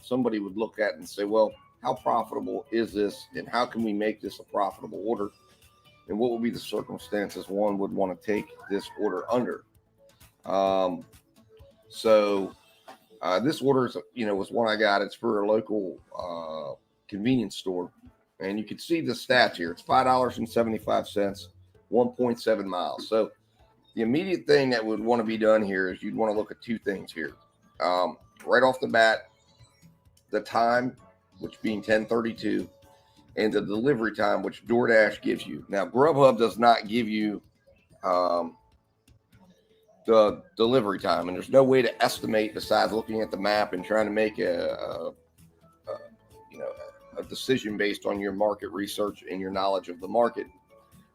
somebody would look at and say, well, how profitable is this, and how can we make this a profitable order, and what would be the circumstances one would want to take this order under. So this order is, was one I got. It's for a local convenience store, and you can see the stats here. It's $5.75, 1.7 miles. So the immediate thing that would want to be done here is you'd want to look at two things here. Right off the bat, the time, which being 10:32, and the delivery time, which DoorDash gives you. Now, Grubhub does not give you the delivery time, and there's no way to estimate besides looking at the map and trying to make a decision based on your market research and your knowledge of the market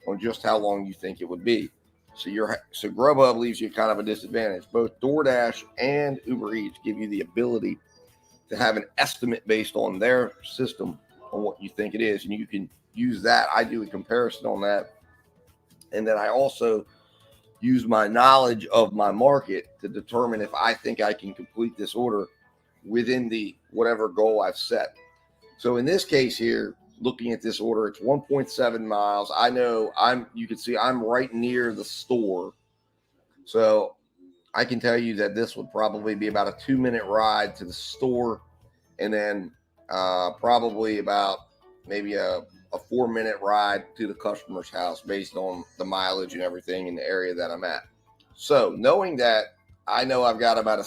on just how long you think it would be. So Grubhub leaves you kind of a disadvantage. Both DoorDash and Uber Eats give you the ability to have an estimate based on their system on what you think it is, and you can use that. I do a comparison on that, and then I also use my knowledge of my market to determine if I think I can complete this order within the whatever goal I've set. So in this case here, looking at this order, it's 1.7 miles. I know you can see I'm right near the store. So I can tell you that this would probably be about a 2-minute ride to the store, and then probably about maybe a 4-minute ride to the customer's house based on the mileage and everything in the area that I'm at. So knowing that, I know I've got about a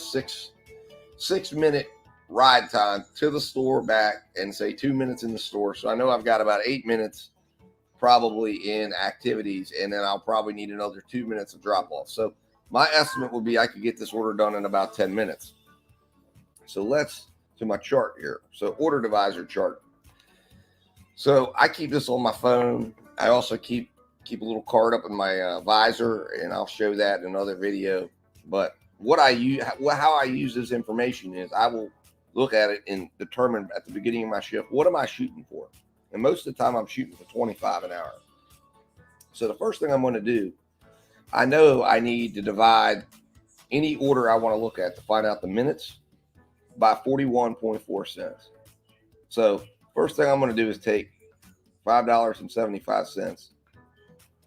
6-minute ride time to the store back, and say 2 minutes in the store. So I know I've got about 8 minutes probably in activities, and then I'll probably need another 2 minutes of drop off. So my estimate would be I could get this order done in about 10 minutes. So let's to my chart here. So order divisor chart. So I keep this on my phone. I also keep a little card up in my visor, and I'll show that in another video. But how I use this information is I will look at it and determine at the beginning of my shift, what am I shooting for? And most of the time I'm shooting for 25 an hour. So the first thing I'm going to do, I know I need to divide any order I want to look at to find out the minutes by 41.4 cents. So first thing I'm going to do is take $5.75,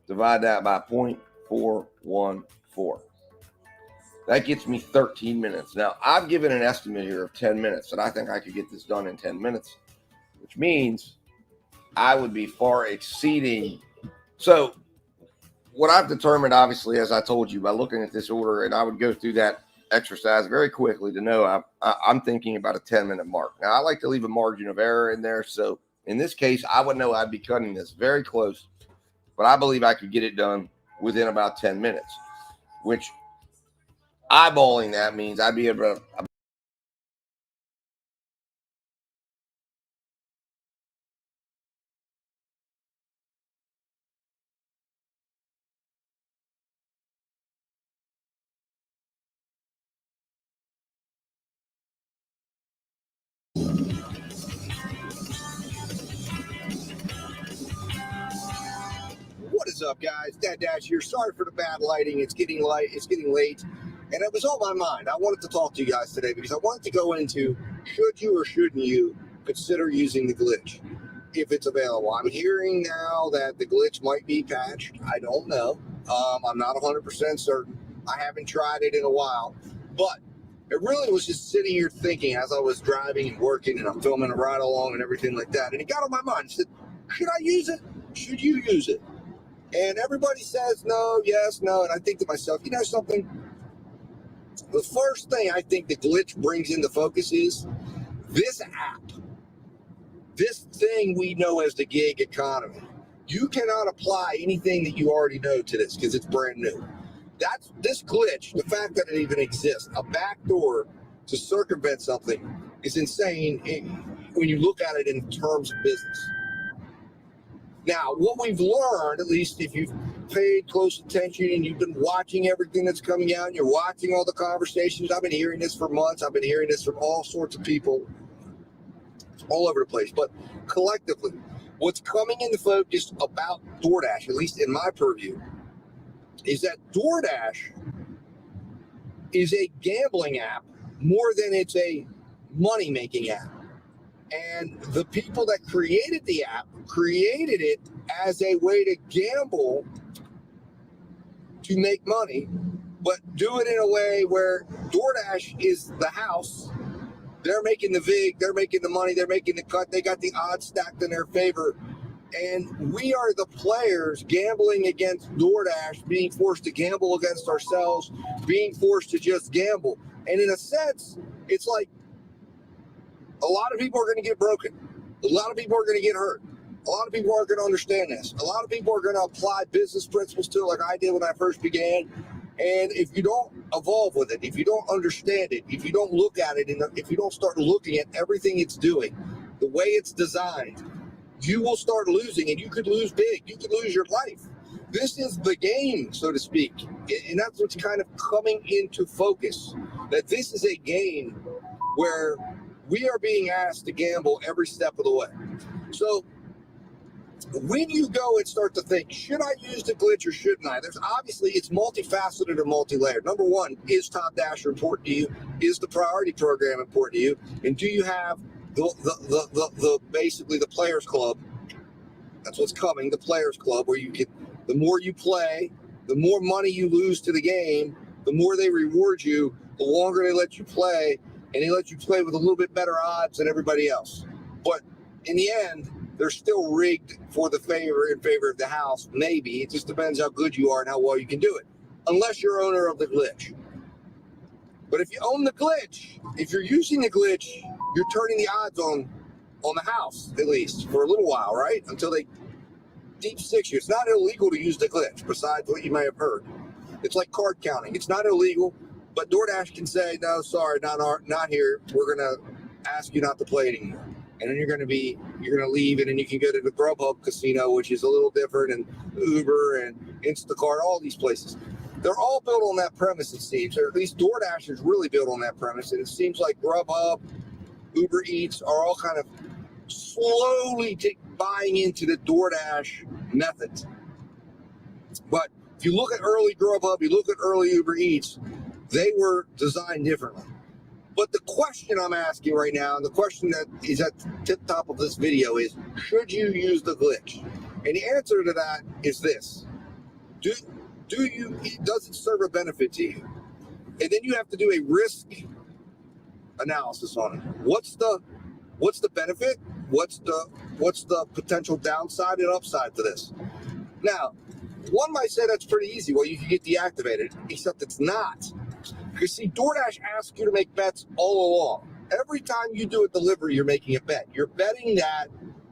divide that by 0.414. That gets me 13 minutes. Now, I've given an estimate here of 10 minutes, and I think I could get this done in 10 minutes, which means I would be far exceeding. So what I've determined, obviously, as I told you, by looking at this order, and I would go through that exercise very quickly to know I'm thinking about a 10-minute mark. Now, I like to leave a margin of error in there. So in this case, I would know I'd be cutting this very close, but I believe I could get it done within about 10 minutes, which eyeballing that means I'd be able to. What is up, guys? Dad Dash here. Sorry for the bad lighting. It's getting light. It's getting late. And it was on my mind. I wanted to talk to you guys today because I wanted to go into should you or shouldn't you consider using the glitch if it's available. I'm hearing now that the glitch might be patched. I don't know. I'm not 100% certain. I haven't tried it in a while. But it really was just sitting here thinking as I was driving and working and I'm filming a ride along and everything like that. And it got on my mind. I said, should I use it? Should you use it? And everybody says no, yes, no. And I think to myself, you know something? The first thing I think the glitch brings into focus is this app, this thing we know as the gig economy. You cannot apply anything that you already know to this because it's brand new. That's this glitch, the fact that it even exists, a backdoor to circumvent something is insane when you look at it in terms of business. Now, what we've learned, at least if you've paid close attention and you've been watching everything that's coming out and you're watching all the conversations, I've been hearing this for months. I've been hearing this from all sorts of people all over the place. But collectively, what's coming into focus about DoorDash, at least in my purview, is that DoorDash is a gambling app more than it's a money-making app. And the people that created the app created it as a way to gamble to make money, but do it in a way where DoorDash is the house. They're making the vig, they're making the money, they're making the cut, they got the odds stacked in their favor. And we are the players gambling against DoorDash, being forced to gamble against ourselves, being forced to just gamble. And in a sense, it's like a lot of people are going to get broken. A lot of people are going to get hurt. A lot of people aren't going to understand this. A lot of people are going to apply business principles to it like I did when I first began. And if you don't evolve with it, if you don't understand it, if you don't look at it, and if you don't start looking at everything it's doing, the way it's designed, you will start losing, and you could lose big. You could lose your life. This is the game, so to speak. And that's what's kind of coming into focus, that this is a game where we are being asked to gamble every step of the way. So when you go and start to think, should I use the glitch or shouldn't I? There's obviously, it's multifaceted or multi-layered. Number one, is Top Dasher important to you? Is the priority program important to you? And do you have the basically the players club? That's what's coming, the players club, where you can, the more you play, the more money you lose to the game, the more they reward you, the longer they let you play, and they let you play with a little bit better odds than everybody else. But in the end, they're still rigged for the favor in favor of the house. Maybe. It just depends how good you are and how well you can do it. Unless you're owner of the glitch. But if you own the glitch, if you're using the glitch, you're turning the odds on the house, at least, for a little while, right? Until they deep six you. It's not illegal to use the glitch, besides what you may have heard. It's like card counting. It's not illegal. But DoorDash can say, no, sorry, not here. We're going to ask you not to play anymore. And then you're going to leave, and then you can go to the Grubhub casino, which is a little different, and Uber and Instacart, all these places. They're all built on that premise, it seems, or at least DoorDash is really built on that premise. And it seems like Grubhub, Uber Eats are all kind of slowly buying into the DoorDash method. But if you look at early Grubhub, you look at early Uber Eats, they were designed differently. But the question I'm asking right now, and the question that is at the tip top of this video is, should you use the glitch? And the answer to that is this. Does it serve a benefit to you? And then you have to do a risk analysis on it. What's the benefit? What's the potential downside and upside to this? Now, one might say that's pretty easy. Well, you can get deactivated, except it's not. Because see, DoorDash asks you to make bets all along. Every time you do a delivery, you're making a bet. You're betting that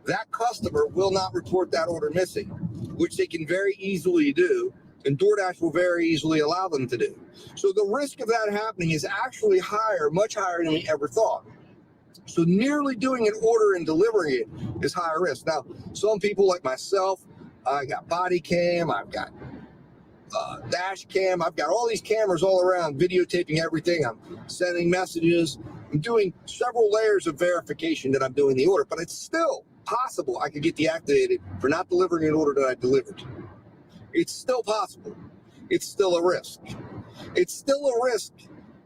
that customer will not report that order missing, which they can very easily do, and DoorDash will very easily allow them to do. So the risk of that happening is actually higher, much higher than we ever thought. So nearly doing an order and delivering it is higher risk. Now, some people like myself, I got body cam, I've got dash cam, I've got all these cameras all around videotaping everything. I'm sending messages. I'm doing several layers of verification that I'm doing the order, but it's still possible I could get deactivated for not delivering an order that I delivered. It's still possible. It's still a risk. It's still a risk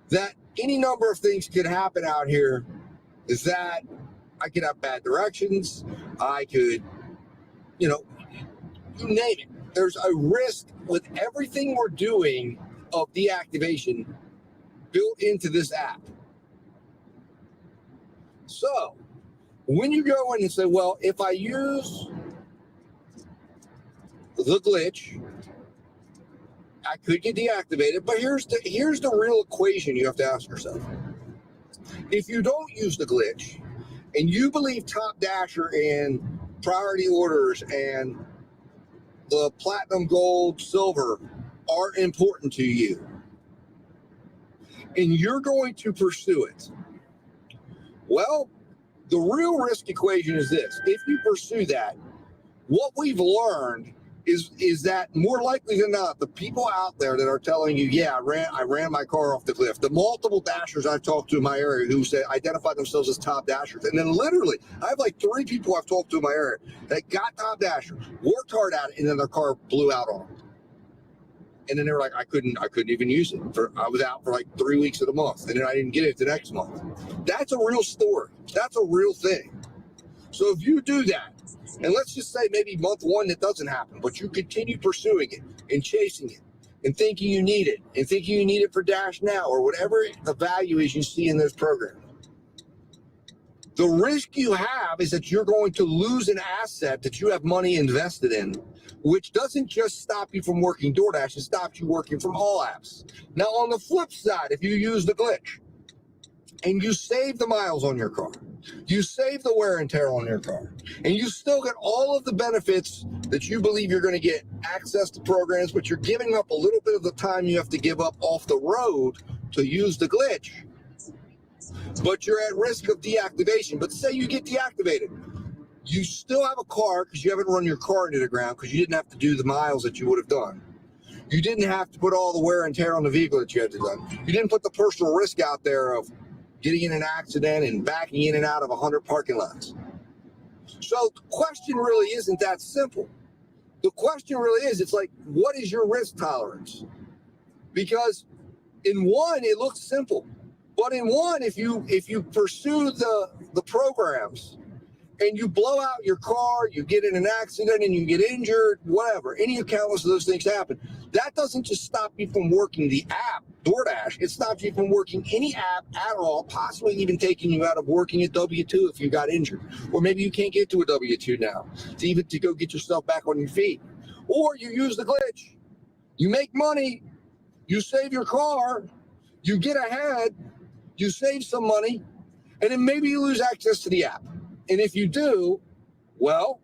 that any number of things could happen out here. Is that I could have bad directions. I could, you name it. There's a risk with everything we're doing of deactivation built into this app. So when you go in and say, well, if I use the glitch, I could get deactivated, but here's the real equation you have to ask yourself. If you don't use the glitch and you believe Top Dasher and priority orders and the platinum, gold, silver are important to you, and you're going to pursue it, well, the real risk equation is this. If you pursue that, what we've learned is that more likely than not, the people out there that are telling you, yeah, I ran my car off the cliff, the multiple dashers I've talked to in my area who say identify themselves as top dashers, and then literally I have like 3 people I've talked to in my area that got top dashers, worked hard at it, and then their car blew out on them. And then they were like, I couldn't even use it. I was out for like 3 weeks of the month, and then I didn't get it the next month. That's a real story. That's a real thing. So if you do that, and let's just say maybe month one that doesn't happen, but you continue pursuing it and chasing it and thinking you need it and thinking you need it for Dash Now or whatever the value is you see in those programs. The risk you have is that you're going to lose an asset that you have money invested in, which doesn't just stop you from working DoorDash, it stops you working from all apps. Now, on the flip side, if you use the glitch and you save the miles on your car, you save the wear and tear on your car, and you still get all of the benefits that you believe you're going to get, access to programs, but you're giving up a little bit of the time you have to give up off the road to use the glitch, but you're at risk of deactivation. But say you get deactivated, you still have a car because you haven't run your car into the ground because you didn't have to do the miles that you would have done. You didn't have to put all the wear and tear on the vehicle that you had to do. You didn't put the personal risk out there of getting in an accident and backing in and out of 100 parking lots. So the question really isn't that simple. The question really is, it's like, what is your risk tolerance? Because in one, it looks simple. But in one, if you pursue the programs and you blow out your car, you get in an accident and you get injured, whatever, any countless of those things happen, that doesn't just stop you from working the app, DoorDash. It stops you from working any app at all, possibly even taking you out of working at W-2 if you got injured. Or maybe you can't get to a W-2 now to go get yourself back on your feet. Or you use the glitch. You make money, you save your car, you get ahead, you save some money, and then maybe you lose access to the app. And if you do, well,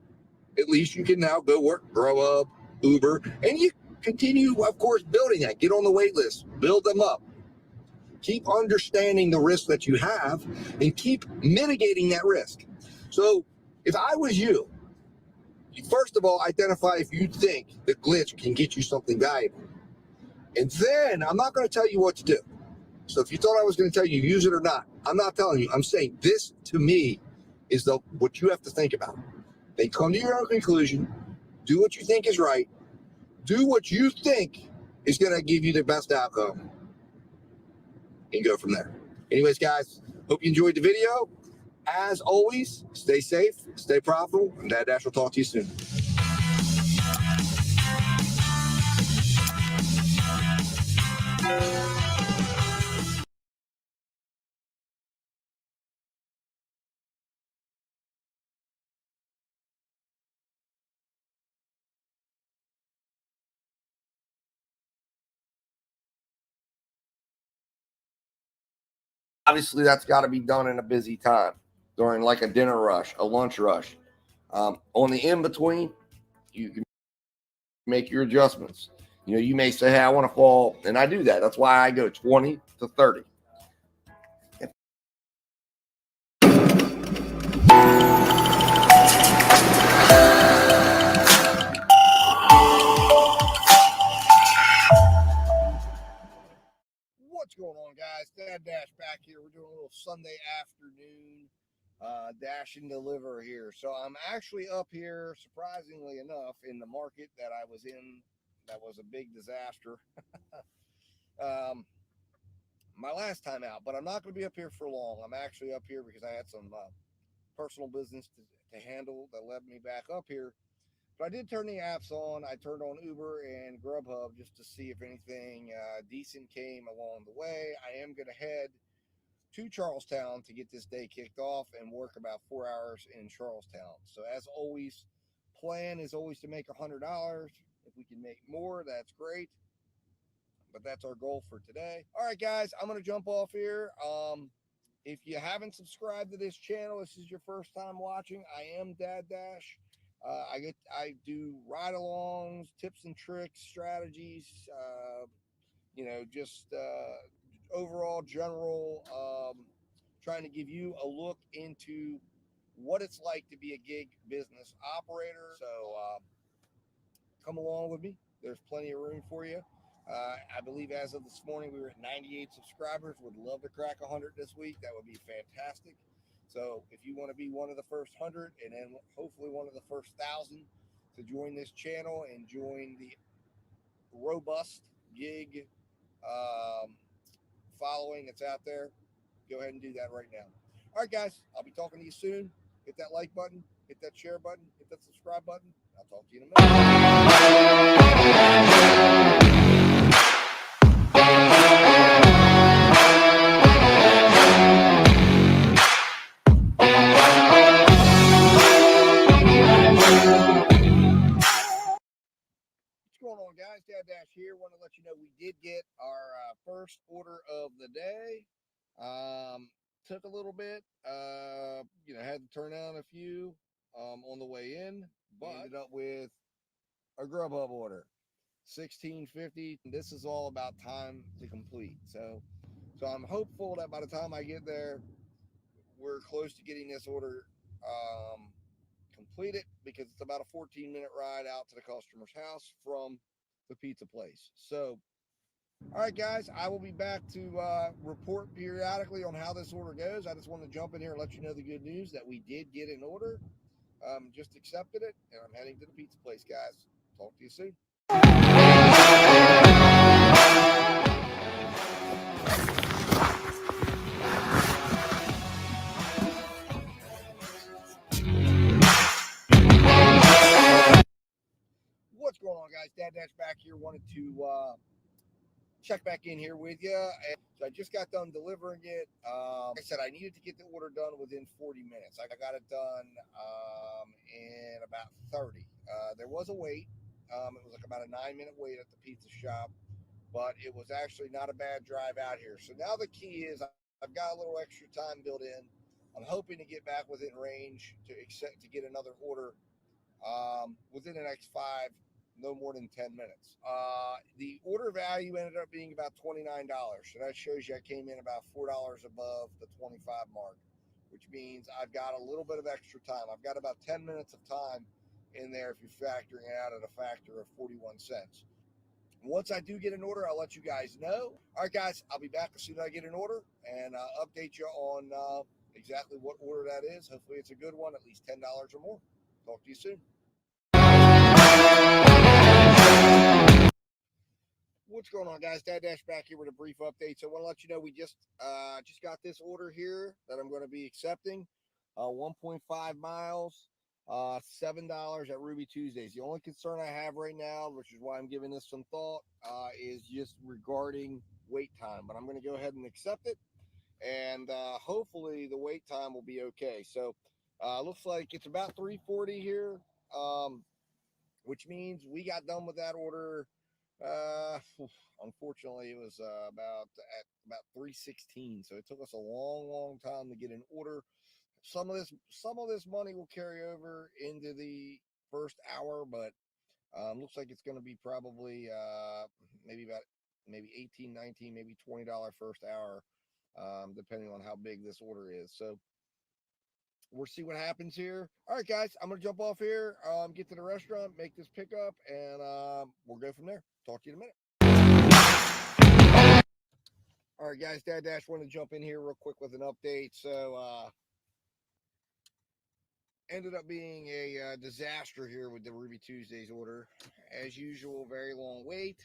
at least you can now go work Grubhub, Uber, and you continue, of course, building that. Get on the wait list, build them up. Keep understanding the risk that you have and keep mitigating that risk. So if I was you, first of all, identify if you think the glitch can get you something valuable. And then I'm not going to tell you what to do. So if you thought I was going to tell you use it or not, I'm not telling you. I'm saying this to me is what you have to think about. Then come to your own conclusion. Do what you think is right. Do what you think is going to give you the best outcome. And go from there. Anyways, guys, hope you enjoyed the video. As always, stay safe, stay profitable, and Dad Dash will talk to you soon. Obviously, that's got to be done in a busy time during like a dinner rush, a lunch rush. On the in between, you can make your adjustments. You know, you may say, hey, I want to fall, and I do that. That's why I go 20 to 30. What's going on, guys? Dad Dash back here. We're doing a little Sunday afternoon dash and deliver here. So I'm actually up here, surprisingly enough, in the market that I was in. That was a big disaster. My last time out, but I'm not going to be up here for long. I'm actually up here because I had some personal business to handle that led me back up here. But I did turn the apps on. I turned on Uber and Grubhub just to see if anything decent came along the way. I am going to head to Charlestown to get this day kicked off and work about 4 hours in Charlestown. So as always, plan is always to make $100. If we can make more, that's great. But that's our goal for today. All right, guys, I'm going to jump off here. If you haven't subscribed to this channel, this is your first time watching, I am Dad Dash. I do ride-alongs, tips and tricks, strategies, just overall general, trying to give you a look into what it's like to be a gig business operator. So come along with me. There's plenty of room for you. I believe as of this morning, we were at 98 subscribers. Would love to crack 100 this week. That would be fantastic. So if you want to be one of the first 100 and then hopefully one of the first 1,000 to join this channel and join the robust gig following that's out there, go ahead and do that right now. All right, guys, I'll be talking to you soon. Hit that like button, hit that share button, hit that subscribe button. I'll talk to you in a minute. What's going on, guys? Dad Dash here. Want to let you know we did get our first order of the day. Took a little bit, had to turn down a few on the way in, but ended up with a Grubhub order, $16.50. This is all about time to complete. So I'm hopeful that by the time I get there, we're close to getting this order completed, because it's about a 14-minute ride out to the customer's house from the pizza place. So, all right, guys, I will be back to report periodically on how this order goes. I just want to jump in here and let you know the good news that we did get an order. Just accepted it, and I'm heading to the pizza place, guys. Talk to you soon. What's going on, guys? Dad Dash back here. Wanted to check back in here with you. And so I just got done delivering it. Like I said, I needed to get the order done within 40 minutes. I got it done in about 30. There was a wait. It was like about a 9-minute wait at the pizza shop, but it was actually not a bad drive out here. So now the key is I've got a little extra time built in. I'm hoping to get back within range to get another order within the next no more than 10 minutes. The order value ended up being about $29. So that shows you I came in about $4 above the 25 mark, which means I've got a little bit of extra time. I've got about 10 minutes of time in there if you're factoring it out at a factor of 41 cents. Once I do get an order, I'll let you guys know. All right, guys, I'll be back as soon as I get an order and update you on exactly what order that is. Hopefully it's a good one, at least $10 or more. Talk to you soon. What's going on, guys? Dad Dash back here with a brief update. So I want to let you know we just got this order here that I'm going to be accepting. 1.5 miles, $7 at Ruby Tuesdays. The only concern I have right now, which is why I'm giving this some thought, is just regarding wait time. But I'm going to go ahead and accept it, and hopefully the wait time will be okay. So looks like it's about 3:40 here, which means we got done with that order. Unfortunately, it was about 3:16, so it took us a long time to get an order. Some of this money will carry over into the first hour, but looks like it's going to be probably maybe 18, 19, maybe $20 first hour, depending on how big this order is. So we'll see what happens here. All right, guys, I'm going to jump off here, get to the restaurant, make this pickup, and we'll go from there. Talk to you in a minute. All right, guys, Dad Dash wanted to jump in here real quick with an update. So ended up being a disaster here with the Ruby Tuesdays order. As usual, very long wait.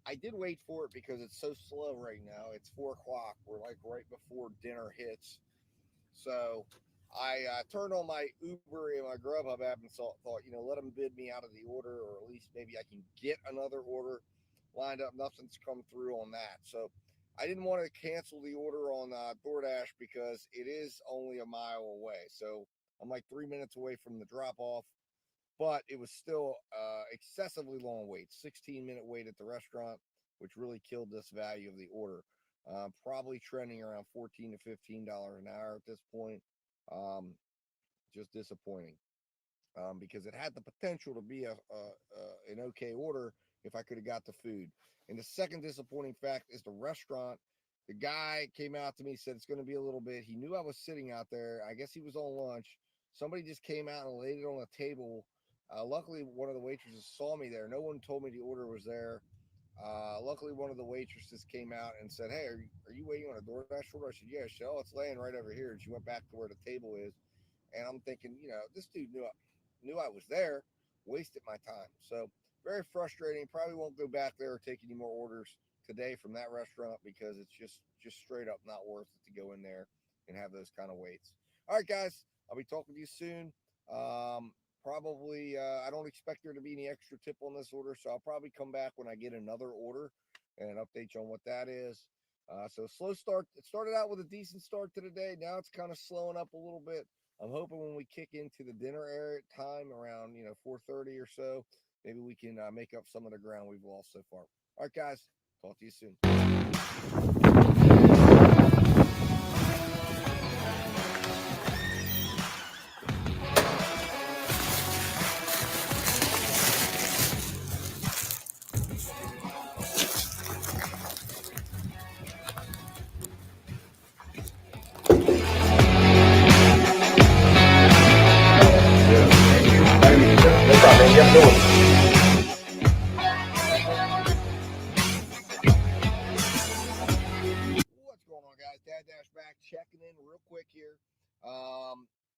I did wait for it because it's so slow right now. It's 4 o'clock. We're like right before dinner hits. So I turned on my Uber and my Grubhub app and thought, let them bid me out of the order, or at least maybe I can get another order lined up. Nothing's come through on that. So I didn't want to cancel the order on DoorDash because it is only a mile away. So I'm like 3 minutes away from the drop off, but it was still excessively long wait, 16-minute wait at the restaurant, which really killed this value of the order. Probably trending around $14 to $15 an hour at this point. Just disappointing because it had the potential to be an okay order if I could have got the food. And the second disappointing fact is the restaurant. The guy came out to me, said it's going to be a little bit. He knew I was sitting out there. I guess he was on lunch. Somebody just came out and laid it on the table. Luckily, one of the waitresses saw me there. No one told me the order was there. Luckily, one of the waitresses came out and said, "Hey, are you waiting on a DoorDash order?" I said, "Yeah." She said, "Oh, it's laying right over here." And she went back to where the table is. And I'm thinking, this dude knew I was there, wasted my time. So very frustrating. Probably won't go back there or take any more orders today from that restaurant because it's just straight up not worth it to go in there and have those kind of waits. All right, guys, I'll be talking to you soon. Probably, I don't expect there to be any extra tip on this order, so I'll probably come back when I get another order and update you on what that is. So slow start. It started out with a decent start to the day. Now it's kind of slowing up a little bit. I'm hoping when we kick into the dinner area time around 4:30 or so, maybe we can make up some of the ground we've lost so far. All right, guys. Talk to you soon. No problem. You have a good one. What's going on, guys? Dad Dash back, checking in real quick here.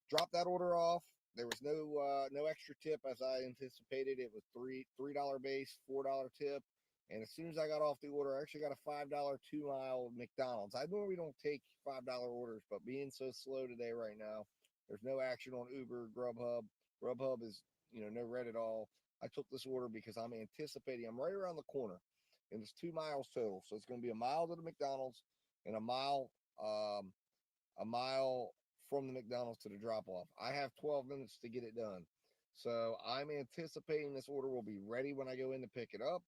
Dropped that order off. There was no extra tip as I anticipated. It was $3 base, $4 tip. And as soon as I got off the order, I actually got a $5 2-mile McDonald's. I normally don't take $5 orders, but being so slow today right now, there's no action on Uber, Grubhub. Grubhub is no red at all. I took this order because I'm anticipating I'm right around the corner, and it's 2 miles total. So it's going to be a mile to the McDonald's and um, a mile from the McDonald's to the drop off. I have 12 minutes to get it done. So I'm anticipating this order will be ready when I go in to pick it up.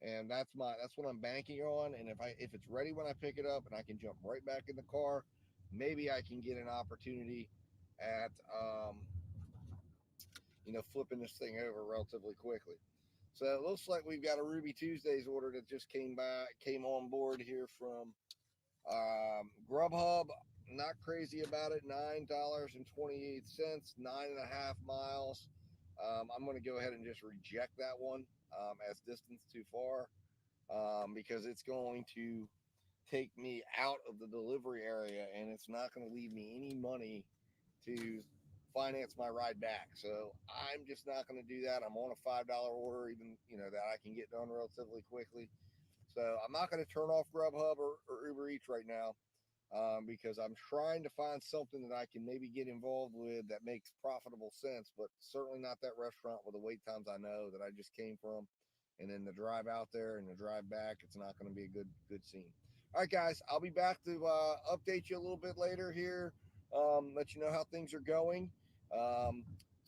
And that's what I'm banking on. And if it's ready when I pick it up and I can jump right back in the car, maybe I can get an opportunity at flipping this thing over relatively quickly. So it looks like we've got a Ruby Tuesdays order that just came on board here from Grubhub. Not crazy about it. $9.28, 9.5 miles. I'm going to go ahead and just reject that one as distance too far because it's going to take me out of the delivery area and it's not going to leave me any money to finance my ride back. So I'm just not going to do that. I'm on a $5 order, even that I can get done relatively quickly. So I'm not going to turn off Grubhub or Uber Eats right now because I'm trying to find something that I can maybe get involved with that makes profitable sense, but certainly not that restaurant with the wait times I know that I just came from. And then the drive out there and the drive back, it's not going to be a good scene. All right, guys, I'll be back to update you a little bit later here, let you know how things are going. Um,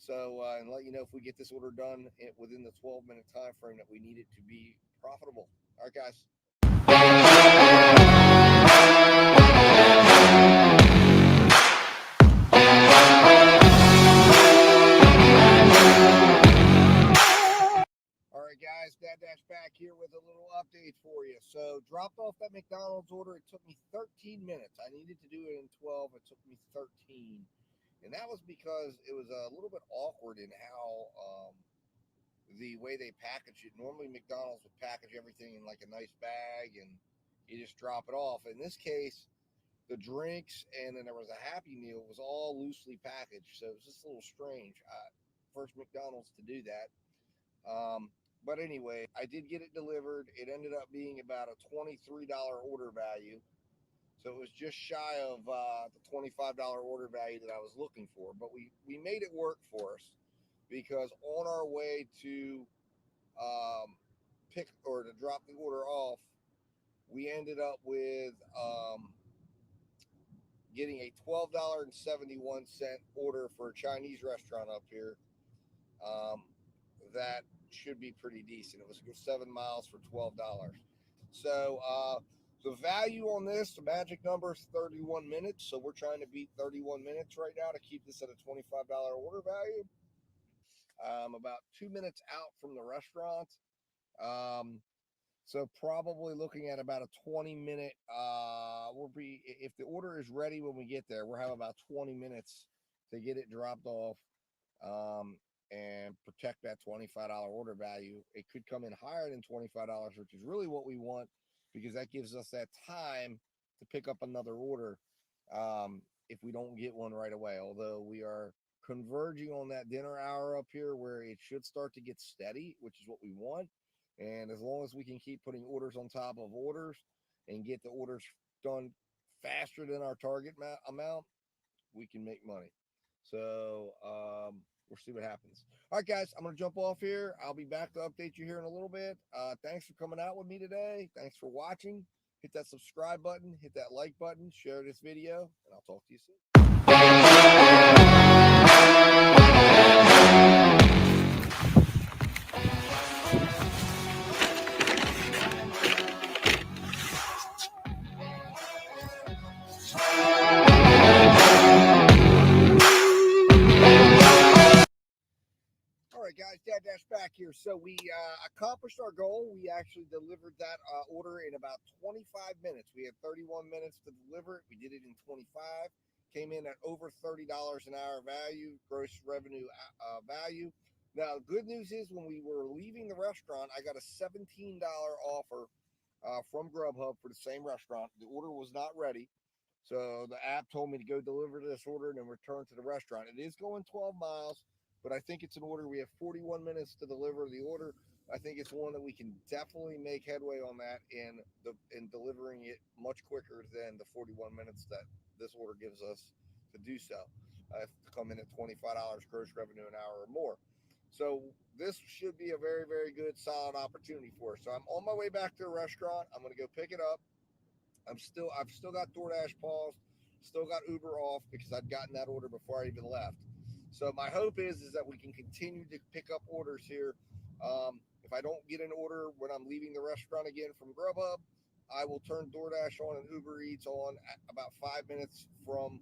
and let you know if we get this order done within the 12-minute time frame that we need it to be profitable. All right, guys. All right, guys, Dad Dash back here with a little update for you. So, dropped off that McDonald's order. It took me 13 minutes. I needed to do it in 12. It took me 13. And that was because it was a little bit awkward in how the way they package it. Normally, McDonald's would package everything in like a nice bag and you just drop it off. In this case, the drinks and then there was a Happy Meal was all loosely packaged. So, it was just a little strange. First McDonald's to do that. But anyway, I did get it delivered. It ended up being about a $23 order value. So it was just shy of the $25 order value that I was looking for. But we made it work for us because on our way to pick or to drop the order off, we ended up with getting a $12.71 order for a Chinese restaurant up here. Um, that should be pretty decent. It was 7 miles for $12. So the value on this, the magic number is 31 minutes. So we're trying to beat 31 minutes right now to keep this at a $25 order value. About 2 minutes out from the restaurant. Um, so probably looking at about a 20-minute. If the order is ready when we get there, we'll have about 20 minutes to get it dropped off. And protect that $25 order value. It could come in higher than $25, which is really what we want because that gives us that time to pick up another order if we don't get one right away. Although we are converging on that dinner hour up here where it should start to get steady, which is what we want. And as long as we can keep putting orders on top of orders and get the orders done faster than our target amount, we can make money. So we'll see what happens. All right, guys, I'm going to jump off here. I'll be back to update you here in a little bit. Thanks for coming out with me today. Thanks for watching. Hit that subscribe button, hit that like button, share this video, and I'll talk to you soon. Guys, Dad Dash back here. So we accomplished our goal. We actually delivered that order in about 25 minutes. We had 31 minutes to deliver it. We did it in 25. Came in at over $30 an hour value, gross revenue value. Now, the good news is when we were leaving the restaurant, I got a $17 offer from Grubhub for the same restaurant. The order was not ready. So the app told me to go deliver this order and then return to the restaurant. It is going 12 miles. But I think it's an order. We have 41 minutes to deliver the order. I think it's one that we can definitely make headway on that in delivering it much quicker than the 41 minutes that this order gives us to do so. I have to come in at $25 gross revenue an hour or more. So this should be a very, very good, solid opportunity for us. So I'm on my way back to the restaurant. I'm going to go pick it up. I've still got DoorDash paused, still got Uber off because I'd gotten that order before I even left. So my hope is that we can continue to pick up orders here. If I don't get an order when I'm leaving the restaurant again from Grubhub, I will turn DoorDash on and Uber Eats on at about 5 minutes from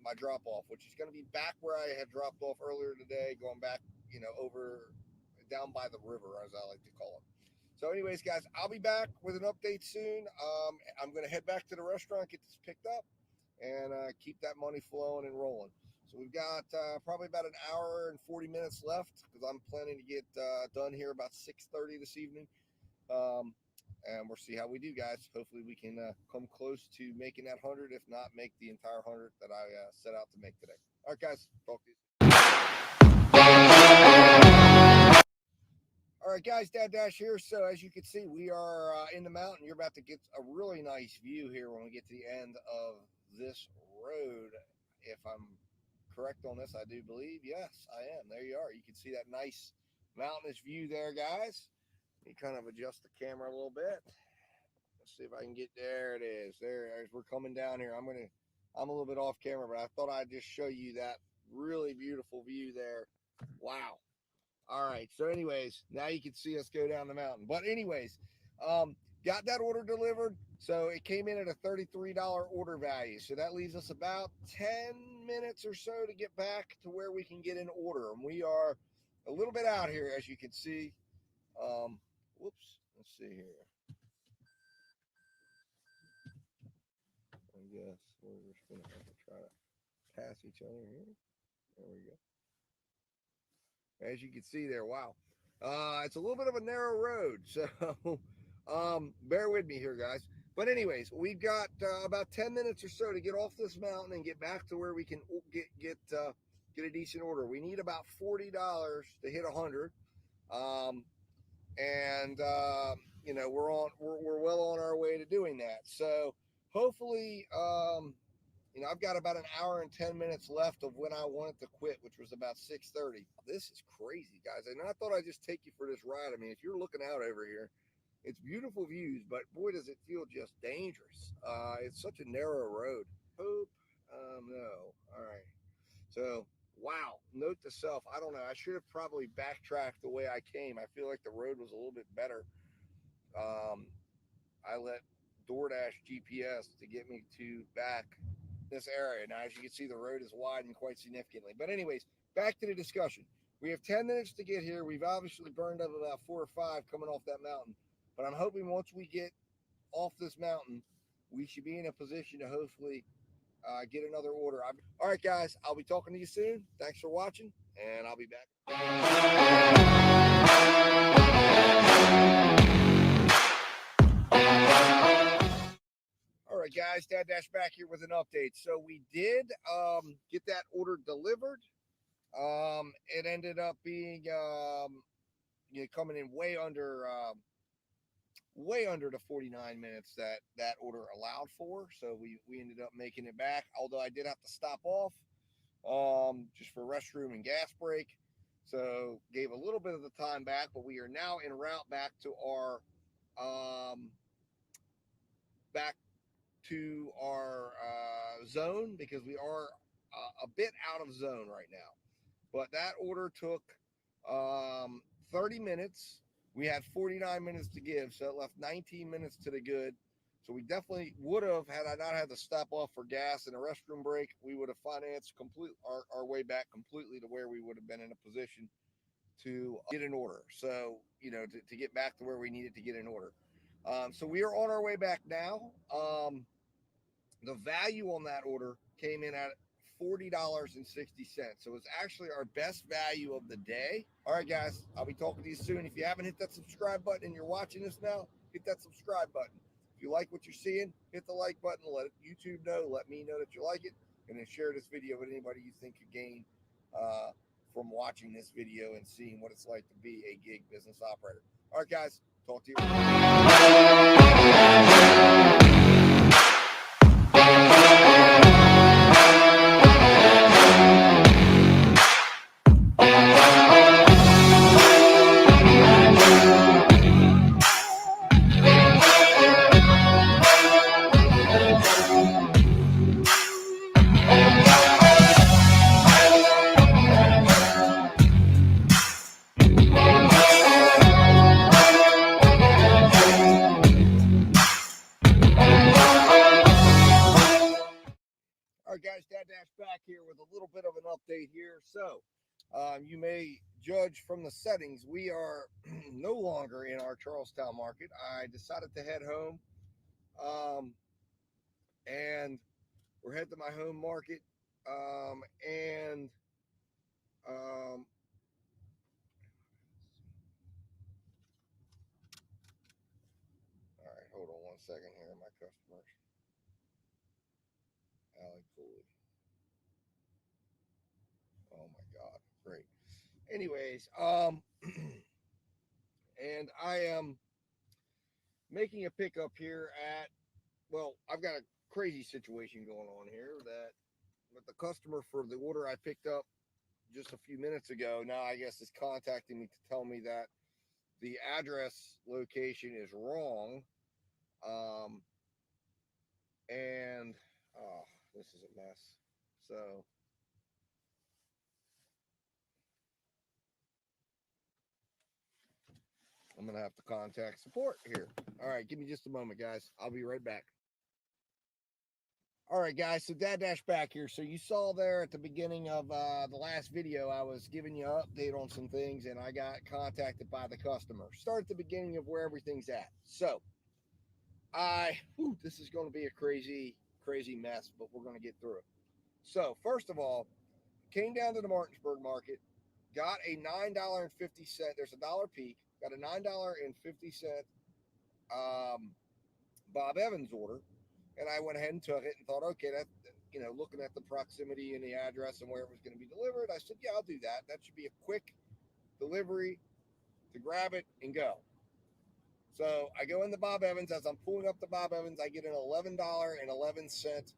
my drop off, which is going to be back where I had dropped off earlier today, going back, over down by the river, as I like to call it. So anyways, guys, I'll be back with an update soon. I'm going to head back to the restaurant, get this picked up, and keep that money flowing and rolling. So we've got probably about an hour and 40 minutes left because I'm planning to get done here about 6:30 this evening. And we'll see how we do, guys. Hopefully we can come close to making that 100, if not make the entire 100 that I set out to make today. All right, guys. Talk to you soon. All right, guys. Dad Dash here. So as you can see, we are in the mountain. You're about to get a really nice view here when we get to the end of this road. If I'm correct on this, I do believe. Yes, I am. There you are. You can see that nice mountainous view there, guys. Let me kind of adjust the camera a little bit. Let's see if I can get there. It is. There, as we're coming down here. I'm a little bit off camera, but I thought I'd just show you that really beautiful view there. Wow. All right. So anyways, now you can see us go down the mountain. But anyways, got that order delivered. So it came in at a $33 order value. So that leaves us about 10 minutes or so to get back to where we can get an order. And we are a little bit out here, as you can see. Whoops. Let's see here. I guess we're just going to have to try to pass each other here. There we go. As you can see there, wow. It's a little bit of a narrow road. So bear with me here, guys. But anyways, we've got about 10 minutes or so to get off this mountain and get back to where we can get a decent order. We need about $40 to hit 100, we're well on our way to doing that. So hopefully, I've got about an hour and 10 minutes left of when I wanted to quit, which was about 6:30. This is crazy, guys. And I thought I'd just take you for this ride. I mean, if you're looking out over here, it's beautiful views, but boy, does it feel just dangerous. It's such a narrow road. No. All right. So, wow. Note to self, I don't know. I should have probably backtracked the way I came. I feel like the road was a little bit better. I let DoorDash GPS to get me to back this area. Now, as you can see, the road is widened quite significantly. But anyways, back to the discussion. We have 10 minutes to get here. We've obviously burned up about 4 or 5 coming off that mountain. But I'm hoping once we get off this mountain, we should be in a position to hopefully get another order. All right, guys, I'll be talking to you soon. Thanks for watching, and I'll be back. All right, guys. guys, Dad Dash back here with an update. So we did get that order delivered. It ended up being coming in way under the 49 minutes that order allowed for. So we ended up making it back. Although I did have to stop off just for restroom and gas break. So gave a little bit of the time back, but we are now en route back to our zone, because we are a bit out of zone right now. But that order took 30 minutes. We had 49 minutes to give, so it left 19 minutes to the good. So we definitely would have, had I not had to stop off for gas and a restroom break, we would have financed our way back completely to where we would have been in a position to get an order. So, to get back to where we needed to get an order. So we are on our way back now. The value on that order came in at $40.60. So it's actually our best value of the day. All right, guys, I'll be talking to you soon. If you haven't hit that subscribe button and you're watching this now, hit that subscribe button. If you like what you're seeing, hit the like button. Let YouTube know. Let me know that you like it. And then share this video with anybody you think could gain from watching this video and seeing what it's like to be a gig business operator. All right, guys, talk to you. All right, guys, Dad Dash back here with a little bit of an update here. So, you may judge from the settings, we are no longer in our Charlestown market. I decided to head home, and we're heading to my home market, all right, hold on one second here, my customers. Allie Cooley. Oh my God, great. Anyways, and I am making a pickup here at, well, I've got a crazy situation going on here that with the customer for the order I picked up just a few minutes ago, now I guess is contacting me to tell me that the address location is wrong. And oh, this is a mess. So I'm gonna have to contact support here. All right, give me just a moment, guys. I'll be right back. All right, guys, so Dad Dash back here. So you saw there at the beginning of the last video, I was giving you an update on some things, and I got contacted by the customer. Start at the beginning of where everything's at. So this is going to be a crazy mess, but we're going to get through it. So first of all, came down to the Martinsburg market, got a $9.50. There's a dollar peak. Got a $9.50 Bob Evans order. And I went ahead and took it and thought, okay, that, looking at the proximity and the address and where it was going to be delivered, I said, yeah, I'll do that. That should be a quick delivery to grab it and go. So I go in the Bob Evans. As I'm pulling up the Bob Evans, I get an $11.11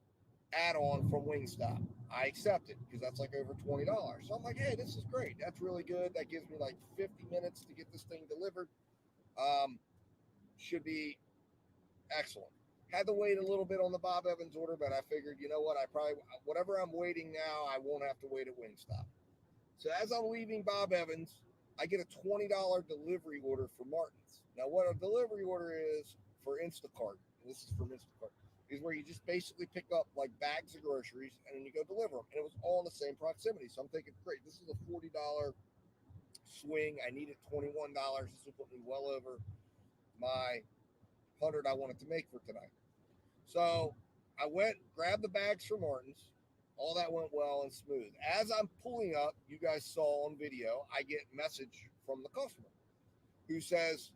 add-on from Wingstop. I accept it because that's like over $20. So I'm like, hey, this is great. That's really good. That gives me like 50 minutes to get this thing delivered. Should be excellent. Had to wait a little bit on the Bob Evans order, but I figured, you know what, whatever I'm waiting now, I won't have to wait at Wingstop. So as I'm leaving Bob Evans, I get a $20 delivery order for Martin's. Now, what a delivery order is for Instacart, and this is from Instacart, is where you just basically pick up like bags of groceries and then you go deliver them. And it was all in the same proximity. So I'm thinking, great, this is a $40 swing. I needed $21. This will put me well over my 100 I wanted to make for tonight. So I went, grabbed the bags for Martin's. All that went well and smooth. As I'm pulling up, you guys saw on video, I get a message from the customer who says,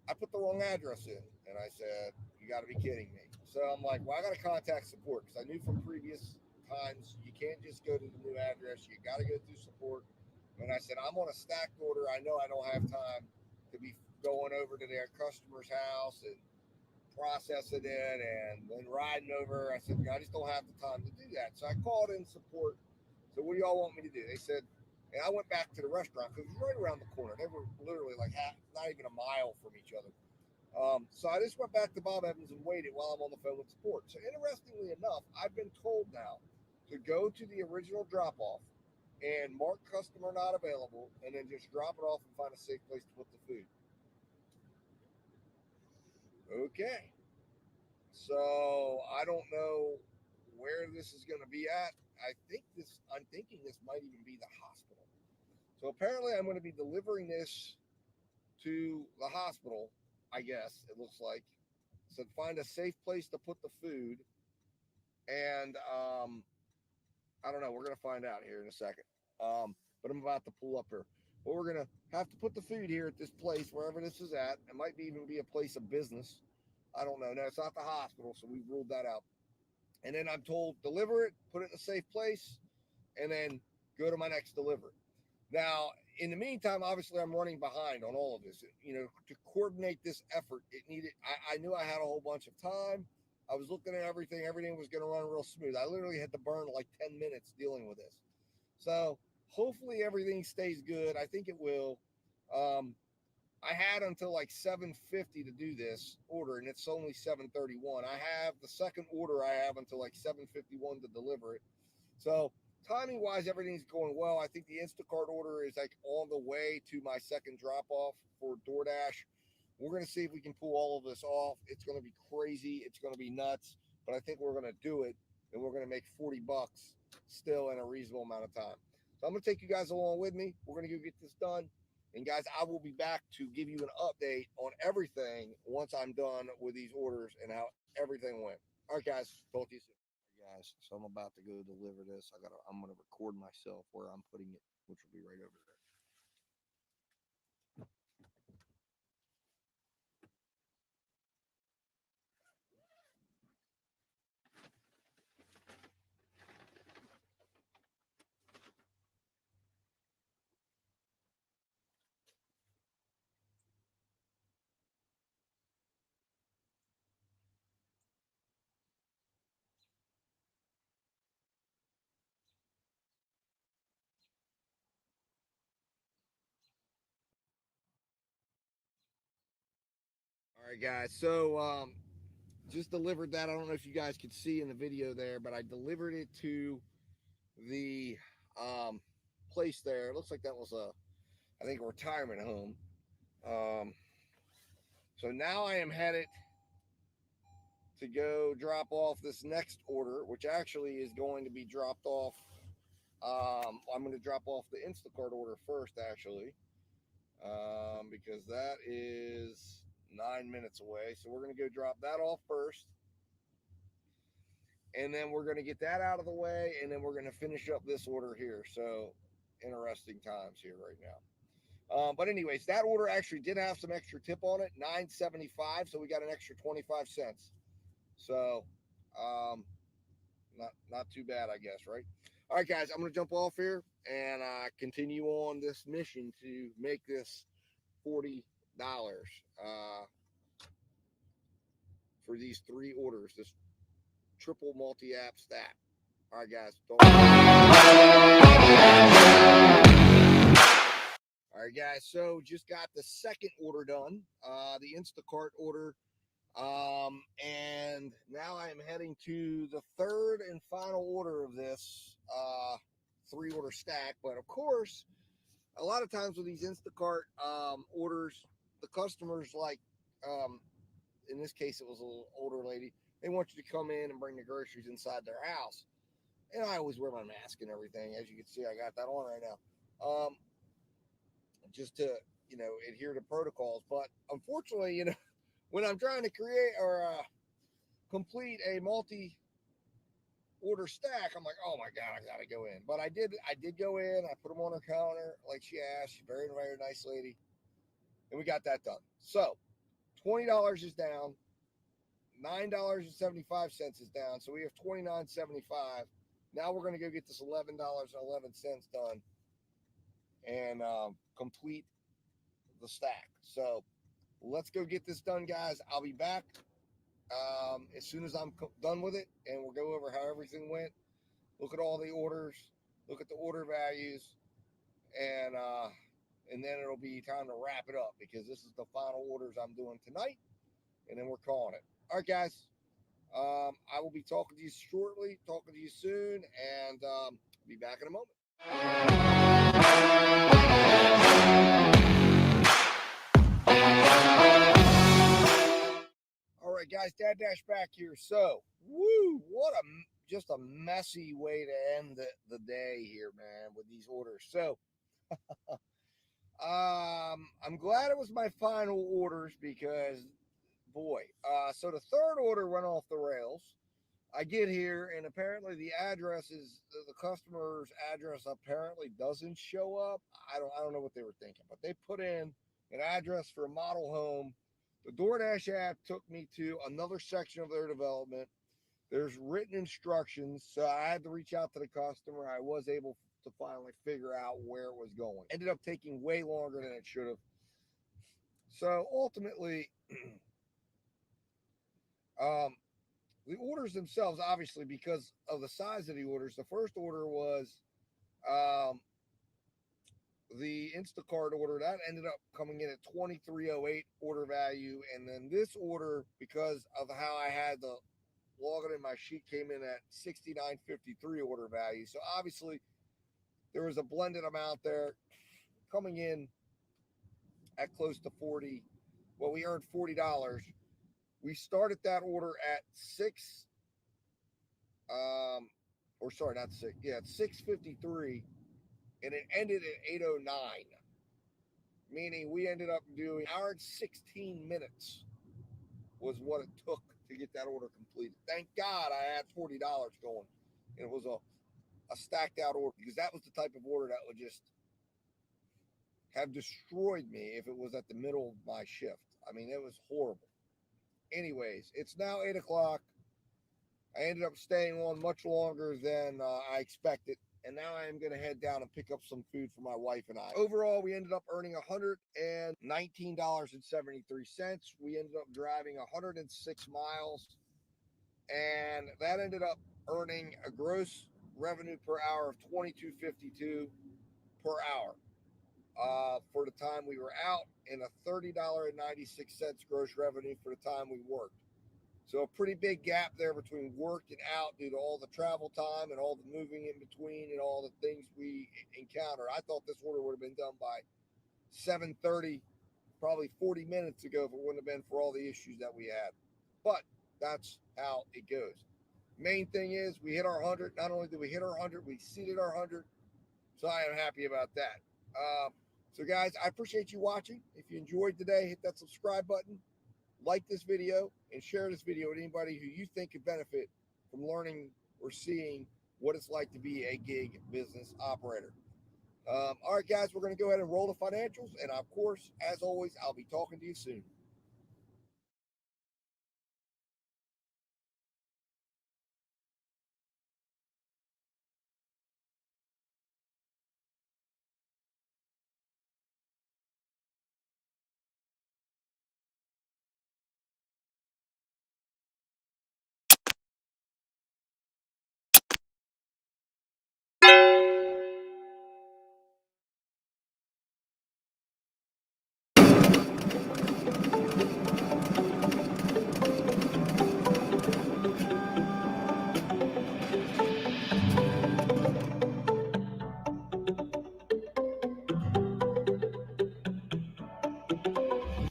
I put the wrong address in. And I said, you got to be kidding me. So I'm like, well, I got to contact support because I knew from previous times you can't just go to the new address. You got to go through support. And I said, I'm on a stacked order. I know I don't have time to be going over to their customer's house and processing it and then riding over. I said, I just don't have the time to do that. So I called in support. So what do y'all want me to do? They said, and I went back to the restaurant because it was right around the corner. They were literally like not even a mile from each other. So I just went back to Bob Evans and waited while I'm on the phone with support. So interestingly enough, I've been told now to go to the original drop-off and mark customer not available, and then just drop it off and find a safe place to put the food. Okay. So I don't know where this is going to be at. I'm thinking this might even be the hospital. So apparently I'm going to be delivering this to the hospital, I guess it looks like. So find a safe place to put the food. And I don't know. We're going to find out here in a second. But I'm about to pull up here. But we're going to have to put the food here at this place, wherever this is at. It might even be a place of business. I don't know. No, it's not the hospital, so we've ruled that out. And then I'm told, deliver it, put it in a safe place, and then go to my next delivery. Now, in the meantime, obviously, I'm running behind on all of this. To coordinate this effort, I knew I had a whole bunch of time. I was looking at everything. Everything was going to run real smooth. I literally had to burn like 10 minutes dealing with this. So hopefully everything stays good. I think it will. I had until like 7:50 to do this order, and it's only 7:31. I have the second order. I have until like 7:51 to deliver it. So timing wise, everything's going well. I think the Instacart order is like on the way to my second drop off for DoorDash. We're going to see if we can pull all of this off. It's going to be crazy. It's going to be nuts, but I think we're going to do it, and we're going to make $40 still in a reasonable amount of time. So I'm going to take you guys along with me. We're going to go get this done. And guys, I will be back to give you an update on everything once I'm done with these orders and how everything went. All right, guys, talk to you soon. All right, guys, so I'm about to go deliver this. I'm gonna record myself where I'm putting it, which will be right over there. All right, guys. So just delivered that. I don't know if you guys could see in the video there, but I delivered it to the place there. It looks like that was I think a retirement home. Um, so now I am headed to go drop off this next order, which actually is going to be dropped off. I'm going to drop off the Instacart order first, actually, because that is 9 minutes away. So we're going to go drop that off first. And then we're going to get that out of the way. And then we're going to finish up this order here. So interesting times here right now. But anyways, that order actually did have some extra tip on it, $9.75. So we got an extra 25 cents. So, not too bad, I guess, right? All right, guys, I'm going to jump off here and continue on this mission to make this $40 for these three orders, this triple multi-app stack. All right, guys. All right, guys. So just got the second order done, the Instacart order. And now I am heading to the third and final order of this three order stack. But of course, a lot of times with these Instacart orders, the customers in this case, it was a little older lady. They want you to come in and bring the groceries inside their house. And I always wear my mask and everything. As you can see, I got that on right now. Just to, adhere to protocols. But unfortunately, when I'm trying to create or complete a multi-order stack, I'm like, oh my God, I gotta go in. But I did go in. I put them on her counter like she asked. She's very, very nice lady, and we got that done. So $20 is down. $9.75 is down, so we have $29.75. Now we're going to go get this $11.11 done and complete the stack. So let's go get this done, guys. I'll be back as soon as I'm done with it, and we'll go over how everything went. Look at all the orders, look at the order values, and then it'll be time to wrap it up because this is the final orders I'm doing tonight, and then we're calling it. All right, guys. I will be talking to you shortly, talking to you soon, and be back in a moment. All right, guys, Dad Dash back here. So, what just a messy way to end the day here, man, with these orders. So, I'm glad it was my final orders because, boy, so the third order went off the rails. I get here, and apparently the customer's address apparently doesn't show up. I don't know what they were thinking, but they put in an address for a model home. The DoorDash app took me to another section of their development. There's written instructions, so I had to reach out to the customer. I was able to finally figure out where it was going. Ended up taking way longer than it should have. So ultimately, the orders themselves, obviously, because of the size of the orders, the first order was the Instacart order. That ended up coming in at $23.08 order value. And then this order, because of how I had the login in my sheet, came in at $69.53 order value. So obviously, there was a blended amount there coming in at close to 40. Well, we earned $40. We started that order at 6:53, and it ended at 8:09, meaning we ended up doing an hour and 16 minutes was what it took to get that order completed. Thank God I had $40 going, and it was a stacked out order, because that was the type of order that would just have destroyed me if it was at the middle of my shift. I mean, it was horrible. Anyways, it's now 8 o'clock. I ended up staying on much longer than I expected, and now I am going to head down and pick up some food for my wife and I. Overall, we ended up earning $119.73. We ended up driving 106 miles, and that ended up earning a gross revenue per hour of $22.52 per hour for the time we were out, and a $30.96 gross revenue for the time we worked. So a pretty big gap there between work and out due to all the travel time and all the moving in between and all the things we encounter. I thought this order would have been done by 7:30, probably 40 minutes ago, if it wouldn't have been for all the issues that we had. But that's how it goes. Main thing is we hit our 100. Not only did we hit our 100, we exceeded our 100. So I am happy about that. So guys, I appreciate you watching. If you enjoyed today, hit that subscribe button, like this video, and share this video with anybody who you think could benefit from learning or seeing what it's like to be a gig business operator. All right, guys, we're going to go ahead and roll the financials. And of course, as always, I'll be talking to you soon.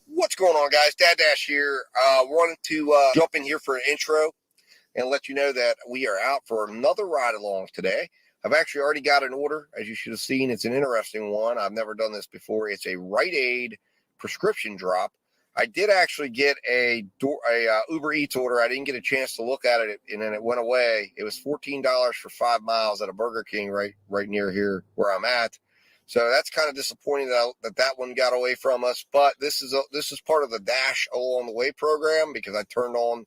What's going on, guys? Dad Dash here. Wanted to jump in here for an intro and let you know that we are out for another ride along today. I've actually already got an order, as you should have seen. It's an interesting one. I've never done this before. It's a Rite Aid prescription drop. I did actually get a Uber Eats order. I didn't get a chance to look at it, and then it went away. It was $14 for 5 miles at a Burger King right near here where I'm at. So that's kind of disappointing that one got away from us. But this is part of the Dash Along the Way program, because I turned on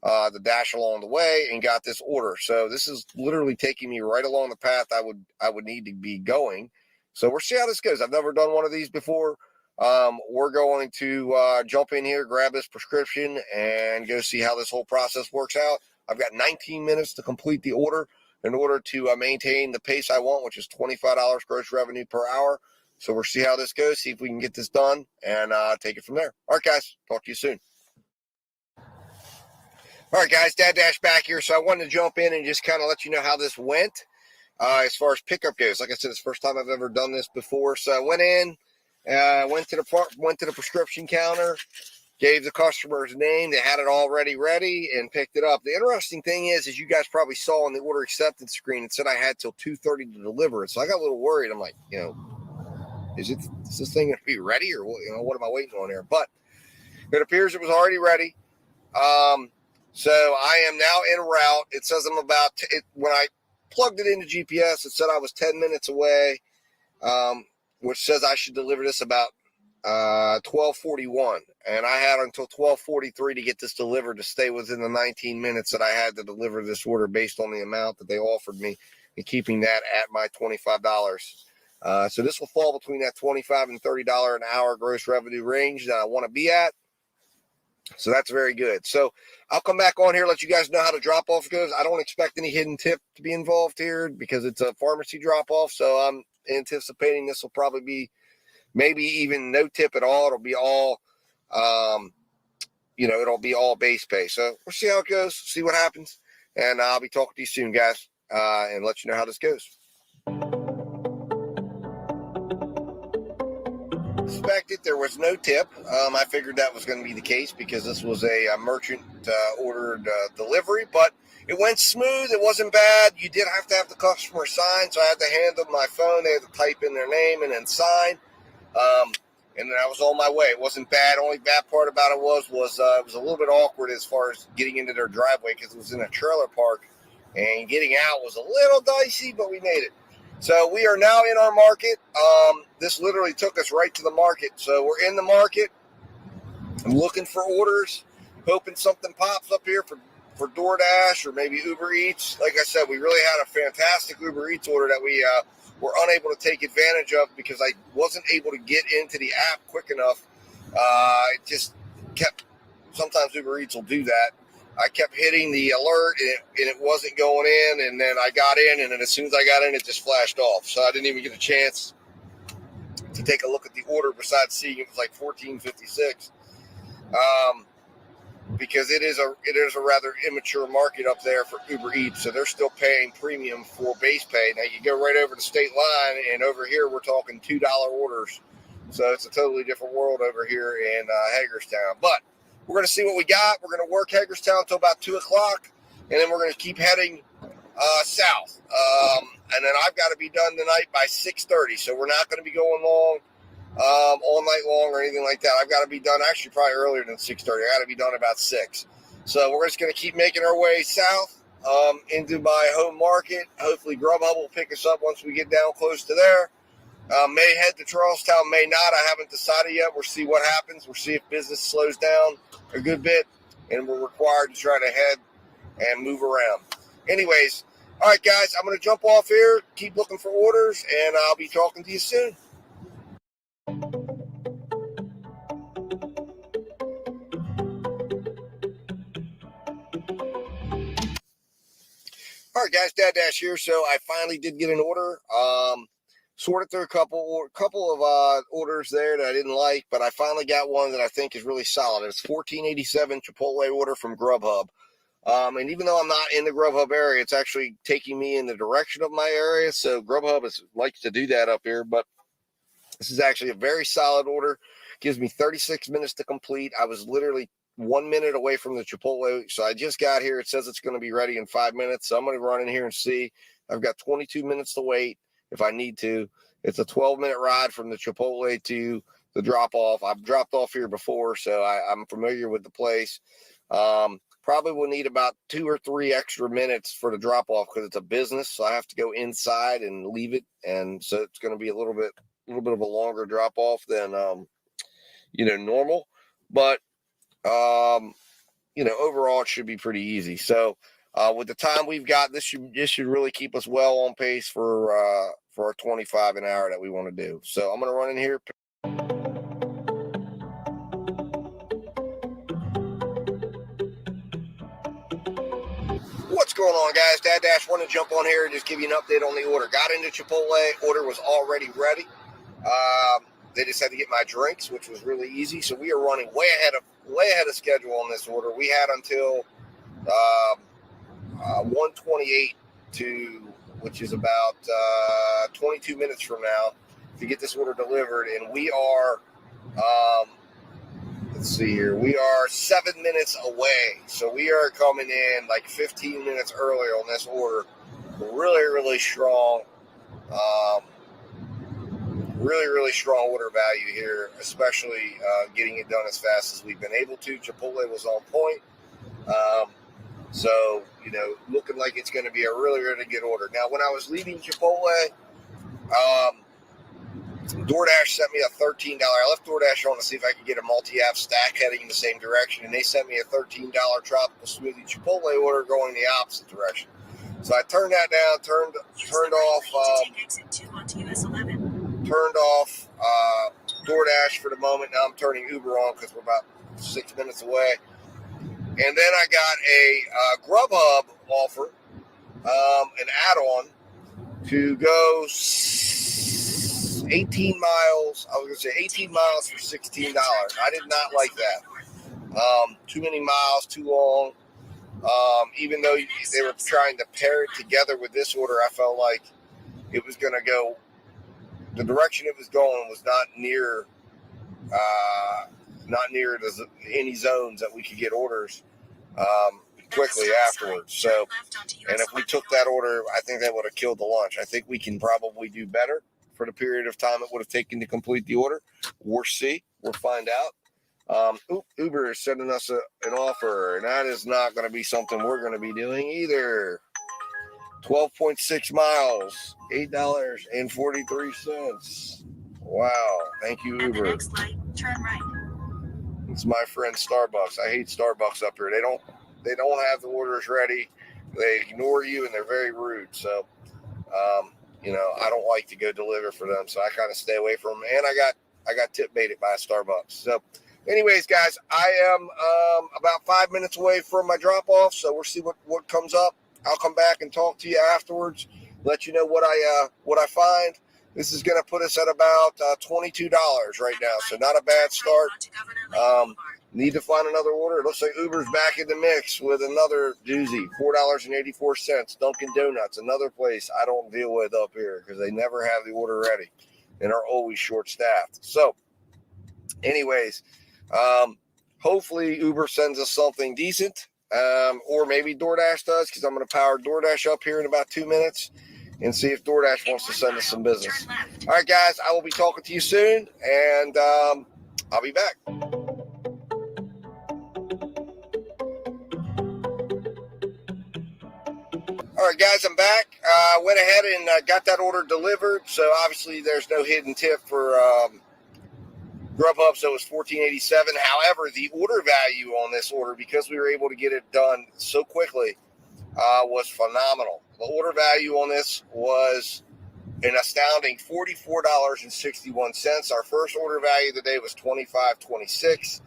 the dash along the way and got this order. So this is literally taking me right along the path I would need to be going. So we'll see how this goes. I've never done one of these before. We're going to jump in here, grab this prescription, and go see how this whole process works out. I've got 19 minutes to complete the order in order to maintain the pace I want, which is $25 gross revenue per hour. So we'll see how this goes, see if we can get this done, and take it from there. All right, guys. Talk to you soon. All right, guys. Dad Dash back here. So I wanted to jump in and just kind of let you know how this went as far as pickup goes. Like I said, it's the first time I've ever done this before. So I went in, went to the prescription counter, gave the customer's name. They had it already ready and picked it up. The interesting thing is you guys probably saw on the order acceptance screen, it said I had till 2:30 to deliver it. So I got a little worried. I'm like, is this thing going to be ready, or what am I waiting on here? But it appears it was already ready. So I am now en route. It says I'm about when I plugged it into GPS, it said I was 10 minutes away, which says I should deliver this about 12:41, and I had until 12:43 to get this delivered to stay within the 19 minutes that I had to deliver this order based on the amount that they offered me, and keeping that at my $25. So this will fall between that $25 and $30 an hour gross revenue range that I want to be at. So that's very good. So I'll come back on here, let you guys know how the drop off goes. I don't expect any hidden tip to be involved here because it's a pharmacy drop off. So I'm anticipating this will probably be maybe even no tip at all. It'll be all, it'll be all base pay. So we'll see how it goes, see what happens. And I'll be talking to you soon, guys, and let you know how this goes. Expected there was no tip. I figured that was going to be the case because this was a merchant ordered delivery, but it went smooth. It wasn't bad. You did have to have the customer sign, so I had to hand them my phone. They had to type in their name and then sign. And then I was on my way. It wasn't bad. Only bad part about it was it was a little bit awkward as far as getting into their driveway because it was in a trailer park, and getting out was a little dicey, but we made it. So we are now in our market. This literally took us right to the market. So we're in the market. I'm looking for orders, hoping something pops up here for DoorDash or maybe Uber Eats. Like I said, we really had a fantastic Uber Eats order that we were unable to take advantage of because I wasn't able to get into the app quick enough. It just kept, sometimes Uber Eats will do that. I kept hitting the alert and it wasn't going in, and then I got in, and then as soon as I got in, it just flashed off. So I didn't even get a chance to take a look at the order besides seeing it was like $14.56. Because it is a rather immature market up there for Uber Eats, so they're still paying premium for base pay. Now you go right over the state line, and over here we're talking $2 orders, so it's a totally different world over here in Hagerstown. But we're going to see what we got. We're going to work Hagerstown until about 2 o'clock, and then we're going to keep heading south. And then I've got to be done tonight by 6:30, so we're not going to be going long. All night long or anything like that. I've got to be done actually probably earlier than 6:30. I got to be done about 6. So we're just going to keep making our way south into my home market. Hopefully Grubhub will pick us up once we get down close to there. May head to Charlestown, may not. I haven't decided yet. We'll see what happens. We'll see if business slows down a good bit and we're required to try to head and move around. Anyways, all right, guys, I'm going to jump off here, keep looking for orders, and I'll be talking to you soon. All right, guys, Dad Dash here. So I finally did get an order. Sorted through a couple of orders there that I didn't like, but I finally got one that I think is really solid. It's $14.87 Chipotle order from Grubhub. And even though I'm not in the Grubhub area, it's actually taking me in the direction of my area. So Grubhub likes to do that up here, but this is actually a very solid order. Gives me 36 minutes to complete. I was literally 1 minute away from the Chipotle. So I just got here. It says it's going to be ready in 5 minutes. So I'm going to run in here and see. I've got 22 minutes to wait if I need to. It's a 12-minute ride from the Chipotle to the drop-off. I've dropped off here before, so I'm familiar with the place. Probably will need about 2 or 3 extra minutes for the drop-off because it's a business, so I have to go inside and leave it. And so it's going to be a little bit of a longer drop-off than, normal. But overall it should be pretty easy. So with the time we've got, this should really keep us well on pace for our 25 an hour that we want to do. So I'm going to run in here. What's going on, guys? Dad Dash wanted to jump on here and just give you an update on the order. Got into Chipotle. Order was already ready. They just had to get my drinks, which was really easy. So we are running way ahead of schedule on this order. We had until 1:28 which is about 22 minutes from now, to get this order delivered, and we are let's see here. We are 7 minutes away. So we are coming in like 15 minutes early on this order. Really, really strong. Really strong order value here, especially getting it done as fast as we've been able to. Chipotle was on point. So, looking like it's going to be a really, really good order. Now, when I was leaving Chipotle, DoorDash sent me a $13. I left DoorDash on to see if I could get a multi-app stack heading in the same direction, and they sent me a $13 tropical smoothie Chipotle order going the opposite direction. So I turned that down, turned off DoorDash for the moment. Now I'm turning Uber on because we're about 6 minutes away. And then I got a Grubhub offer, an add-on to go 18 miles. I was going to say 18 miles for $16. I did not like that. Too many miles, too long. Even though they were trying to pair it together with this order, I felt like it was going to go, the direction it was going was not near any zones that we could get orders quickly afterwards. So, and if we took that order, I think that would have killed the lunch. I think we can probably do better for the period of time it would have taken to complete the order. We'll see. We'll find out. Uber is sending us an offer, and that is not going to be something we're going to be doing either. 12.6 miles, $8.43. Wow. Thank you, Uber. At the next light, turn right. It's my friend Starbucks. I hate Starbucks up here. They don't have the orders ready. They ignore you, and they're very rude. So, I don't like to go deliver for them. So I kind of stay away from them. And I got tip baited by Starbucks. So, anyways, guys, I am about 5 minutes away from my drop off. So we'll see what comes up. I'll come back and talk to you afterwards. Let you know what I find. This is going to put us at about $22 right now, so not a bad start. Need to find another order. It looks like Uber's back in the mix with another doozy, $4.84. Dunkin' Donuts, another place I don't deal with up here because they never have the order ready and are always short-staffed. So, anyways, hopefully Uber sends us something decent, or maybe DoorDash does, because I'm going to power DoorDash up here in about 2 minutes and see if DoorDash wants to send us some business. All right, guys, I will be talking to you soon, and I'll be back. All right, guys, I'm back. Went ahead and got that order delivered. So obviously there's no hidden tip for Grubhub, so it was $14.87. However, the order value on this order, because we were able to get it done so quickly, was phenomenal. The order value on this was an astounding $44.61. Our first order value of the day was $25.26.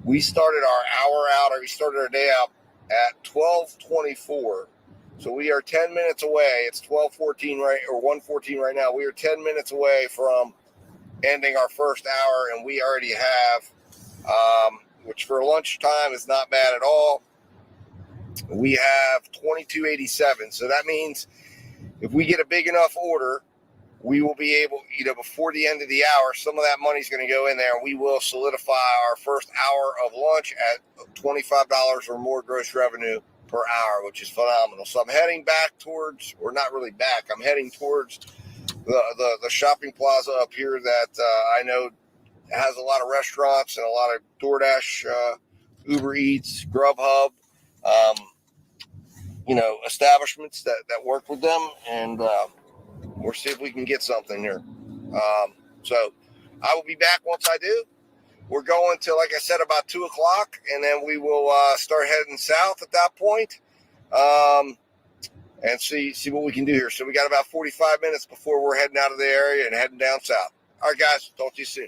We started our day out at 12:24. So we are 10 minutes away. It's 12:14 or 1:14 right now. We are 10 minutes away from ending our first hour, and we already have, which for lunchtime is not bad at all. We have $22.87. So that means if we get a big enough order, we will be able, before the end of the hour, some of that money's going to go in there, and we will solidify our first hour of lunch at $25 or more gross revenue per hour, which is phenomenal. So I'm heading back towards, or not really back, I'm heading towards the shopping plaza up here that I know has a lot of restaurants and a lot of DoorDash, Uber Eats, Grubhub, establishments that work with them, and we'll see if we can get something here. So I will be back once I do. we're going to, like I said, about 2 o'clock, and then we will start heading south at that point, and see what we can do here. So we got about 45 minutes before we're heading out of the area and heading down south. All right, guys, talk to you soon.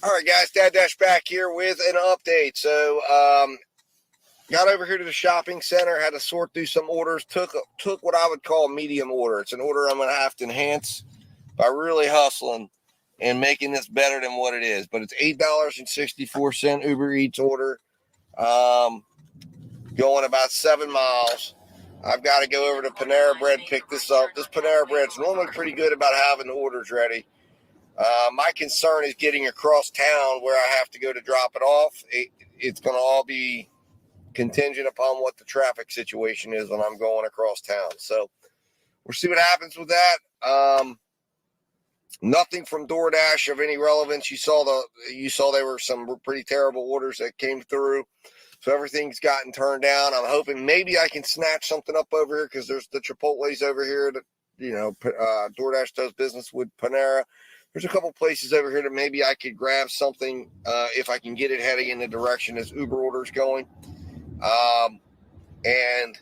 All right, guys, Dad Dash back here with an update. So, got over here to the shopping center, had to sort through some orders, took what I would call a medium order. It's an order I'm going to have to enhance by really hustling and making this better than what it is. But it's $8.64 Uber Eats order, going about 7 miles. I've got to go over to Panera Bread, pick this up. This Panera Bread's normally pretty good about having the orders ready. My concern is getting across town where I have to go to drop it off. It's going to all be contingent upon what the traffic situation is when I'm going across town. So we'll see what happens with that. Nothing from DoorDash of any relevance. You saw there were some pretty terrible orders that came through. So everything's gotten turned down. I'm hoping maybe I can snatch something up over here because there's the Chipotle's over here that, DoorDash does business with Panera. There's a couple places over here that maybe I could grab something if I can get it heading in the direction as Uber orders going, and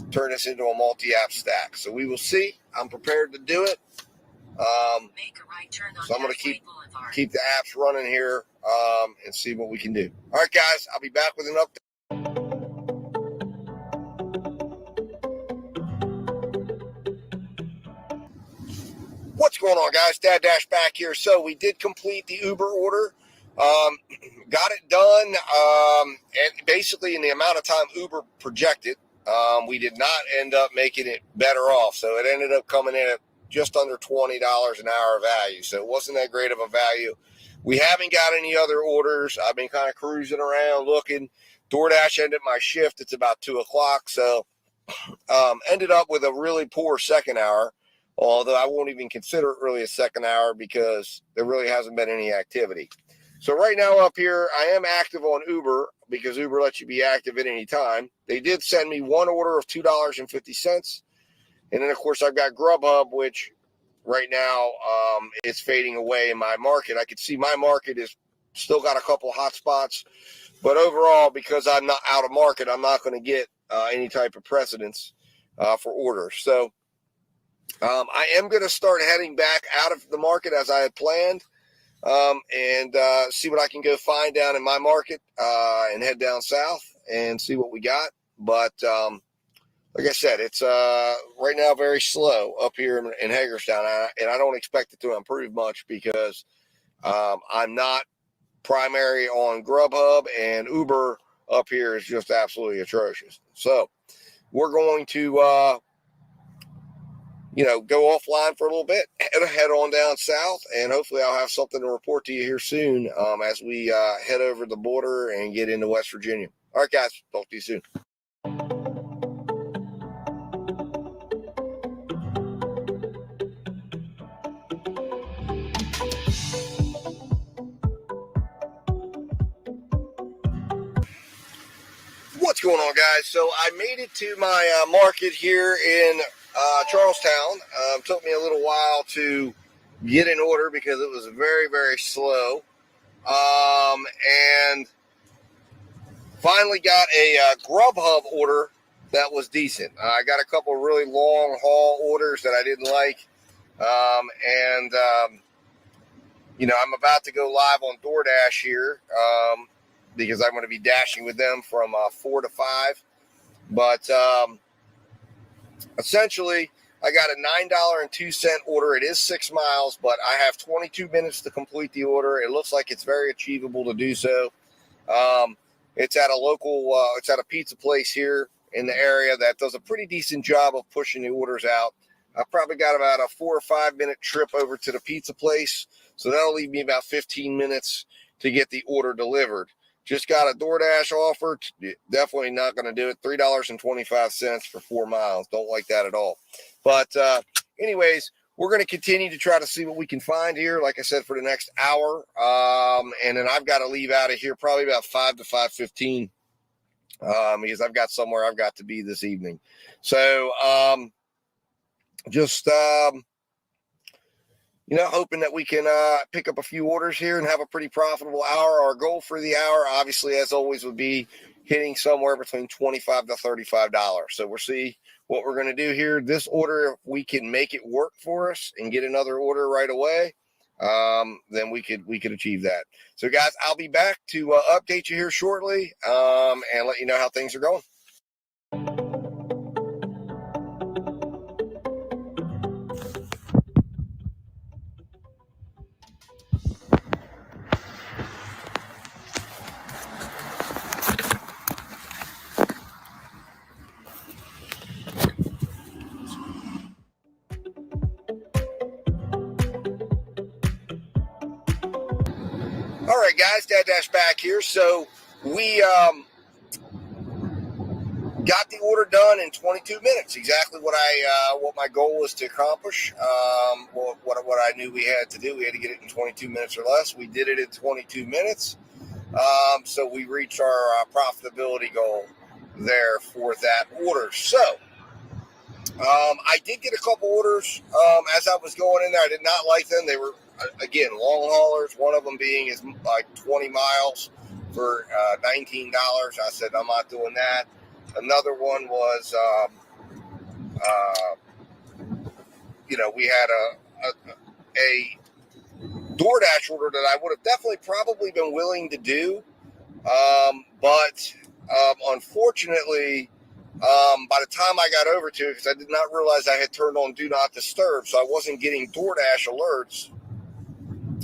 turn this into a multi-app stack. So we will see. I'm prepared to do it. So I'm going to keep the apps running here and see what we can do. All right, guys, I'll be back with an update. What's going on, guys? Dad Dash back here. So we did complete the Uber order. Got it done, and basically in the amount of time Uber projected. We did not end up making it better off. So it ended up coming in at just under $20 an hour value. So it wasn't that great of a value. We haven't got any other orders. I've been kind of cruising around looking. DoorDash ended my shift. It's about 2 o'clock. So ended up with a really poor second hour. Although I won't even consider it really a second hour because there really hasn't been any activity. So right now up here, I am active on Uber because Uber lets you be active at any time. They did send me one order of $2.50. And then, of course, I've got Grubhub, which right now is fading away in my market. I can see my market is still got a couple hot spots. But overall, because I'm not out of market, I'm not going to get any type of precedence for orders. So I am going to start heading back out of the market as I had planned, and see what I can go find down in my market, and head down south and see what we got. But like I said, it's right now very slow up here in Hagerstown, and I don't expect it to improve much because I'm not primary on Grubhub, and Uber up here is just absolutely atrocious. So we're going to go offline for a little bit, head on down south, and hopefully I'll have something to report to you here soon as we head over the border and get into West Virginia. All right, guys, talk to you soon. What's going on, guys? So I made it to my market here in Charlestown. Took me a little while to get an order because it was very, very slow. And finally got a Grubhub order that was decent. I got a couple really long haul orders that I didn't like. I'm about to go live on DoorDash here because I'm going to be dashing with them from 4 to 5. But essentially, I got a $9.02 order. It is 6 miles, but I have 22 minutes to complete the order. It looks like it's very achievable to do so. It's at a local, it's at a pizza place here in the area that does a pretty decent job of pushing the orders out. I've probably got about a 4 or 5 minute trip over to the pizza place. So that'll leave me about 15 minutes to get the order delivered. Just got a DoorDash offer. Definitely not going to do it. $3.25 for 4 miles. Don't like that at all. But anyways, we're going to continue to try to see what we can find here, like I said, for the next hour. And then I've got to leave out of here probably about 5 to 5:15 because I've got somewhere I've got to be this evening. So just hoping that we can pick up a few orders here and have a pretty profitable hour. Our goal for the hour, obviously, as always, would be hitting somewhere between $25 to $35. So we'll see what we're going to do here. This order, if we can make it work for us and get another order right away, then we could achieve that. So, guys, I'll be back to update you here shortly and let you know how things are going. All right, guys, Dad Dash back here. So we got the order done in 22 minutes. Exactly what my goal was to accomplish. What I knew we had to do. We had to get it in 22 minutes or less. We did it in 22 minutes. So we reached our profitability goal there for that order. So I did get a couple orders as I was going in there. I did not like them. They were, again, long haulers. One of them being is like 20 miles for $19. I said, I'm not doing that. Another one was, we had a DoorDash order that I would have definitely probably been willing to do. But unfortunately, by the time I got over to it, because I did not realize I had turned on Do Not Disturb, so I wasn't getting DoorDash alerts.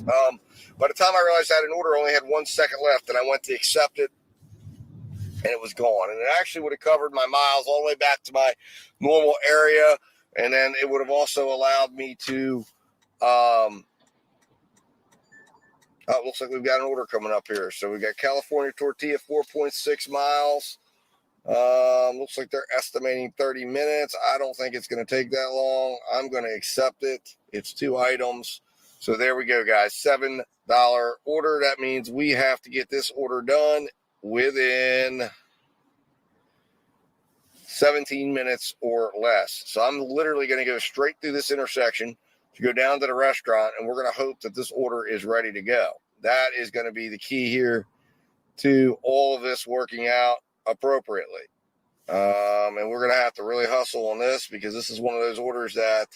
By the time I realized I had an order, I only had 1 second left, and I went to accept it, and it was gone. And it actually would have covered my miles all the way back to my normal area, and then it would have also allowed me to it looks like we've got an order coming up here. So we got California Tortilla, 4.6 miles. Looks like they're estimating 30 minutes. I don't think it's going to take that long. I'm going to accept it. It's 2 items. So there we go, guys. $7 order. That means we have to get this order done within 17 minutes or less. So I'm literally going to go straight through this intersection to go down to the restaurant, and we're going to hope that this order is ready to go. That is going to be the key here to all of this working out appropriately. And we're going to have to really hustle on this, because this is one of those orders that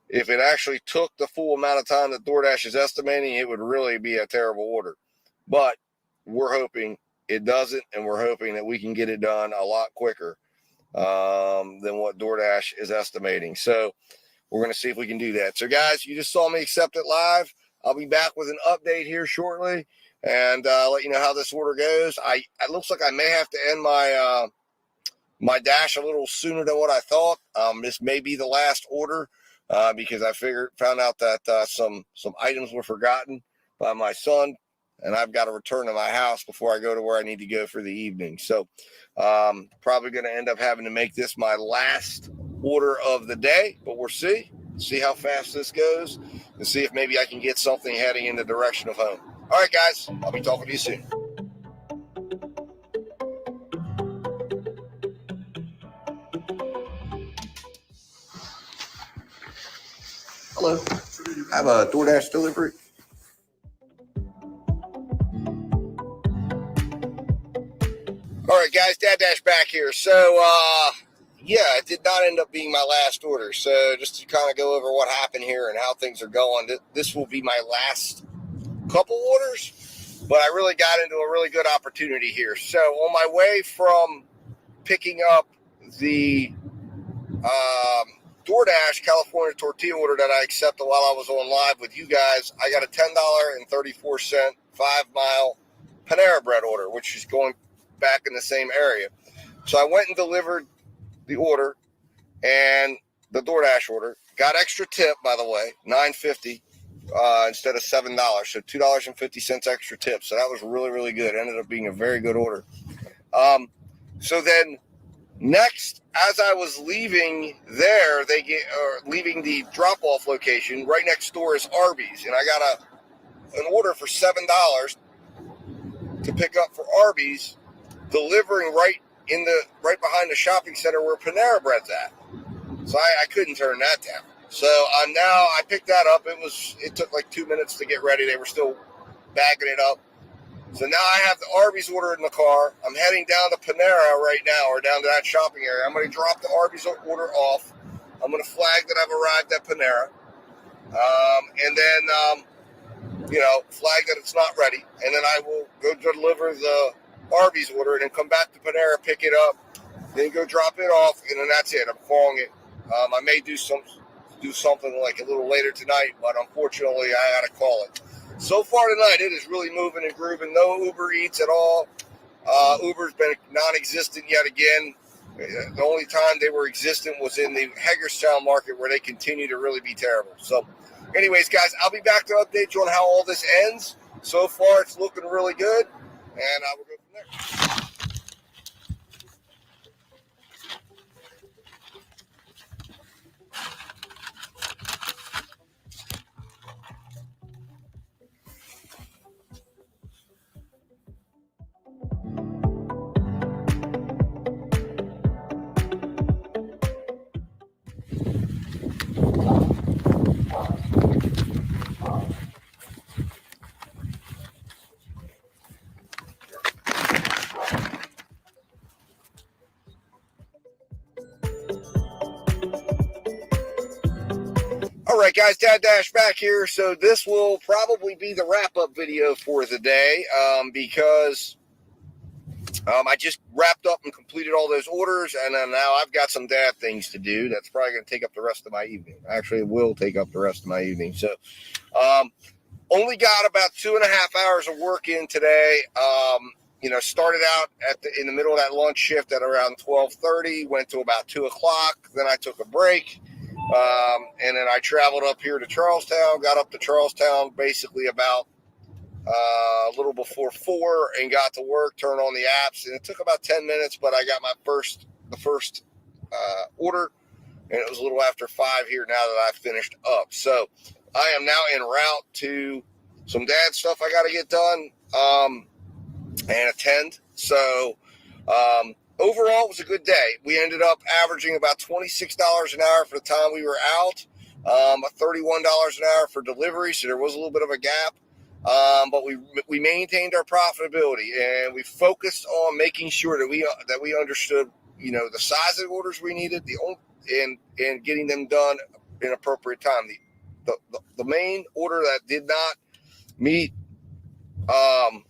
if it actually took the full amount of time that DoorDash is estimating, it would really be a terrible order. But we're hoping it doesn't, and we're hoping that we can get it done a lot quicker than what DoorDash is estimating. So we're going to see if we can do that. So, guys, you just saw me accept it live. I'll be back with an update here shortly and let you know how this order goes. It looks like I may have to end my dash a little sooner than what I thought. This may be the last order because I found out that some items were forgotten by my son, and I've got to return to my house before I go to where I need to go for the evening. So probably going to end up having to make this my last order of the day, but we'll see how fast this goes and see if maybe I can get something heading in the direction of home. All right, guys, I'll be talking to you soon. Hello, I have a DoorDash delivery. All right, guys, Dad Dash back here. So, yeah, it did not end up being my last order. So just to kind of go over what happened here and how things are going, this will be my last couple orders, but I really got into a really good opportunity here. So on my way from picking up the DoorDash California Tortilla order that I accepted while I was on live with you guys, I got a $10.34 5-mile Panera Bread order, which is going back in the same area. So I went and delivered the order and the DoorDash order. Got extra tip, by the way, $9.50 instead of $7. So $2.50 extra tip. So that was really, really good. It ended up being a very good order. So then next, as I was leaving there, leaving the drop-off location, right next door is Arby's. And I got an order for $7 to pick up for Arby's delivering right behind the shopping center where Panera Bread's at. So I couldn't turn that down. So I picked that up. It took like 2 minutes to get ready. They were still bagging it up. So now I have the Arby's order in the car. I'm heading down to Panera right now, or down to that shopping area. I'm going to drop the Arby's order off. I'm going to flag that I've arrived at Panera. And then, flag that it's not ready. And then I will go deliver the Arby's order and then come back to Panera, pick it up, then go drop it off, and then that's it. I'm calling it. I may do something like a little later tonight, but unfortunately I got to call it. So far tonight, it is really moving and grooving. No Uber Eats at all. Uber's been non-existent yet again. The only time they were existent was in the Hagerstown market, where they continue to really be terrible. So anyways, guys, I'll be back to update you on how all this ends. So far, it's looking really good, and I will go from there. All right, guys, Dad Dash back here. So this will probably be the wrap-up video for the day because I just wrapped up and completed all those orders, and then now I've got some dad things to do. That's probably going to take up the rest of my evening. Actually, it will take up the rest of my evening. So only got about 2.5 hours of work in today. Started out in the middle of that lunch shift at around 12:30, went to about 2 o'clock. Then I took a break. And then I traveled up here to Charlestown, got up to Charlestown basically about a little before 4 and got to work, turned on the apps. And it took about 10 minutes, but I got the first order, and it was a little after 5 here now that I've finished up. So I am now en route to some dad stuff I got to get done and attend. So overall, it was a good day. We ended up averaging about $26 an hour for the time we were out, $31 an hour for delivery, so there was a little bit of a gap. But we maintained our profitability, and we focused on making sure that we understood, the size of the orders we needed, and getting them done in appropriate time. The main order that did not meet the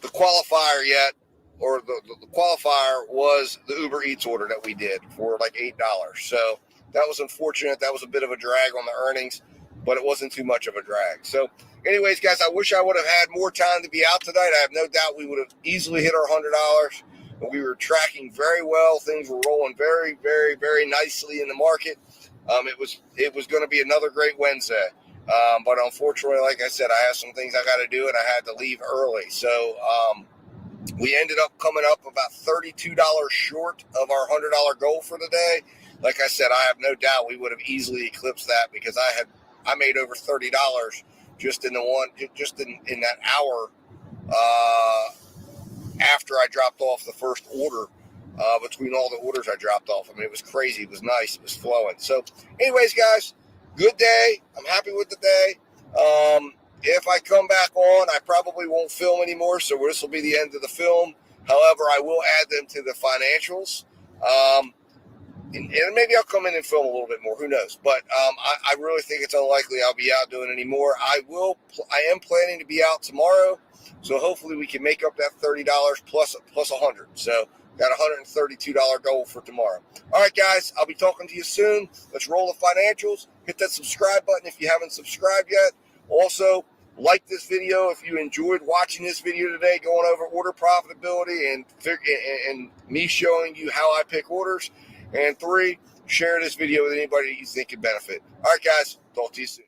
qualifier yet, or the qualifier, was the Uber Eats order that we did for like $8. So that was unfortunate. That was a bit of a drag on the earnings, but it wasn't too much of a drag. So anyways, guys, I wish I would have had more time to be out tonight. I have no doubt we would have easily hit our $100. But we were tracking very well. Things were rolling very, very, very nicely in the market. It was going to be another great Wednesday. But unfortunately, like I said, I have some things I got to do, and I had to leave early. So we ended up coming up about $32 short of our $100 goal for the day. Like I said, I have no doubt we would have easily eclipsed that, because I made over $30 just in that hour after I dropped off the first order. Between all the orders I dropped off, I mean, it was crazy. It was nice. It was flowing. So, anyways, guys, good day. I'm happy with the day. If I come back on, I probably won't film anymore, so this will be the end of the film. However, I will add them to the financials. And maybe I'll come in and film a little bit more. Who knows? But I really think it's unlikely I'll be out doing any more. I am planning to be out tomorrow, so hopefully we can make up that $30 plus $100. So got a $132 goal for tomorrow. All right, guys, I'll be talking to you soon. Let's roll the financials. Hit that subscribe button if you haven't subscribed yet. Also, like this video if you enjoyed watching this video today, going over order profitability and me showing you how I pick orders. And 3, share this video with anybody you think could benefit. All right, guys, talk to you soon.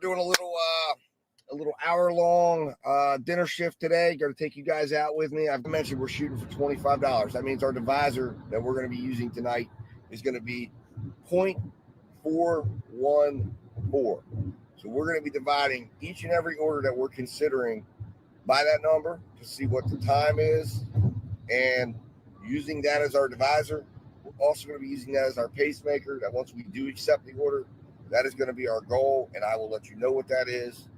doing a little hour-long dinner shift today. Going to take you guys out with me. I've mentioned we're shooting for $25. That means our divisor that we're going to be using tonight is going to be 0.414. So we're going to be dividing each and every order that we're considering by that number to see what the time is, and using that as our divisor. We're also going to be using that as our pacemaker, that once we do accept the order, that is going to be our goal, and I will let you know what that is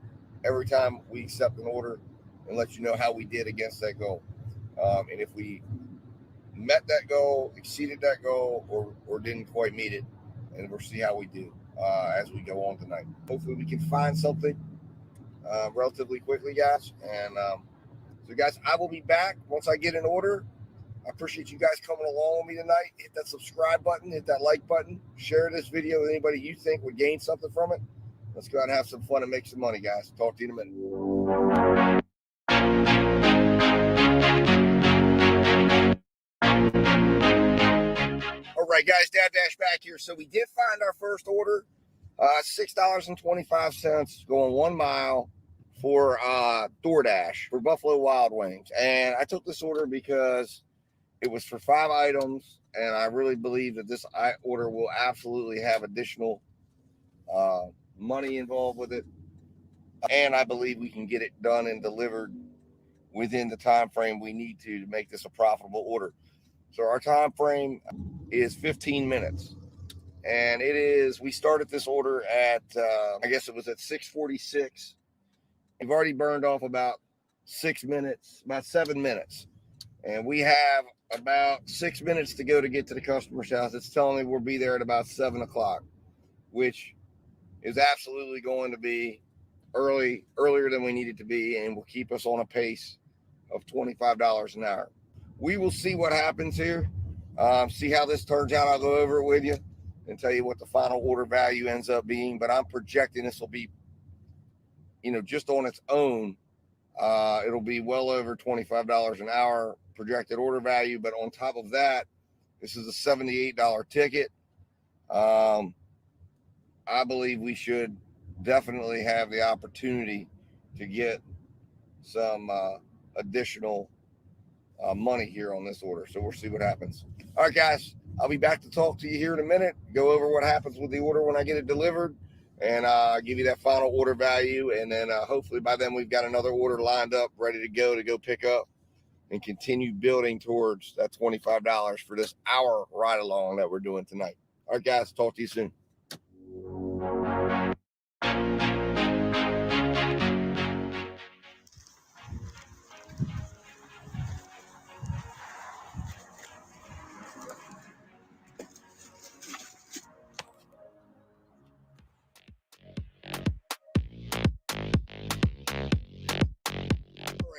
every time we accept an order and let you know how we did against that goal. And if we met that goal, exceeded that goal, or didn't quite meet it, and we'll see how we do as we go on tonight. Hopefully we can find something relatively quickly, guys. And so, guys, I will be back once I get an order. I appreciate you guys coming along with me tonight. Hit that subscribe button, hit that like button, share this video with anybody you think would gain something from it. Let's go out and have some fun and make some money, guys. Talk to you in a minute. All right, guys, Dad Dash back here. So we did find our first order, $6.25 going 1 mile for DoorDash for Buffalo Wild Wings. And I took this order because it was for 5 items, and I really believe that this order will absolutely have additional money involved with it. And I believe we can get it done and delivered within the time frame we need to make this a profitable order. So our time frame is 15 minutes. And we started this order at, I guess it was at 6:46. We've already burned off about 7 minutes. And we have about 6 minutes to go to get to the customer's house. It's telling me we'll be there at about 7 o'clock, which is absolutely going to be earlier than we need it to be, and will keep us on a pace of $25 an hour. We will see what happens here, see how this turns out. I'll go over it with you and tell you what the final order value ends up being, but I'm projecting this will be, just on its own, it'll be well over $25 an hour projected order value. But on top of that, this is a $78 ticket. I believe we should definitely have the opportunity to get some additional money here on this order. So we'll see what happens. All right, guys, I'll be back to talk to you here in a minute, go over what happens with the order when I get it delivered, and give you that final order value. And then hopefully by then we've got another order lined up, ready to go pick up and continue building towards that $25 for this hour ride along that we're doing tonight. All right, guys, talk to you soon.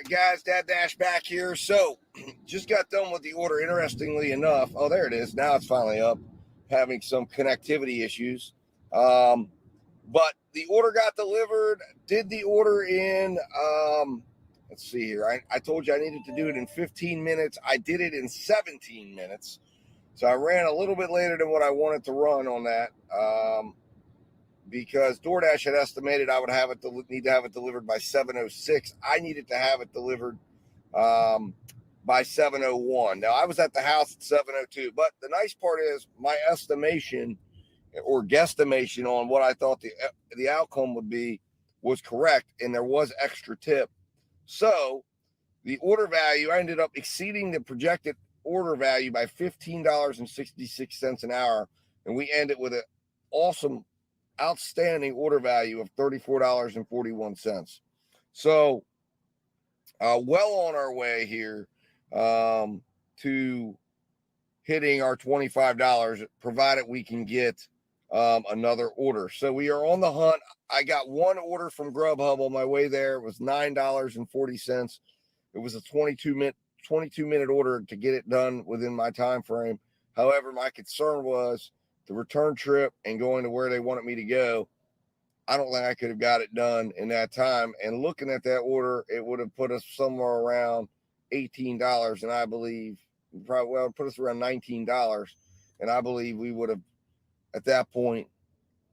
Guys, Dad Dash back here. So just got done with the order. Interestingly enough, oh, there it is. Now it's finally up. Having some connectivity issues. But the order got delivered. Did the order in, let's see here. I told you I needed to do it in 15 minutes. I did it in 17 minutes. So I ran a little bit later than what I wanted to run on that. Because DoorDash had estimated I would need to have it delivered by 7:06. I needed to have it delivered by 7:01. Now, I was at the house at 7:02, but the nice part is my estimation or guesstimation on what I thought the outcome would be was correct, and there was extra tip. So the order value, I ended up exceeding the projected order value by $15.66 an hour, and we ended with an awesome, outstanding order value of $34.41. So well on our way here to hitting our $25, provided we can get another order. So we are on the hunt. I got one order from Grubhub on my way there. It was $9.40. It was a 22-minute order to get it done within my time frame. However, my concern was the return trip and going to where they wanted me to go. I don't think I could have got it done in that time. And looking at that order, it would have put us somewhere around $18. And I believe put us around $19. And I believe we would have, at that point,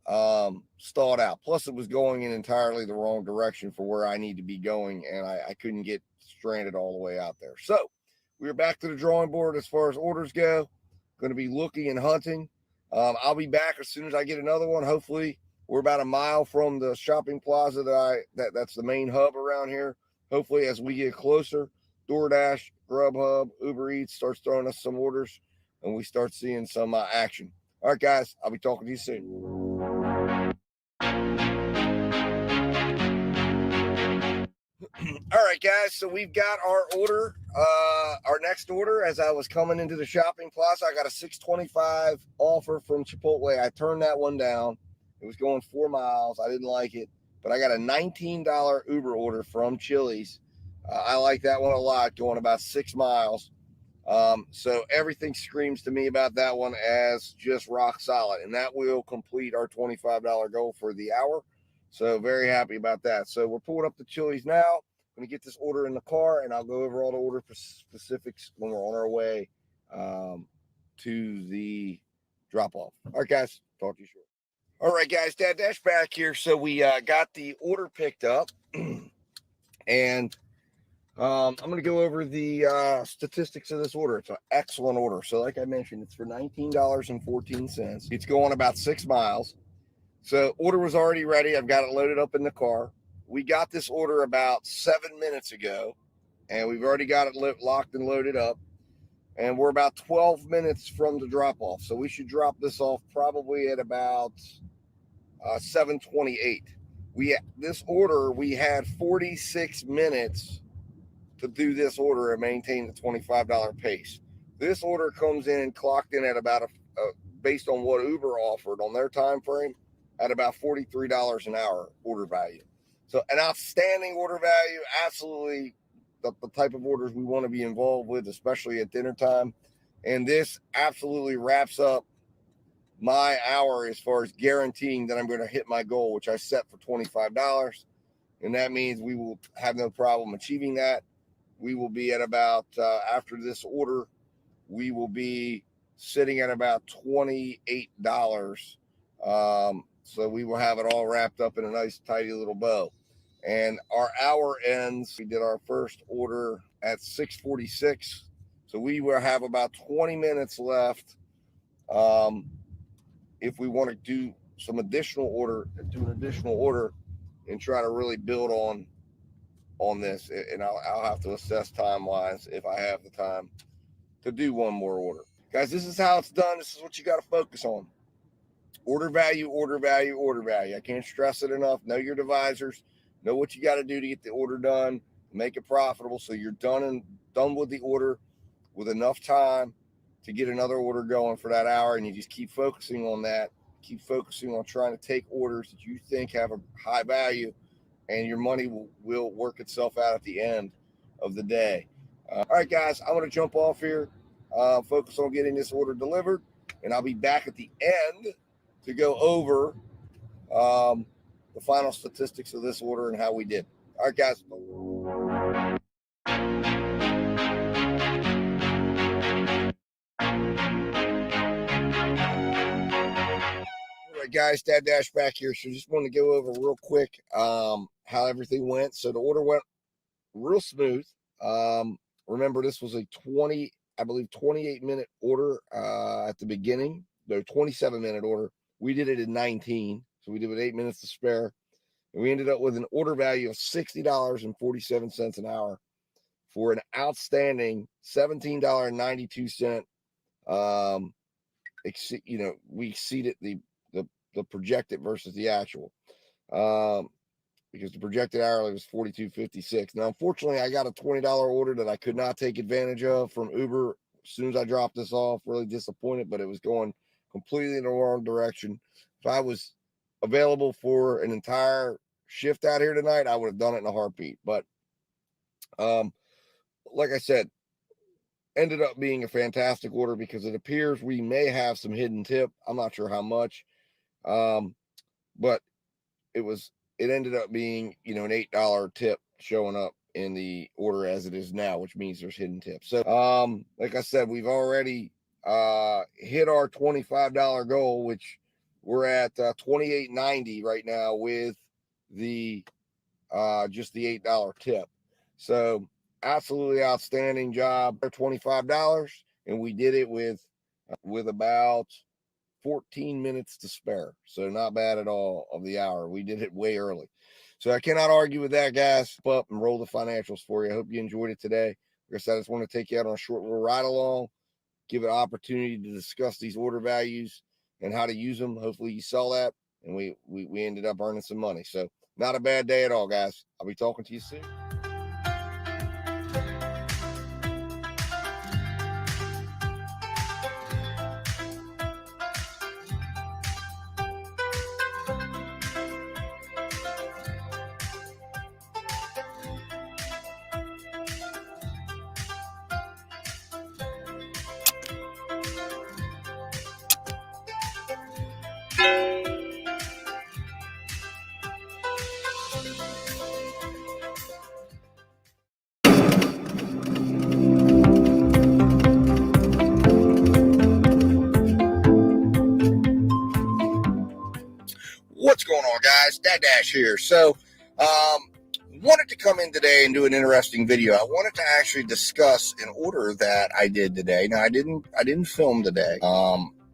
stalled out. Plus, it was going in entirely the wrong direction for where I need to be going, and I couldn't get stranded all the way out there. So we're back to the drawing board as far as orders go. Going to be looking and hunting. I'll be back as soon as I get another one. Hopefully, we're about a mile from the shopping plaza that's the main hub around here. Hopefully, as we get closer, DoorDash, Grubhub, Uber Eats starts throwing us some orders, and we start seeing some action. All right, guys, I'll be talking to you soon. All right, guys, so we've got our order, our next order. As I was coming into the shopping plaza, I got a $6.25 offer from Chipotle. I turned that one down. It was going 4 miles. I didn't like it, but I got a $19 Uber order from Chili's. I like that one a lot, going about 6 miles. So everything screams to me about that one as just rock solid, and that will complete our $25 goal for the hour. So very happy about that. So we're pulling up the Chili's now. I'm going to get this order in the car, and I'll go over all the order specifics when we're on our way to the drop-off. All right, guys, talk to you shortly. All right, guys, Dad Dash back here. So we got the order picked up, and I'm going to go over the statistics of this order. It's an excellent order. So like I mentioned, it's for $19.14. It's going about 6 miles. So order was already ready. I've got it loaded up in the car. We got this order about 7 minutes ago, and we've already got it locked and loaded up. And we're about 12 minutes from the drop-off. So we should drop this off probably at about 7:28. This order, we had 46 minutes to do this order and maintain the $25 pace. This order comes in and clocked in at about, based on what Uber offered on their time frame, at about $43 an hour order value. So an outstanding order value, absolutely the type of orders we want to be involved with, especially at dinner time. And this absolutely wraps up my hour as far as guaranteeing that I'm going to hit my goal, which I set for $25. And that means we will have no problem achieving that. We will be at about, after this order, we will be sitting at about $28. So we will have it all wrapped up in a nice, tidy little bow. And our hour ends, we did our first order at 6:46. So we will have about 20 minutes left. If we want to do some additional order, and try to really build on this. And I'll have to assess time-wise if I have the time to do one more order. Guys, this is how it's done. This is what you got to focus on. Order value, order value, order value. I can't stress it enough. Know your divisors. Know what you got to do to get the order done. Make it profitable so you're done with the order with enough time to get another order going for that hour. And you just keep focusing on that. Keep focusing on trying to take orders that you think have a high value, and your money will work itself out at the end of the day. All right, guys, I'm going to jump off here, focus on getting this order delivered, and I'll be back at the end to go over the final statistics of this order and how we did. All right, guys. All right, guys, Dad Dash back here. So just want to go over real quick how everything went. So the order went real smooth. Remember, this was a 28-minute order at the beginning. No, 27-minute order. We did it in 19, so we did it with 8 minutes to spare. And we ended up with an order value of $60.47 an hour for an outstanding $17.92. We exceeded the projected versus the actual. Because the projected hourly was $42.56. Now, unfortunately, I got a $20 order that I could not take advantage of from Uber as soon as I dropped this off. Really disappointed, but it was going completely in the wrong direction. If I was available for an entire shift out here tonight, I would have done it in a heartbeat. But like I said, ended up being a fantastic order because it appears we may have some hidden tip. I'm not sure how much, but it ended up being, an $8 tip showing up in the order as it is now, which means there's hidden tips. So, like I said, we've already hit our $25 goal, which We're at $28.90 right now with the just the $8 tip. So absolutely outstanding job. $25, and we did it with about 14 minutes to spare. So not bad at all of the hour. We did it way early. So I cannot argue with that, guys. Up and roll the financials for you. I hope you enjoyed it today. Like I said, I just want to take you out on a short little ride along, give it an opportunity to discuss these order values and how to use them. Hopefully you saw that, and we ended up earning some money. So not a bad day at all, guys. I'll be talking to you soon. What's going on, guys? Dad Dash here. So, wanted to come in today and do an interesting video. I wanted to actually discuss an order that I did today. Now, I didn't film today.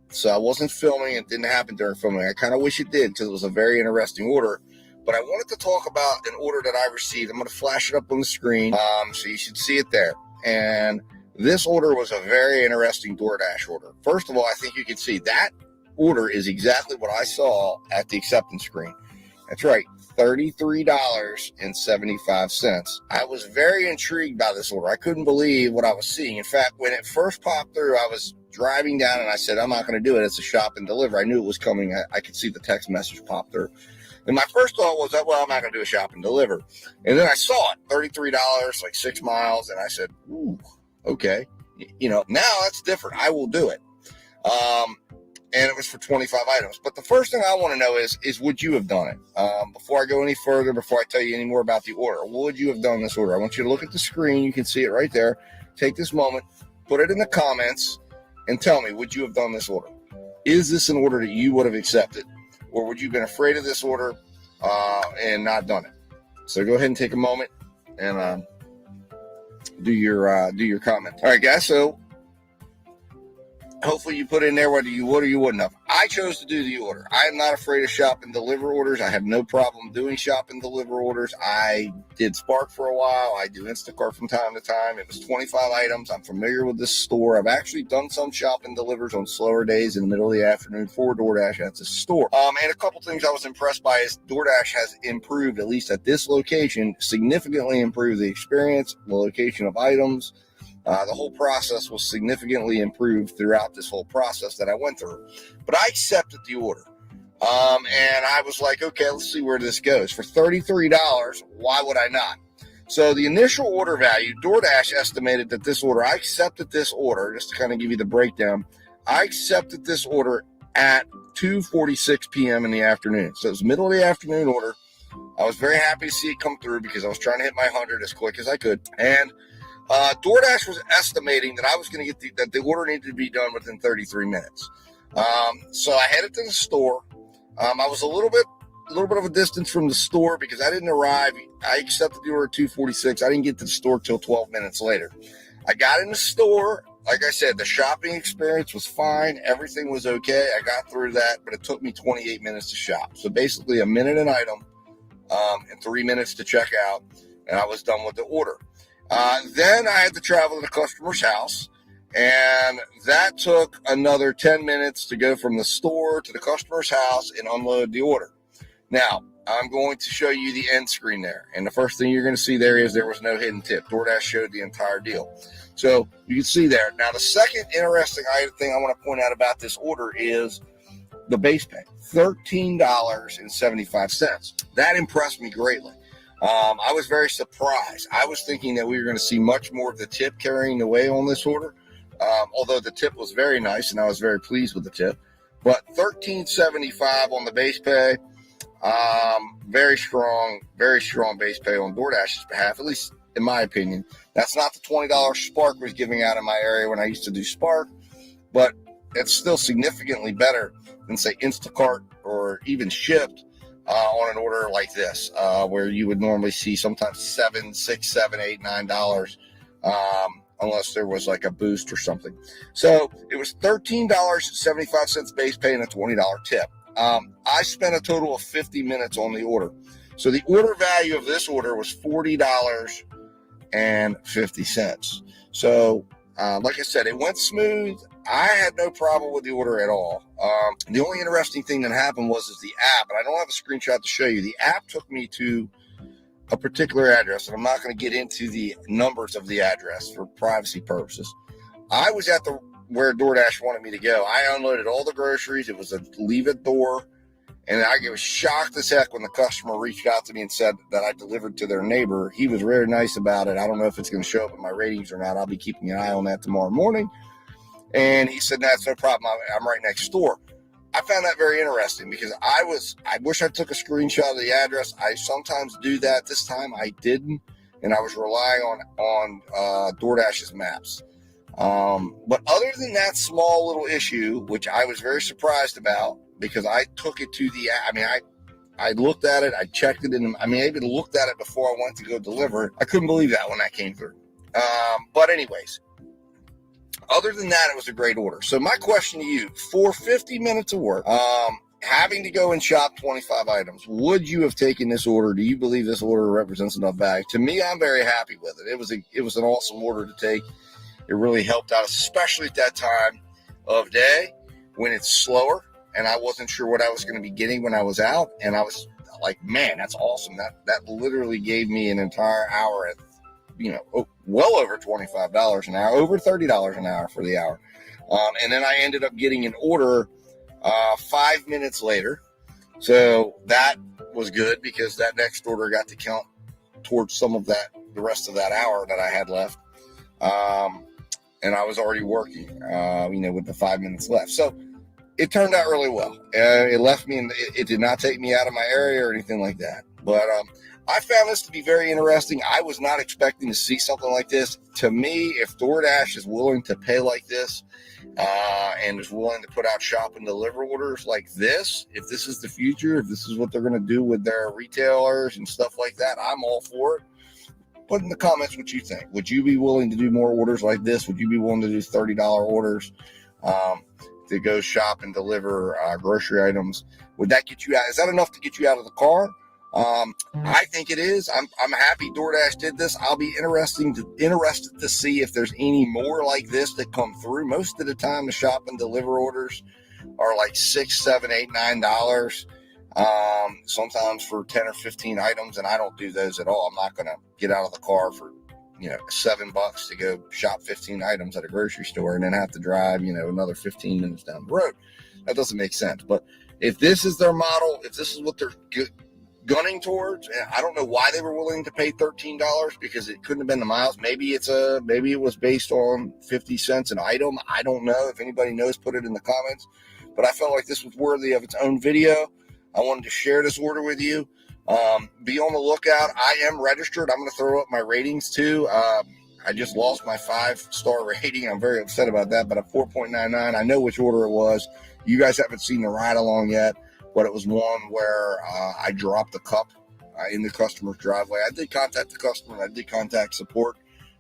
So I wasn't filming. It didn't happen during filming. I kind of wish it did because it was a very interesting order. But I wanted to talk about an order that I received. I'm going to flash it up on the screen, so you should see it there. And this order was a very interesting DoorDash order. First of all, I think you can see that order is exactly what I saw at the acceptance screen. That's right, $33.75. I was very intrigued by this order. I couldn't believe what I was seeing. In fact, when it first popped through, I was driving down and I said, I'm not going to do it. It's a shop and deliver. I knew it was coming. I could see the text message pop through. And my first thought was that, well, I'm not going to do a shop and deliver. And then I saw it, $33, like 6 miles. And I said, ooh, okay. Now that's different. I will do it. And it was for 25 items. But the first thing I want to know is would you have done it? Before I go any further, before I tell you any more about the order, would you have done this order? I want you to look at the screen. You can see it right there. Take this moment, put it in the comments, and tell me, would you have done this order? Is this an order that you would have accepted? Or would you have been afraid of this order and not done it? So go ahead and take a moment and do your comment. All right, guys, so hopefully you put in there whether you would or you wouldn't have. I chose to do the order. I am not afraid of shop and deliver orders. I have no problem doing shop and deliver orders. I did Spark for a while. I do Instacart from time to time. It was 25 items. I'm familiar with this store. I've actually done some shop and delivers on slower days in the middle of the afternoon for DoorDash at the store. And a couple things I was impressed by is DoorDash has improved, at least at this location, significantly improved the experience, the location of items. The whole process was significantly improved throughout this whole process that I went through. But I accepted the order. And I was like, okay, let's see where this goes. For $33, why would I not? So the initial order value, DoorDash estimated that this order, I accepted this order, just to kind of give you the breakdown, I accepted this order at 2:46 p.m. in the afternoon. So it was middle of the afternoon order. I was very happy to see it come through because I was trying to hit my 100 as quick as I could. And DoorDash was estimating that I was going to get that the order needed to be done within 33 minutes. So I headed to the store. I was a little bit of a distance from the store because I didn't arrive. I accepted the order at 2:46. I didn't get to the store till 12 minutes later. I got in the store. Like I said, the shopping experience was fine. Everything was okay. I got through that, but it took me 28 minutes to shop. So basically a minute an item and 3 minutes to check out, and I was done with the order. Then I had to travel to the customer's house, and that took another 10 minutes to go from the store to the customer's house and unload the order. Now, I'm going to show you the end screen there, and the first thing you're going to see there is there was no hidden tip. DoorDash showed the entire deal. So you can see there. Now, the second interesting thing I want to point out about this order is the base pay, $13.75. That impressed me greatly. I was very surprised. I was thinking that we were going to see much more of the tip carrying the way on this order, although the tip was very nice and I was very pleased with the tip. But $13.75 on the base pay, very strong base pay on DoorDash's behalf, at least in my opinion. That's not the $20 Spark was giving out in my area when I used to do Spark, but it's still significantly better than, say, Instacart or even Shipt on an order like this, where you would normally see sometimes $7, $6, $7, $8, $9, unless there was like a boost or something. So it was $13.75 base pay and a $20 tip. I spent a total of 50 minutes on the order. So the order value of this order was $40.50. So like I said, it went smooth. I had no problem with the order at all. The only interesting thing that happened was the app, and I don't have a screenshot to show you. The app took me to a particular address, and I'm not going to get into the numbers of the address for privacy purposes. I was at where DoorDash wanted me to go. I unloaded all the groceries. It was a leave it door. And I was shocked as heck when the customer reached out to me and said that I delivered to their neighbor. He was very nice about it. I don't know if it's going to show up in my ratings or not. I'll be keeping an eye on that tomorrow morning. And he said, that's no problem. I'm right next door. I found that very interesting because I wish I took a screenshot of the address. I sometimes do that. This time I didn't. And I was relying on DoorDash's maps. But other than that small little issue, which I was very surprised about, because I took it to I looked at it, I checked it I even looked at it before I went to go deliver it. I couldn't believe that when that came through. But anyways, other than that, it was a great order. So my question to you, for 50 minutes of work, having to go and shop 25 items, would you have taken this order? Do you believe this order represents enough value? To me, I'm very happy with it. It was an awesome order to take. It really helped out, especially at that time of day when it's slower. And I wasn't sure what I was going to be getting when I was out. And I was like, man, that's awesome. That literally gave me an entire hour at, well over $25 an hour, over $30 an hour for the hour. And then I ended up getting an order 5 minutes later. So that was good because that next order got to count towards some of the rest of that hour that I had left. And I was already working, with the 5 minutes left. So it turned out really well. It left me, it did not take me out of my area or anything like that. But I found this to be very interesting. I was not expecting to see something like this. To me, if DoorDash is willing to pay like this and is willing to put out shop and deliver orders like this, if this is the future, if this is what they're going to do with their retailers and stuff like that, I'm all for it. Put in the comments what you think. Would you be willing to do more orders like this? Would you be willing to do $30 orders? To go shop and deliver grocery items? Would that get you out? Is that enough to get you out of the car? I think it is. I'm happy DoorDash did this. I'll be interested to see if there's any more like this that come through. Most of the time, the shop and deliver orders are like $6, $7, $8, $9. Sometimes for 10 or 15 items, and I don't do those at all. I'm not going to get out of the car for $7 to go shop 15 items at a grocery store and then have to drive, another 15 minutes down the road. That doesn't make sense. But if this is their model, if this is what they're gunning towards, and I don't know why they were willing to pay $13 because it couldn't have been the miles. Maybe it was based on 50 cents an item. I don't know. If anybody knows, put it in the comments. But I felt like this was worthy of its own video. I wanted to share this order with you. Be on the lookout. I am registered. I'm going to throw up my ratings too. I just lost my 5-star rating. I'm very upset about that, but a 4.99. I know which order it was. You guys haven't seen the ride along yet, but it was one where I dropped the cup in the customer's driveway. I did contact the customer. And I did contact support,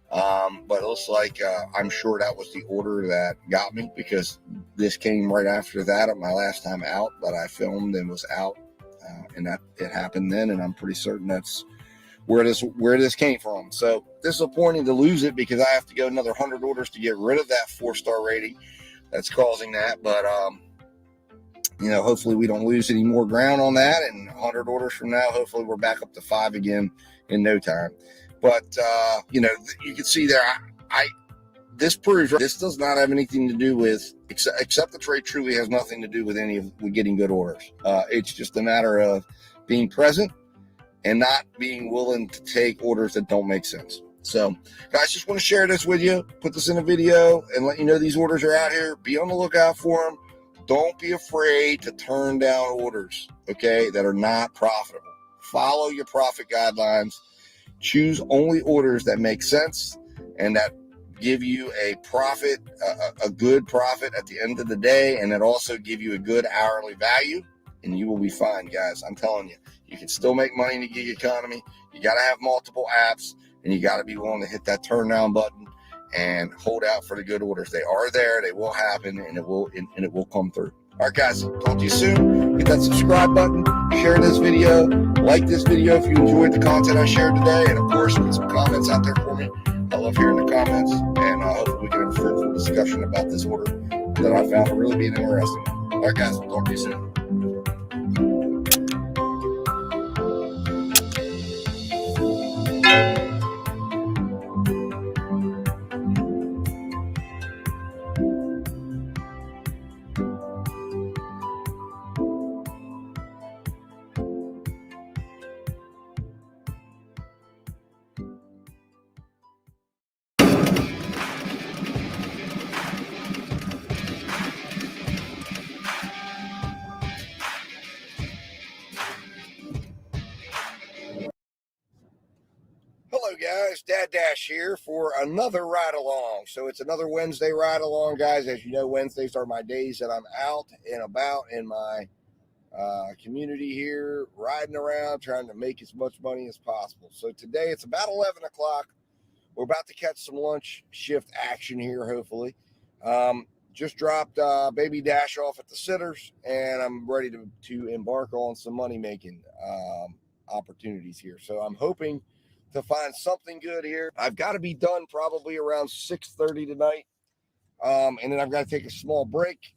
but it looks like I'm sure that was the order that got me because this came right after that of my last time out, but I filmed and was out. And that it happened then, and I'm pretty certain that's where this came from. So disappointing to lose it because I have to go another 100 orders to get rid of that 4-star rating that's causing that. But hopefully we don't lose any more ground on that. And 100 orders from now, hopefully we're back up to 5 again in no time. But you can see there, this proves this does not have anything to do with, except the trade truly has nothing to do with with getting good orders. It's just a matter of being present and not being willing to take orders that don't make sense. So, guys, just want to share this with you, put this in a video, and let you know these orders are out here. Be on the lookout for them. Don't be afraid to turn down orders, okay, that are not profitable. Follow your profit guidelines. Choose only orders that make sense and that give you a profit, a good profit at the end of the day, and it also give you a good hourly value, and you will be fine, guys. I'm telling you, you can still make money in the gig economy. You got to have multiple apps, and you got to be willing to hit that turn down button and hold out for the good orders. They are there, they will happen, and it will come through. All right, guys, talk to you soon. Hit that subscribe button, share this video, like this video if you enjoyed the content I shared today, and of course, put some comments out there for me. I love hearing the comments, and I hope we can have a fruitful discussion about this order that I found to really being interesting. All right, guys, talk to you soon. Hello guys, Dad Dash here for another ride along. So it's another Wednesday ride along, guys. As you know, Wednesdays are my days that I'm out and about in my community here, riding around, trying to make as much money as possible. So today it's about 11 o'clock. We're about to catch some lunch shift action here, hopefully. Just dropped baby Dash off at the sitters, and I'm ready to embark on some money-making opportunities here. So I'm hoping to find something good here. I've got to be done probably around 6:30 tonight. And then I've got to take a small break,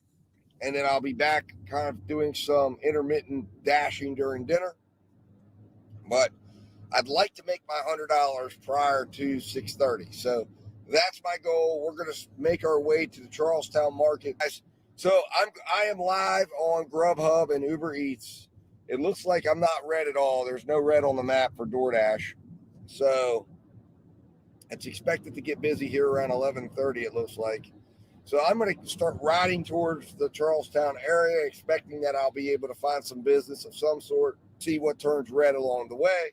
and then I'll be back kind of doing some intermittent dashing during dinner. But I'd like to make my $100 prior to 6:30. So that's my goal. We're going to make our way to the Charlestown market. So I am live on Grubhub and Uber Eats. It looks like I'm not red at all. There's no red on the map for DoorDash. So it's expected to get busy here around 11:30, it looks like. So I'm going to start riding towards the Charlestown area, expecting that I'll be able to find some business of some sort, see what turns red along the way,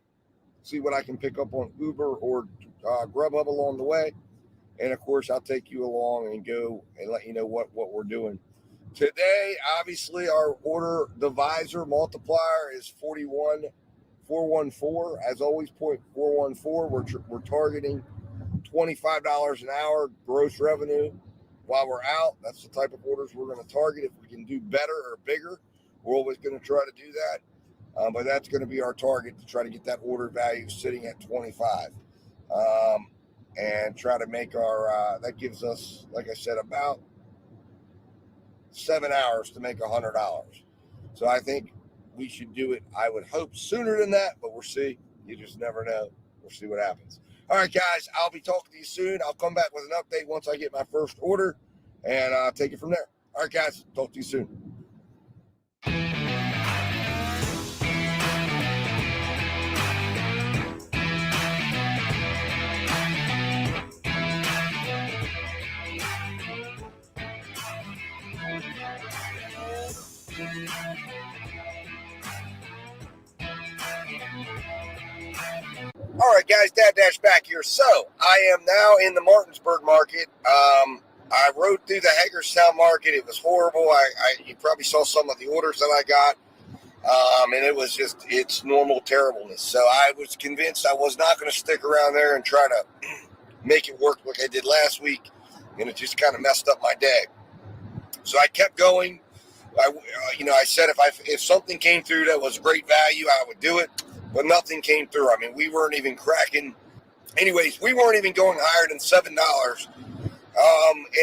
see what I can pick up on Uber or Grubhub along the way. And, of course, I'll take you along and go and let you know what we're doing. Today, obviously, our order divisor multiplier is 414. As always, 0.414. We're targeting $25 an hour gross revenue while we're out. That's the type of orders we're going to target. If we can do better or bigger, we're always going to try to do that. But that's going to be our target, to try to get that order value sitting at 25. And try to make our, that gives us, like I said, about 7 hours to make $100. So I think we should do it, I would hope, sooner than that, but we'll see. You just never know. We'll see what happens. All right, guys, I'll be talking to you soon. I'll come back with an update once I get my first order, and I'll take it from there. All right, guys, talk to you soon. All right, guys, Dad Dash back here. So I am now in the Martinsburg market. I rode through the Hagerstown market. It was horrible. You probably saw some of the orders that I got. And it was just, it's normal terribleness. So I was convinced I was not going to stick around there and try to make it work like I did last week. And it just kind of messed up my day. So I kept going. I said if something came through that was great value, I would do it. But nothing came through. I mean, we weren't even cracking. Anyways, we weren't even going higher than $7.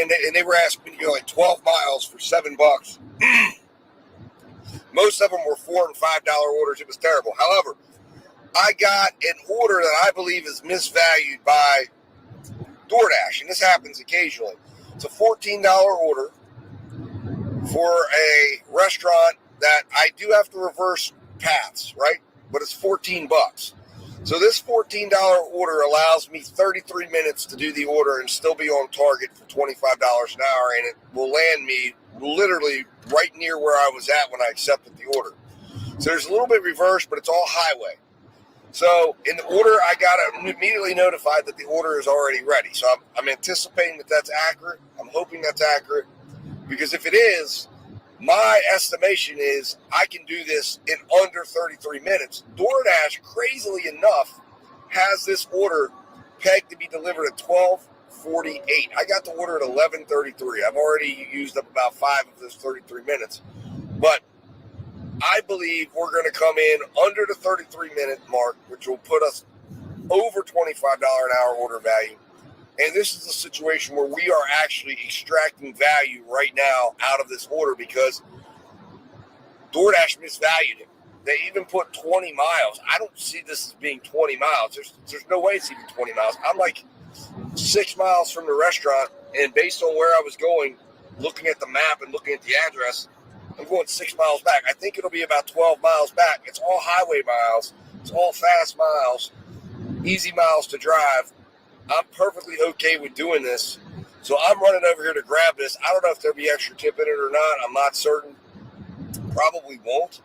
And they were asking me to go like 12 miles for $7. Most of them were $4 and $5 orders. It was terrible. However, I got an order that I believe is misvalued by DoorDash, and this happens occasionally. It's a $14 order for a restaurant that I do have to reverse paths, right? But it's $14. So this $14 order allows me 33 minutes to do the order and still be on target for $25 an hour, and it will land me literally right near where I was at when I accepted the order. So there's a little bit reverse, but it's all highway. So in the order, I got immediately notified that the order is already ready. So I'm anticipating that that's accurate. I'm hoping that's accurate, because if it is, my estimation is I can do this in under 33 minutes. DoorDash, crazily enough, has this order pegged to be delivered at 12:48. I got the order at 11:33. I've already used up about 5 of those 33 minutes. But I believe we're going to come in under the 33-minute mark, which will put us over $25 an hour order value. And this is a situation where we are actually extracting value right now out of this order, because DoorDash misvalued it. They even put 20 miles. I don't see this as being 20 miles. There's no way it's even 20 miles. I'm like 6 miles from the restaurant, and based on where I was going, looking at the map and looking at the address, I'm going 6 miles back. I think it'll be about 12 miles back. It's all highway miles. It's all fast miles, easy miles to drive. I'm perfectly okay with doing this. So I'm running over here to grab this. I don't know if there'll be extra tip in it or not. I'm not certain. Probably won't.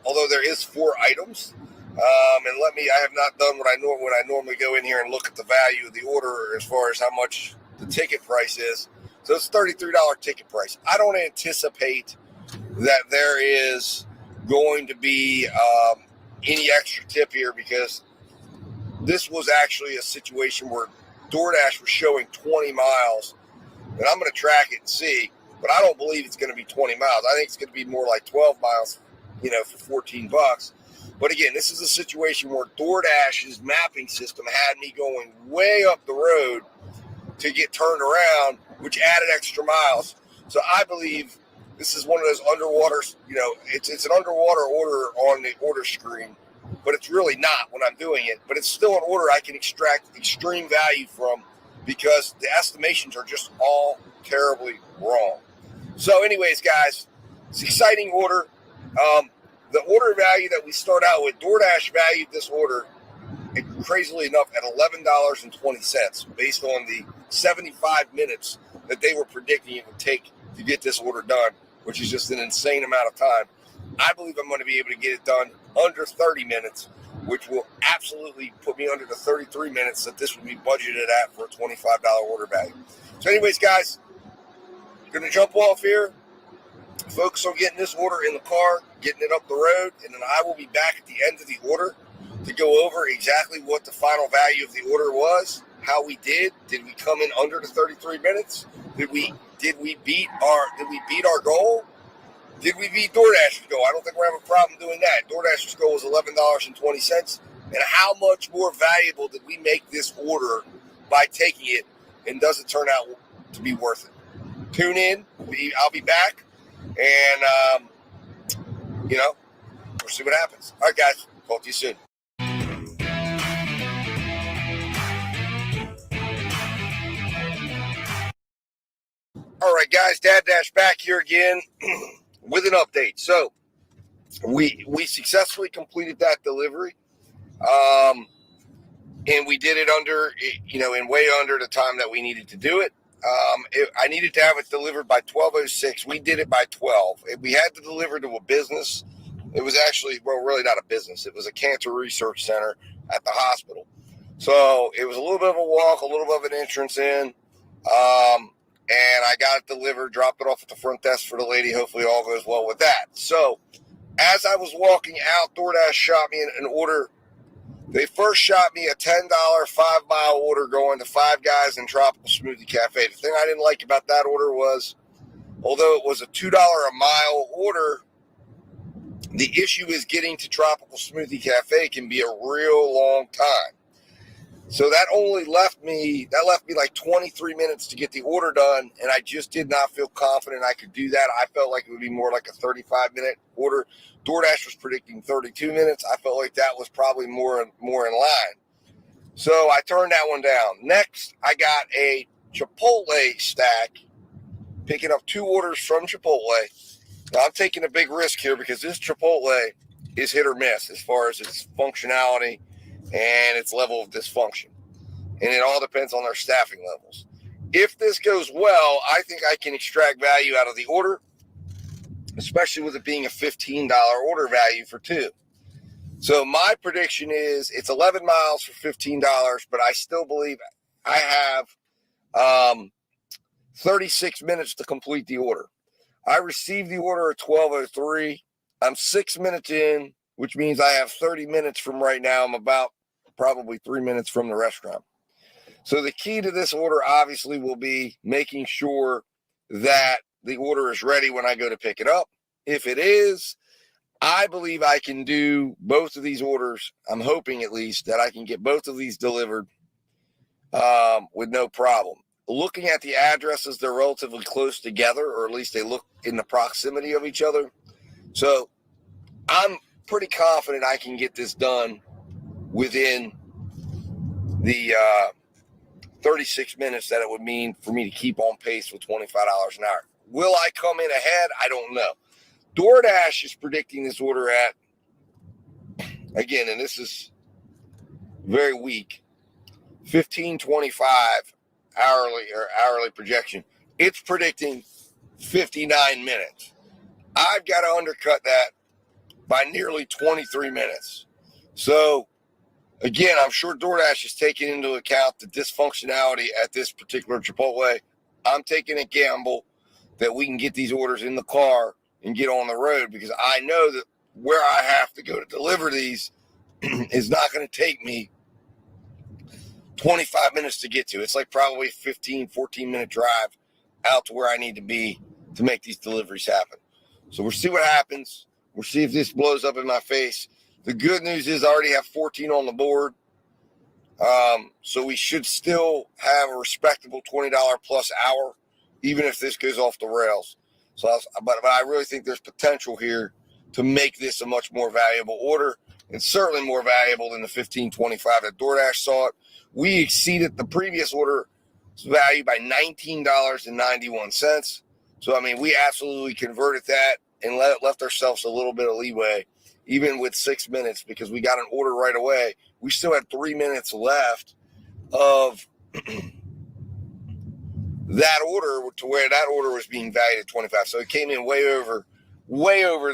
Although there is 4 items. And I have not done what I normally go in here and look at the value of the order as far as how much the ticket price is. So it's $33 ticket price. I don't anticipate that there is going to be any extra tip here, because this was actually a situation where DoorDash was showing 20 miles, and I'm going to track it and see, but I don't believe it's going to be 20 miles. I think it's going to be more like 12 miles, for $14. But again, this is a situation where DoorDash's mapping system had me going way up the road to get turned around, which added extra miles. So I believe this is one of those underwater, it's an underwater order on the order screen, but it's really not when I'm doing it. But it's still an order I can extract extreme value from, because the estimations are just all terribly wrong. So anyways, guys, it's an exciting order. The order value that we start out with, DoorDash valued this order, crazily enough, at $11.20 based on the 75 minutes that they were predicting it would take to get this order done, which is just an insane amount of time. I believe I'm going to be able to get it done under 30 minutes, which will absolutely put me under the 33 minutes that this would be budgeted at for a $25 order value. So anyways, guys, going to jump off here, focus on getting this order in the car, getting it up the road, and then I will be back at the end of the order to go over exactly what the final value of the order was, how we did. Did we come in under the 33 minutes? Did we beat our goal? Did we beat DoorDash's goal? I don't think we're having a problem doing that. DoorDash's goal was $11.20. And how much more valuable did we make this order by taking it, and does it turn out to be worth it? Tune in. I'll be back, and we'll see what happens. All right, guys. Talk to you soon. All right, guys. Dad Dash back here again with an update. So we successfully completed that delivery, and we did it under, in way under the time that we needed to do it. I needed to have it delivered by 12:06. We did it by 12. We had to deliver to a business. It was actually, really not a business. It was a cancer research center at the hospital. So it was a little bit of a walk, a little bit of an entrance in. And I got it delivered, dropped it off at the front desk for the lady. Hopefully all goes well with that. So as I was walking out, DoorDash shot me an order. They first shot me a $10 5-mile order going to Five Guys and Tropical Smoothie Cafe. The thing I didn't like about that order was, although it was a $2 a mile order, the issue is getting to Tropical Smoothie Cafe can be a real long time. So that left me like 23 minutes to get the order done, and I just did not feel confident I could do that. I felt like it would be more like a 35-minute order. DoorDash was predicting 32 minutes. I felt like that was probably more in line. So I turned that one down. Next, I got a Chipotle stack, picking up 2 orders from Chipotle. Now, I'm taking a big risk here because this Chipotle is hit or miss as far as its functionality and its level of dysfunction. And it all depends on their staffing levels. If this goes well, I think I can extract value out of the order, especially with it being a $15 order value for 2. So my prediction is it's 11 miles for $15, but I still believe I have 36 minutes to complete the order. I received the order at 12:03. I'm 6 minutes in, which means I have 30 minutes from right now. I'm about probably 3 minutes from the restaurant. So the key to this order obviously will be making sure that the order is ready when I go to pick it up. If it is, I believe I can do both of these orders. I'm hoping at least that I can get both of these delivered with no problem. Looking at the addresses, they're relatively close together, or at least they look in the proximity of each other. So I'm pretty confident I can get this done within the 36 minutes that it would mean for me to keep on pace with $25 an hour. Will I come in ahead? I don't know. DoorDash is predicting this order at, again, and this is very weak, $15.25 hourly projection. It's predicting 59 minutes. I've got to undercut that by nearly 23 minutes. So, again, I'm sure DoorDash is taking into account the dysfunctionality at this particular Chipotle. I'm taking a gamble that we can get these orders in the car and get on the road, because I know that where I have to go to deliver these is not going to take me 25 minutes to get to. It's like probably a 15, 14-minute drive out to where I need to be to make these deliveries happen. So we'll see what happens. We'll see if this blows up in my face. The good news is I already have 14 on the board. So we should still have a respectable $20 plus hour, even if this goes off the rails. So, but I really think there's potential here to make this a much more valuable order, and certainly more valuable than the $15.25 that DoorDash saw it. We exceeded the previous order's value by $19.91. So, I mean, we absolutely converted that and left ourselves a little bit of leeway, even with 6 minutes, because we got an order right away. We still had 3 minutes left of that order to where that order was being valued at 25. So it came in way over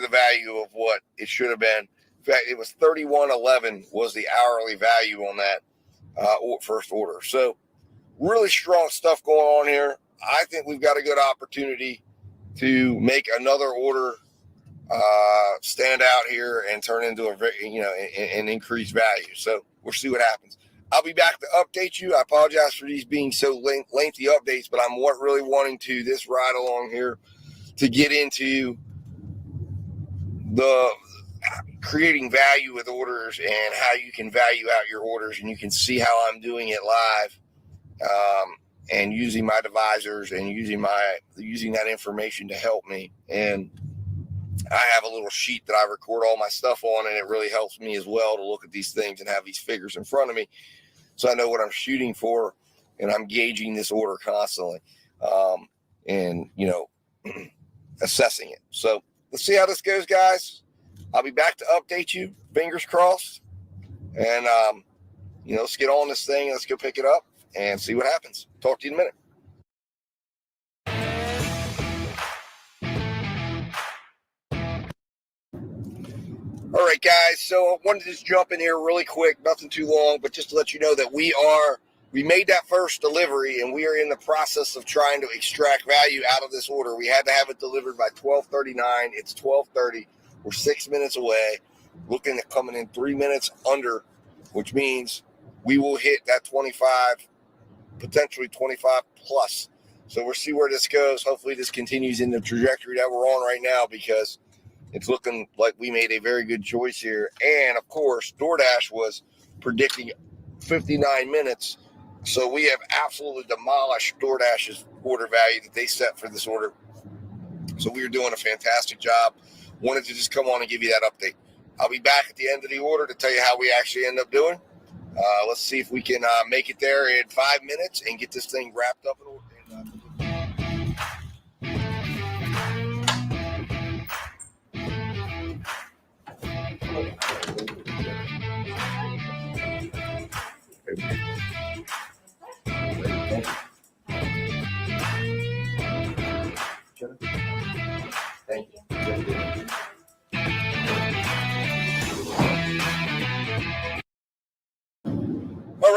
the value of what it should have been. In fact, it was $31.11 was the hourly value on that first order. So really strong stuff going on here. I think we've got a good opportunity to make another order stand out here and turn into an increased value. So we'll see what happens. I'll be back to update you. I apologize for these being so lengthy updates, but I'm really wanting to this ride along here to get into the creating value with orders and how you can value out your orders, and you can see how I'm doing it live, and using my divisors and using that information to help me. And I have a little sheet that I record all my stuff on, and it really helps me as well to look at these things and have these figures in front of me, so I know what I'm shooting for, and I'm gauging this order constantly, and assessing it. So let's see how this goes, guys. I'll be back to update you. Fingers crossed, and let's get on this thing. Let's go pick it up and see what happens. Talk to you in a minute. All right, guys, so I wanted to just jump in here really quick, nothing too long, but just to let you know that we made that first delivery, and we are in the process of trying to extract value out of this order. We had to have it delivered by 12:39. It's 12:30. We're 6 minutes away, looking at coming in 3 minutes under, which means we will hit that 25, potentially 25 plus. So we'll see where this goes. Hopefully this continues in the trajectory that we're on right now, because it's looking like we made a very good choice here. And, of course, DoorDash was predicting 59 minutes. So we have absolutely demolished DoorDash's order value that they set for this order. So we are doing a fantastic job. Wanted to just come on and give you that update. I'll be back at the end of the order to tell you how we actually end up doing. Let's see if we can make it there in 5 minutes and get this thing wrapped up in order. Thank you.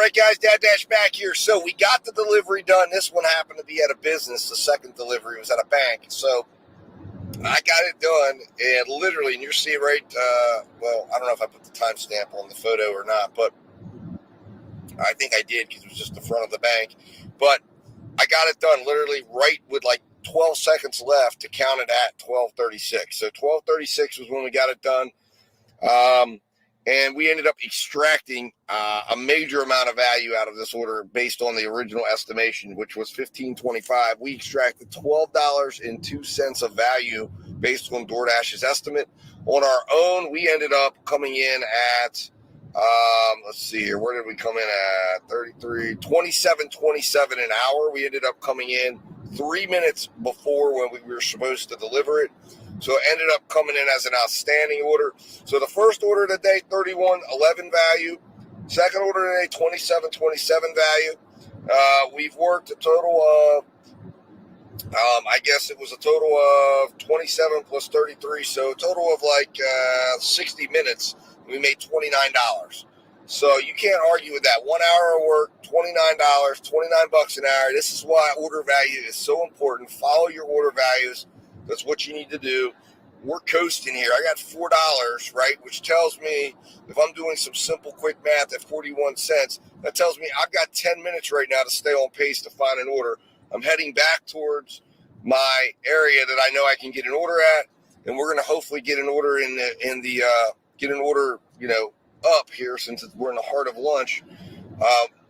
right, guys, Dad Dash back here. So we got the delivery done. This one happened to be at a business. The second delivery was at a bank. So I got it done, and literally, and you see it right, well, I don't know if I put the timestamp on the photo or not, but I think I did because it was just the front of the bank. But I got it done literally right with like 12 seconds left to count it at 12:36. So 12:36 was when we got it done. And we ended up extracting a major amount of value out of this order based on the original estimation, which was $15.25. We extracted $12.02 of value based on DoorDash's estimate. On our own, we ended up coming in at, let's see here, where did we come in at? 27.27 an hour. We ended up coming in 3 minutes before when we were supposed to deliver it. So it ended up coming in as an outstanding order. So the first order today, 31.11 value. Second order today, 27.27 value. We've worked a total of, I guess it was a total of 27 plus 33. So a total of like 60 minutes. We made $29. So you can't argue with that. 1 hour of work, $29, 29 bucks an hour. This is why order value is so important. Follow your order values. That's what you need to do. We're coasting here. I got $4, right, which tells me if I'm doing some simple quick math at 41 cents, that tells me I've got 10 minutes right now to stay on pace to find an order. I'm heading back towards my area that I know I can get an order at, and we're going to hopefully get an order up here since we're in the heart of lunch.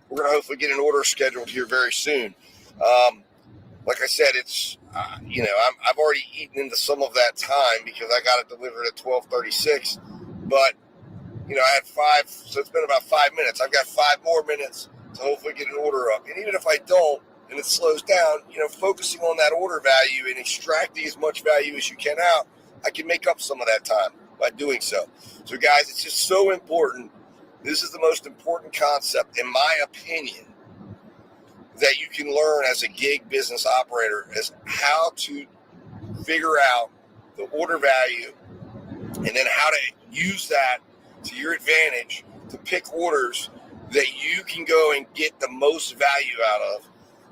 We're going to hopefully get an order scheduled here very soon. Like I said, it's, I've already eaten into some of that time because I got it delivered at 12:36. But, I had 5, so it's been about 5 minutes. I've got 5 more minutes to hopefully get an order up. And even if I don't, and it slows down, focusing on that order value and extracting as much value as you can out, I can make up some of that time by doing so. So, guys, it's just so important. This is the most important concept, in my opinion, that you can learn as a gig business operator, is how to figure out the order value and then how to use that to your advantage to pick orders that you can go and get the most value out of.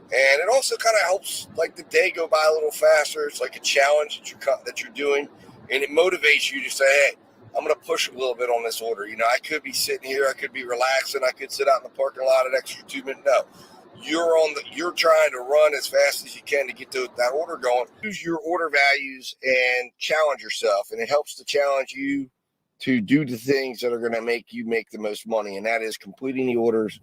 And it also kind of helps like the day go by a little faster. It's like a challenge that you're doing, and it motivates you to say, hey, I'm going to push a little bit on this order. I could be sitting here, I could be relaxing, I could sit out in the parking lot at extra 2 minutes. No. You're trying to run as fast as you can to get that order going. Use your order values and challenge yourself, and it helps to challenge you to do the things that are going to make you make the most money, and that is completing the orders.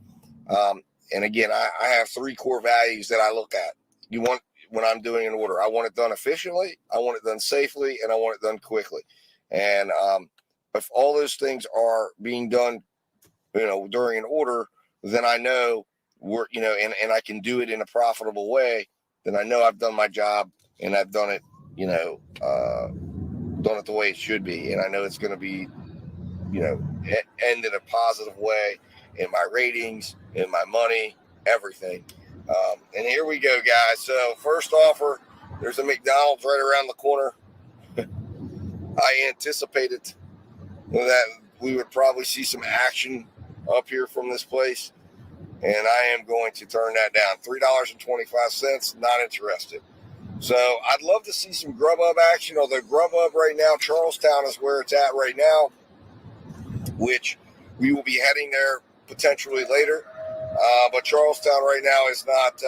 And again, I have 3 core values that I look at. When I'm doing an order, I want it done efficiently, I want it done safely, and I want it done quickly. And if all those things are being done, during an order, then I know and I can do it in a profitable way, then I know I've done my job and I've done it, done it the way it should be. And I know it's going to be, end in a positive way in my ratings, in my money, everything. And here we go, guys. So first offer, there's a McDonald's right around the corner. I anticipated that we would probably see some action up here from this place. And I am going to turn that down. $3.25, not interested. So I'd love to see some Grubhub action, although Grubhub right now, Charlestown is where it's at right now, which we will be heading there potentially later. But Charlestown right now is not,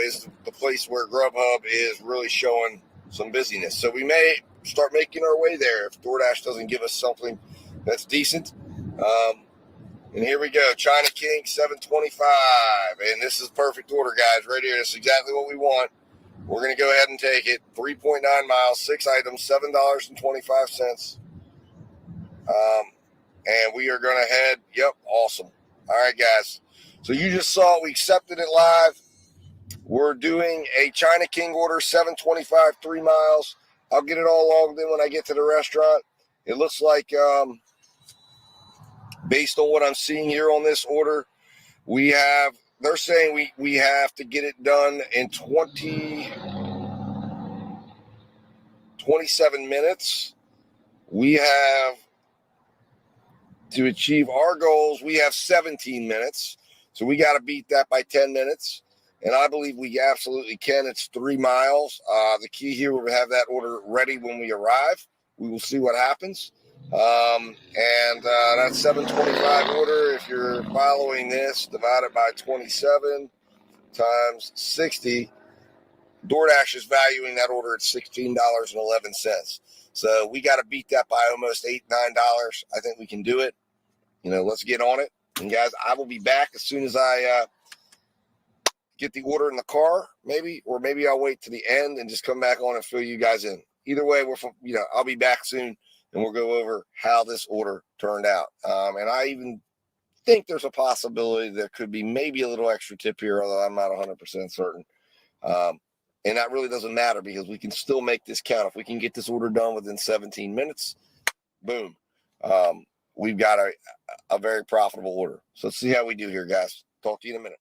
is the place where Grubhub is really showing some busyness. So we may start making our way there if DoorDash doesn't give us something that's decent. And here we go, China King, $7.25. And this is perfect order, guys, right here. This is exactly what we want. We're going to go ahead and take it. 3.9 miles, 6 items, $7.25. And we are going to head, awesome. All right, guys. So you just saw we accepted it live. We're doing a China King order, $7.25, 3 miles. I'll get it all logged in when I get to the restaurant. It looks like... based on what I'm seeing here on this order, they're saying we have to get it done in 27 minutes. We have to achieve our goals. We have 17 minutes. So we got to beat that by 10 minutes. And I believe we absolutely can. It's 3 miles. The key here, we'll have that order ready when we arrive. We will see what happens. That's 725 order. If you're following this, divided by 27 times 60, DoorDash is valuing that order at $16.11. So we got to beat that by almost $8, $9. I think we can do it. Let's get on it. And guys, I will be back as soon as I get the order in the car, or maybe I'll wait to the end and just come back on and fill you guys in. Either way, I'll be back soon and we'll go over how this order turned out. And I even think there's a possibility there could be maybe a little extra tip here, although I'm not 100% certain. And that really doesn't matter because we can still make this count. If we can get this order done within 17 minutes, boom. We've got a very profitable order. So let's see how we do here, guys. Talk to you in a minute.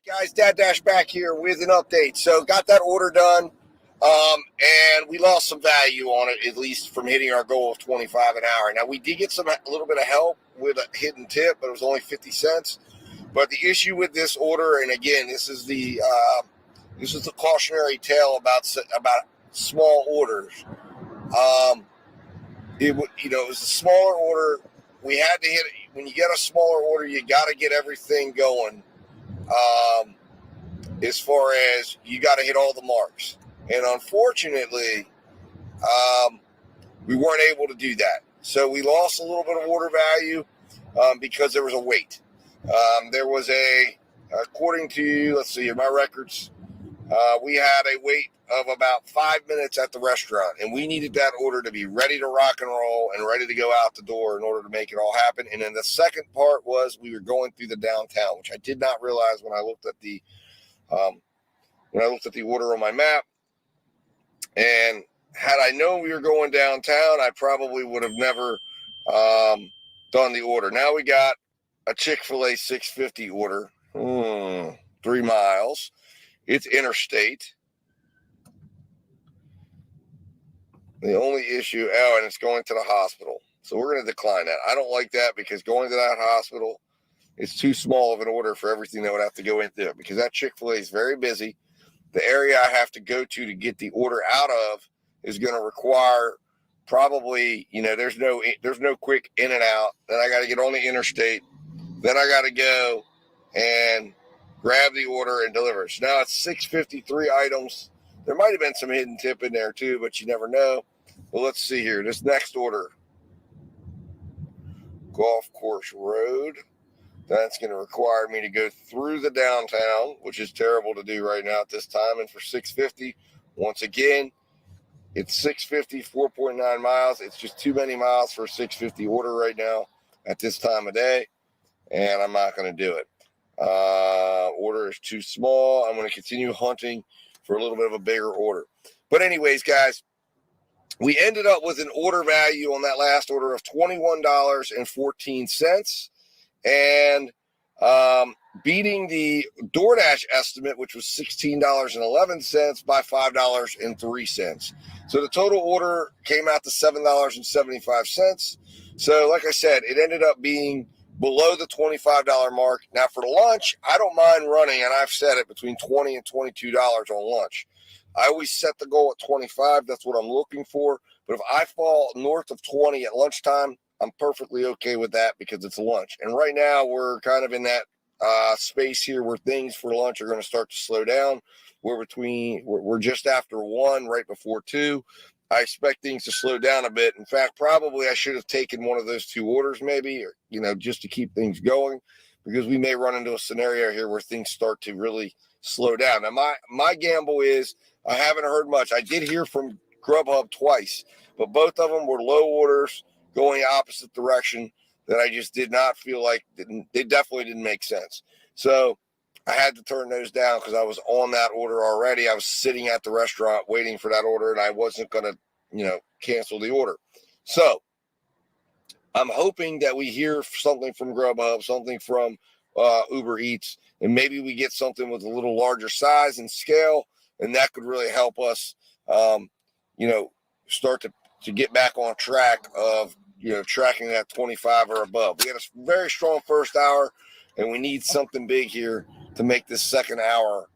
Guys, Dad Dash back here with an update. So got that order done, and we lost some value on it, at least from hitting our goal of 25 an hour. Now, we did get a little bit of help with a hidden tip, but it was only 50 cents. But the issue with this order, and again, this is the cautionary tale about small orders. It was a smaller order. We had to hit it. When you get a smaller order, you got to get everything going. As far as you got to hit all the marks. And unfortunately, we weren't able to do that. So we lost a little bit of order value because there was a wait. There was according to, let's see here, my records, we had a wait of about 5 minutes at the restaurant. And we needed that order to be ready to rock and roll and ready to go out the door in order to make it all happen. And then the second part was we were going through the downtown, which I did not realize when I looked at the order on my map. And had I known we were going downtown, I probably would have never done the order. Now we got a Chick-fil-A 650 order, 3 miles. It's interstate. The only issue, and it's going to the hospital. So we're going to decline that. I don't like that because going to that hospital is too small of an order for everything that would have to go into it because that Chick-fil-A is very busy. The area I have to go to get the order out of is going to require probably, there's no quick in and out. Then I got to get on the interstate. Then I got to go and grab the order and deliver. So now it's 653 items. There might have been some hidden tip in there too, but you never know. Well, let's see here. This next order, Golf Course Road. That's going to require me to go through the downtown, which is terrible to do right now at this time. And for $6.50, once again, it's $6.50, 4.9 miles. It's just too many miles for a $6.50 order right now at this time of day, and I'm not going to do it. Order is too small. I'm going to continue hunting for a little bit of a bigger order. But anyways, guys, we ended up with an order value on that last order of $21.14 and beating the DoorDash estimate, which was $16.11 by $5.03. So the total order came out to $7.75. So like I said, it ended up being below the $25 mark. Now for lunch, I don't mind running, and I've said it, between $20 and $22 on lunch. I always set the goal at 25. That's what I'm looking for. But if I fall north of 20 at lunchtime, I'm perfectly okay with that because it's lunch. And right now we're kind of in that space here where things for lunch are going to start to slow down. We're just after 1, right before 2. I expect things to slow down a bit. In fact, probably I should have taken one of those 2 orders maybe, or, just to keep things going, because we may run into a scenario here where things start to really slow down. Now, my gamble is I haven't heard much. I did hear from Grubhub twice, but both of them were low orders going opposite direction that I just did not feel like they definitely didn't make sense. So I had to turn those down because I was on that order already. I was sitting at the restaurant waiting for that order, and I wasn't going to, cancel the order. So I'm hoping that we hear something from Grubhub, something from Uber Eats, and maybe we get something with a little larger size and scale, and that could really help us, start to get back on track of, tracking that 25 or above. We had a very strong first hour, and we need something big here to make this second hour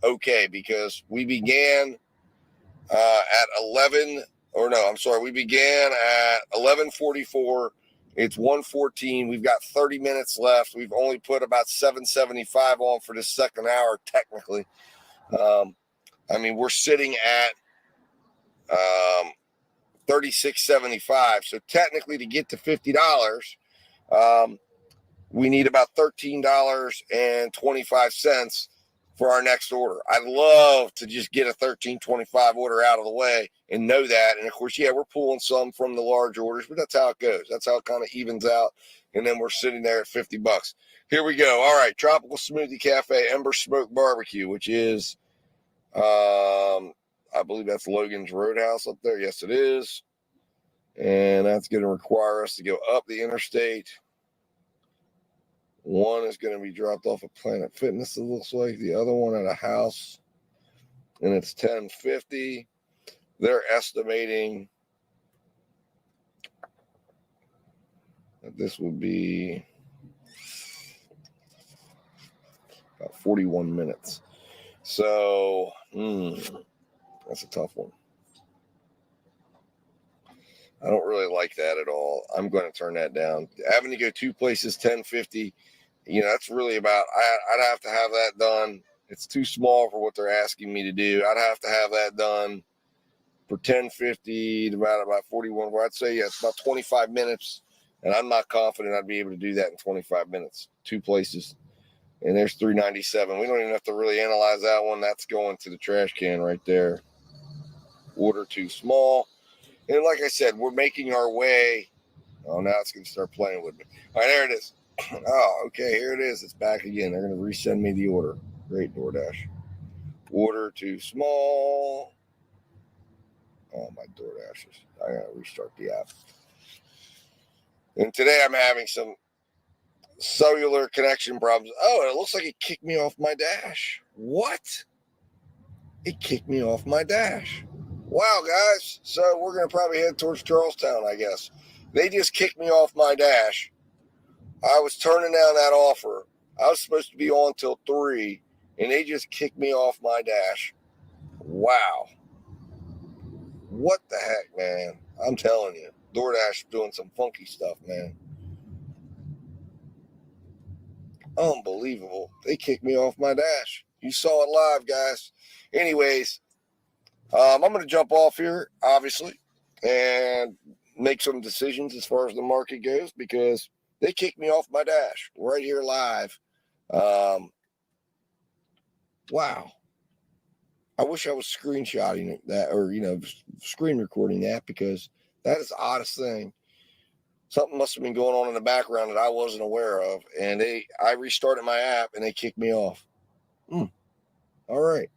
okay, because we began at 11. We began at 11:44. It's 1:14. We've got 30 minutes left. We've only put about 775 on for the second hour, technically. We're sitting at 36.75. So technically, to get to $50, we need about $13.25 for our next order. I'd love to just get a $13.25 order out of the way and know that. And of course, we're pulling some from the large orders, but that's how it goes. That's how it kind of evens out. And then we're sitting there at $50. Here we go. All right. Tropical Smoothie Cafe, Ember Smoke Barbecue, which is, I believe that's Logan's Roadhouse up there. Yes, it is. And that's going to require us to go up the interstate. One is going to be dropped off at Planet Fitness, it looks like. The other one at a house, and it's 1050. They're estimating that this would be about 41 minutes. So, that's a tough one. I don't really like that at all. I'm going to turn that down. Having to go two places, 1050, that's really about, I'd have to have that done. It's too small for what they're asking me to do. I'd have to have that done for 1050 to about 41. Well, I'd say, it's about 25 minutes. And I'm not confident I'd be able to do that in 25 minutes. Two places. And there's 397. We don't even have to really analyze that one. That's going to the trash can right there. Order too small. And like I said, we're making our way. Oh, now it's going to start playing with me. All right, there it is. Oh, okay, here it is. It's back again. They're going to resend me the order. Great, DoorDash. Order too small. Oh, my DoorDashes. I got to restart the app. And today I'm having some cellular connection problems. Oh, it looks like it kicked me off my dash. What? It kicked me off my dash. Wow, guys. So we're going to probably head towards Charlestown, I guess. They just kicked me off my dash. I was turning down that offer. I was supposed to be on till 3, and they just kicked me off my dash. Wow. What the heck, man? I'm telling you. DoorDash is doing some funky stuff, man. Unbelievable. They kicked me off my dash. You saw it live, guys. Anyways, I'm going to jump off here, obviously, and make some decisions as far as the market goes, because they kicked me off my dash right here live. Wow. I wish I was screenshotting that, or, screen recording that, because that is the oddest thing. Something must have been going on in the background that I wasn't aware of. And I restarted my app and they kicked me off. All right.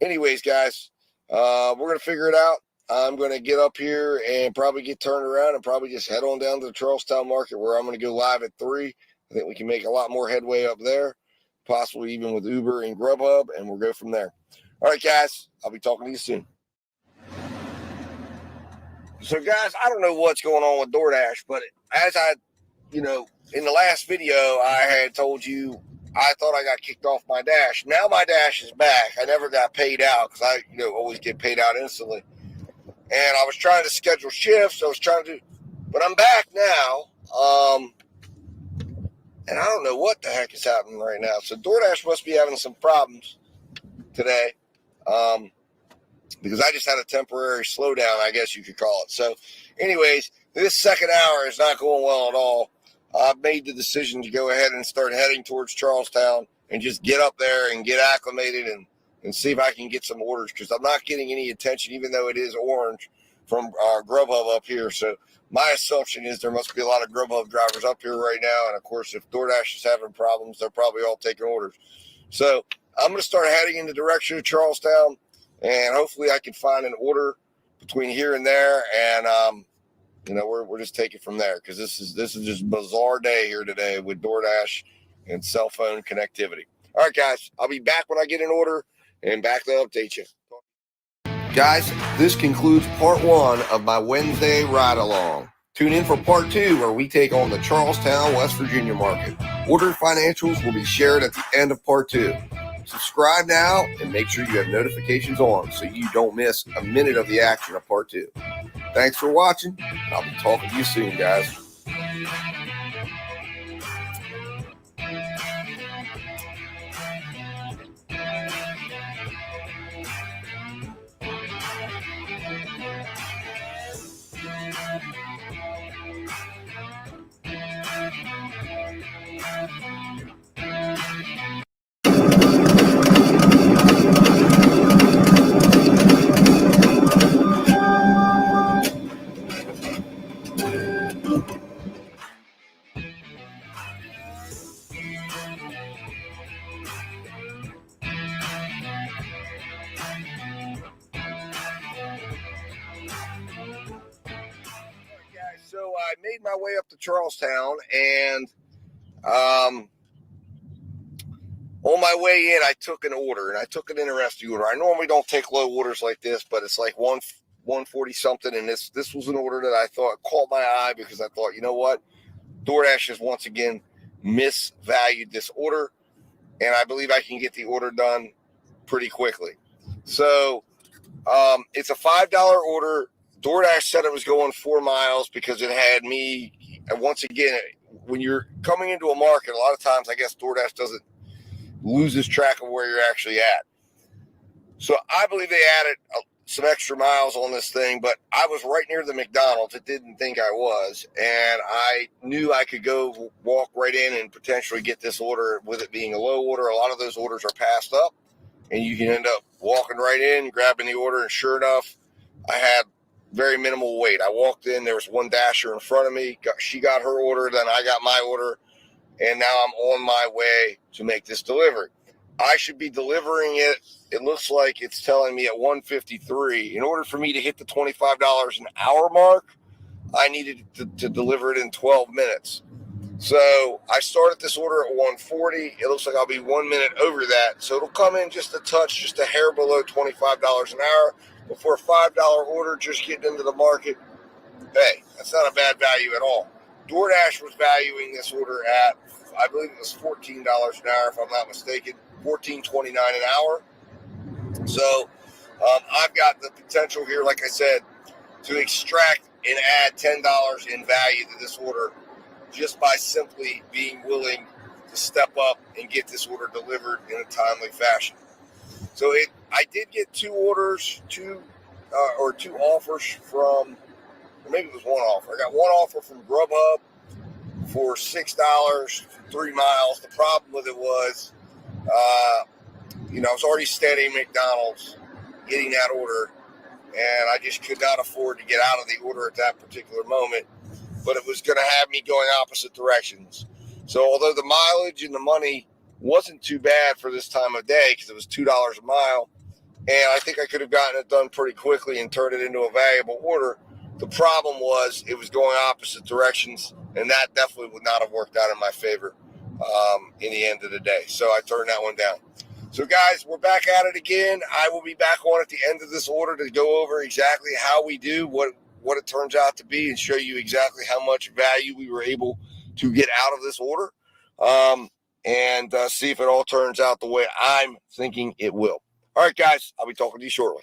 Anyways, guys, we're going to figure it out. I'm going to get up here and probably get turned around and probably just head on down to the Charlestown market, where I'm going to go live at 3. I think we can make a lot more headway up there, possibly even with Uber and Grubhub, and we'll go from there. All right, guys, I'll be talking to you soon. So, guys, I don't know what's going on with DoorDash, but as I, in the last video, I had told you I thought I got kicked off my dash. Now my dash is back. I never got paid out because I, always get paid out instantly. And I was trying to schedule shifts. But I'm back now. And I don't know what the heck is happening right now. So DoorDash must be having some problems today. Because I just had a temporary slowdown, I guess you could call it. So anyways, this second hour is not going well at all. I've made the decision to go ahead and start heading towards Charlestown and just get up there and get acclimated and see if I can get some orders, because I'm not getting any attention, even though it is orange, from Grubhub up here. So my assumption is there must be a lot of Grubhub drivers up here right now. And of course, if DoorDash is having problems, they're probably all taking orders. So I'm going to start heading in the direction of Charlestown, and hopefully I can find an order between here and there. And you know, we're just taking from there, because this is just a bizarre day here today with DoorDash and cell phone connectivity. All right, guys, I'll be back when I get an order and back to update you. Guys, this concludes part 1 of my Wednesday ride along. Tune in for part 2, where we take on the Charlestown, West Virginia market. Order financials will be shared at the end of part 2. Subscribe now and make sure you have notifications on so you don't miss a minute of the action of part 2. Thanks for watching, and I'll be talking to you soon, guys. So I made my way up to Charlestown, and on my way in, I took an order, and I took an interesting order. I normally don't take low orders like this, but it's like 140 something, and this was an order that I thought caught my eye, because I thought, you know what, DoorDash has once again misvalued this order, and I believe I can get the order done pretty quickly. So it's a $5 order. DoorDash said it was going 4 miles because it had me. And once again, when you're coming into a market, a lot of times I guess DoorDash loses track of where you're actually at. So I believe they added some extra miles on this thing, but I was right near the McDonald's. It didn't think I was, and I knew I could go walk right in and potentially get this order. With it being a low order, a lot of those orders are passed up, and you can end up walking right in, grabbing the order, and sure enough, I had very minimal wait. I walked in, there was one dasher in front of me. She got her order, then I got my order, and now I'm on my way to make this delivery. I should be delivering it. It looks like it's telling me at 1:53. In order for me to hit the $25 an hour mark, I needed to deliver it in 12 minutes. So I started this order at 1:40. It looks like I'll be 1 minute over that. So it'll come in just a touch, just a hair below $25 an hour. But for a $5 order, just getting into the market, hey, that's not a bad value at all. DoorDash was valuing this order at, I believe it was $14 an hour, if I'm not mistaken, $14.29 an hour. So I've got the potential here, like I said, to extract and add $10 in value to this order just by simply being willing to step up and get this order delivered in a timely fashion. So I did get two offers from, or maybe it was one offer. I got one offer from Grubhub for $6 for 3 miles. The problem with it was, I was already studying McDonald's, getting that order, and I just could not afford to get out of the order at that particular moment. But it was going to have me going opposite directions. So although the mileage and the money wasn't too bad for this time of day, because it was $2 a mile, and I think I could have gotten it done pretty quickly and turned it into a valuable order, the problem was it was going opposite directions, and that definitely would not have worked out in my favor in the end of the day. So I turned that one down. So guys, we're back at it again. I will be back on at the end of this order to go over exactly how we do, what it turns out to be, and show you exactly how much value we were able to get out of this order, and see if it all turns out the way I'm thinking it will. All right, guys, I'll be talking to you shortly.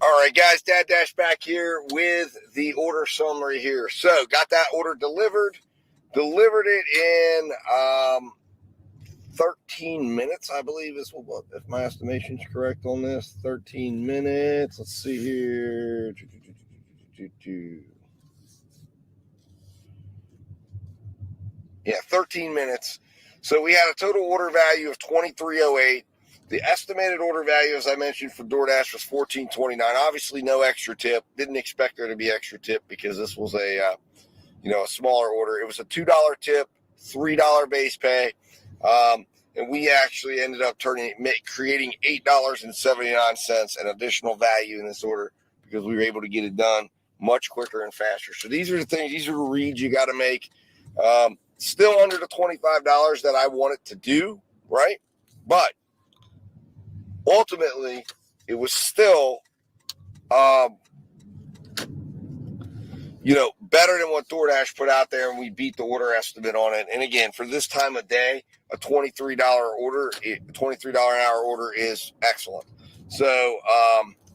All right, guys, Dad Dash back here with the order summary here. So, got that order delivered it in 13 minutes, I believe is what, if my estimation's correct on this. 13 minutes. Let's see here. Yeah, 13 minutes. So we had a total order value of $23.08. The estimated order value, as I mentioned, for DoorDash was $14.29. Obviously, no extra tip. Didn't expect there to be extra tip because this was a smaller order. It was a $2 tip, $3 base pay, and we actually ended up creating $8.79 an additional value in this order because we were able to get it done much quicker and faster. So these are the things, these are the reads you got to make. Still under the $25 that I wanted to do, right? But ultimately, it was still, better than what DoorDash put out there, and we beat the order estimate on it. And again, for this time of day, a $23 order, $23 an hour order is excellent. So,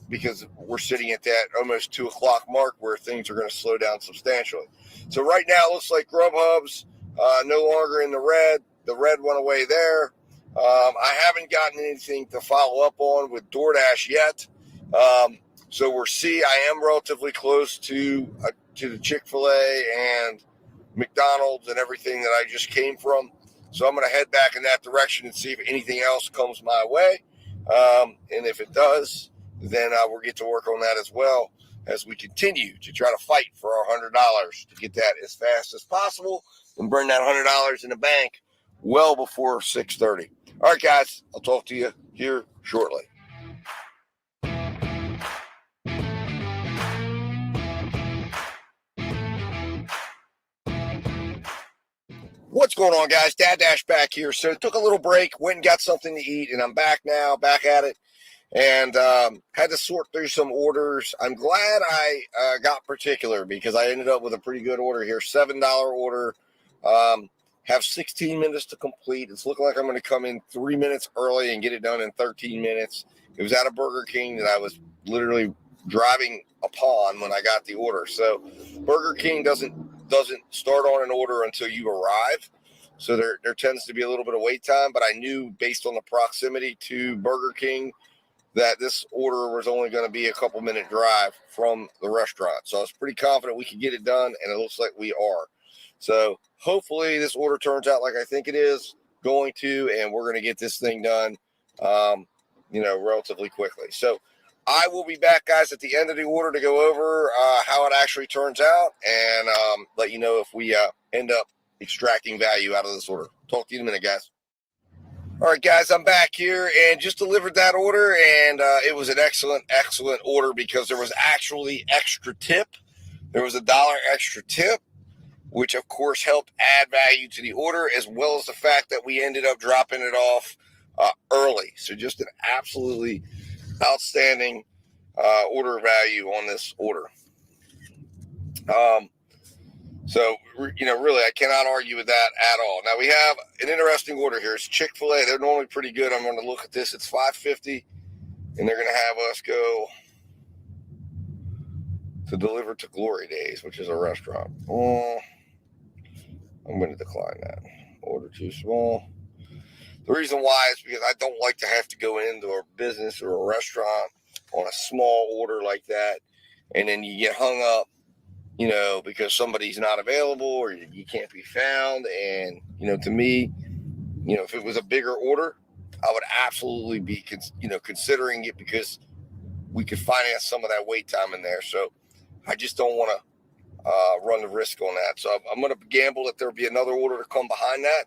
because we're sitting at that almost 2 o'clock mark where things are going to slow down substantially. So right now, it looks like Grubhub's no longer in the red. The red went away there. I haven't gotten anything to follow up on with DoorDash yet. So we're I am relatively close to the Chick-fil-A and McDonald's and everything that I just came from. So I'm going to head back in that direction and see if anything else comes my way. And if it does, then we'll get to work on that as well as we continue to try to fight for our $100 to get that as fast as possible and burn that $100 in the bank well before 6:30. All right, guys, I'll talk to you here shortly. What's going on, guys? Dad Dash back here. So took a little break, went and got something to eat, and I'm back now, back at it, and had to sort through some orders. I'm glad I got particular because I ended up with a pretty good order here, $7 order. Have 16 minutes to complete. It's looking like I'm going to come in 3 minutes early and get it done in 13 minutes. It was at a Burger King that I was literally driving upon when I got the order. So Burger King doesn't start on an order until you arrive. So there tends to be a little bit of wait time, but I knew based on the proximity to Burger King that this order was only going to be a couple minute drive from the restaurant. So I was pretty confident we could get it done, and it looks like we are. So hopefully this order turns out like I think it is going to, and we're going to get this thing done, relatively quickly. So I will be back, guys, at the end of the order to go over how it actually turns out and let you know if we end up extracting value out of this order. Talk to you in a minute, guys. All right, guys, I'm back here and just delivered that order, and it was an excellent order because there was actually extra tip. There was $1 extra tip, which, of course, helped add value to the order, as well as the fact that we ended up dropping it off early. So just an absolutely outstanding order value on this order. So, really, I cannot argue with that at all. Now, we have an interesting order here. It's Chick-fil-A. They're normally pretty good. I'm going to look at this. It's $5.50, and they're going to have us go to deliver to Glory Days, which is a restaurant. I'm going to decline that. Order too small. The reason why is because I don't like to have to go into a business or a restaurant on a small order like that, and then you get hung up, because somebody's not available or you can't be found. And, to me, if it was a bigger order, I would absolutely be, considering it because we could finance some of that wait time in there. So I just don't want to run the risk on that. So I'm going to gamble that there'll be another order to come behind that.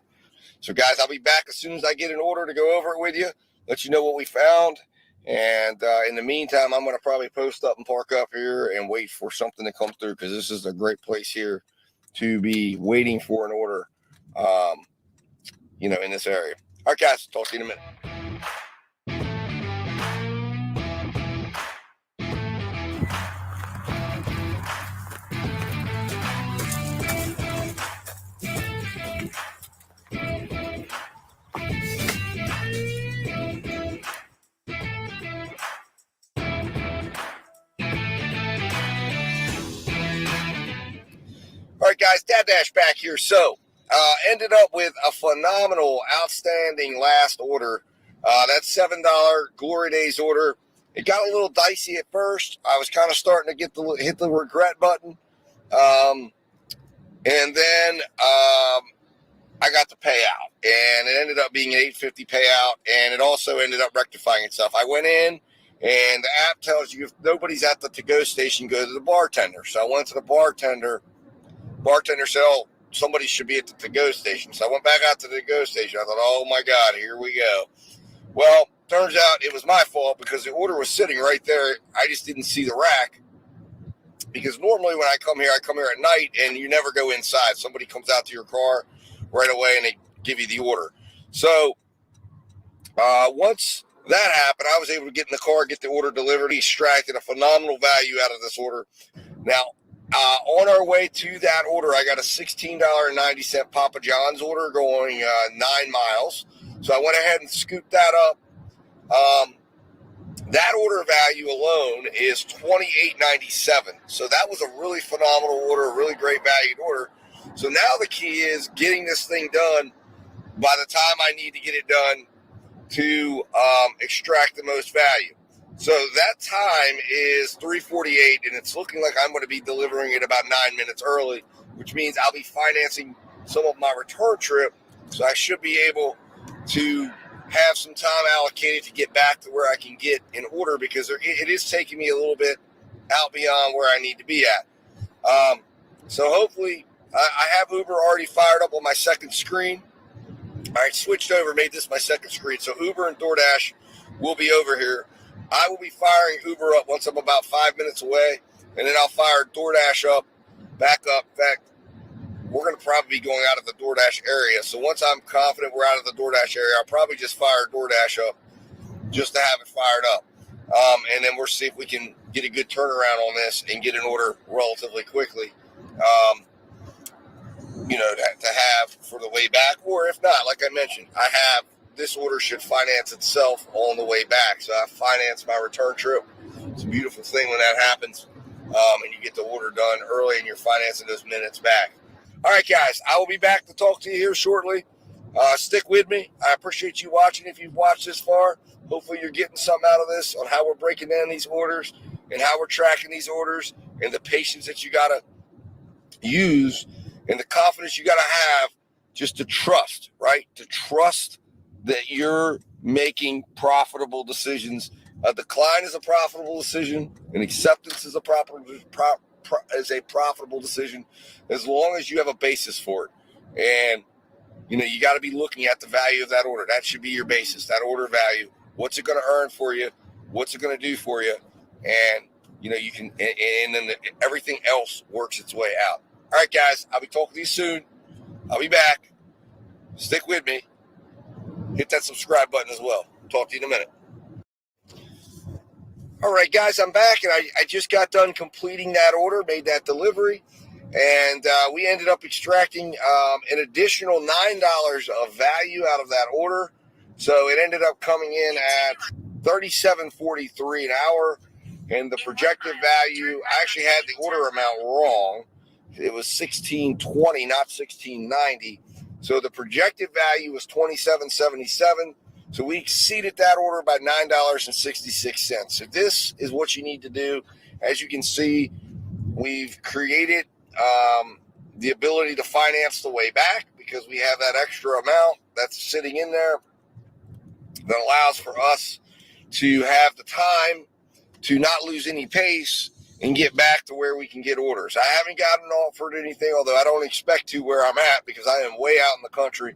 So, guys, I'll be back as soon as I get an order to go over it with you, let you know what we found. And in the meantime, I'm going to probably post up and park up here and wait for something to come through because this is a great place here to be waiting for an order, in this area. All right, guys, talk to you in a minute. All right, guys, Dad Dash back here. So, ended up with a phenomenal, outstanding last order. That $7 Glory Days order. It got a little dicey at first. I was kind of starting to hit the regret button. And then I got the payout, and it ended up being an $8.50 payout, and it also ended up rectifying itself. I went in, and the app tells you if nobody's at the to-go station, go to the bartender. So I went to the bartender. Bartender said, oh, somebody should be at the to-go station. So I went back out to the to-go station. I thought, oh, my God, here we go. Well, turns out it was my fault because the order was sitting right there. I just didn't see the rack. Because normally when I come here at night, and you never go inside. Somebody comes out to your car right away, and they give you the order. So once that happened, I was able to get in the car, get the order delivered, extracted a phenomenal value out of this order. Now, on our way to that order, I got a $16.90 Papa John's order going 9 miles. So I went ahead and scooped that up. That order value alone is $28.97. So that was a really phenomenal order, a really great valued order. So now the key is getting this thing done by the time I need to get it done to extract the most value. So that time is 3:48, and it's looking like I'm going to be delivering it about 9 minutes early, which means I'll be financing some of my return trip. So I should be able to have some time allocated to get back to where I can get in order, because it is taking me a little bit out beyond where I need to be at. So hopefully I have Uber already fired up on my second screen. I switched over, made this my second screen. So Uber and DoorDash will be over here. I will be firing Uber up once I'm about 5 minutes away, and then I'll fire DoorDash up, back up. In fact, we're going to probably be going out of the DoorDash area. So once I'm confident we're out of the DoorDash area, I'll probably just fire DoorDash up just to have it fired up. And then we'll see if we can get a good turnaround on this and get an order relatively quickly, to have for the way back. Or if not, like I mentioned, this order should finance itself on the way back. So I finance my return trip. It's a beautiful thing when that happens. And you get the order done early and you're financing those minutes back. All right, guys, I will be back to talk to you here shortly. Stick with me. I appreciate you watching if you've watched this far. Hopefully you're getting something out of this on how we're breaking down these orders and how we're tracking these orders, and the patience that you got to use and the confidence you got to have just to trust, right? To trust that you're making profitable decisions. A decline is a profitable decision. An acceptance is a profitable decision, as long as you have a basis for it. And you got to be looking at the value of that order. That should be your basis, that order value. What's it going to earn for you? What's it going to do for you? And you can, and then everything else works its way out. All right, guys, I'll be talking to you soon. I'll be back. Stick with me. Hit that subscribe button as well. Talk to you in a minute. All right, guys, I'm back, and I just got done completing that order, made that delivery, and we ended up extracting an additional $9 of value out of that order. So it ended up coming in at $37.43 an hour, and the projected value, I actually had the order amount wrong. It was $16.20, not $16.90. So the projected value was $27.77. So we exceeded that order by $9.66. So this is what you need to do. As you can see, we've created the ability to finance the way back, because we have that extra amount that's sitting in there that allows for us to have the time to not lose any pace and get back to where we can get orders. I haven't gotten offered anything, although I don't expect to where I'm at, because I am way out in the country.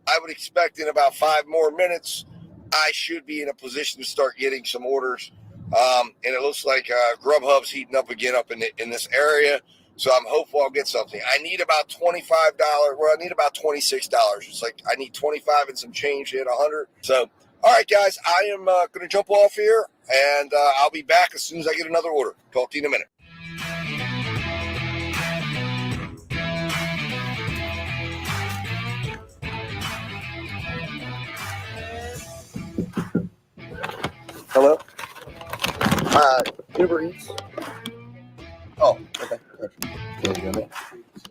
I would expect in about 5 more minutes, I should be in a position to start getting some orders. And it looks like Grubhub's heating up again up in this area. So I'm hopeful I'll get something. I need about $25. Well, I need about $26. It's like I need 25 and some change to hit 100. So, all right, guys, I am going to jump off here, and I'll be back as soon as I get another order. Talk to you in a minute. Hello? Uber Eats. Oh, okay.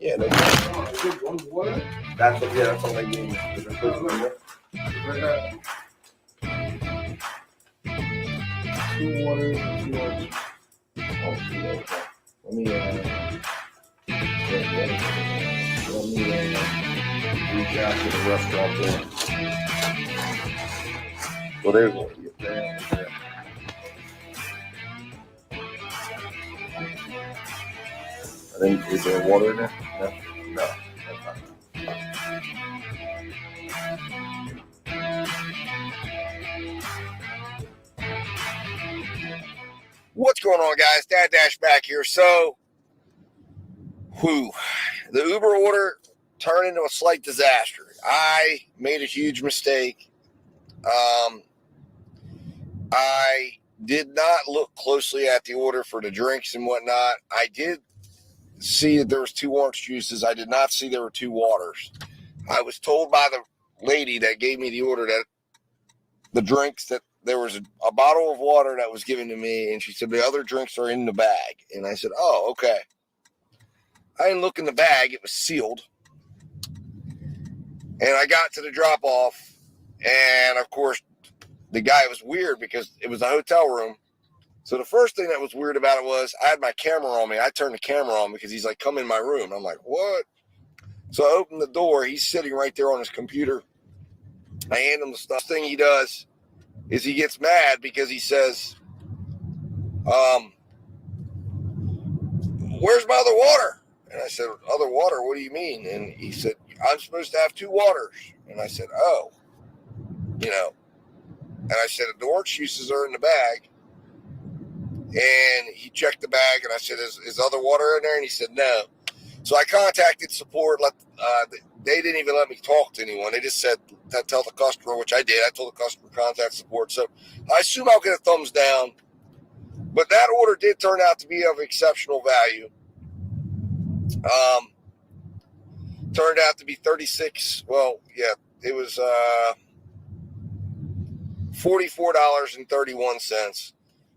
Yeah, no problem. That's all they gave me. Two waters. Oh, okay. Let me Reach out to the restaurant there. Well, there's one. Get that. And then is there water in there? No. No. What's going on, guys? Dad Dash back here. So, the Uber order turned into a slight disaster. I made a huge mistake. I did not look closely at the order for the drinks and whatnot. I did see that there was 2 orange juices. I did not see there were 2 waters. I was told by the lady that gave me the order that the drinks, that there was a bottle of water that was given to me, and she said the other drinks are in the bag. And I said, oh, okay. I didn't look in the bag. It was sealed. And I got to the drop-off, and, of course, the guy was weird because it was a hotel room. So the first thing that was weird about it was I had my camera on me. I turned the camera on because he's like, come in my room. I'm like, what? So I opened the door. He's sitting right there on his computer. I hand him the stuff. The thing he does is he gets mad because he says, where's my other water? And I said, other water? What do you mean? And he said, I'm supposed to have 2 waters. And I said, oh, And I said, the orange juices are in the bag. And he checked the bag, and I said, is other water in there? And he said, no. So I contacted support. They didn't even let me talk to anyone. They just said, tell the customer, which I did. I told the customer contact support. So I assume I'll get a thumbs down. But that order did turn out to be of exceptional value. Turned out to be 36. Well, yeah, it was $44.31.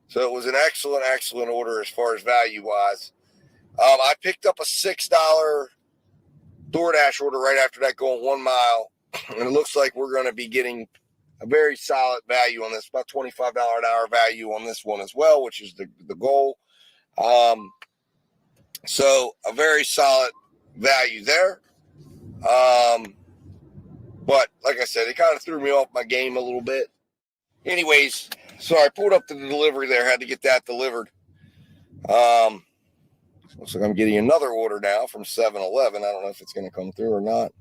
So it was an excellent order as far as value-wise. I picked up a $6 DoorDash order right after that, going 1 mile. And it looks like we're going to be getting a very solid value on this, about $25 an hour value on this one as well, which is the goal. So a very solid value there. But like I said, it kind of threw me off my game a little bit. Anyways, so I pulled up to the delivery there, had to get that delivered. Looks like I'm getting another order now from 7-Eleven. I don't know if it's going to come through or not.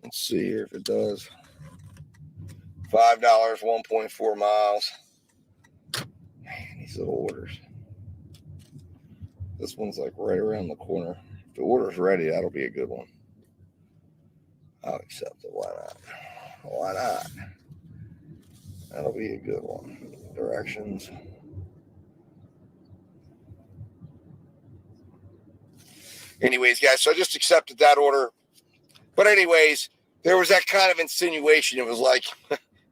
Let's see here if it does. $5, 1.4 miles. Man, these little orders. This one's like right around the corner. If the order's ready, that'll be a good one. I'll accept it. Why not? Why not? That'll be a good one. Directions. Anyways, guys, so I just accepted that order. But anyways, there was that kind of insinuation. It was like,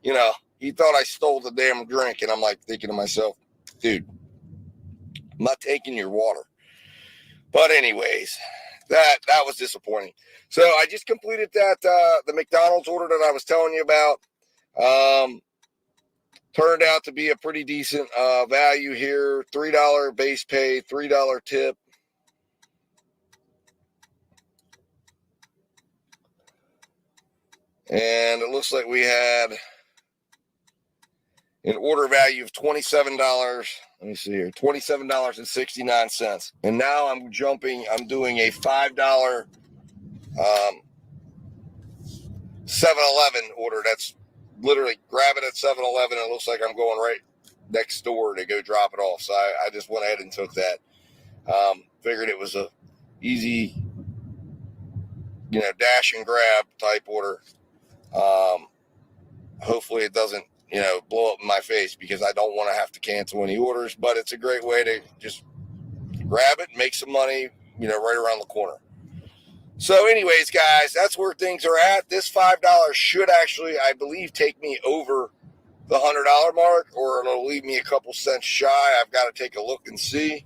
he thought I stole the damn drink. And I'm like thinking to myself, dude, I'm not taking your water. But anyways, that was disappointing. So I just completed that, the McDonald's order that I was telling you about. Turned out to be a pretty decent value here. $3 base pay, $3 tip. And it looks like we had an order value of $27. Let me see here, $27.69. And now I'm doing a $5 7-Eleven order. That's literally grab it at 7-Eleven. It looks like I'm going right next door to go drop it off. So I just went ahead and took that. Figured it was a easy, dash and grab type order. Hopefully it doesn't, blow up in my face, because I don't want to have to cancel any orders, but it's a great way to just grab it, make some money, right around the corner. So anyways, guys, that's where things are at. This $5 should actually, I believe, take me over the $100 mark, or it'll leave me a couple cents shy. I've got to take a look and see.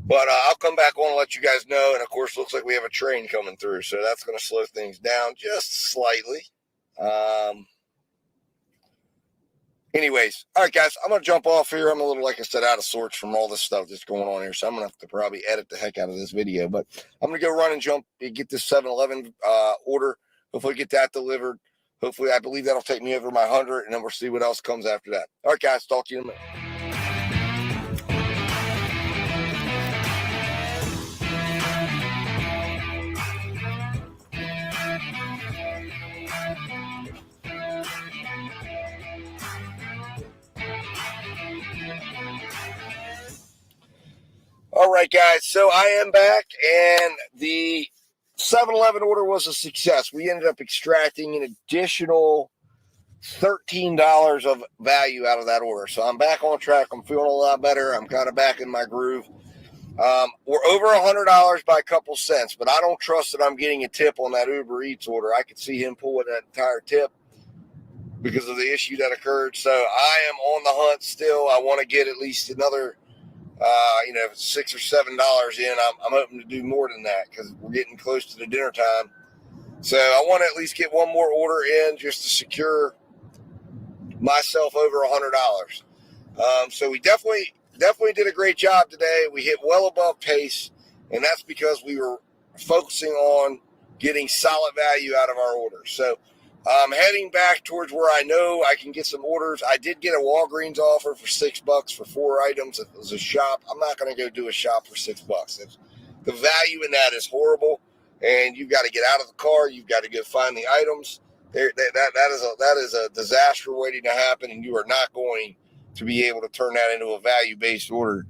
But I'll come back on and let you guys know. And, of course, looks like we have a train coming through, so that's going to slow things down just slightly. Anyways, all right, guys, I'm going to jump off here. I'm a little, like I said, out of sorts from all this stuff that's going on here, so I'm going to have to probably edit the heck out of this video. But I'm going to go run and jump and get this 7-Eleven order. Hopefully get that delivered. Hopefully, I believe that'll take me over my 100, and then we'll see what else comes after that. All right, guys, talk to you in a minute. All right, guys, so I am back, and the 7-Eleven order was a success. We ended up extracting an additional $13 of value out of that order. So I'm back on track. I'm feeling a lot better. I'm kind of back in my groove. We're over $100 by a couple cents, but I don't trust that I'm getting a tip on that Uber Eats order. I could see him pulling that entire tip because of the issue that occurred. So I am on the hunt still. I want to get at least another $6 or $7 in. I'm hoping to do more than that because we're getting close to the dinner time. So I want to at least get one more order in just to secure myself over $100. So we definitely did a great job today. We hit well above pace, and that's because we were focusing on getting solid value out of our orders. So I'm heading back towards where I know I can get some orders. I did get a Walgreens offer for $6 for 4 items. It was a shop. I'm not going to go do a shop for $6. The value in that is horrible, and you've got to get out of the car. You've got to go find the items. That is a disaster waiting to happen, and you are not going to be able to turn that into a value-based order.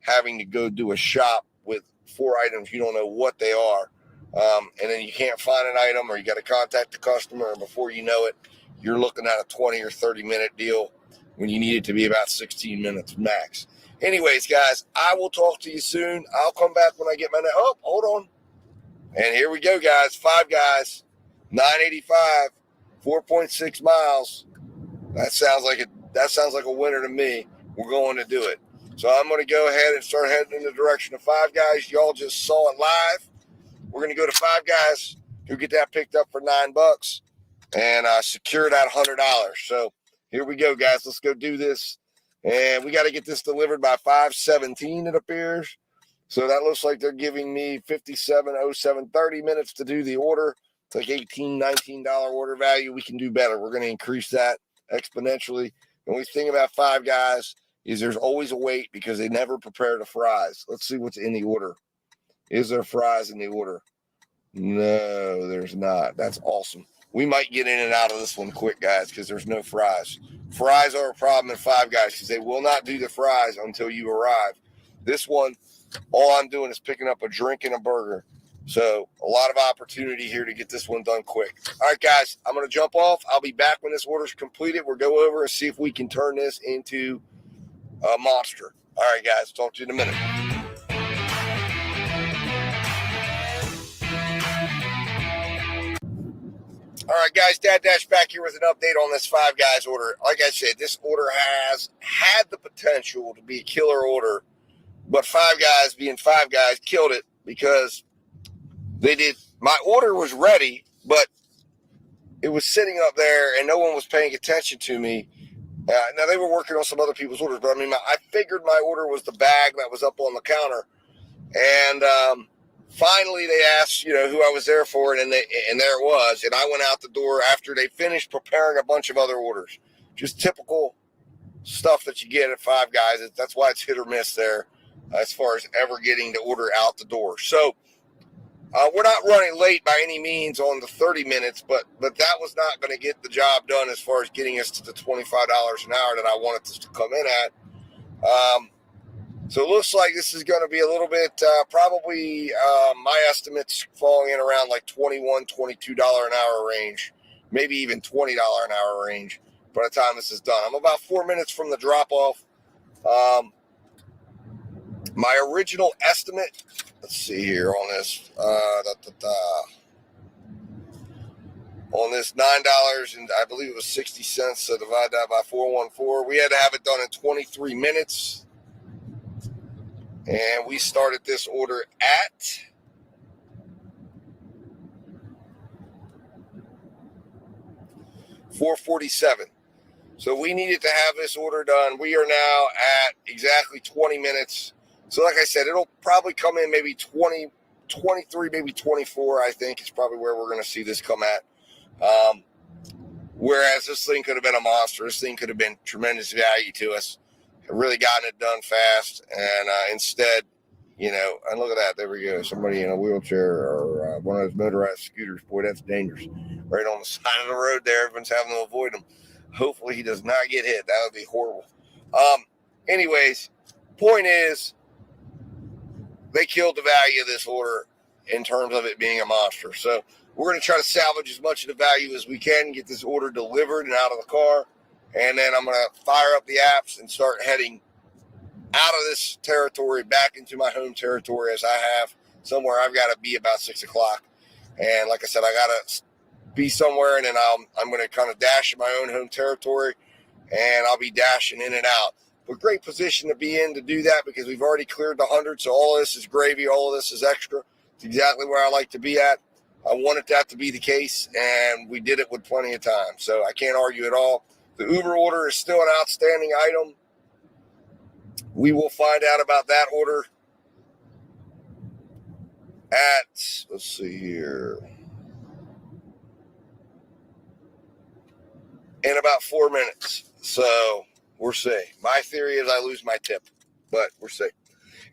Having to go do a shop with 4 items, you don't know what they are. And then you can't find an item, or you got to contact the customer, and before you know it, you're looking at a 20 or 30 minute deal when you need it to be about 16 minutes max. Anyways, guys, I will talk to you soon. I'll come back when I get my hold on. And here we go, guys. 5 Guys, 985, 4.6 miles. That sounds like a winner to me. We're going to do it. So I'm going to go ahead and start heading in the direction of 5 Guys. Y'all just saw it live. We're going to go to 5 Guys, who get that picked up for $9 and secure that $100. So here we go, guys. Let's go do this. And we got to get this delivered by 5:17, it appears. So that looks like they're giving me 30 minutes to do the order. It's like $18, $19 order value. We can do better. We're going to increase that exponentially. The only thing about 5 Guys is there's always a wait because they never prepare the fries. Let's see what's in the order. Is there fries in the order? No, there's not. That's awesome. We might get in and out of this one quick, guys, because there's no fries. Fries are a problem at 5 Guys because they will not do the fries until you arrive. This one, all I'm doing is picking up a drink and a burger. So a lot of opportunity here to get this one done quick. All right, guys, I'm going to jump off. I'll be back when this order's completed. We'll go over and see if we can turn this into a monster. All right, guys, talk to you in a minute. All right, guys, Dad Dash back here with an update on this 5 Guys order. Like I said, this order has had the potential to be a killer order, but 5 Guys, being 5 Guys, killed it because they did. My order was ready, but it was sitting up there and no one was paying attention to me. Now, they were working on some other people's orders, but I figured my order was the bag that was up on the counter. And finally, they asked, who I was there for, and there it was. And I went out the door after they finished preparing a bunch of other orders. Just typical stuff that you get at 5 Guys. That's why it's hit or miss there as far as ever getting the order out the door. So we're not running late by any means on the 30 minutes, but that was not going to get the job done as far as getting us to the $25 an hour that I wanted this to come in at. So it looks like this is going to be a little bit, probably my estimates falling in around like $21, $22 an hour range, maybe even $20 an hour range by the time this is done. I'm about 4 minutes from the drop-off. My original estimate, let's see here on this, on this $9, and I believe it was 60 cents, so divide that by 414. We had to have it done in 23 minutes. And we started this order at 4:47. So we needed to have this order done. We are now at exactly 20 minutes. So like I said, it'll probably come in maybe 20, 23, maybe 24, I think is probably where we're going to see this come at. Whereas this thing could have been a monster. This thing could have been tremendous value to us. Really gotten it done fast. And instead, you know, and look at that. There we go. Somebody in a wheelchair or one of those motorized scooters. Boy, that's dangerous. Right on the side of the road there. Everyone's having to avoid them. Hopefully he does not get hit. That would be horrible. Anyways, point is, they killed the value of this order in terms of it being a monster. So we're going to try to salvage as much of the value as we can, get this order delivered and out of the car. And then I'm going to fire up the apps and start heading out of this territory back into my home territory, as I have somewhere I've got to be about 6 o'clock. And like I said, I got to be somewhere, and then I'm going to kind of dash in my own home territory, and I'll be dashing in and out. But great position to be in to do that, because we've already cleared the 100. So all of this is gravy. All of this is extra. It's exactly where I like to be at. I wanted that to be the case, and we did it with plenty of time. So I can't argue at all. The Uber order is still an outstanding item. We will find out about that order at, let's see here, in about 4 minutes. So we'll see. My theory is I lose my tip, but we'll see.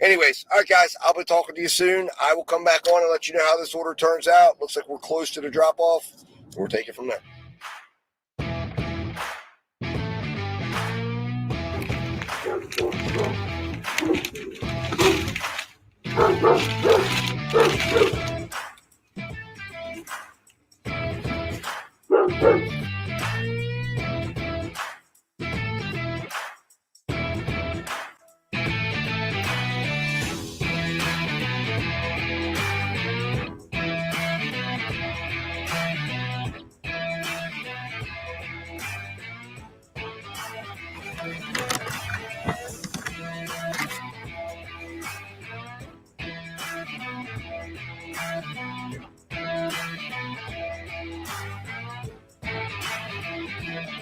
Anyways, all right, guys, I'll be talking to you soon. I will come back on and let you know how this order turns out. Looks like we're close to the drop-off. We'll take it from there.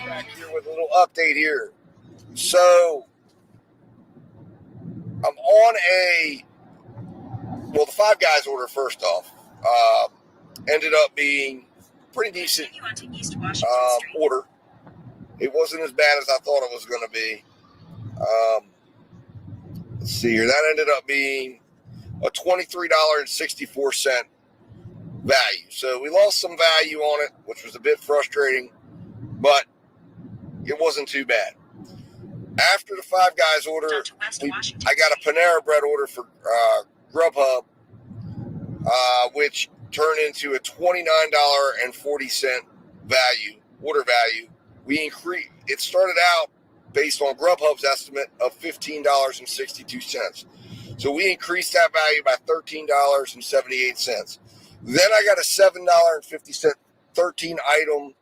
Back here with a little update here. So I'm on the Five Guys order, first off, ended up being pretty decent order. It wasn't as bad as I thought it was going to be. Let's see here. That ended up being a $23.64 value. So we lost some value on it, which was a bit frustrating, but it wasn't too bad. After the Five Guys order, I got a Panera Bread order for Grubhub, which turned into a $29.40 order value. It started out based on Grubhub's estimate of $15.62. So we increased that value by $13.78. Then I got a $7.50 13-item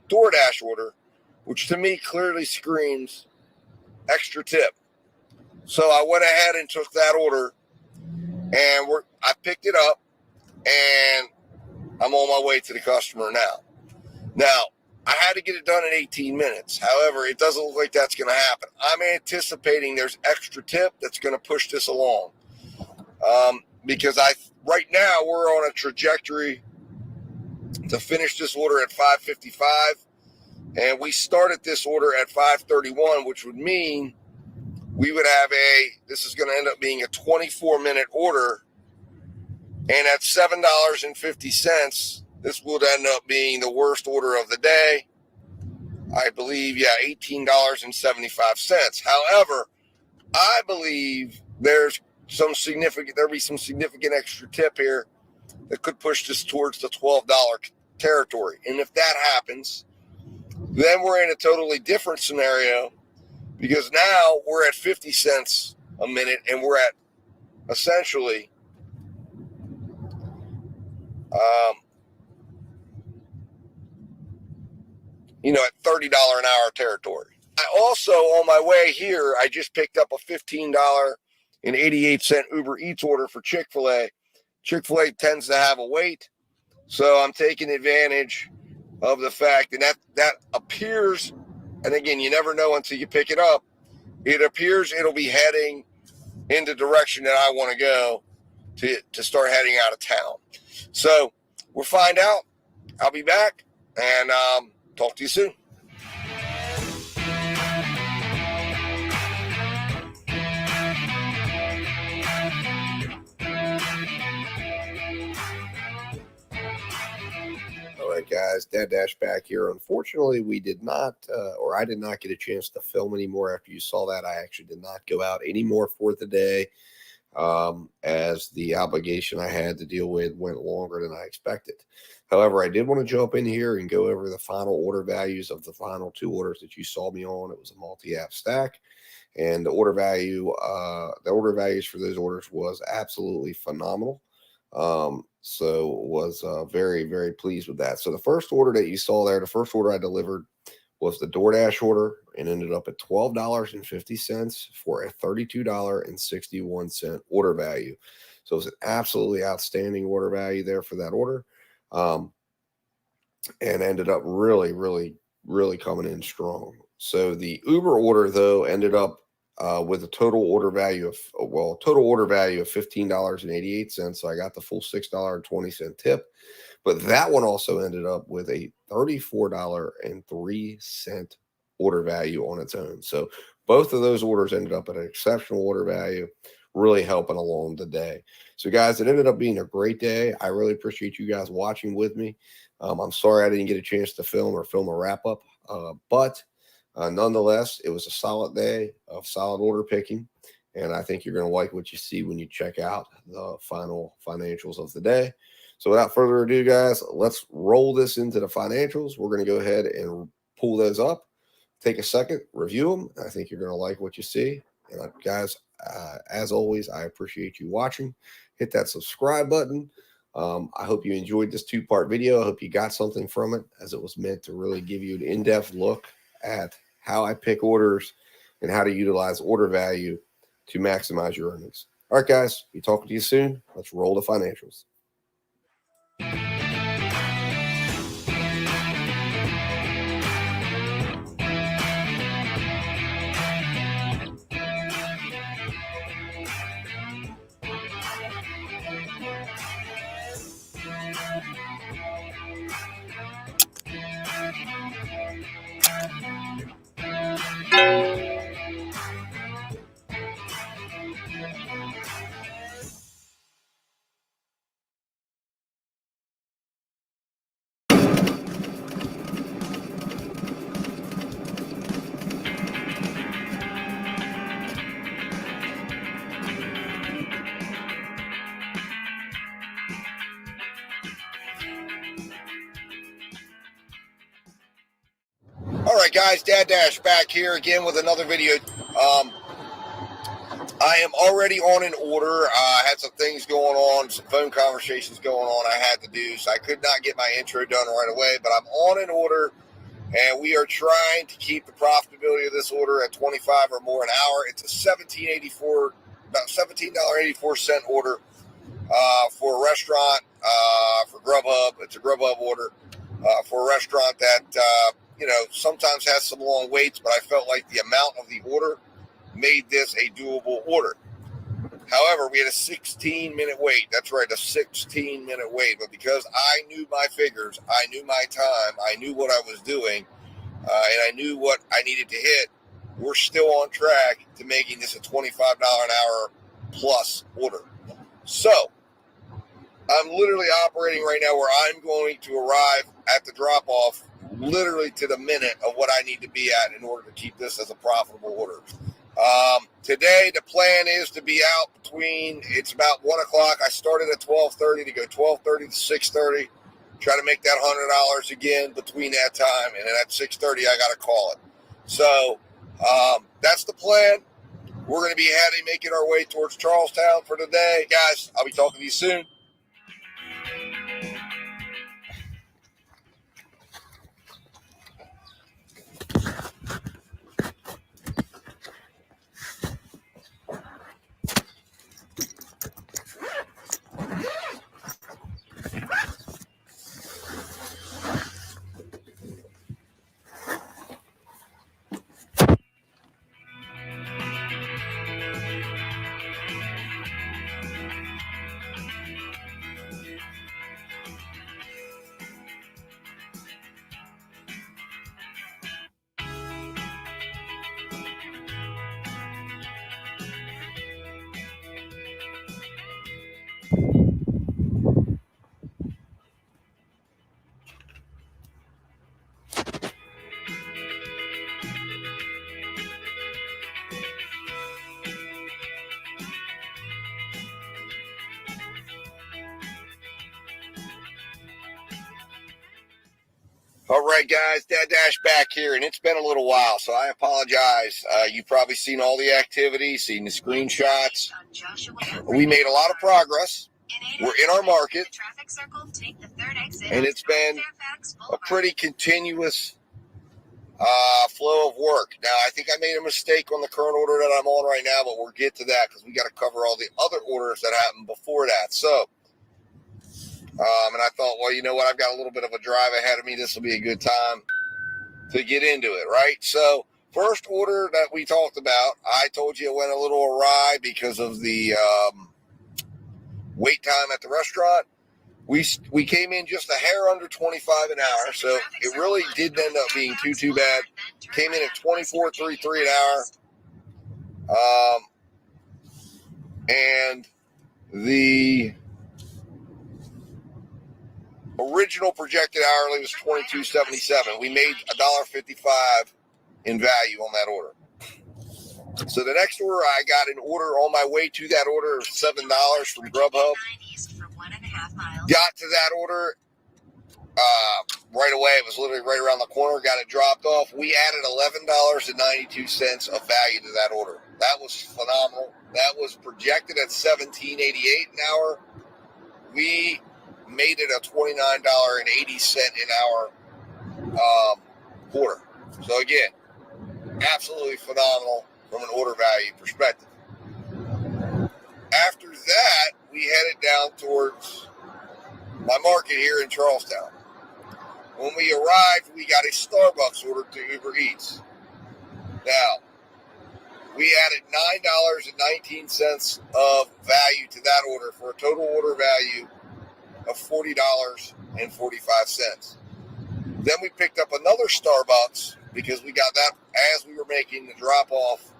DoorDash order, which to me clearly screams extra tip. So I went ahead and took that order, and I picked it up, and I'm on my way to the customer now. Now, I had to get it done in 18 minutes. However, it doesn't look like that's going to happen. I'm anticipating there's extra tip that's going to push this along. Because right now we're on a trajectory to finish this order at 5:55, and we started this order at 5:31, which would mean we would have this is going to end up being a 24-minute order, and at $7.50, this would end up being the worst order of the day. I believe, $18.75. However, I believe there'll be some significant extra tip here that could push this towards the $12 territory. And if that happens, then we're in a totally different scenario, because now we're at 50 cents a minute, and we're at essentially at $30 an hour territory. I also, on my way here, I just picked up a $15.88 Uber Eats order for Chick-fil-A. Chick-fil-A tends to have a wait, so I'm taking advantage of the fact, and that appears and again, you never know until you pick it up, it appears it'll be heading in the direction that I want to go to start heading out of town. So we'll find out. I'll be back and talk to you soon. All right, guys, Dad Dash back here. Unfortunately, we did not, or I did not get a chance to film anymore. After you saw that, I actually did not go out anymore for the day, as the obligation I had to deal with went longer than I expected. However, I did want to jump in here and go over the final order values of the final 2 orders that you saw me on. It was a multi-app stack, and the order values for those orders was absolutely phenomenal. So was very, very pleased with that. So the first order that you saw there, the first order I delivered was the DoorDash order, and ended up at $12.50 for a $32.61 order value. So it was an absolutely outstanding order value there for that order. And ended up really, really, really coming in strong. So the Uber order, though, ended up with a total order value of $15.88. So I got the full $6.20 tip, but that one also ended up with a $34.03 order value on its own. So both of those orders ended up at an exceptional order value, really helping along the day. So guys, it ended up being a great day. I really appreciate you guys watching with me. I'm sorry I didn't get a chance to film a wrap up, but nonetheless, it was a solid day of solid order picking, and I think you're going to like what you see when you check out the final financials of the day. So without further ado, guys, let's roll this into the financials. We're going to go ahead and pull those up, take a second, review them. I think you're going to like what you see. And guys, as always, I appreciate you watching. Hit that subscribe button. I hope you enjoyed this 2-part video. I hope you got something from it, as it was meant to really give you an in-depth look at how I pick orders and how to utilize order value to maximize your earnings. All right, guys, be talking to you soon. Let's roll the financials. All right, guys, Dad Dash back here again with another video. I am already on an order. I had some things going on, some phone conversations going on I had to do, so I could not get my intro done right away, but I'm on an order, and we are trying to keep the profitability of this order at 25 or more an hour. It's a $17.84 order for a restaurant, for Grubhub. It's a Grubhub order for a restaurant that sometimes has some long waits, but I felt like the amount of the order made this a doable order. However, we had a 16-minute wait. That's right, a 16-minute wait. But because I knew my figures, I knew my time, I knew what I was doing, and I knew what I needed to hit, we're still on track to making this a $25 an hour plus order. So I'm literally operating right now where I'm going to arrive at the drop-off literally to the minute of what I need to be at in order to keep this as a profitable order. Today, the plan is to be out it's about 1 o'clock. I started at 12:30 to go 12:30 to 6:30. Try to make that $100 again between that time. And then at 6:30, I got to call it. So that's the plan. We're going to be making our way towards Charlestown for today. Guys, I'll be talking to you soon. All right, guys, Dad Dash back here, and it's been a little while, so I apologize. You've probably seen all the activity, seen the screenshots. We made a lot of progress. We're in our market, and it's been a pretty continuous flow of work. Now, I think I made a mistake on the current order that I'm on right now, but we'll get to that because we got to cover all the other orders that happened before that. So, and I thought, well, you know what? I've got a little bit of a drive ahead of me. This will be a good time to get into it, right? So, first order that we talked about, I told you it went a little awry because of the wait time at the restaurant. We came in just a hair under 25 an hour, so it really didn't end up being too bad. Came in at 24.33 an hour, and the original projected hourly was $22.77. We made $1.55 in value on that order. So the next order, I got an order on my way to that order of $7 from Grubhub. Got to that order right away. It was literally right around the corner. Got it dropped off. We added $11.92 of value to that order. That was phenomenal. That was projected at $17.88 an hour. We made it a $29.80 an hour order. So again, absolutely phenomenal from an order value perspective. After that, we headed down towards my market here in Charlestown. When we arrived, we got a Starbucks order to Uber Eats. Now, we added $9.19 of value to that order for a total order value of $40.45. Then we picked up another Starbucks because we got that as we were making the drop off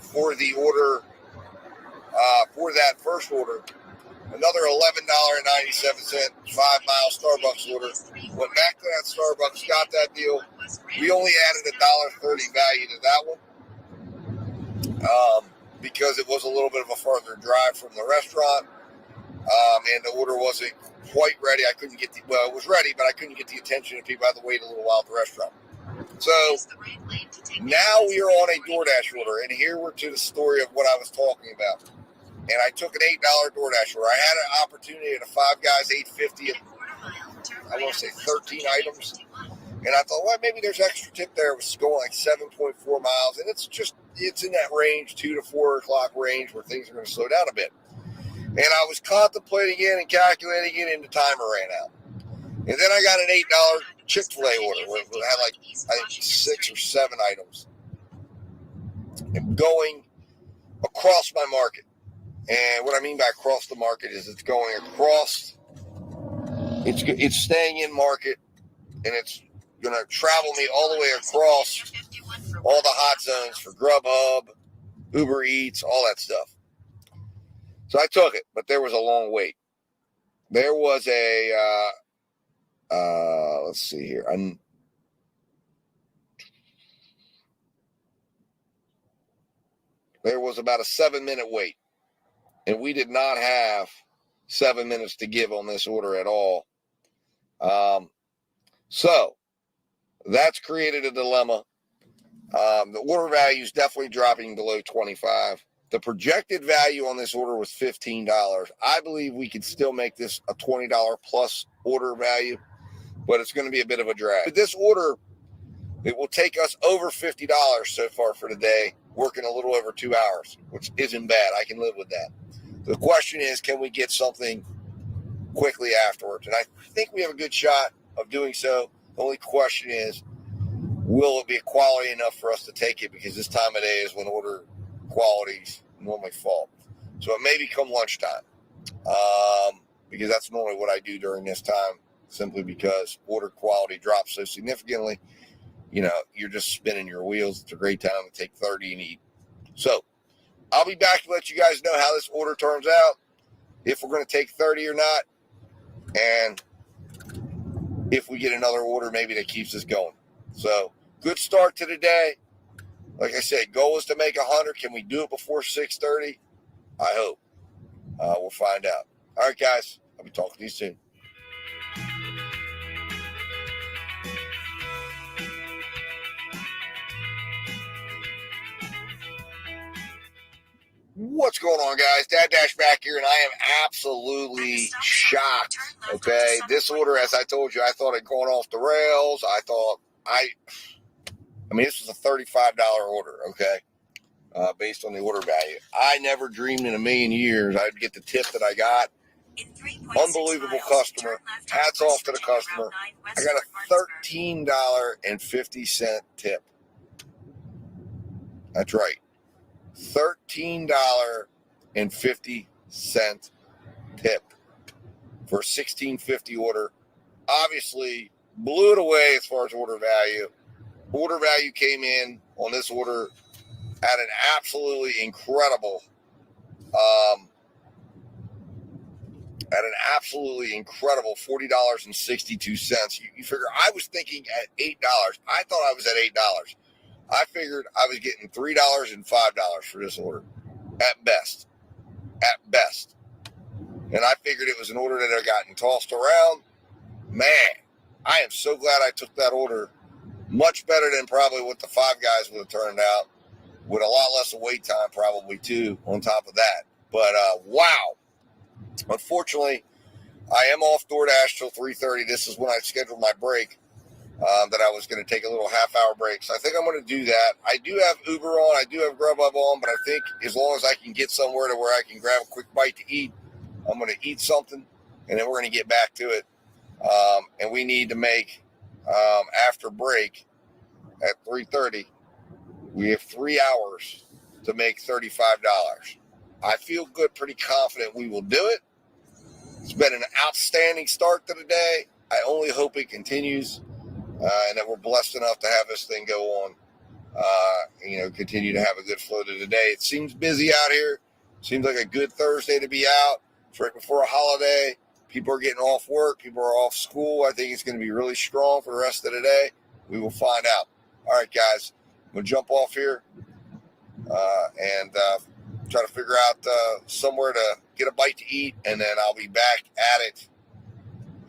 for the order, for that first order. Another $11.97 5-mile Starbucks order. Went back to that Starbucks, got that deal. We only added $1.30 value to that one because it was a little bit of a further drive from the restaurant, and the order wasn't quite ready. I couldn't get it was ready, but I couldn't get the attention of people. I had to wait a little while at the restaurant. So now we are on a DoorDash order, and here we're to the story of what I was talking about. And I took an $8 DoorDash order. I had an opportunity at a Five Guys $8.50. I want to say 13 items. And I thought, well, maybe there's extra tip there. It was going like 7.4 miles. And it's in that range, 2 to 4 o'clock range where things are going to slow down a bit. And I was contemplating it and calculating it, and the timer ran out. And then I got an $8 Chick-fil-A order where it had like, I think, 6 or 7 items. And going across my market. And what I mean by across the market is it's going across, it's staying in market, and it's going to travel me all the way across all the hot zones for Grubhub, Uber Eats, all that stuff. So I took it, but there was a long wait. There was let's see here. There was about a 7-minute wait. And we did not have 7 minutes to give on this order at all. So that's created a dilemma. The order value is definitely dropping below 25. The projected value on this order was $15. I believe we could still make this a $20 plus order value, but it's going to be a bit of a drag. But this order, it will take us over $50 so far for today, working a little over 2 hours, which isn't bad. I can live with that. The question is, can we get something quickly afterwards? And I think we have a good shot of doing so. The only question is, will it be quality enough for us to take it? Because this time of day is when order qualities normally fall. So it may become lunchtime, because that's normally what I do during this time, simply because order quality drops so significantly. You know, you're just spinning your wheels. It's a great time to take 30 and eat. So I'll be back to let you guys know how this order turns out, if we're going to take 30 or not, and if we get another order maybe that keeps us going. So good start to the day. Like I said, goal is to make 100. Can we do it before 6:30? I hope. We'll find out. All right, guys. I'll be talking to you soon. What's going on, guys? Dad Dash back here, and I am absolutely shocked. Okay, this order, as I told you, I thought it gone off the rails. I mean, this was a $35 order. Okay, based on the order value. I never dreamed in a million years I'd get the tip that I got. Unbelievable customer. Hats off to the customer. I got a $13.50 tip. That's right. $13.50 tip for a $16.50 order. Obviously, blew it away as far as order value. Order value came in on this order at an absolutely incredible, $40.62. You figure I was thinking at $8. I thought I was at $8. I figured I was getting $3 and $5 for this order, at best. And I figured it was an order that had gotten tossed around. Man, I am so glad I took that order. Much better than probably what the Five Guys would have turned out, with a lot less of wait time probably too on top of that. But wow. Unfortunately, I am off DoorDash till 3:30. This is when I scheduled my break. That I was going to take a little half-hour break. So I think I'm going to do that. I do have Uber on. I do have Grubhub on. But I think as long as I can get somewhere to where I can grab a quick bite to eat, I'm going to eat something. And then we're going to get back to it. And we need to make, after break at 3:30, we have 3 hours to make $35. I feel good, pretty confident we will do it. It's been an outstanding start to the day. I only hope it continues. And that we're blessed enough to have this thing go on, continue to have a good flow to the day. It seems busy out here. Seems like a good Thursday to be out. It's right before a holiday. People are getting off work. People are off school. I think it's going to be really strong for the rest of the day. We will find out. All right, guys. I'm going to jump off here and try to figure out somewhere to get a bite to eat, and then I'll be back at it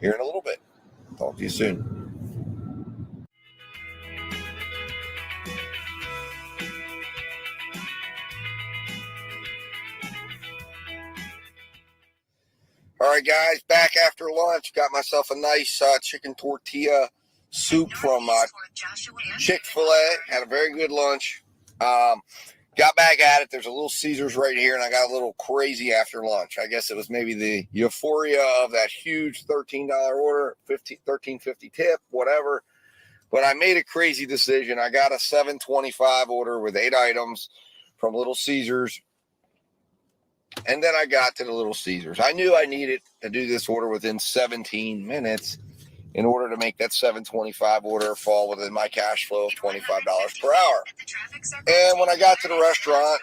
here in a little bit. Talk to you soon. All right, guys, back after lunch. Got myself a nice chicken tortilla soup from Chick-fil-A. Had a very good lunch. Got back at it. There's a Little Caesars right here, and I got a little crazy after lunch. I guess it was maybe the euphoria of that huge $13 order, $13.50 tip, whatever. But I made a crazy decision. I got a $7.25 order with 8 items from Little Caesars. And then I got to the Little Caesars. I knew I needed to do this order within 17 minutes in order to make that $7.25 order fall within my cash flow of $25 per hour. And when I got to the restaurant,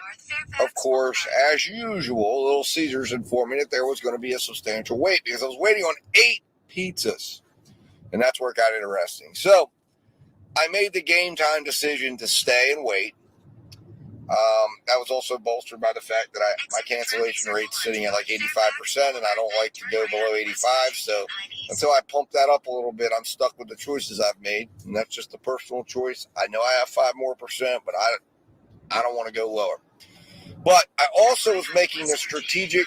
of course, as usual, Little Caesars informed me that there was going to be a substantial wait because I was waiting on 8 pizzas. And that's where it got interesting. So I made the game time decision to stay and wait. That was also bolstered by the fact that my cancellation rate's sitting at like 85%, and I don't like to go below 85. So until I pump that up a little bit, I'm stuck with the choices I've made, and that's just a personal choice. I know I have 5% more, but I don't want to go lower. But I also was making a strategic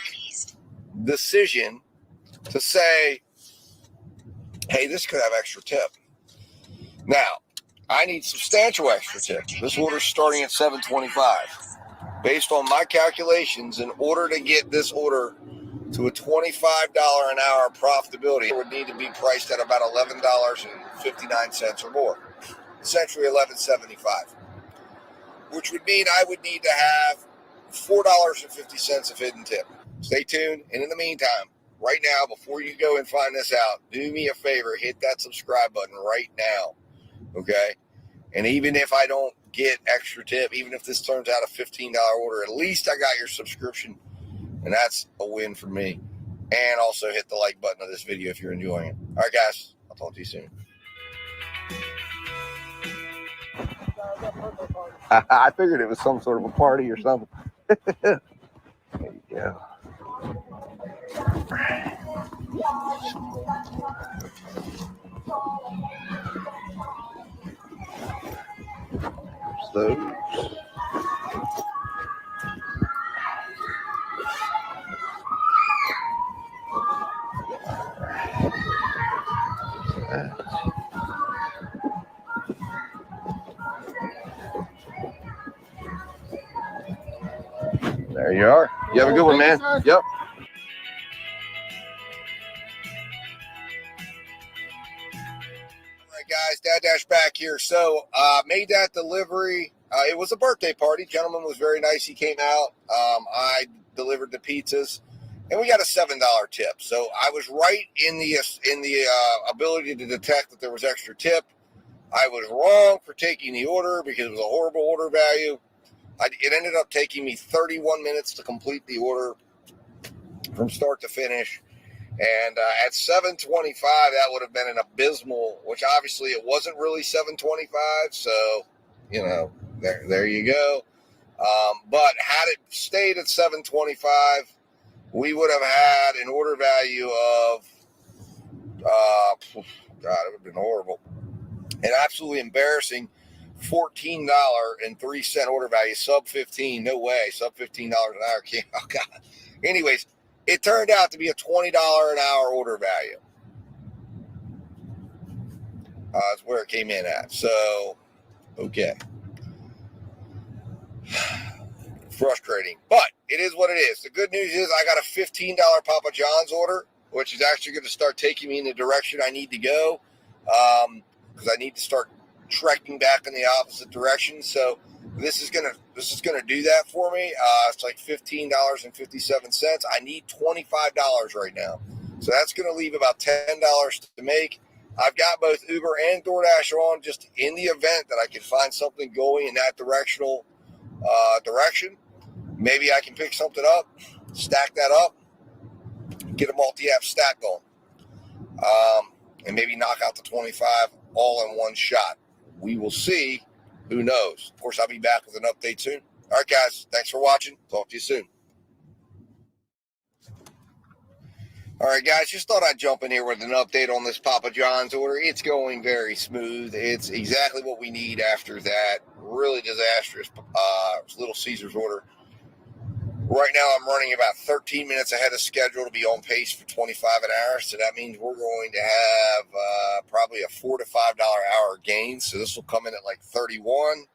decision to say, hey, this could have extra tip. Now, I need substantial extra tip. This order's starting at $7.25. Based on my calculations, in order to get this order to a $25 an hour profitability, it would need to be priced at about $11.59 or more. Essentially $11.75. Which would mean I would need to have $4.50 of hidden tip. Stay tuned. And in the meantime, right now, before you go and find this out, do me a favor, hit that subscribe button right now. Okay? And even if I don't get extra tip, even if this turns out a $15 order, at least I got your subscription. And that's a win for me. And also hit the like button of this video if you're enjoying it. All right, guys. I'll talk to you soon. I figured it was some sort of a party or something. There you go. Those. you are. You have a good one, man. Yep. All right, guys, Dad Dash back here. So, made that delivery. It was a birthday party. Gentleman was very nice. He came out. I delivered the pizzas, and we got a $7 tip. So I was right in the ability to detect that there was extra tip. I was wrong for taking the order because it was a horrible order value. It ended up taking me 31 minutes to complete the order from start to finish. And at 7:25, that would have been an abysmal, which obviously it wasn't really 7:25. So, there you go. But had it stayed at 7:25, we would have had an order value of, God, it would have been horrible. An absolutely embarrassing $14.03 order value, sub 15. No way, sub $15 an hour. Oh, God. Anyways, it turned out to be a $20 an hour order value. That's where it came in at. So, okay. Frustrating, but it is what it is. The good news is I got a $15 Papa John's order, which is actually going to start taking me in the direction I need to go, because I need to start trekking back in the opposite direction. So this is gonna do that for me. It's like $15.57. I need $25 right now, so that's going to leave about $10 to make. I've got both Uber and DoorDash on, just in the event that I can find something going in that direction. Maybe I can pick something up, stack that up, get a multi-app stack going, and maybe knock out the 25 all in one shot. We will see. Who knows? Of course, I'll be back with an update soon. All right, guys. Thanks for watching. Talk to you soon. All right, guys. Just thought I'd jump in here with an update on this Papa John's order. It's going very smooth. It's exactly what we need after that really disastrous Little Caesars order. Right now, I'm running about 13 minutes ahead of schedule to be on pace for 25 an hour. So that means we're going to have probably a $4 to $5 hour gain. So this will come in at like 31.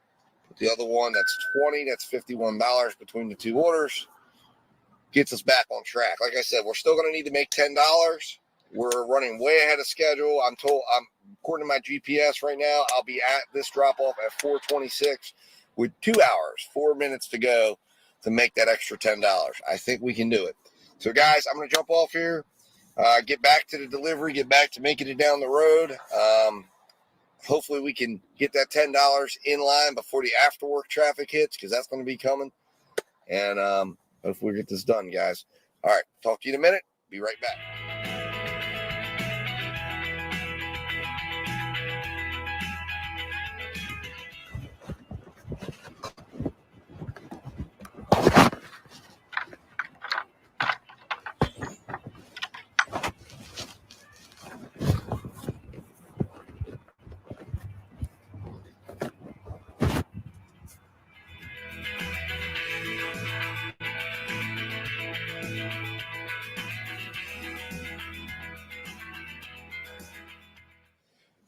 The other one, that's 20. That's $51 between the two orders. Gets us back on track. Like I said, we're still going to need to make $10. We're running way ahead of schedule. According to my GPS right now, I'll be at this drop off at 4:26 with 2 hours, 4 minutes to go to make that extra $10. I think we can do it. So, guys, I'm going to jump off here, get back to the delivery, get back to making it down the road. Hopefully we can get that $10 in line before the after work traffic hits, because that's going to be coming. And hopefully we get this done, guys. All right, talk to you in a minute. Be right back.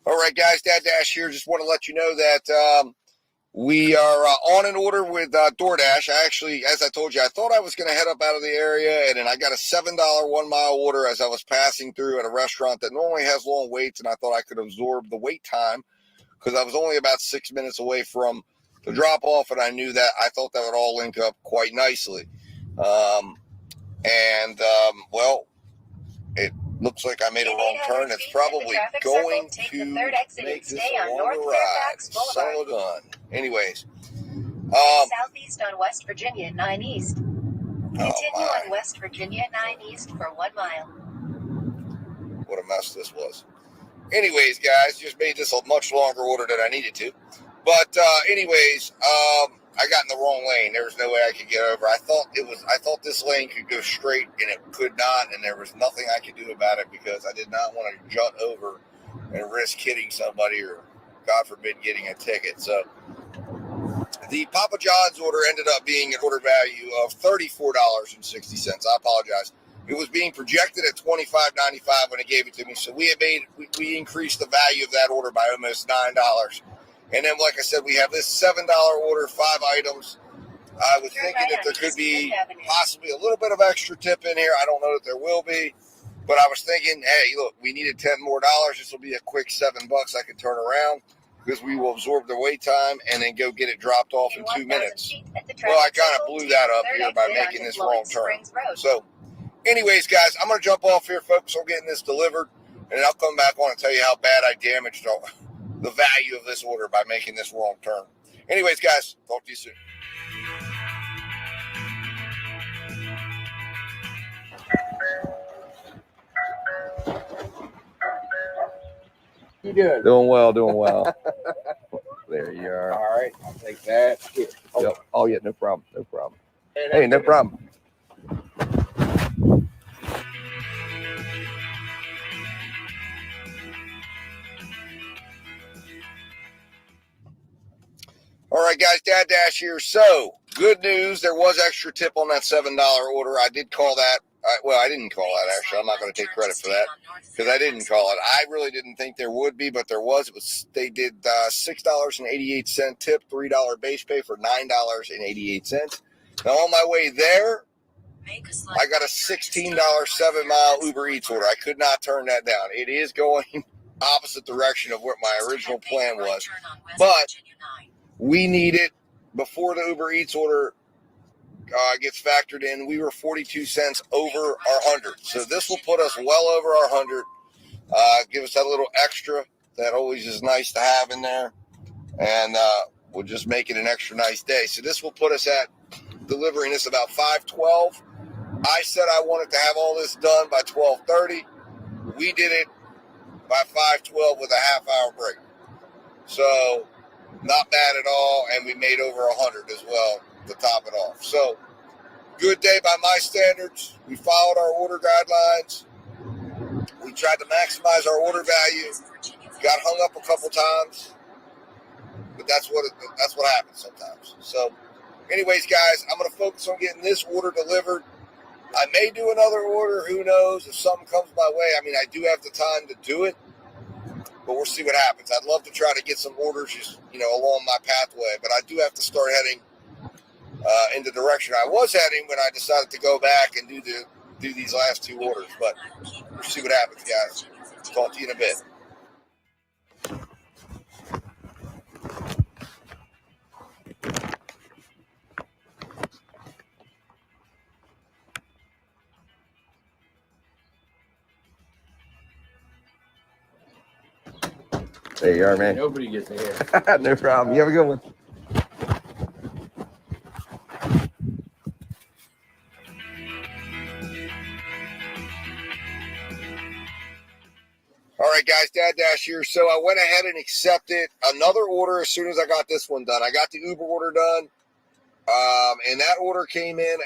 All right, guys, Dad Dash here. Just want to let you know that we are on an order with DoorDash. I actually, as I told you, I thought I was going to head up out of the area, and then I got a $7 1 mile order as I was passing through at a restaurant that normally has long waits, and I thought I could absorb the wait time because I was only about 6 minutes away from the drop-off, and I knew that I thought that would all link up quite nicely. Well, it looks like I made a wrong turn. It's probably going to make this a longer ride. Son of a gun. Anyways. Southeast on West Virginia 9 East. Continue on West Virginia 9 East for 1 mile. What a mess this was. Anyways, guys, just made this a much longer order than I needed to. But I got in the wrong lane. There was no way I could get over. I thought this lane could go straight, and it could not, and there was nothing I could do about it because I did not want to jut over and risk hitting somebody or, God forbid, getting a ticket. So the Papa John's order ended up being an order value of $34.60. I apologize. It was being projected at $25.95 when it gave it to me. So we increased the value of that order by almost $9. And then, like I said, we have this $7 order, 5 items. I was thinking that there could be possibly a little bit of extra tip in here. I don't know that there will be, but I was thinking, hey, look, we needed $10 more. This will be a quick $7 I could turn around because we will absorb the wait time and then go get it dropped off in 2 minutes. Well, I kind of blew that up here by making this wrong turn. So, anyways, guys, I'm going to jump off here, focus on getting this delivered, and then I'll come back on and tell you how bad I damaged the value of this order by making this wrong turn. Anyways, guys, talk to you soon. You doing? Doing well, doing well. There you are. All right, I'll take that. Here. Yep. Oh, yeah, no problem. No problem. Hey, no problem. All right, guys, Dad Dash here. So, good news. There was extra tip on that $7 order. I did call that. Well, I didn't call that, actually. I'm not going to take credit for that because I didn't call it. I really didn't think there would be, but there was. They did $6.88 tip, $3 base pay for $9.88. Now, on my way there, I got a $16 7-mile Uber Eats order. I could not turn that down. It is going opposite direction of what my original plan was. But we need it before the Uber Eats order gets factored in. We were 42 cents over our 100. So this will put us well over our 100. Give us that little extra that always is nice to have in there. And we'll just make it an extra nice day. So this will put us at delivering this about 5:12. I said I wanted to have all this done by 12:30. We did it by 5:12 with a half-hour break. So not bad at all, and we made over 100 as well to top it off. So, good day by my standards. We followed our order guidelines. We tried to maximize our order value. Got hung up a couple times, but that's what happens sometimes. So, anyways, guys, I'm going to focus on getting this order delivered. I may do another order. Who knows if something comes my way. I mean, I do have the time to do it. But we'll see what happens. I'd love to try to get some orders just, along my pathway. But I do have to start heading in the direction I was heading when I decided to go back and do these last 2 orders. But we'll see what happens, guys. Talk to you in a bit. There you are, man. Nobody gets ahead. No problem. You have a good one. All right, guys, Dad Dash here. So I went ahead and accepted another order as soon as I got this one done. I got the Uber order done, and that order came in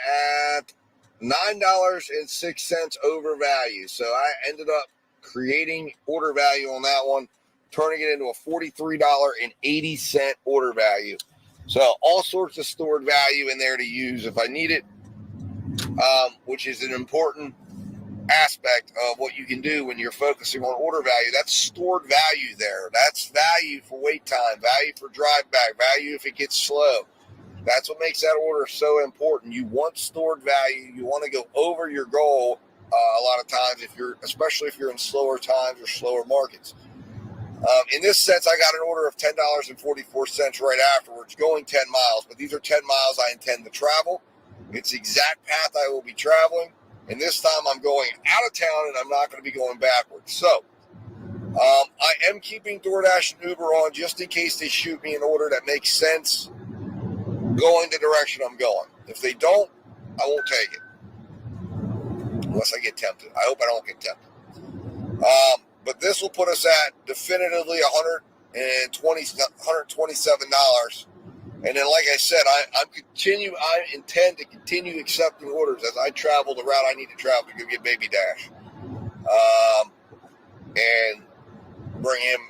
at $9.06 over value. So I ended up creating order value on that one, turning it into a $43.80 order value. So all sorts of stored value in there to use if I need it, which is an important aspect of what you can do when you're focusing on order value. That's stored value there. That's value for wait time, value for drive back, value if it gets slow. That's what makes that order so important. You want stored value. You want to go over your goal a lot of times, especially if you're in slower times or slower markets. In this sense, I got an order of $10.44 right afterwards, going 10 miles. But these are 10 miles I intend to travel. It's the exact path I will be traveling. And this time I'm going out of town and I'm not going to be going backwards. So I am keeping DoorDash and Uber on just in case they shoot me an order that makes sense going the direction I'm going. If they don't, I won't take it. Unless I get tempted. I hope I don't get tempted. But this will put us at definitively $127. And then, like I said, I intend to continue accepting orders as I travel the route I need to travel to go get Baby Dash. And bring him,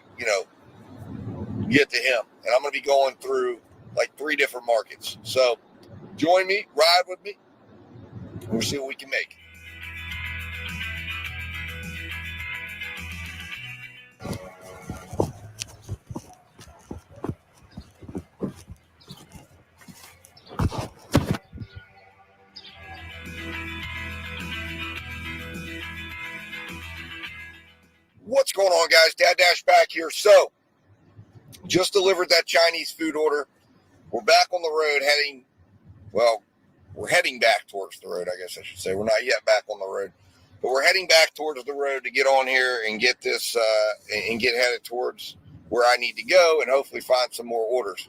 get to him. And I'm going to be going through like 3 different markets. So join me, ride with me. We'll see what we can make. What's going on, guys? Dad Dash back here. So, just delivered that Chinese food order. We're back on the road we're heading back towards the road, I guess I should say. We're not yet back on the road, but we're heading back towards the road to get on here and get this, and get headed towards where I need to go and hopefully find some more orders.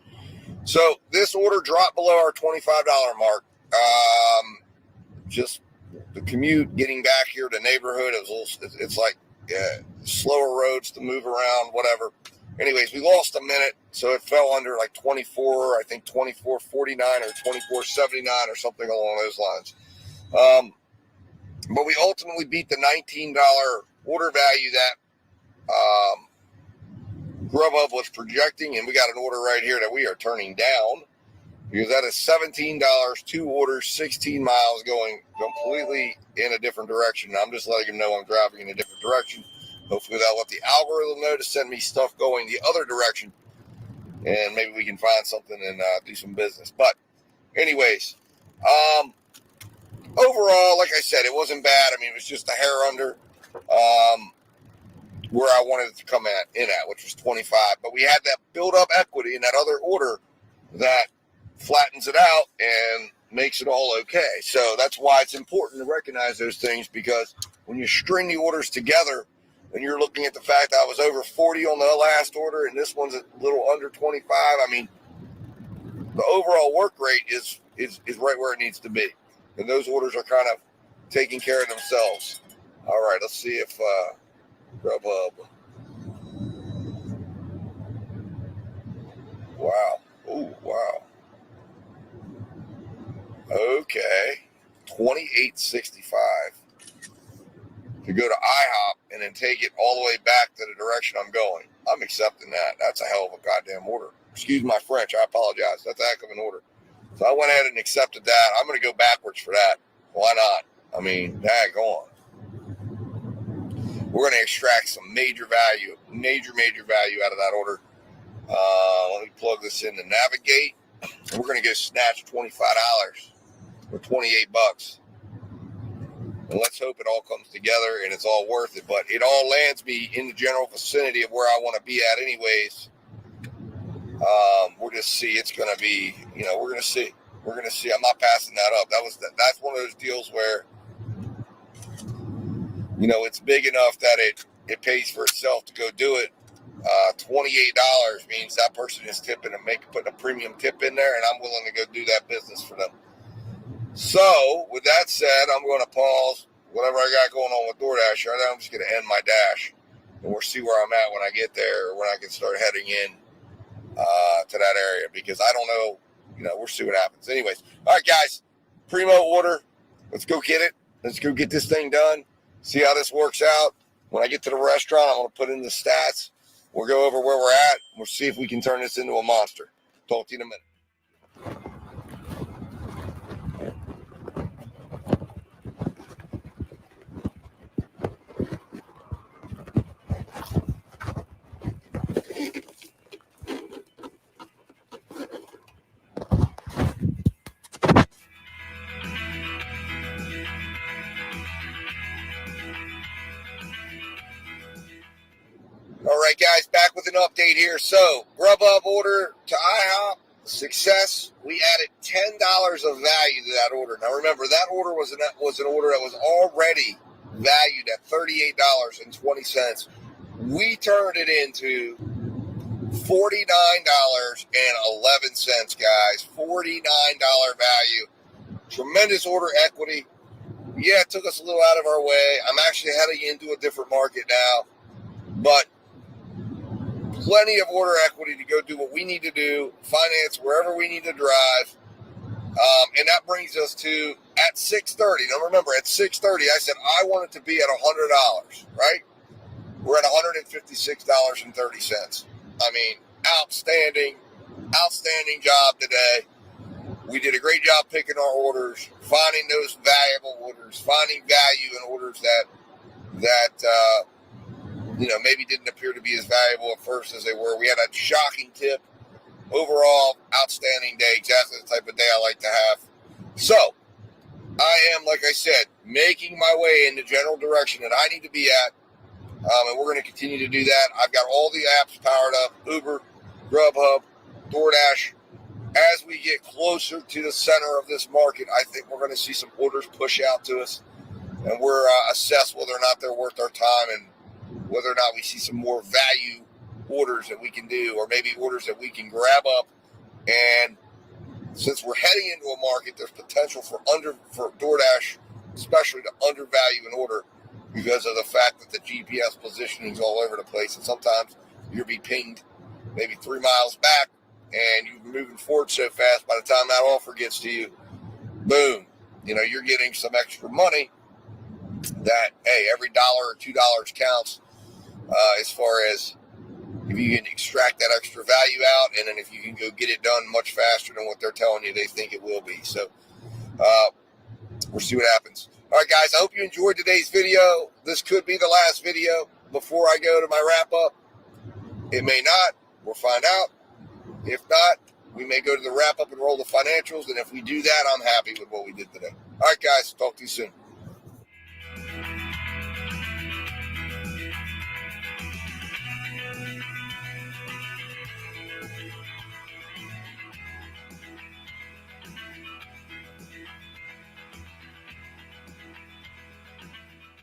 So, this order dropped below our $25 mark. Just the commute, getting back here to neighborhood, it's like slower roads to move around, whatever. Anyways, we lost a minute, so it fell under like 24, I think 24.49 or 24.79 or something along those lines. But we ultimately beat the $19 order value that Grubhub was projecting, and we got an order right here that we are turning down because that is $17, 2 orders, 16 miles going completely in a different direction. I'm just letting them know I'm driving in a different direction. Hopefully that'll let the algorithm know to send me stuff going the other direction. And maybe we can find something and do some business. But anyways, overall, like I said, it wasn't bad. I mean, it was just a hair under where I wanted it to come in at, which was 25. But we had that build up equity in that other order that flattens it out and makes it all okay. So that's why it's important to recognize those things, because when you string the orders together, and you're looking at the fact that I was over 40 on the last order, and this one's a little under 25. I mean, the overall work rate is right where it needs to be. And those orders are kind of taking care of themselves. All right, let's see if Grubhub. Wow. Oh, wow. Okay. 28.65. To go to IHOP and then take it all the way back to the direction I'm going. I'm accepting that. That's a hell of a goddamn order. Excuse my French. I apologize. That's a heck of an order. So I went ahead and accepted that. I'm going to go backwards for that. Why not? I mean, daggone. We're going to extract some major value out of that order. Let me plug this in to navigate. We're going to go snatch $25 or $28. And let's hope it all comes together and it's all worth it. But it all lands me in the general vicinity of where I want to be at anyways. We'll just see. It's going to be, we're going to see. We're going to see. I'm not passing that up. That's one of those deals where, it's big enough that it pays for itself to go do it. $28 means that person is tipping and putting a premium tip in there, and I'm willing to go do that business for them. So, with that said, I'm going to pause whatever I got going on with DoorDash. Right now, I'm just going to end my dash, and we'll see where I'm at when I get there, or when I can start heading in to that area, because I don't know. We'll see what happens. Anyways, all right, guys, primo order. Let's go get it. Let's go get this thing done. See how this works out. When I get to the restaurant, I'm going to put in the stats. We'll go over where we're at. We'll see if we can turn this into a monster. Talk to you in a minute. All right, guys, back with an update here. So, Grubhub order to IHOP, success. We added $10 of value to that order. Now, remember, that order was an order that was already valued at $38.20. We turned it into $49.11, guys. $49 value. Tremendous order equity. Yeah, it took us a little out of our way. I'm actually heading into a different market now, but plenty of order equity to go do what we need to do, finance wherever we need to drive. And that brings us to at 6:30. Now remember, at 6:30, I said I want it to be at $100, right? We're at $156.30. I mean, outstanding job today. We did a great job picking our orders, finding those valuable orders, finding value in orders that maybe didn't appear to be as valuable at first as they were. We had a shocking tip. Overall, outstanding day. Exactly the type of day I like to have. So, I am, like I said, making my way in the general direction that I need to be at. And we're going to continue to do that. I've got all the apps powered up: Uber, Grubhub, DoorDash. As we get closer to the center of this market, I think we're going to see some orders push out to us, and we're assess whether or not they're worth our time and whether or not we see some more value orders that we can do, or maybe orders that we can grab up. And since we're heading into a market, there's potential for DoorDash, especially, to undervalue an order because of the fact that the GPS positioning is all over the place, and sometimes you'll be pinged maybe 3 miles back, and you're moving forward so fast, by the time that offer gets to you, boom, you're getting some extra money that, hey, every $1 or $2 counts, as far as if you can extract that extra value out, and then if you can go get it done much faster than what they're telling you they think it will be. So we'll see what happens. All right, guys, I hope you enjoyed today's video. This could be the last video before I go to my wrap-up. It may not. We'll find out. If not, we may go to the wrap-up and roll the financials, and if we do that, I'm happy with what we did today. All right, guys, talk to you soon.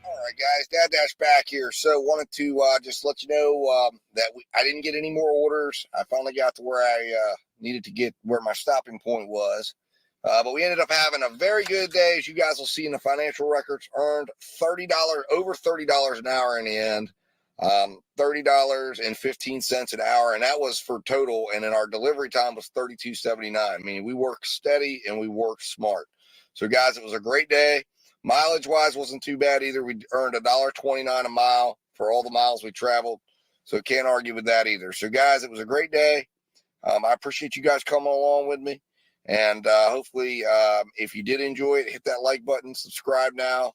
All right, guys, Dad Dash back here. So wanted to just let you know that I didn't get any more orders. I finally got to where I needed to get, where my stopping point was. But we ended up having a very good day. As you guys will see in the financial records, earned over $30 an hour in the end. $30.15 an hour, and that was for total. And then our delivery time was $32.79. I mean, we worked steady and we worked smart. So, guys, it was a great day. Mileage-wise wasn't too bad either. We earned $1.29 a mile for all the miles we traveled. So can't argue with that either. So, guys, it was a great day. I appreciate you guys coming along with me. And hopefully, if you did enjoy it, hit that like button, subscribe now,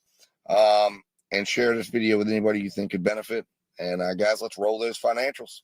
and share this video with anybody you think could benefit. And, guys, let's roll those financials.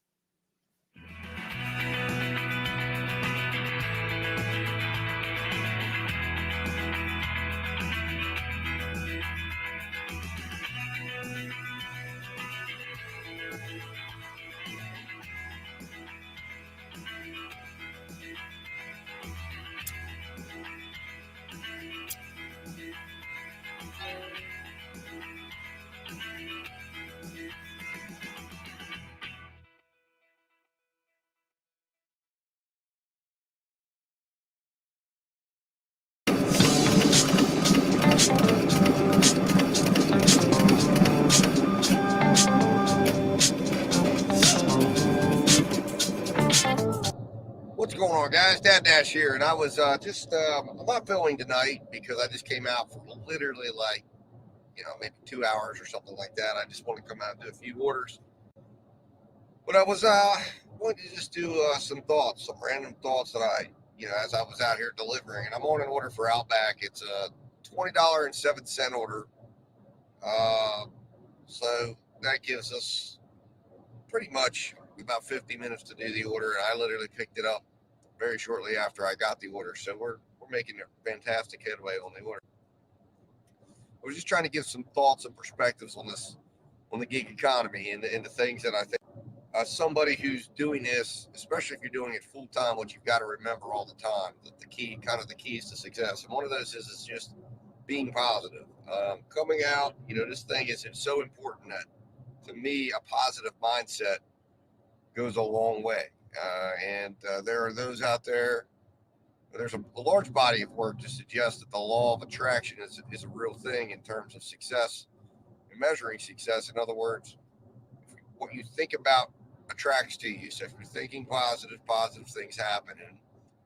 What's going on, guys? Dad Dash here, and I was I'm not filming tonight because I just came out for literally maybe 2 hours or something like that. I just want to come out and do a few orders. But I was going to just do some random thoughts that as I was out here delivering. And I'm on an order for Outback. It's a $20.07 order. So that gives us pretty much about 50 minutes to do the order. And I literally picked it up very shortly after I got the order. So we're making a fantastic headway on the order. I was just trying to give some thoughts and perspectives on the gig economy and the things that I think somebody who's doing this, especially if you're doing it full time, what you've got to remember all the time, that the keys to success. And one of those is just being positive. Coming out, this thing is so important that, to me, a positive mindset goes a long way. And there are those out there. There's a large body of work to suggest that the law of attraction is a real thing in terms of success and measuring success. In other words, what you think about attracts to you. So if you're thinking positive things happen. And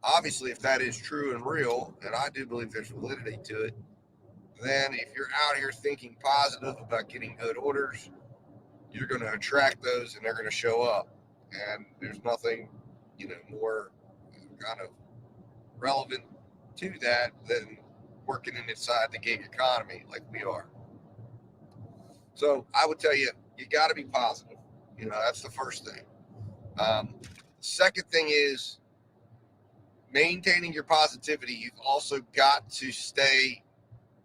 obviously, if that is true and real, and I do believe there's validity to it, then if you're out here thinking positive about getting good orders, you're going to attract those and they're going to show up. And there's nothing, more kind of relevant to that than working inside the gig economy like we are. So I would tell you, you got to be positive. That's the first thing. Second thing is maintaining your positivity. You've also got to stay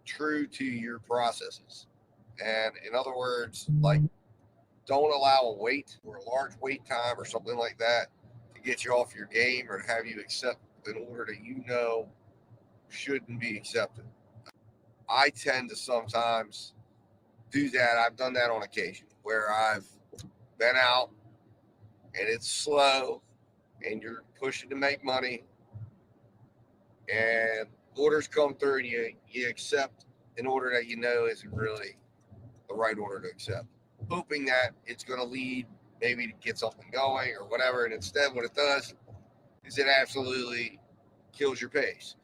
true to your processes. And in other words, like don't allow a wait or a large wait time or something like that to get you off your game or to have you accept an order that you know shouldn't be accepted. I tend to sometimes do that. I've done that on occasion where I've been out and it's slow and you're pushing to make money and orders come through and you accept an order that you know isn't really the right order to accept, hoping that it's going to lead maybe to get something going or whatever. And instead what it does is it absolutely kills your pace.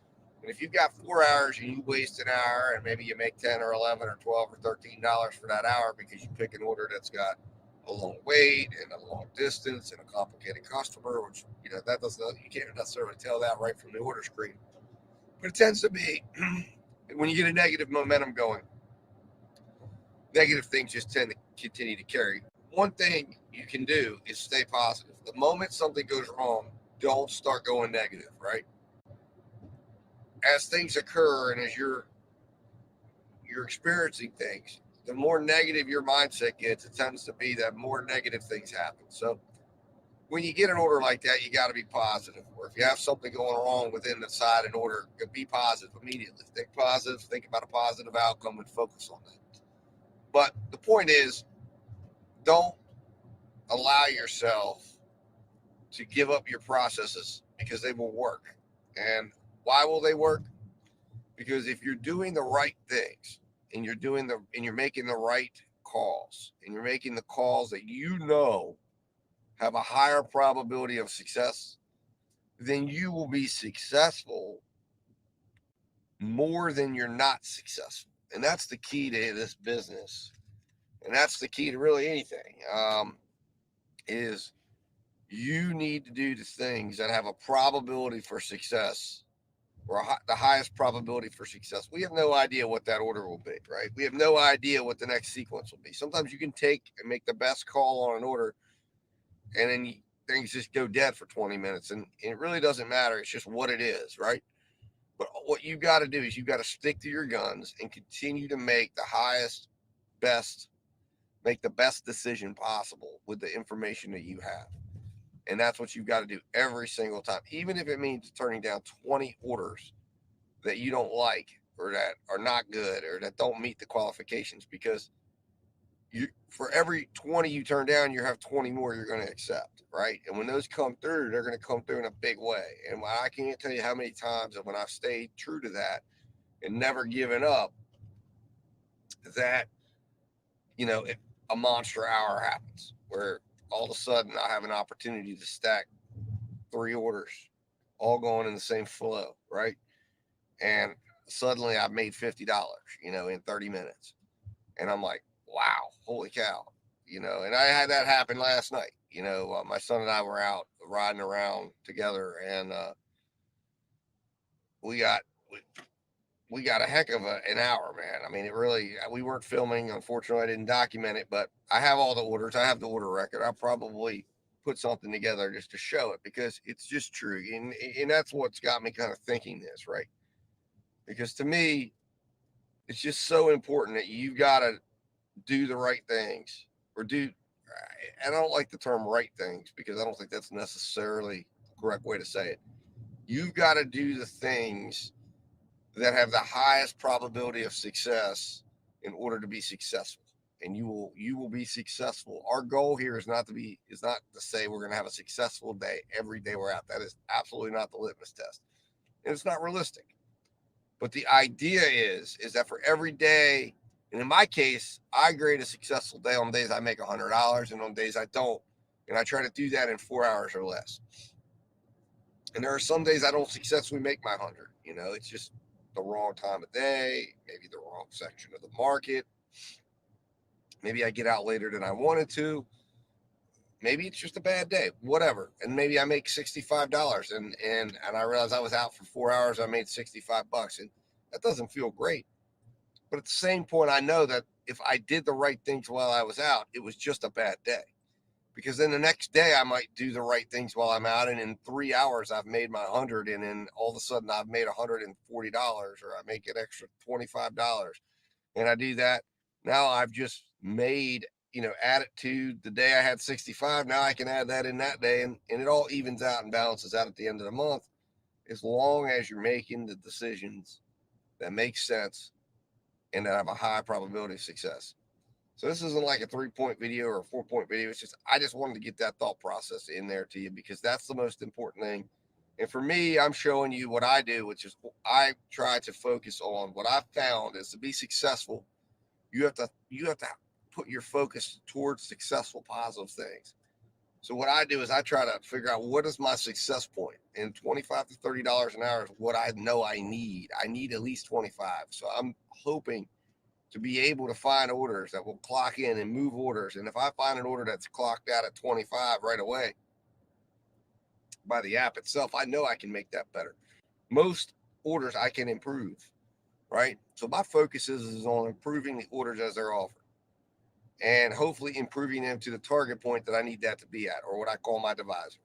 And if you've got 4 hours and you waste an hour and maybe you make 10 or 11 or 12 or $13 for that hour because you pick an order that's got a long wait and a long distance and a complicated customer, which, you know, that doesn't, you can't necessarily tell that right from the order screen. But it tends to be when you get a negative momentum going, negative things just tend to continue to carry. One thing you can do is stay positive. The moment something goes wrong, don't start going negative, right? As things occur and as you're experiencing things, the more negative your mindset gets, it tends to be that more negative things happen. So when you get an order like that, you got to be positive. Or if you have something going wrong within the side an order, be positive immediately. Think positive, think about a positive outcome and focus on that. But the point is, don't allow yourself to give up your processes because they will work. And why will they work? Because if you're doing the right things and you're making the right calls and you're making the calls that you know have a higher probability of success, then you will be successful more than you're not successful. And that's the key to this business. And that's the key to really anything, is you need to do the things that have a probability for success or the highest probability for success. We have no idea what that order will be, right? We have no idea what the next sequence will be. Sometimes you can take and make the best call on an order and then things just go dead for 20 minutes and it really doesn't matter. It's just what it is, right? But what you got to do is you got to stick to your guns and continue to make make the best decision possible with the information that you have. And that's what you've got to do every single time, even if it means turning down 20 orders that you don't like or that are not good or that don't meet the qualifications, because for every 20 you turn down, you have 20 more you're going to accept, right? And when those come through, they're going to come through in a big way. And I can't tell you how many times when I've stayed true to that and never given up, that, you know, a monster hour happens where all of a sudden I have an opportunity to stack 3 orders all going in the same flow, right? And suddenly I've made $50, you know, in 30 minutes. And I'm like, wow, holy cow, you know. And I had that happen last night. You know, my son and I were out riding around together, and we got a heck of an hour, man. I mean, we weren't filming. Unfortunately, I didn't document it, but I have all the orders. I have the order record. I'll probably put something together just to show it because it's just true. And that's what's got me kind of thinking this, right? Because to me, it's just so important that you've got to do the right things or I don't like the term right things because I don't think that's necessarily the correct way to say it. You've got to do the things that have the highest probability of success in order to be successful, and you will be successful. Our goal here is not to say we're going to have a successful day every day we're out. That is absolutely not the litmus test, and it's not realistic. But the idea is that for every day, and in my case, I grade a successful day on days I make $100 and on days I don't, and I try to do that in 4 hours or less. And there are some days I don't successfully make my 100. You know, it's just the wrong time of day, maybe the wrong section of the market. Maybe I get out later than I wanted to. Maybe it's just a bad day, whatever. And maybe I make $65 and I realized I was out for 4 hours. I made $65, and that doesn't feel great. But at the same point, I know that if I did the right things while I was out, it was just a bad day. Because then the next day I might do the right things while I'm out, and in 3 hours I've made my 100, and then all of a sudden I've made $140, or I make an extra $25, and I do that. Now I've just made add it to the day I had 65. Now I can add that in that day, and it all evens out and balances out at the end of the month, as long as you're making the decisions that make sense and that have a high probability of success. So this isn't like a 3-point video or a 4-point video. It's just, I just wanted to get that thought process in there to you, because that's the most important thing. And for me, I'm showing you what I do, which is I try to focus on what I found is to be successful. You have to put your focus towards successful, positive things. So what I do is I try to figure out, what is my success point? And $25 to $30 an hour is what I know I need. I need at least 25. So I'm hoping to be able to find orders that will clock in and move orders. And if I find an order that's clocked out at 25 right away by the app itself, I know I can make that better. Most orders I can improve, right? So my focus is on improving the orders as they're offered, and hopefully improving them to the target point that I need that to be at, or what I call my divisor.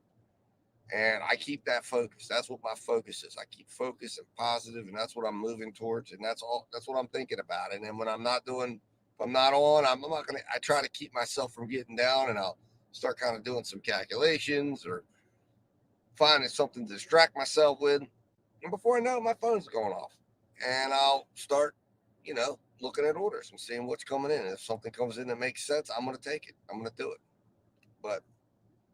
And I keep that focus. That's what my focus is. I keep focused and positive, and that's what I'm moving towards. And that's what I'm thinking about. And then when I'm not on, I try to keep myself from getting down, and I'll start kind of doing some calculations or finding something to distract myself with. And before I know it, my phone's going off, and I'll start, looking at orders and seeing what's coming in. If something comes in that makes sense, I'm going to take it. I'm going to do it. But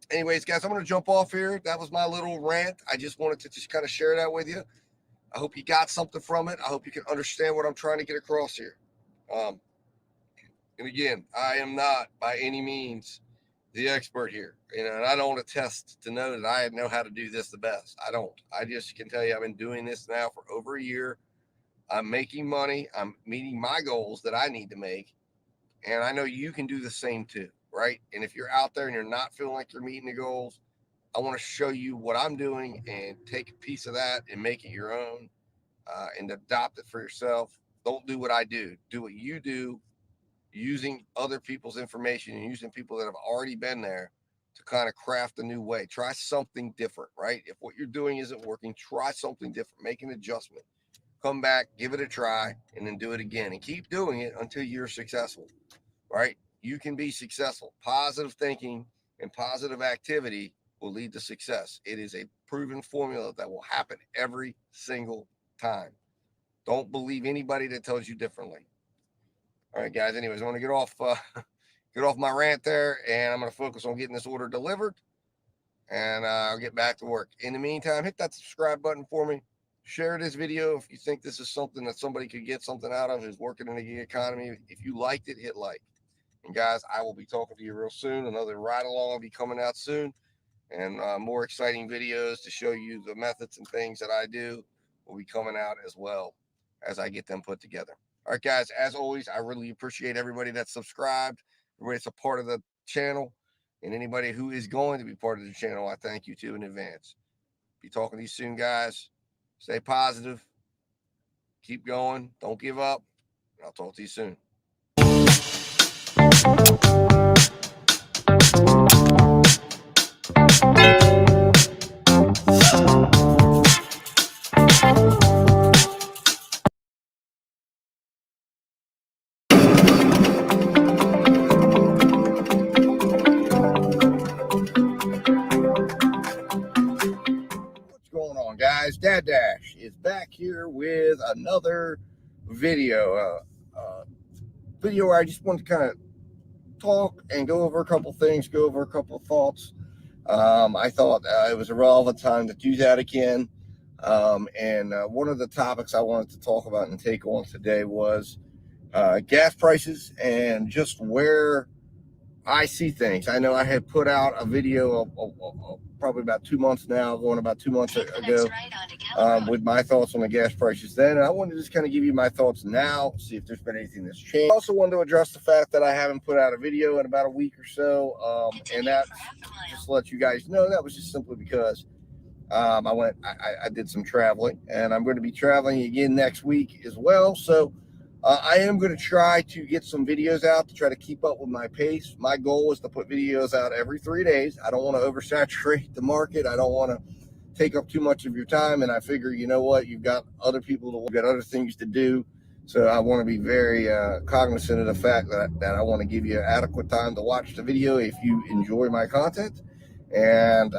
anyways, guys, I'm going to jump off here. That was my little rant. I just wanted to just kind of share that with you. I hope you got something from it. I hope you can understand what I'm trying to get across here. And again, I am not by any means the expert here, and I don't attest to know that I know how to do this the best. I don't. I just can tell you I've been doing this now for over a year. I'm making money. I'm meeting my goals that I need to make. And I know you can do the same too, right? And if you're out there and you're not feeling like you're meeting the goals, I want to show you what I'm doing and take a piece of that and make it your own, and adopt it for yourself. Don't do what I do. Do what you do, using other people's information and using people that have already been there to kind of craft a new way. Try something different, right? If what you're doing isn't working, try something different. Make an adjustment. Come back, give it a try, and then do it again. And keep doing it until you're successful, right? You can be successful. Positive thinking and positive activity will lead to success. It is a proven formula that will happen every single time. Don't believe anybody that tells you differently. All right, guys. Anyways, I want to get off my rant there, and I'm going to focus on getting this order delivered, and I'll get back to work. In the meantime, hit that subscribe button for me. Share this video if you think this is something that somebody could get something out of who's working in the gig economy. If you liked it, hit like. And guys, I will be talking to you real soon. Another ride along will be coming out soon, and more exciting videos to show you the methods and things that I do will be coming out as well as I get them put together. All right, guys, as always, I really appreciate everybody that's subscribed, everybody that's a part of the channel, and anybody who is going to be part of the channel, I thank you too in advance. Be talking to you soon, guys. Stay positive. Keep going. Don't give up. I'll talk to you soon. Going on, guys? Dad Dash is back here with another video. Video where I just want to kind of talk and go over a couple things, go over a couple of thoughts. I thought it was a relevant time to do that again. And one of the topics I wanted to talk about and take on today was gas prices and just where I see things. I know I had put out a video probably about 2 months now, going about 2 months ago, with my thoughts on the gas prices then. And I wanted to just kind of give you my thoughts now, see if there's been anything that's changed. I also wanted to address the fact that I haven't put out a video in about a week or so. And that, just to let you guys know, that was just simply because I did some traveling, and I'm going to be traveling again next week as well. So I am going to try to get some videos out to try to keep up with my pace. My goal is to put videos out every 3 days. I don't want to oversaturate the market. I don't want to take up too much of your time. And I figure, you know what? You've got other people, you've got other things to do. So I want to be very cognizant of the fact that I want to give you adequate time to watch the video if you enjoy my content. And,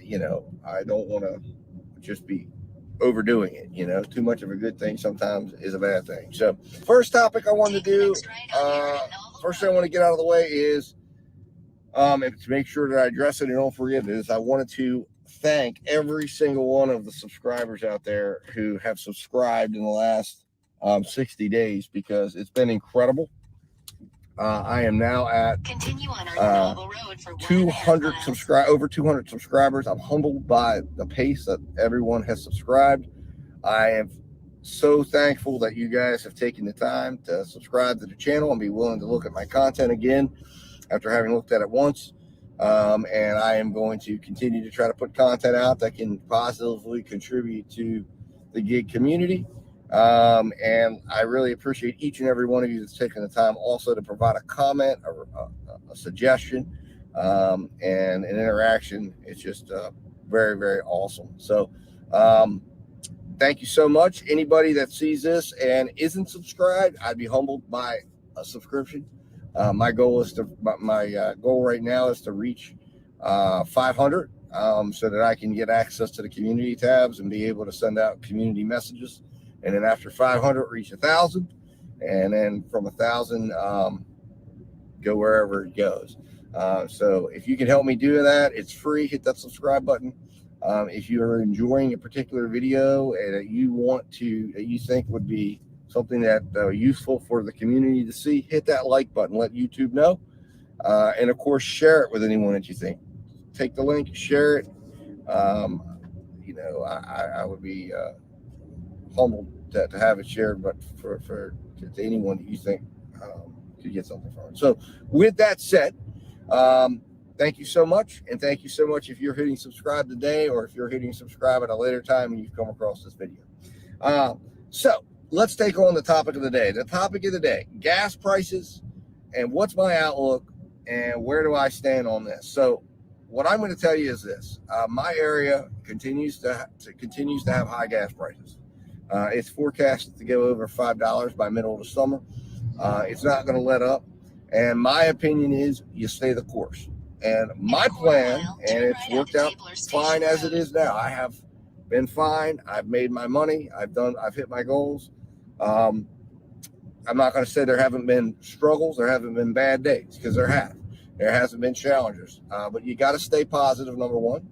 you know, I don't want to just be overdoing it. You know, too much of a good thing sometimes is a bad thing. So first topic I wanted to do, first thing I want to get out of the way is, and to make sure that I address it and don't forget it, is I wanted to thank every single one of the subscribers out there who have subscribed in the last 60 days, because it's been incredible. I am now at 200 over 200 subscribers. I'm humbled by the pace that everyone has subscribed. I am so thankful that you guys have taken the time to subscribe to the channel and be willing to look at my content again after having looked at it once. And I am going to continue to try to put content out that can positively contribute to the gig community. And I really appreciate each and every one of you that's taken the time also to provide a comment or a suggestion, and an interaction. It's just very, very awesome. So thank you so much. Anybody that sees this and isn't subscribed, I'd be humbled by a subscription. My goal right now is to reach 500, so that I can get access to the community tabs and be able to send out community messages. And then after 500, reach 1,000, and then from 1,000, go wherever it goes. So if you can help me do that, it's free. Hit that subscribe button. If you are enjoying a particular video and that you think would be something that useful for the community to see, hit that like button. Let YouTube know, and of course, share it with anyone that you think. Take the link, share it. You know, I would be humbled to have it shared, but to anyone that you think could get something from it. So with that said, thank you so much, and thank you so much if you're hitting subscribe today, or if you're hitting subscribe at a later time and you've come across this video. So let's take on the topic of the day. The topic of the day: gas prices, and what's my outlook, and where do I stand on this? So what I'm going to tell you is this: my area continues to have high gas prices. It's forecasted to go over $5 by middle of the summer. It's not going to let up. And my opinion is you stay the course. And my plan, and it's worked out fine as it is now. I have been fine. I've made my money. I've hit my goals. I'm not going to say there haven't been struggles. There haven't been bad days, because there have. There hasn't been challenges. But you got to stay positive, number one.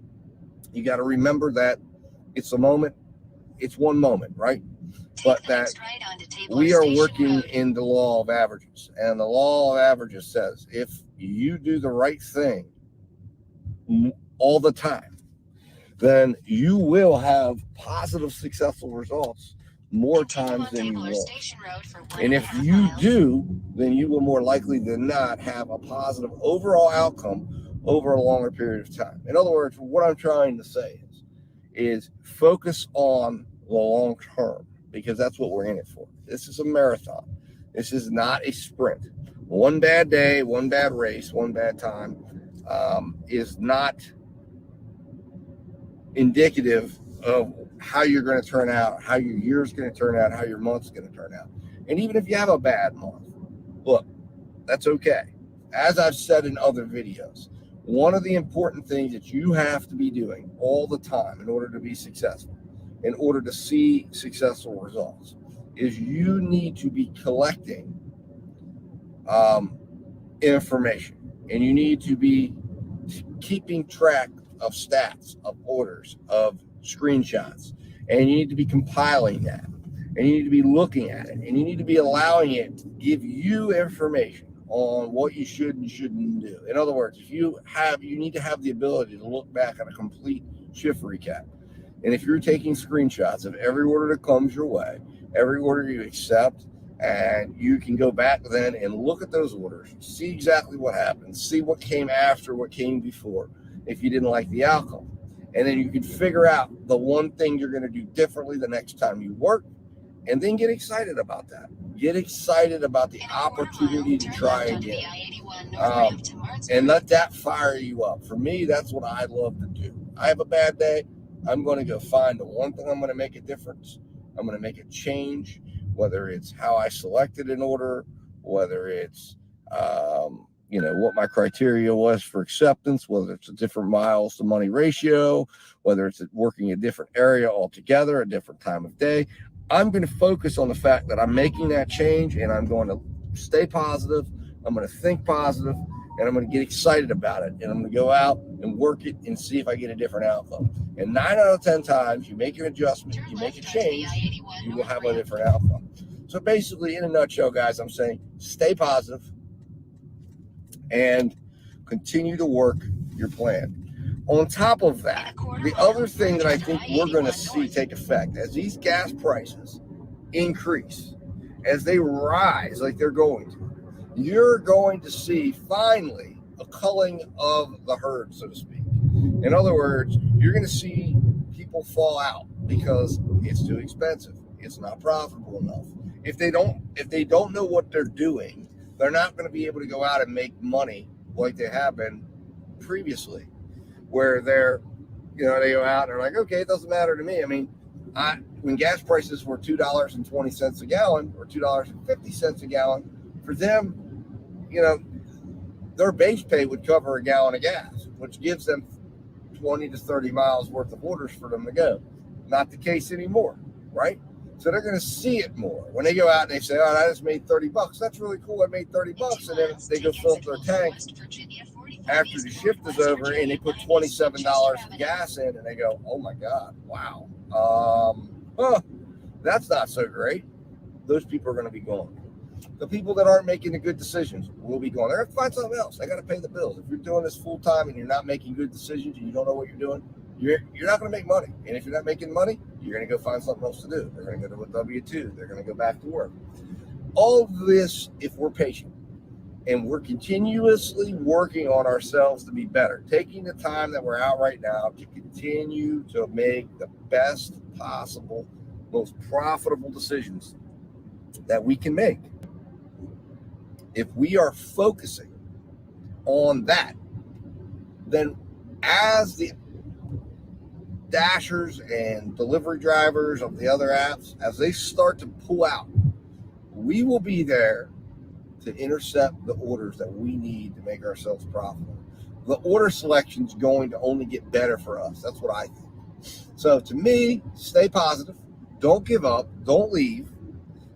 You got to remember that it's a moment. It's one moment, right? But that we are working in the law of averages. And the law of averages says if you do the right thing all the time, then you will have positive, successful results more times than you won't. And if you do, then you will more likely than not have a positive overall outcome over a longer period of time. In other words, what I'm trying to say is focus on the long term, because that's what we're in it for. This is a marathon. This is not a sprint. One bad day, one bad race, one bad time is not indicative of how you're going to turn out, how your year's going to turn out, how your month's going to turn out. And even if you have a bad month, look, that's okay. As I've said in other videos, one of the important things that you have to be doing all the time in order to be successful, in order to see successful results, is you need to be collecting information, and you need to be keeping track of stats, of orders, of screenshots, and you need to be compiling that, and you need to be looking at it, and you need to be allowing it to give you information on what you should and shouldn't do. In other words, you need to have the ability to look back at a complete shift recap. And if you're taking screenshots of every order that comes your way, every order you accept, and you can go back then and look at those orders, see exactly what happened, see what came after, what came before, if you didn't like the outcome. And then you can figure out the one thing you're going to do differently the next time you work, and then get excited about that. Get excited about the opportunity to try again. And let that fire you up. For me, that's what I love to do. I have a bad day. I'm going to go find the one thing I'm going to make a difference. I'm going to make a change. whether it's how I selected an order, whether it's, what my criteria was for acceptance, whether it's a different miles to money ratio, whether it's working a different area altogether, a different time of day. I'm going to focus on the fact that I'm making that change, and I'm going to stay positive. I'm going to think positive, and I'm going to get excited about it. And I'm going to go out and work it and see if I get a different outcome. And 9 out of 10 times, you make an adjustment, you make a change, you will have a different outcome. So basically, in a nutshell, guys, I'm saying stay positive and continue to work your plan. On top of that, the other thing that I think we're going to see take effect as these gas prices increase, as they rise like they're going to, you're going to see finally a culling of the herd, so to speak. In other words, you're going to see people fall out because it's too expensive. It's not profitable enough. If they don't know what they're doing, they're not going to be able to go out and make money like they have been previously, where they go out and they're like, okay, it doesn't matter to me. I mean, when gas prices were $2.20 a gallon or $2.50 a gallon, for them, their base pay would cover a gallon of gas, which gives them 20 to 30 miles worth of orders for them to go. Not the case anymore, right? So they're going to see it more. When they go out and they say, I just made $30. That's really cool. I made $30. And then they go fill up their tank after the shift is over and they put $27 of gas in and they go, oh my God, wow. That's not so great. Those people are going to be gone. The people that aren't making the good decisions will be gone. They're going to find something else. They got to pay the bills. If you're doing this full time and you're not making good decisions and you don't know what you're doing, you're not going to make money. And if you're not making money, you're going to go find something else to do. They're going to go to a W-2. They're going to go back to work. All of this, if we're patient and we're continuously working on ourselves to be better, taking the time that we're out right now to continue to make the best possible, most profitable decisions that we can make. If we are focusing on that, then as the dashers and delivery drivers of the other apps, as they start to pull out, we will be there to intercept the orders that we need to make ourselves profitable. The order selection is going to only get better for us. That's what I think. So to me, stay positive. Don't give up. Don't leave.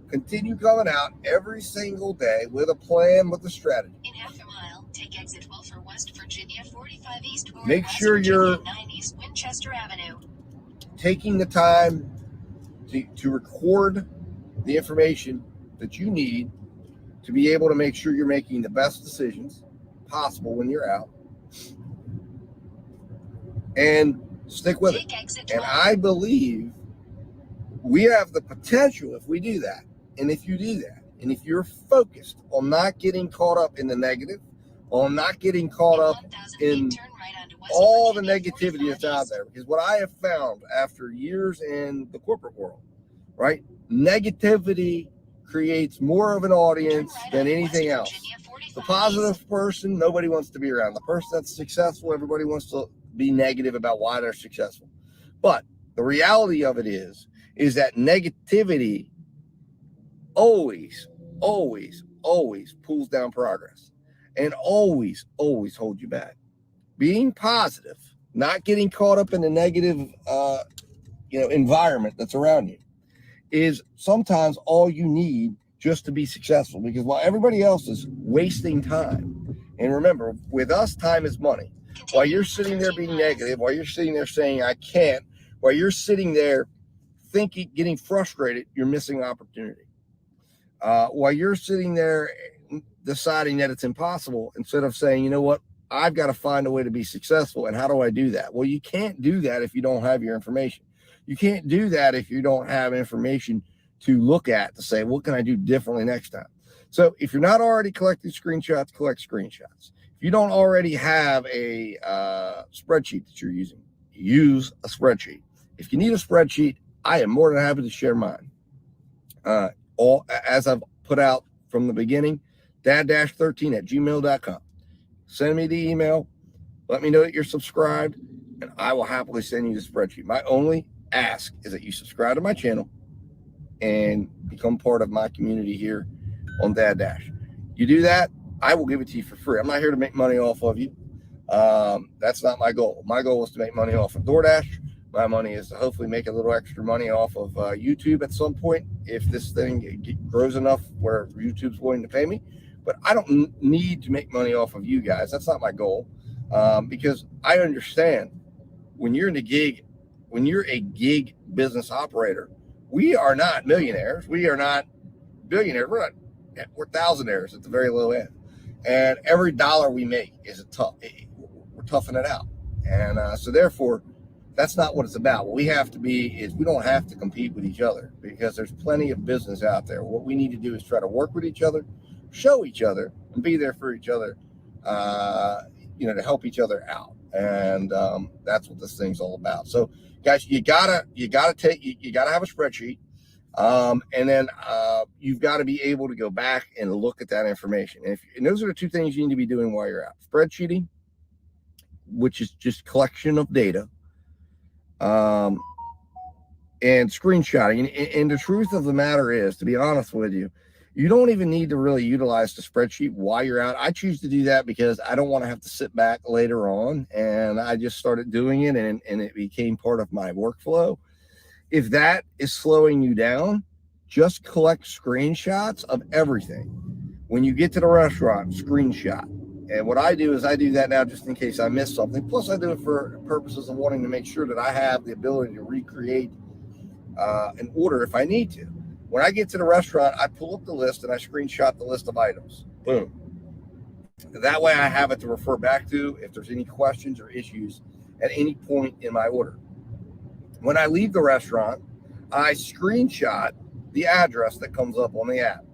Continue coming out every single day with a plan, with a strategy. In half a mile, take exit 12 for West Virginia 45 East. Make sure you're 9 East Winchester Avenue. Taking the time to record the information that you need to be able to make sure you're making the best decisions possible when you're out. And stick with it. And I believe we have the potential, if we do that, and if you do that, and if you're focused on not getting caught up in the negative, on not getting caught up in all the negativity that's out there. Because what I have found after years in the corporate world, right? Negativity creates more of an audience than anything else. The positive person, nobody wants to be around. The person that's successful, everybody wants to be negative about why they're successful. But the reality of it is that negativity always pulls down progress and always holds you back. Being positive, not getting caught up in the negative, environment that's around you is sometimes all you need just to be successful. Because while everybody else is wasting time, and remember, with us, time is money. While you're sitting there being negative, while you're sitting there saying, I can't, while you're sitting there thinking, getting frustrated, you're missing opportunity. While you're sitting there deciding that it's impossible, instead of saying, you know what, I've got to find a way to be successful. And how do I do that? Well, you can't do that if you don't have your information. You can't do that if you don't have information to look at to say, what can I do differently next time? So if you're not already collecting screenshots, collect screenshots. If you don't already have a spreadsheet that you're using, use a spreadsheet. If you need a spreadsheet, I am more than happy to share mine. As I've put out from the beginning, dad-13@gmail.com. Send me the email. Let me know that you're subscribed, and I will happily send you the spreadsheet. My only ask is that you subscribe to my channel, and become part of my community here on Dad Dash. You do that, I will give it to you for free. I'm not here to make money off of you. That's not my goal. My goal is to make money off of DoorDash. My money is to hopefully make a little extra money off of YouTube at some point if this thing grows enough where YouTube's willing to pay me. But I don't need to make money off of you guys. That's not my goal, because I understand when you're a gig business operator, we are not millionaires. We are not billionaires. We're thousandaires at the very low end. And every dollar we make is we're toughing it out. And so therefore, that's not what it's about. What we have to be is we don't have to compete with each other because there's plenty of business out there. What we need to do is try to work with each other, show each other, and be there for each other, to help each other out. And that's what this thing's all about. So guys, you gotta have a spreadsheet. And then you've got to be able to go back and look at that information. And those are the two things you need to be doing while you're out. Spreadsheeting, which is just collection of data, and screenshotting. And the truth of the matter is, to be honest with you, you don't even need to really utilize the spreadsheet while you're out. I choose to do that because I don't want to have to sit back later on. And I just started doing it, and it became part of my workflow. If that is slowing you down, just collect screenshots of everything. When you get to the restaurant, screenshot. And what I do is I do that now just in case I miss something. Plus, I do it for purposes of wanting to make sure that I have the ability to recreate an order if I need to. When I get to the restaurant, I pull up the list and I screenshot the list of items. Boom. That way I have it to refer back to if there's any questions or issues at any point in my order. When I leave the restaurant, I screenshot the address that comes up on the app.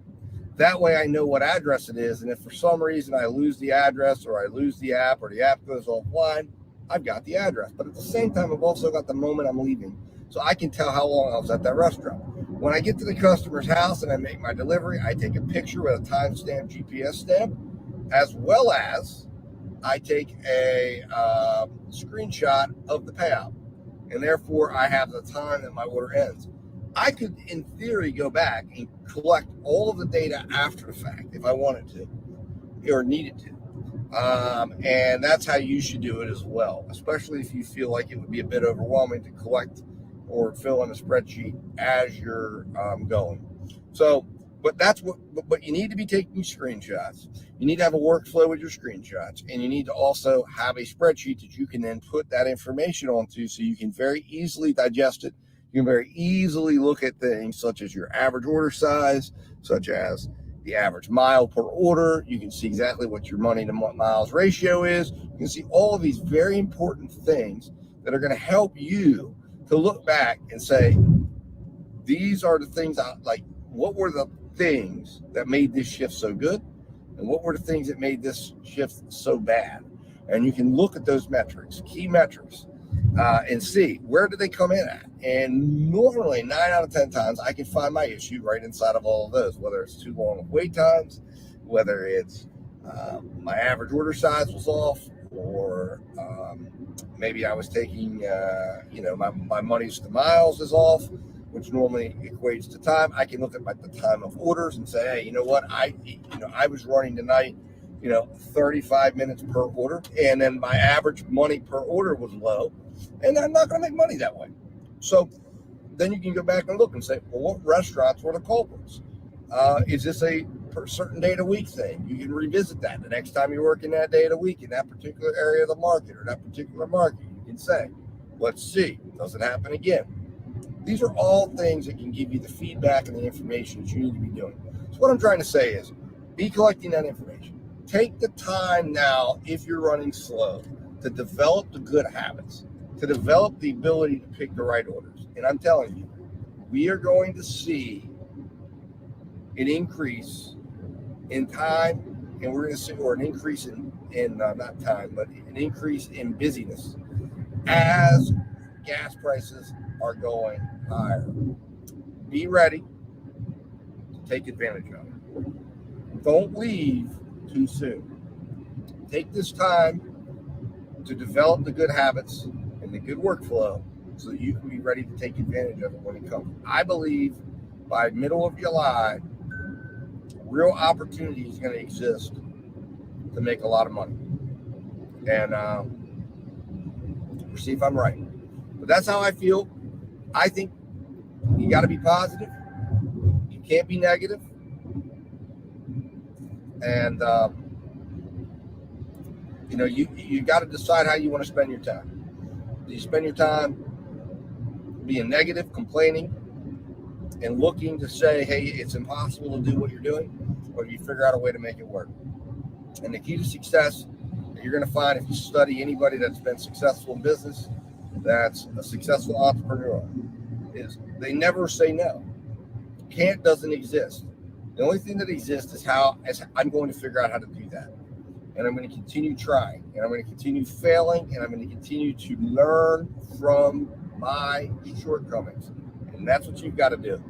That way I know what address it is. And if for some reason I lose the address or I lose the app or the app goes offline, I've got the address. But at the same time, I've also got the moment I'm leaving. So I can tell how long I was at that restaurant. When I get to the customer's house and I make my delivery, I take a picture with a timestamp GPS stamp, as well as I take a screenshot of the payout. And therefore, I have the time that my order ends. I could, in theory, go back and collect all of the data after the fact if I wanted to or needed to. And that's how you should do it as well, especially if you feel like it would be a bit overwhelming to collect or fill in a spreadsheet as you're going. So, but you need to be taking screenshots. You need to have a workflow with your screenshots, and you need to also have a spreadsheet that you can then put that information onto so you can very easily digest it. You can very easily look at things such as your average order size, such as the average mile per order. You can see exactly what your money to miles ratio is. You can see all of these very important things that are going to help you to look back and say, these are the things what were the things that made this shift so good? And what were the things that made this shift so bad? And you can look at those metrics, key metrics, and see where do they come in at. And normally 9 out of 10 times I can find my issue right inside of all of those, whether it's too long of wait times, whether it's my average order size was off, or maybe I was taking, my monies to miles is off, which normally equates to time. I can look at the time of orders and say, hey, you know what? I was running tonight, 35 minutes per order, and then my average money per order was low, and I'm not going to make money that way. So then you can go back and look and say, well, what restaurants were the culprits? Is this a certain day of the week thing? You can revisit that the next time you're working that day of the week in that particular area of the market or that particular market. You can say, let's see, does it happen again? These are all things that can give you the feedback and the information that you need to be doing. So what I'm trying to say is, be collecting that information. Take the time now, if you're running slow, to develop the good habits, to develop the ability to pick the right orders. And I'm telling you, we are going to see an increase in time, and we're going to see, or an increase in not time, but an increase in busyness as gas prices are going higher. Be ready to take advantage of it. Don't leave too soon. Take this time to develop the good habits and the good workflow so that you can be ready to take advantage of it when it comes. I believe by middle of July, real opportunity is going to exist to make a lot of money. And we'll see if I'm right. But that's how I feel. I think you got to be positive. You can't be negative. And, you got to decide how you want to spend your time. Do you spend your time being negative, complaining, and looking to say, hey, it's impossible to do what you're doing, or do you figure out a way to make it work? And the key to success that you're going to find if you study anybody that's been successful in business, that's a successful entrepreneur, is they never say no. Can't doesn't exist. The only thing that exists is I'm going to figure out how to do that. And I'm going to continue trying, and I'm going to continue failing, and I'm going to continue to learn from my shortcomings. And that's what you've got to do.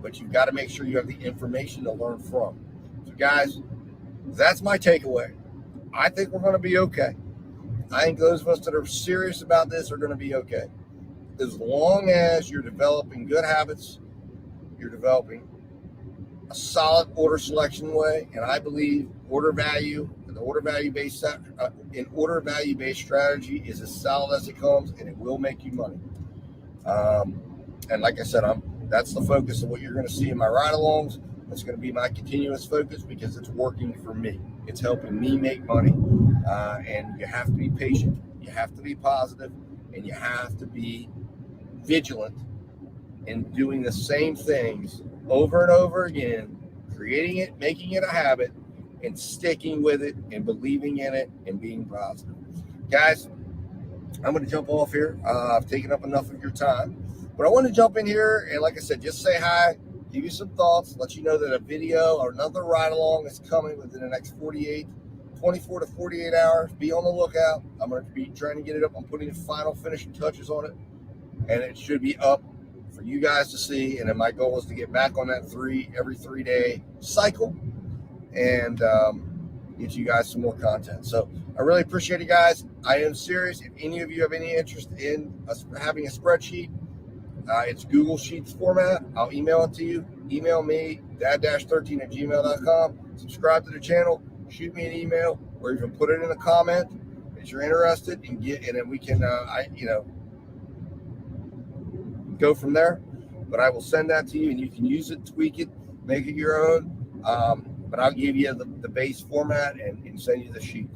But you've got to make sure you have the information to learn from. So guys, that's my takeaway. I think we're going to be okay. I think those of us that are serious about this are going to be okay. As long as you're developing good habits, you're developing a solid order selection way, and I believe order value and the order value based strategy is as solid as it comes, and it will make you money. And like I said, that's the focus of what you're going to see in my ride-alongs. It's going to be my continuous focus because it's working for me. It's helping me make money, and you have to be patient. You have to be positive, and you have to be vigilant in doing the same things over and over again, creating it, making it a habit, and sticking with it and believing in it and being positive. Guys, I'm going to jump off here. I've taken up enough of your time, but I want to jump in here and, like I said, just say hi, give you some thoughts, let you know that a video or another ride along is coming within the next 24 to 48 hours. Be on the lookout. I'm going to be trying to get it up. I'm putting the final finishing touches on it, and it should be up for you guys to see. And then my goal is to get back on that every 3 day cycle and get you guys some more content. So I really appreciate it, guys. I am serious. If any of you have any interest in us having a spreadsheet, it's Google Sheets format. I'll email it to you. Email me, dad-13@gmail.com. Subscribe to the channel. Shoot me an email, or even put it in a comment if you're interested, and then we can, go from there. But I will send that to you, and you can use it, tweak it, make it your own. But I'll give you the base format and send you the sheet.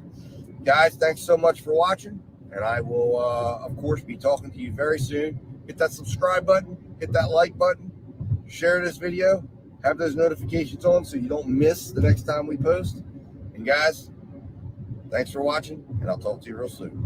Guys, thanks so much for watching, and I will, of course, be talking to you very soon. Hit that subscribe button, hit that like button, share this video, have those notifications on so you don't miss the next time we post. And guys, thanks for watching, and I'll talk to you real soon.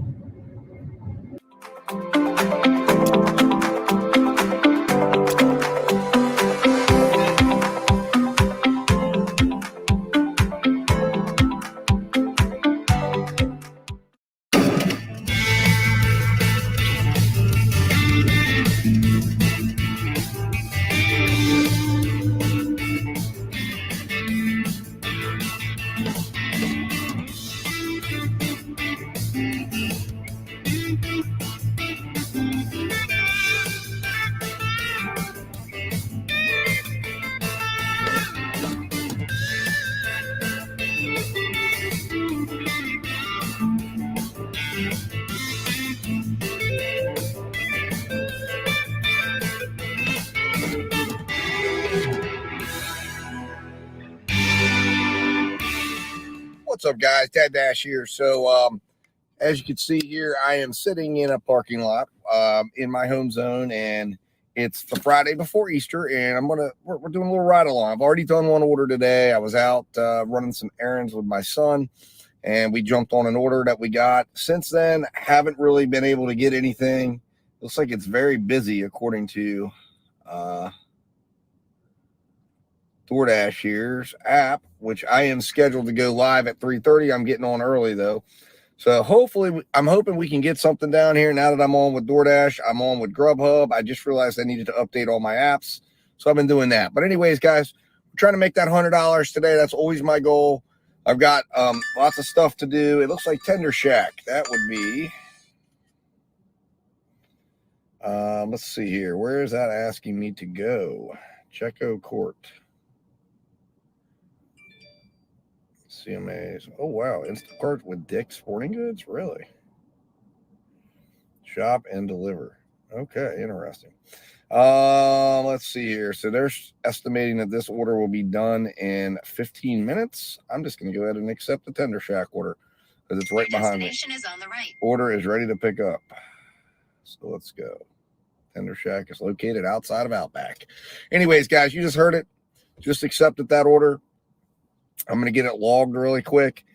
What's up, guys? Dad Dash here. So as you can see here, I am sitting in a parking lot in my home zone, and it's the Friday before Easter, and we're doing a little ride along. I've already done one order today. I was out running some errands with my son, and we jumped on an order that we got. Since then, haven't really been able to get anything. Looks like it's very busy according to DoorDash here's app, which I am scheduled to go live at 3:30. I'm getting on early though. So hopefully, I'm hoping we can get something down here. Now that I'm on with DoorDash, I'm on with Grubhub. I just realized I needed to update all my apps. So I've been doing that. But anyways, guys, we're trying to make that $100 today. That's always my goal. I've got lots of stuff to do. It looks like Tender Shack. That would be, let's see here. Where is that asking me to go? Checo Court. CMAs. Oh, wow. Instacart with Dick's Sporting Goods? Really? Shop and deliver. Okay, interesting. Let's see here. So they're estimating that this order will be done in 15 minutes. I'm just going to go ahead and accept the Tender Shack order because it's right behind me. Destination is on the right. Order is ready to pick up. So let's go. Tender Shack is located outside of Outback. Anyways, guys, you just heard it. Just accepted that order. I'm going to get it logged really quick,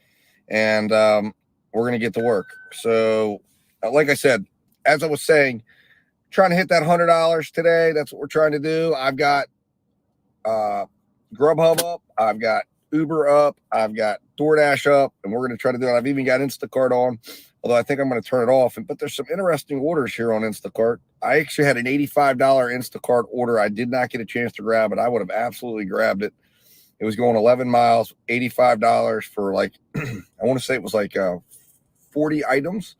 and we're going to get to work. So, like I said, as I was saying, trying to hit that $100 today. That's what we're trying to do. I've got Grubhub up. I've got Uber up. I've got DoorDash up, and we're going to try to do it. I've even got Instacart on, although I think I'm going to turn it off. But there's some interesting orders here on Instacart. I actually had an $85 Instacart order. I did not get a chance to grab it. I would have absolutely grabbed it. It was going 11 miles, $85 for like, I want to say it was like 40 items.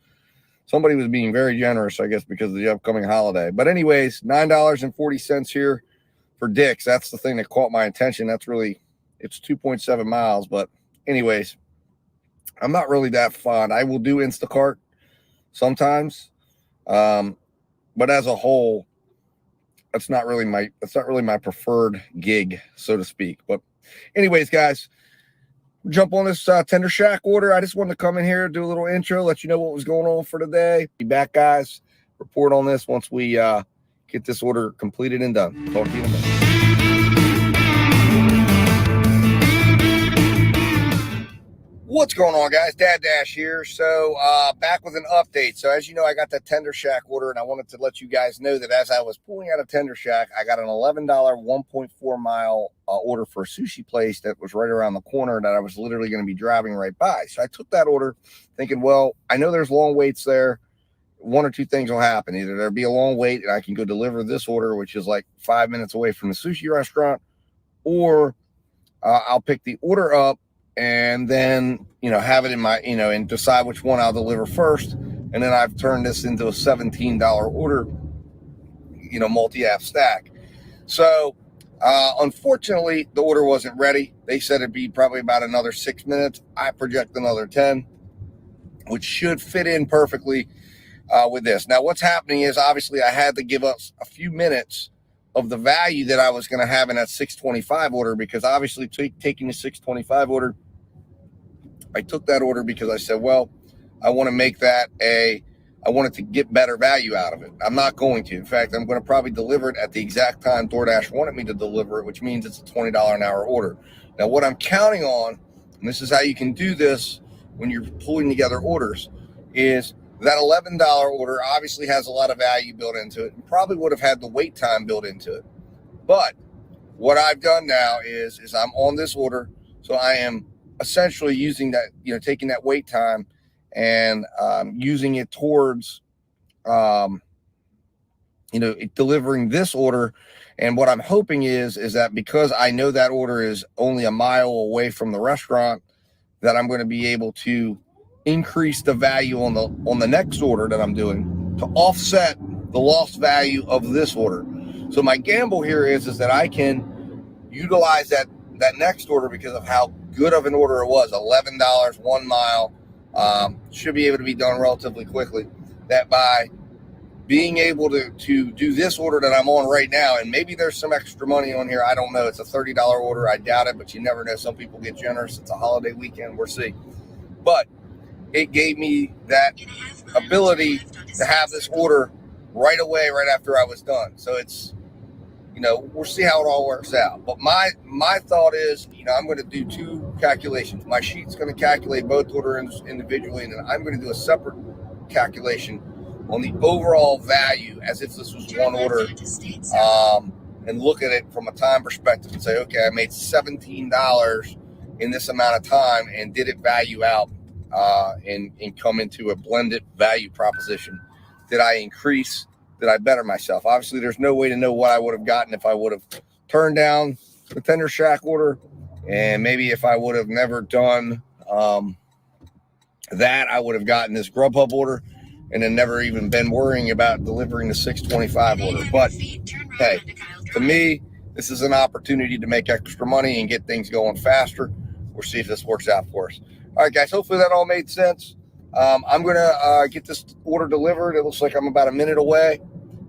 Somebody was being very generous, I guess, because of the upcoming holiday. But anyways, $9.40 here for Dick's. That's the thing that caught my attention. That's really, it's 2.7 miles. But anyways, I'm not really that fond. I will do Instacart sometimes. But as a whole, that's not really my preferred gig, so to speak. But anyways, guys, jump on this Tender Shack order. I just wanted to come in here, do a little intro, let you know what was going on for today. Be back, guys. Report on this once we get this order completed and done. Talk to you in a minute. What's going on, guys? Dad Dash here. So back with an update. So as you know, I got that Tender Shack order, and I wanted to let you guys know that as I was pulling out of Tender Shack, I got an $11 1.4 mile order for a sushi place that was right around the corner that I was literally going to be driving right by. So I took that order thinking, well, I know there's long waits there. One or two things will happen. Either there'll be a long wait and I can go deliver this order, which is like 5 minutes away from the sushi restaurant, or I'll pick the order up and then, have it in my, and decide which one I'll deliver first. And then I've turned this into a $17 order, multi-app stack. So, unfortunately, the order wasn't ready. They said it'd be probably about another 6 minutes. I project another 10, which should fit in perfectly with this. Now, what's happening is obviously I had to give up a few minutes of the value that I was going to have in that 625 order, because obviously taking the 625 order, I took that order because I said, well, I want to make that I wanted to get better value out of it. I'm not going to. In fact, I'm going to probably deliver it at the exact time DoorDash wanted me to deliver it, which means it's a $20 an hour order. Now, what I'm counting on, and this is how you can do this when you're pulling together orders, is that $11 order obviously has a lot of value built into it and probably would have had the wait time built into it. But what I've done now is I'm on this order, so I am essentially using that, taking that wait time and using it towards, delivering this order. And what I'm hoping is that because I know that order is only a mile away from the restaurant, that I'm going to be able to increase the value on the next order that I'm doing to offset the lost value of this order. So my gamble here is that I can utilize that next order because of how good of an order it was. $11, 1 mile, should be able to be done relatively quickly. That by being able to do this order that I'm on right now, and maybe there's some extra money on here, I don't know. It's a $30 order. I doubt it, but you never know. Some people get generous. It's a holiday weekend. We'll see. But it gave me that ability to have this order right away, right after I was done. So it's, we'll see how it all works out. But my thought is, I'm going to do two calculations. My sheet's going to calculate both orders individually, and then I'm going to do a separate calculation on the overall value as if this was one order, and look at it from a time perspective and say, okay, I made $17 in this amount of time, and did it value out and come into a blended value proposition? Did I increase? Did I better myself? Obviously, there's no way to know what I would have gotten if I would have turned down the Tender Shack order, and maybe if I would have never done that, I would have gotten this Grubhub order and then never even been worrying about delivering the 625 order. But hey, to me, this is an opportunity to make extra money and get things going faster. We'll see if this works out for us. All right, guys, hopefully that all made sense. I'm going to get this order delivered. It looks like I'm about a minute away,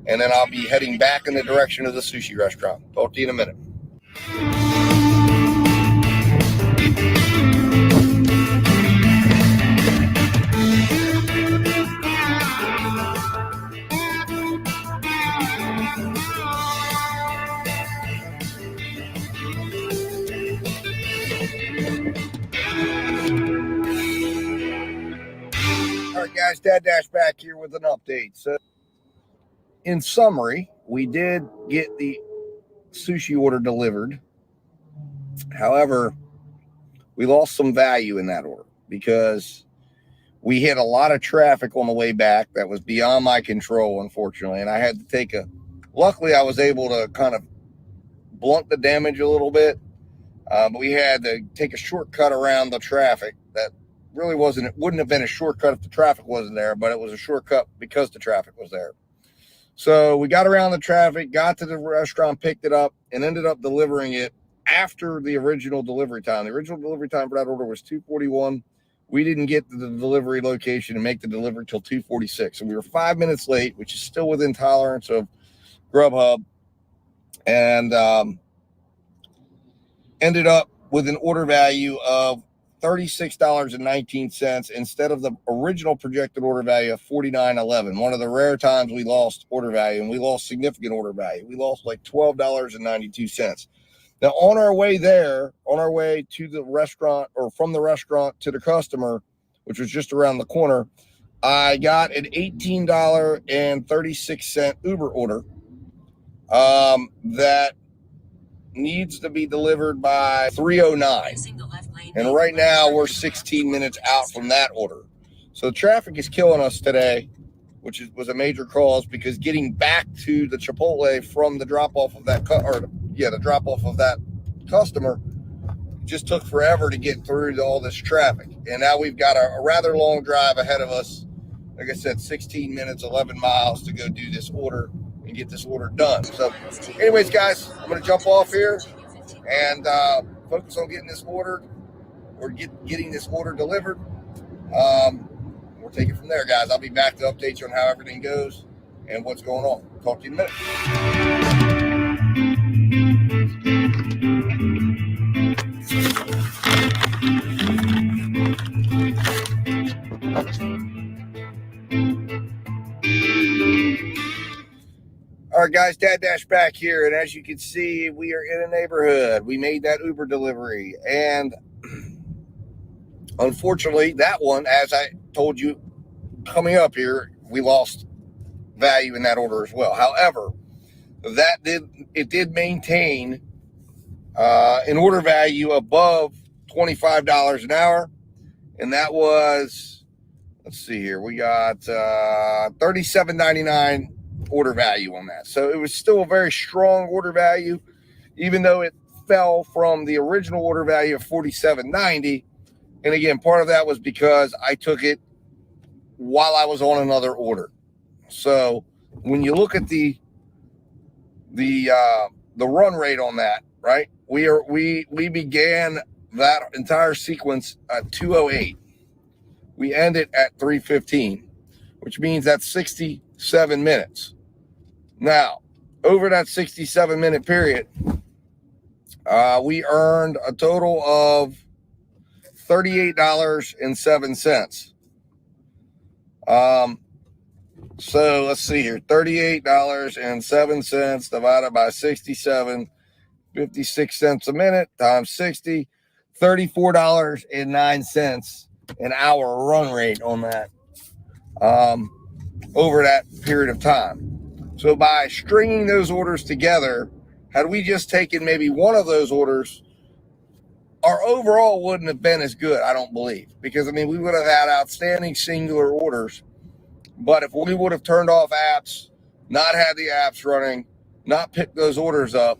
and then I'll be heading back in the direction of the sushi restaurant. Talk to you in a minute. All right, guys, Dad Dash back here with an update. So, in summary, we did get the sushi order delivered. However, we lost some value in that order because we hit a lot of traffic on the way back that was beyond my control, unfortunately. And I had to take luckily I was able to kind of blunt the damage a little bit. But we had to take a shortcut around the traffic that really it wouldn't have been a shortcut if the traffic wasn't there, but it was a shortcut because the traffic was there. So we got around the traffic, got to the restaurant, picked it up, and ended up delivering it after the original delivery time. The original delivery time for that order was 2:41. We didn't get to the delivery location and make the delivery till 2:46. So we were 5 minutes late, which is still within tolerance of Grubhub, and ended up with an order value of $36.19 instead of the original projected order value of $49.11. One of the rare times we lost order value, and we lost significant order value. We lost like $12.92. Now, on our way to the restaurant, or from the restaurant to the customer, which was just around the corner, I got an $18.36 Uber order that needs to be delivered by 3:09. And right now we're 16 minutes out from that order. So traffic is killing us today, which was a major cause, because getting back to the Chipotle from the drop off of that customer just took forever to get through all this traffic. And now we've got a rather long drive ahead of us. Like I said, 16 minutes, 11 miles to go do this order and get this order done. So anyways, guys, I'm going to jump off here and focus on getting this order, or getting this order delivered. We'll take it from there, guys. I'll be back to update you on how everything goes and what's going on. Talk to you in a minute. All right, guys, Dad Dash back here, and as you can see, we are in a neighborhood. We made that Uber delivery, and unfortunately, that one, as I told you coming up here, we lost value in that order as well. However, it did maintain an order value above $25 an hour, and that was, let's see here, we got $37.99 order value on that. So it was still a very strong order value, even though it fell from the original order value of $47.90. And again, part of that was because I took it while I was on another order. So when you look at the run rate on that, right? We began that entire sequence at 2:08. We ended at 3:15, which means that's 67 minutes. Now, over that 67-minute period, we earned a total of $38.07. So let's see here, $38.07 divided by 67, 56 cents a minute times 60, $34.09 an hour run rate on that over that period of time. So by stringing those orders together, had we just taken maybe one of those orders, our overall wouldn't have been as good, I don't believe. Because, I mean, we would have had outstanding singular orders. But if we would have turned off apps, not had the apps running, not picked those orders up,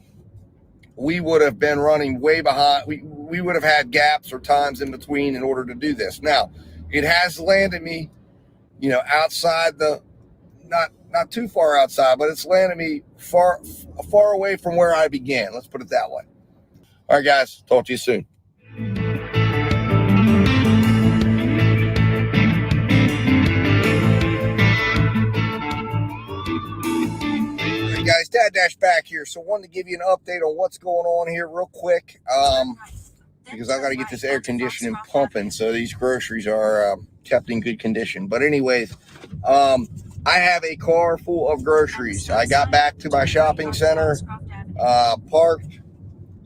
we would have been running way behind. We would have had gaps or times in between in order to do this. Now, it has landed me, outside the, not not too far outside, but it's landed me far away from where I began. Let's put it that way. All right, guys. Talk to you soon. All right, guys. Dad Dash back here. So, wanted to give you an update on what's going on here real quick. Because I've got to get this air conditioning pumping, so these groceries are kept in good condition. But anyways, I have a car full of groceries. I got back to my shopping center, parked,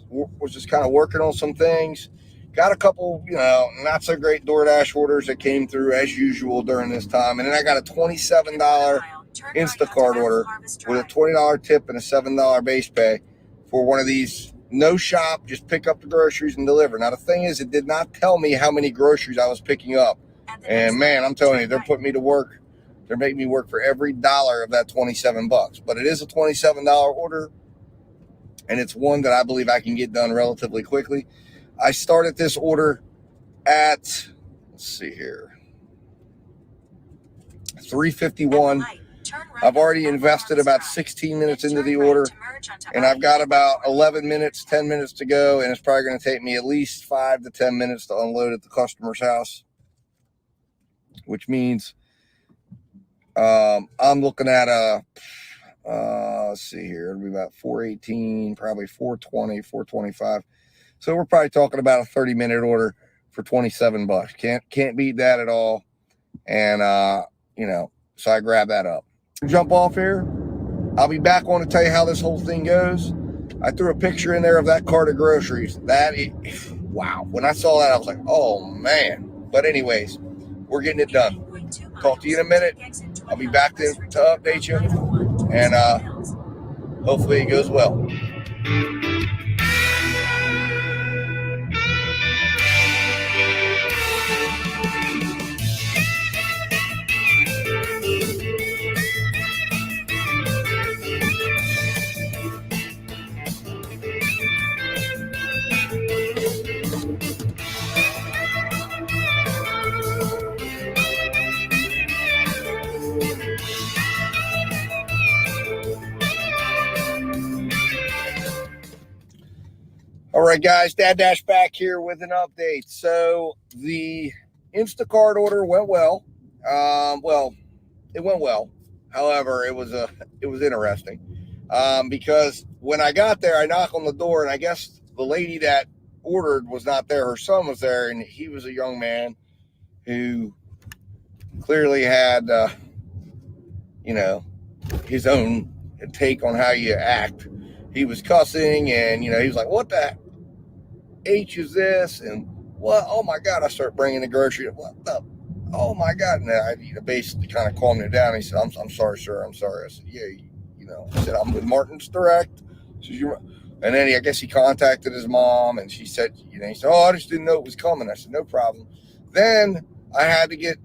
was just kind of working on some things. Got a couple, not so great DoorDash orders that came through as usual during this time. And then I got a $27 Instacart order with a $20 tip and a $7 base pay for one of these. No shop, just pick up the groceries and deliver. Now, the thing is, it did not tell me how many groceries I was picking up. And, man, I'm telling you, they're putting me to work. They're making me work for every dollar of that $27. But it is a $27 order, and it's one that I believe I can get done relatively quickly. I started this order at, let's see here, 3:51. I've already invested about 16 minutes into the order, and I've got about 11 minutes, 10 minutes to go, and it's probably going to take me at least 5 to 10 minutes to unload at the customer's house, which means I'm looking at let's see here, it'll be about 4:18, probably 4:20, 4:25. So we're probably talking about a 30-minute order for $27. Can't beat that at all. And, so I grabbed that up. Jump off here. I'll be back on to tell you how this whole thing goes. I threw a picture in there of that cart of groceries. Wow. When I saw that, I was like, oh, man. But anyways, we're getting it done. Talk to you in a minute. I'll be back to update you. And hopefully it goes well. All right, guys, Dad Dash back here with an update. So the Instacart order went well. It went well. However, it was interesting because when I got there, I knocked on the door, and I guess the lady that ordered was not there. Her son was there, and he was a young man who clearly had, his own take on how you act. He was cussing, and, he was like, what the H is this? And what? Oh, my God. I start bringing the grocery. What the? Oh, my God. And I basically kind of calmed it down. He said, I'm sorry, sir. I'm sorry. I said, yeah, I said, I'm with Martin's Direct. And then I guess he contacted his mom, and she said, he said, oh, I just didn't know it was coming. I said, no problem. Then I had to get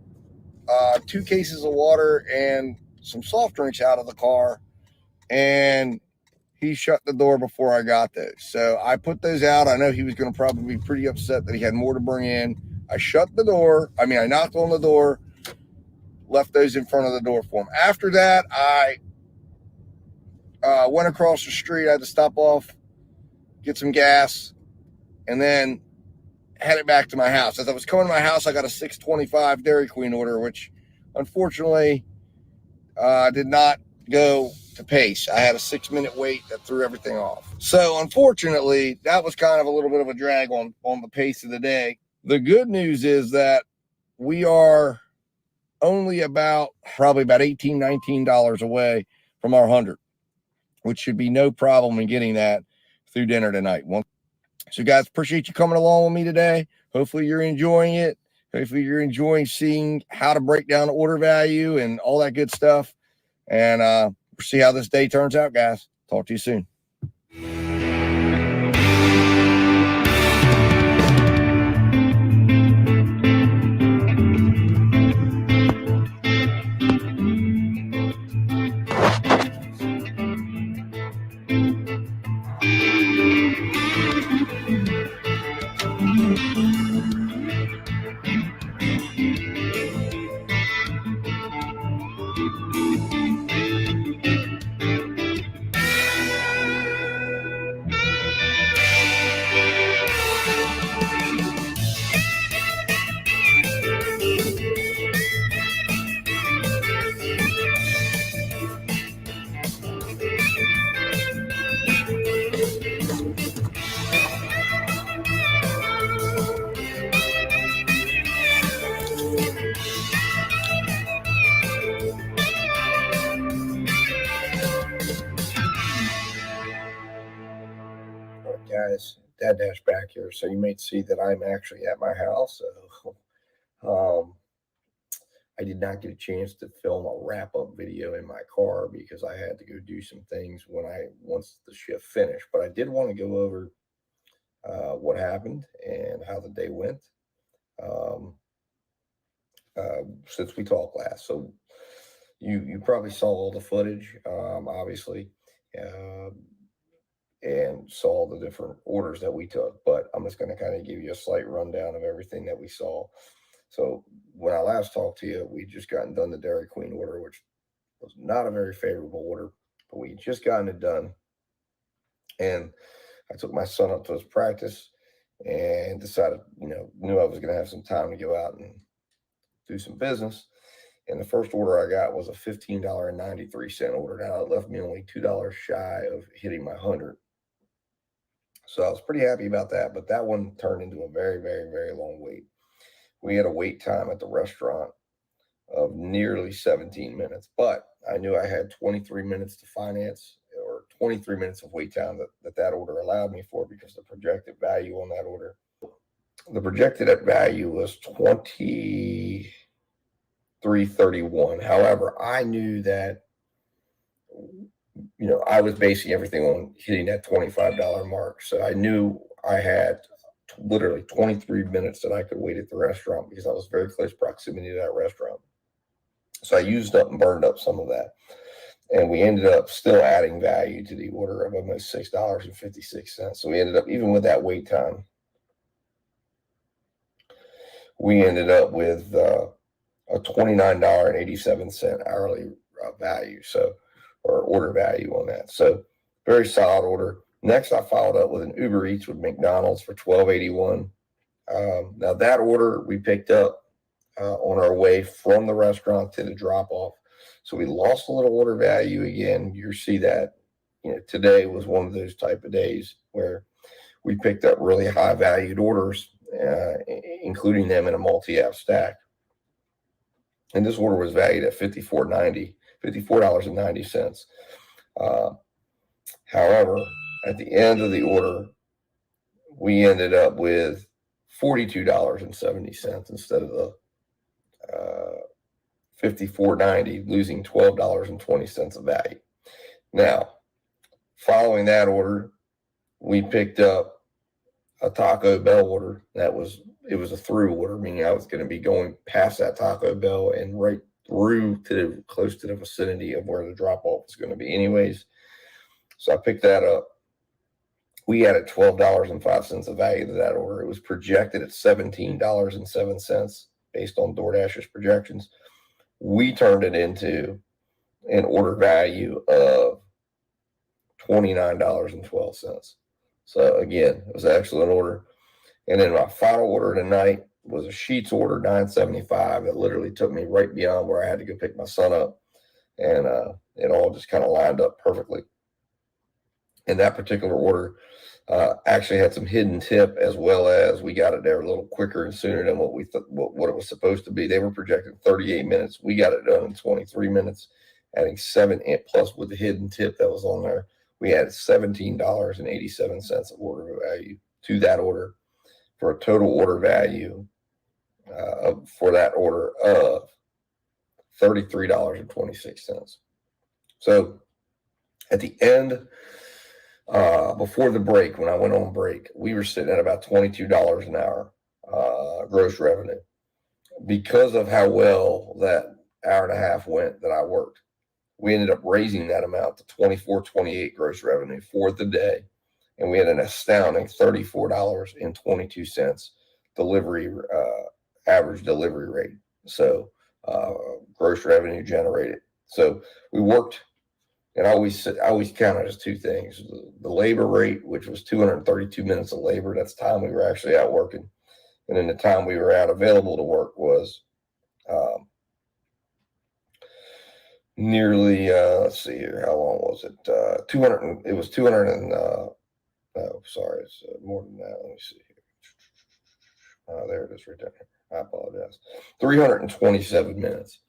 2 cases of water and some soft drinks out of the car, and he shut the door before I got those. So I put those out. I know he was going to probably be pretty upset that he had more to bring in. I shut the door. I knocked on the door, left those in front of the door for him. After that, I went across the street. I had to stop off, get some gas, and then headed back to my house. As I was coming to my house, I got a 6:25 Dairy Queen order, which unfortunately did not go to pace. I had a 6-minute wait that threw everything off. So unfortunately, that was kind of a little bit of a drag on the pace of the day. The good news is that we are only probably about $18, $19 away from our 100, which should be no problem in getting that through dinner tonight. So guys, appreciate you coming along with me today. Hopefully you're enjoying it. Hopefully you're enjoying seeing how to break down order value and all that good stuff. And we'll see how this day turns out, guys. Talk to you soon. guys, Dad Dash back here. So you may see that I'm actually at my house. So I did not get a chance to film a wrap-up video in my car because I had to go do some things once the shift finished. But I did want to go over what happened and how the day went since we talked last. So you probably saw all the footage, obviously. And saw the different orders that we took, but I'm just going to kind of give you a slight rundown of everything that we saw. So when I last talked to you, we just gotten done the Dairy Queen order, which was not a very favorable order, but we just gotten it done. And I took my son up to his practice and decided, knew I was going to have some time to go out and do some business. And the first order I got was a $15.93 order. Now it left me only $2 shy of hitting my 100. So I was pretty happy about that, but that one turned into a very, very, very long wait. We had a wait time at the restaurant of nearly 17 minutes, but I knew I had 23 minutes to finance, or 23 minutes of wait time that order allowed me for, because the projected value on that order, the projected value was $23.31. However, I knew that I was basing everything on hitting that $25 mark. So I knew I had literally 23 minutes that I could wait at the restaurant because I was very close proximity to that restaurant. So I used up and burned up some of that. And we ended up still adding value to the order of almost $6.56. So we ended up, even with that wait time, we ended up with a $29.87 hourly value. Or order value on that. So very solid order. Next, I followed up with an Uber Eats with McDonald's for $12.81. Now that order we picked up on our way from the restaurant to the drop off. So we lost a little order value again. You see that, today was one of those type of days where we picked up really high valued orders, including them in a multi-app stack. And this order was valued at $54.90. However, at the end of the order, we ended up with $42.70 instead of the $54.90, losing $12.20 of value. Now, following that order, we picked up a Taco Bell order. It was a through order, meaning I was going to be going past that Taco Bell and right through to close to the vicinity of where the drop off is going to be anyways. So I picked that up. We added $12.05 of value to that order. It was projected at $17.07 based on DoorDash's projections. We turned it into an order value of $29.12. So again, it was an excellent order. And then my final order tonight was a Sheets order, $9.75. That literally took me right beyond where I had to go pick my son up. And it all just kind of lined up perfectly. And that particular order actually had some hidden tip, as well as we got it there a little quicker and sooner than what it was supposed to be. They were projecting 38 minutes. We got it done in 23 minutes, adding 7 plus with the hidden tip that was on there. We had $17.87 of order value to that order, for a total order value for that order of $33.26. So at the end, before the break, when I went on break, we were sitting at about $22 an hour gross revenue. Because of how well that hour and a half went that I worked, we ended up raising that amount to $24.28 gross revenue for the day. And we had an astounding $34.22 delivery, average delivery rate. So gross revenue generated. So we worked, and I always count it as two things: the labor rate, which was 232 minutes of labor. That's time we were actually out working. And then the time we were out available to work was nearly, let's see here, how long was it? 200, it was 200 and, oh, sorry, it's more than that. Let me see here. There it is right there. I apologize. 327 minutes.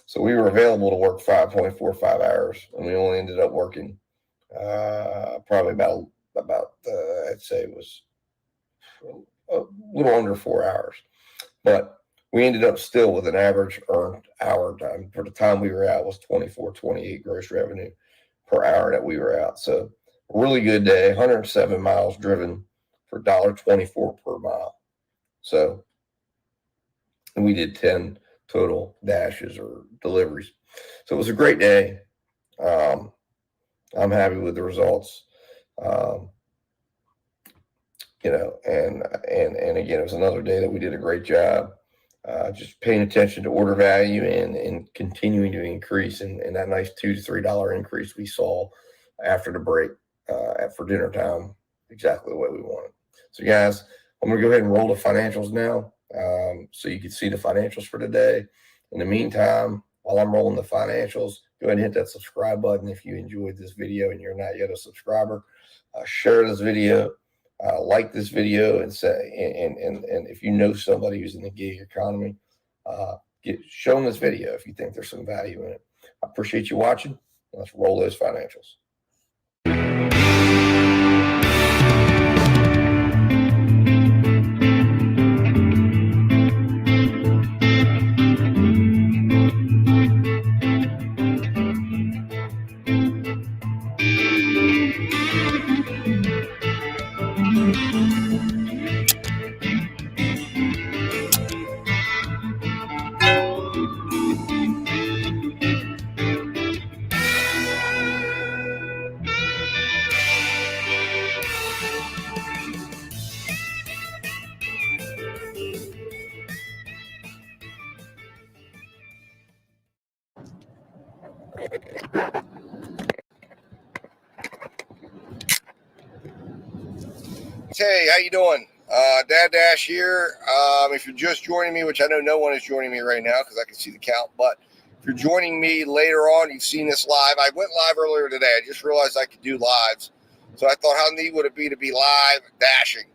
So we were available to work 5.45 hours, and we only ended up working probably about I'd say it was a little under 4 hours. But we ended up still with an average earned hour time for the time we were out was 24.28 gross revenue per hour that we were out. So a really good day, 107 miles driven for $1.24 per mile. So, and we did 10 total dashes or deliveries. So it was a great day. I'm happy with the results. And again, it was another day that we did a great job. Just paying attention to order value and continuing to increase, and that nice $2 to $3 increase we saw after the break for dinner time, exactly the way we wanted. So guys, I'm going to go ahead and roll the financials now so you can see the financials for today. In the meantime, while I'm rolling the financials, go ahead and hit that subscribe button if you enjoyed this video and you're not yet a subscriber. Share this video. Like this video and if you know somebody who's in the gig economy, show them this video if you think there's some value in it. I appreciate you watching. Let's roll those financials. Hey, how you doing? Dad Dash here. If you're just joining me, which I know no one is joining me right now because I can see the count, but if you're joining me later on, you've seen this live. I went live earlier today. I just realized I could do lives. So I thought, how neat would it be to be live dashing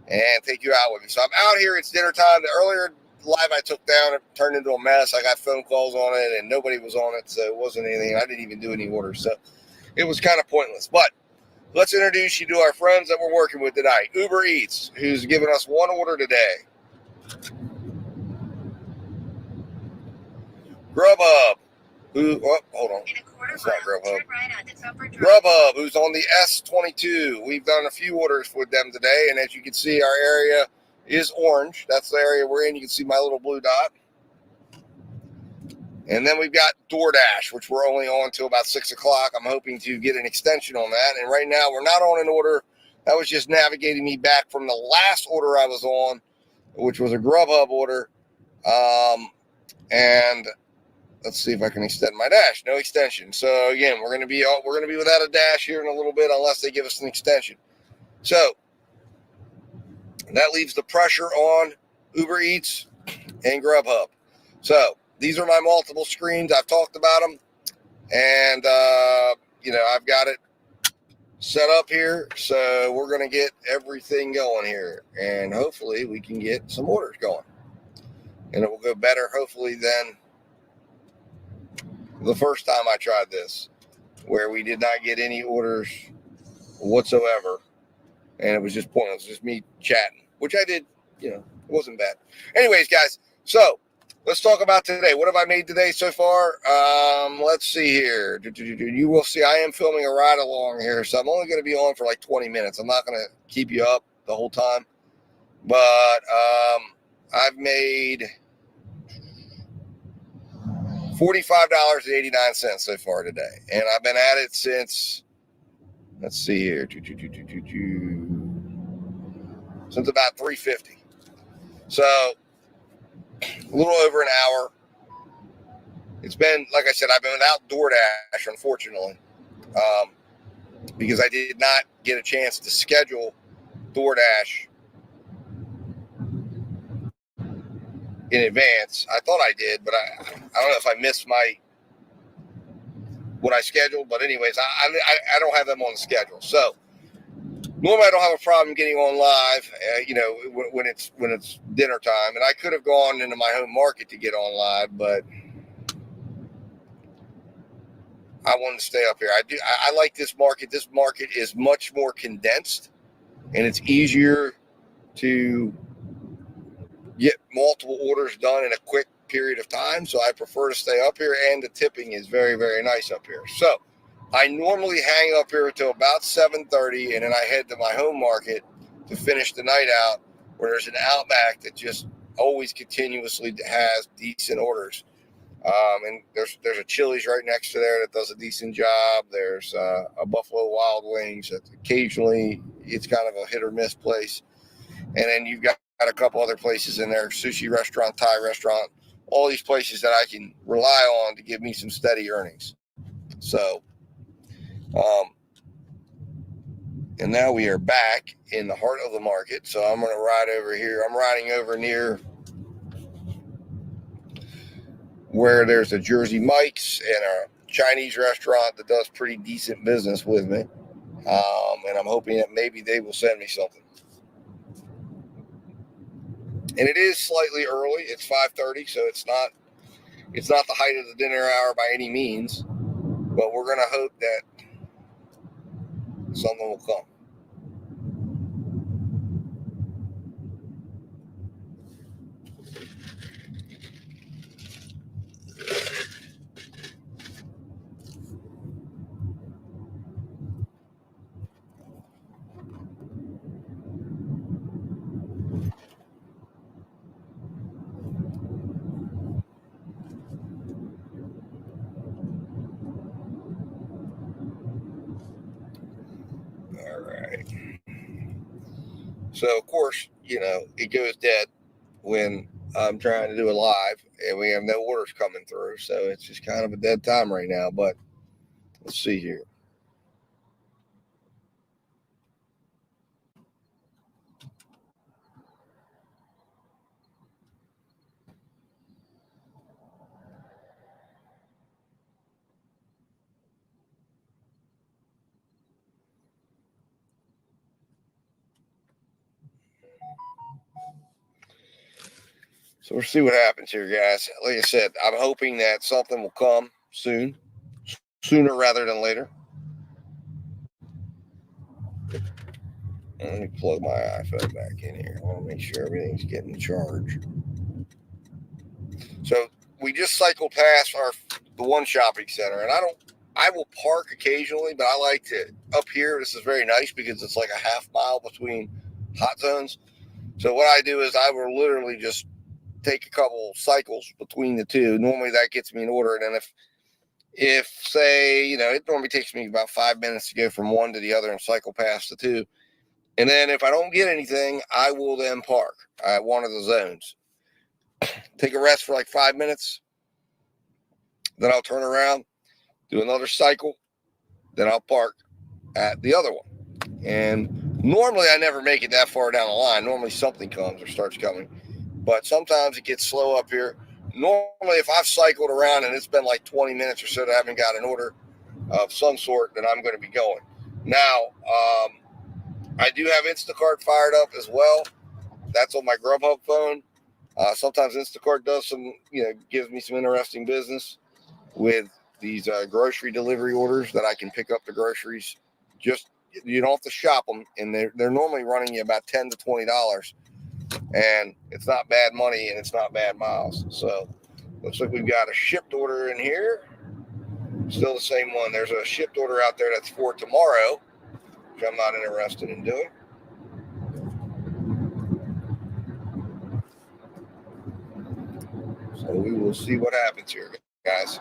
and take you out with me? So I'm out here. It's dinner time. The earlier live I took down, it turned into a mess. I got phone calls on it and nobody was on it. So it wasn't anything. I didn't even do any orders. So it was kind of pointless. But let's introduce you to our friends that we're working with tonight. Uber Eats, who's given us one order today. Grubhub, hold on. That's not Grubhub. Grubhub, who's on the S22. We've done a few orders with them today, and as you can see, our area is orange. That's the area we're in. You can see my little blue dot. And then we've got DoorDash, which we're only on till about 6 o'clock. I'm hoping to get an extension on that. And right now, we're not on an order. That was just navigating me back from the last order I was on, which was a Grubhub order. And let's see if I can extend my dash. No extension. So again, we're going to be without a dash here in a little bit unless they give us an extension. So that leaves the pressure on Uber Eats and Grubhub. So these are my multiple screens. I've talked about them, and I've got it set up here. So we're going to get everything going here, and hopefully we can get some orders going, and it will go better hopefully than the first time I tried this, where we did not get any orders whatsoever, and it was just pointless, just me chatting, which I did. It wasn't bad. Anyways, guys, so let's talk about today. What have I made today so far? Let's see here. You will see I am filming a ride along here, so I'm only going to be on for like 20 minutes. I'm not going to keep you up the whole time. But I've made $45.89 so far today. And I've been at it since, let's see here, since about 3:50. So a little over an hour. It's been, like I said, I've been without DoorDash, unfortunately, because I did not get a chance to schedule DoorDash in advance. I thought I did, but I don't know if I missed what I scheduled. But anyways, I don't have them on the schedule. So normally I don't have a problem getting on live, when it's dinner time. And I could have gone into my home market to get on live, but I wanted to stay up here. I like this market. This market is much more condensed, and it's easier to get multiple orders done in a quick period of time. So I prefer to stay up here, and the tipping is very, very nice up here. So I normally hang up here until about 7:30, and then I head to my home market to finish the night out, where there's an Outback that just always continuously has decent orders. And there's a Chili's right next to there that does a decent job. There's a Buffalo Wild Wings that occasionally it's kind of a hit or miss place. And then you've got a couple other places in there, sushi restaurant, Thai restaurant, all these places that I can rely on to give me some steady earnings. So, and now we are back in the heart of the market. So I'm going to ride over here. I'm riding over near where there's a Jersey Mike's and a Chinese restaurant that does pretty decent business with me. And I'm hoping that maybe they will send me something. And it is slightly early. It's 5:30, so it's not the height of the dinner hour by any means. But we're going to hope that something will come. All right. So, of course, it goes dead when I'm trying to do a live and we have no orders coming through. So it's just kind of a dead time right now. But let's see here. So we'll see what happens here, guys. Like I said, I'm hoping that something will come soon, sooner rather than later. Let me plug my iPhone back in here. I want to make sure everything's getting charged. So we just cycled past the one shopping center, and I will park occasionally, but I like to up here. This is very nice because it's like a half mile between hot zones. So what I do is I will literally just take a couple cycles between the two. Normally that gets me an order. And then if say, it normally takes me about 5 minutes to go from one to the other and cycle past the two. And then if I don't get anything, I will then park at one of the zones. Take a rest for like 5 minutes. Then I'll turn around, do another cycle. Then I'll park at the other one. And normally I never make it that far down the line. Normally something comes or starts coming. But sometimes it gets slow up here. Normally, if I've cycled around and it's been like 20 minutes or so that I haven't got an order of some sort, then I'm going to be going. Now, I do have Instacart fired up as well. That's on my Grubhub phone. Sometimes Instacart does gives me some interesting business with these grocery delivery orders that I can pick up the groceries. Just, you don't have to shop them, and they're normally running you about $10 to $20. And it's not bad money and it's not bad miles. So looks like we've got a shipped order in here. Still the same one. There's a shipped order out there that's for tomorrow, which I'm not interested in doing. So we will see what happens here, guys.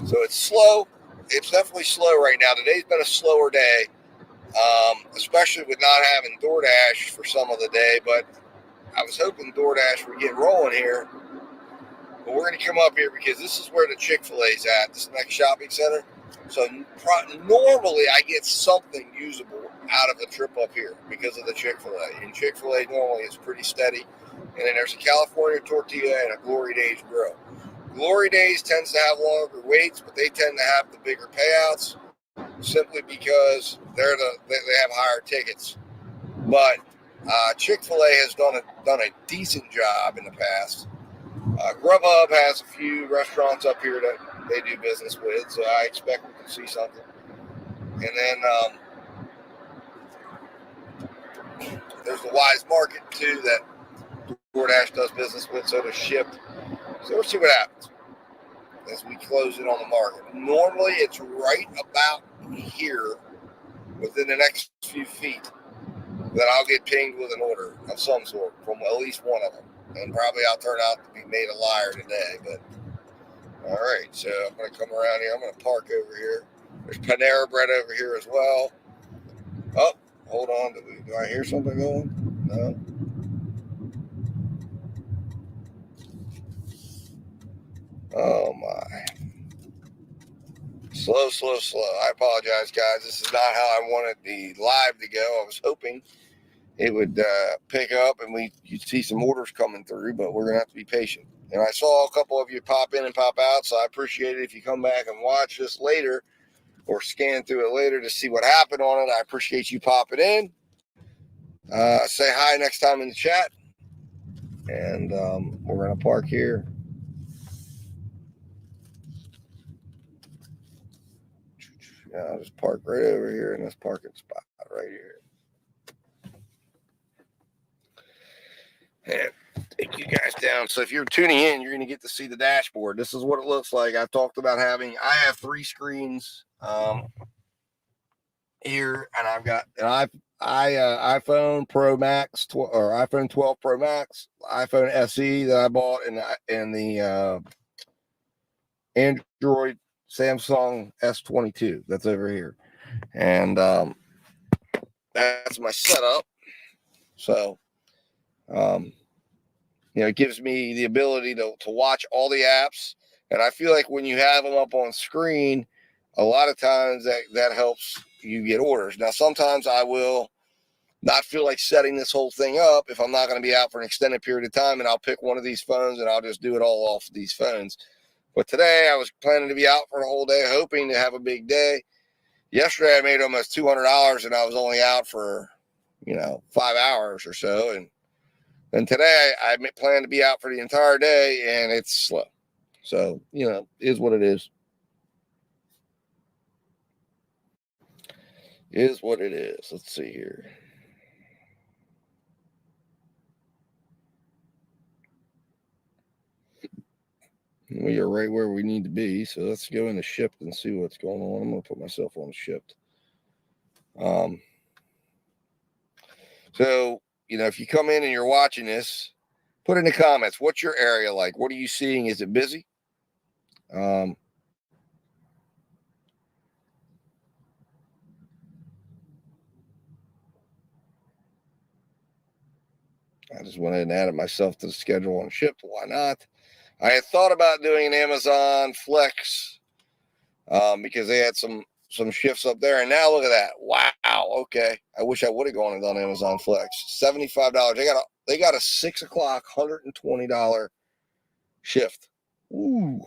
So it's slow. It's definitely slow right now. Today's been a slower day. Especially with not having DoorDash for some of the day, but I was hoping DoorDash would get rolling here. But we're going to come up here because this is where the Chick-fil-A's at, this next shopping center. So normally I get something usable out of the trip up here because of the Chick-fil-A. And Chick-fil-A normally is pretty steady. And then there's a California tortilla and a Glory Days grill. Glory Days tends to have longer waits, but they tend to have the bigger payouts, simply because they have higher tickets. But Chick-fil-A has done a decent job in the past Grubhub has a few restaurants up here that they do business with, so I expect we can see something. And then there's the Wise Market too that DoorDash does business with, so does Shipt. So we'll see what happens as we close in on the market. Normally it's right about here within the next few feet that I'll get pinged with an order of some sort from at least one of them. And probably I'll turn out to be made a liar today, but all right. So I'm going to come around here. I'm going to park over here. There's Panera Bread over here as well. Oh, hold on. Do I hear something going? No. Oh my. Slow. I apologize, guys. This is not how I wanted the live to go. I was hoping it would pick up and you'd see some orders coming through, but we're going to have to be patient. And I saw a couple of you pop in and pop out, so I appreciate it if you come back and watch this later or scan through it later to see what happened on it. I appreciate you popping in. Say hi next time in the chat. And we're going to park here. Yeah, I'll just park right over here in this parking spot right here. And take you guys down. So if you're tuning in, you're going to get to see the dashboard. This is what it looks like. I've talked about I have 3 screens here, and I've got an iPhone Pro Max or iPhone 12 Pro Max, iPhone SE that I bought, and the Android Samsung S22 that's over here. And that's my setup. So it gives me the ability to watch all the apps. And I feel like when you have them up on screen, a lot of times that helps you get orders. Now, sometimes I will not feel like setting this whole thing up if I'm not going to be out for an extended period of time, and I'll pick one of these phones and I'll just do it all off of these phones. But today I was planning to be out for the whole day, hoping to have a big day. Yesterday I made almost $200 and I was only out for, 5 hours or so. And today I plan to be out for the entire day, and it's slow. So, is what it is. Is what it is. Let's see here. We are right where we need to be. So let's go into Shipt and see what's going on. I'm going to put myself on Shipt. So, if you come in and you're watching this, put in the comments, what's your area like? What are you seeing? Is it busy? I just went ahead and added myself to the schedule on Shipt. Why not? I had thought about doing an Amazon Flex because they had some shifts up there. And now look at that. Wow. Okay. I wish I would have gone and done Amazon Flex. $75. They got a 6 o'clock, $120 shift. Ooh.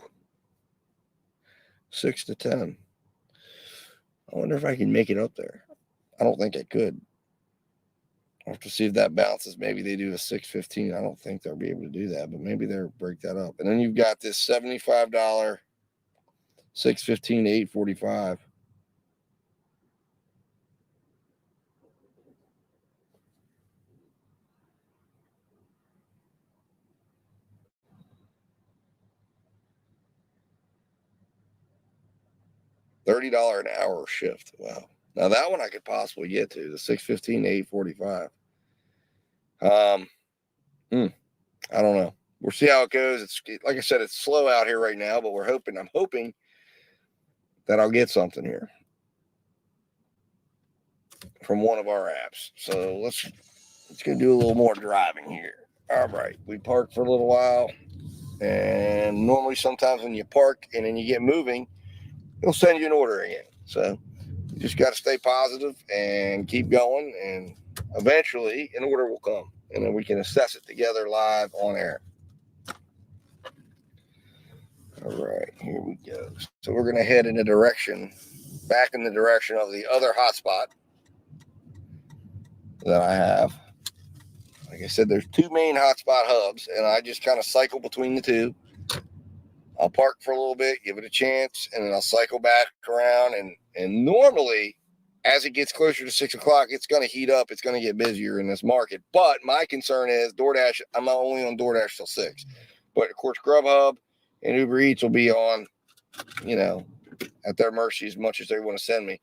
6 to 10. I wonder if I can make it up there. I don't think I could. I'll have to see if that bounces. Maybe they do a 6:15. I don't think they'll be able to do that, but maybe they'll break that up. And then you've got this $75 6:15 to 8:45. $30 an hour shift. Wow. Now that one I could possibly get to, the 6:15 to 8:45. I don't know. We'll see how it goes. It's like I said, it's slow out here right now, but I'm hoping that I'll get something here from one of our apps. So let's go do a little more driving here. All right. We parked for a little while, and normally sometimes when you park and then you get moving, it'll send you an order again. So you just got to stay positive and keep going, and eventually an order will come, and then we can assess it together live on air. All right, here we go. So we're going to head in the direction, back in the direction of the other hotspot that I have. I Like I said, there's 2 main hotspot hubs, and I just kind of cycle between the 2. I'll park for a little bit, give it a chance, and then I'll cycle back around. And normally, as it gets closer to 6 o'clock, it's going to heat up. It's going to get busier in this market. But my concern is DoorDash. I'm not only on DoorDash till 6. But, of course, Grubhub and Uber Eats will be on, at their mercy as much as they want to send me.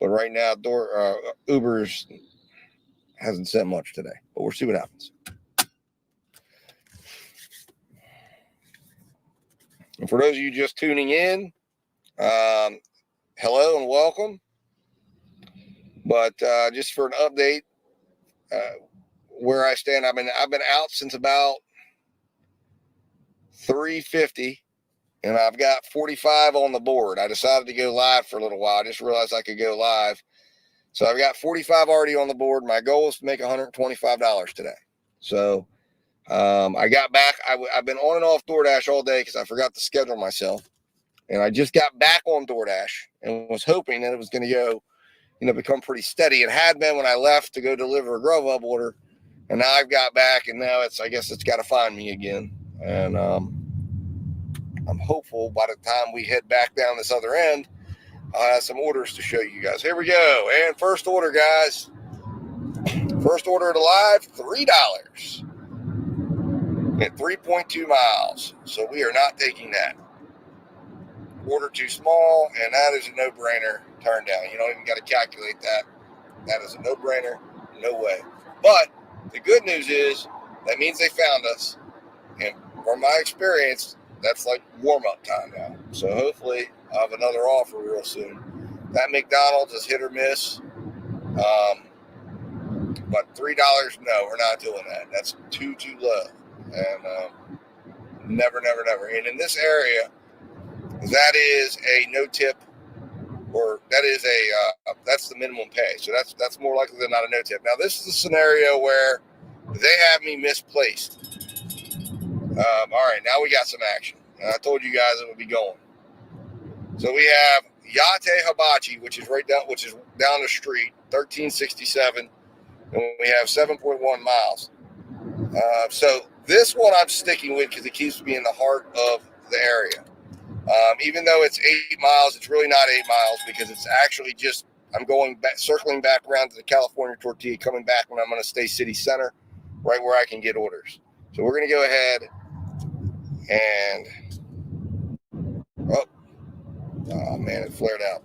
But right now, Uber's hasn't sent much today. But we'll see what happens. And for those of you just tuning in, hello and welcome. But just for an update, where I stand, I've been out since about 3:50, and I've got 45 on the board. I decided to go live for a little while. I just realized I could go live, so I've got 45 already on the board. My goal is to make $125 today. So I got back. I've been on and off DoorDash all day because I forgot to schedule myself, and I just got back on DoorDash and was hoping that it was going to go, become pretty steady. It had been when I left to go deliver a Grubhub order, and now I've got back, and now I guess it's got to find me again. And I'm hopeful by the time we head back down this other end, I'll have some orders to show you guys. Here we go. And first order, guys. First order of the live, $3 at 3.2 miles. So we are not taking that. Order too small, and that is a no-brainer. Turn down. You don't even got to calculate that. That is a no-brainer. No way. But the good news is that means they found us. And from my experience, that's like warm-up time now. So hopefully I'll have another offer real soon. That McDonald's is hit or miss. But $3, no, we're not doing that. That's too low. And never. And in this area, that is a no-tip, or that is that's the minimum pay. So that's more likely than not a no-tip. Now, this is a scenario where they have me misplaced. All right, now we got some action. And I told you guys it would be going. So we have Yate Hibachi, which is down the street, 1367, and we have 7.1 miles. So this one I'm sticking with because it keeps me in the heart of the area. Even though it's 8 miles, it's really not 8 miles because it's actually just, I'm going back, circling back around to the California Tortilla, coming back when I'm going to stay city center, right where I can get orders. So we're going to go ahead and, oh man, it flared out.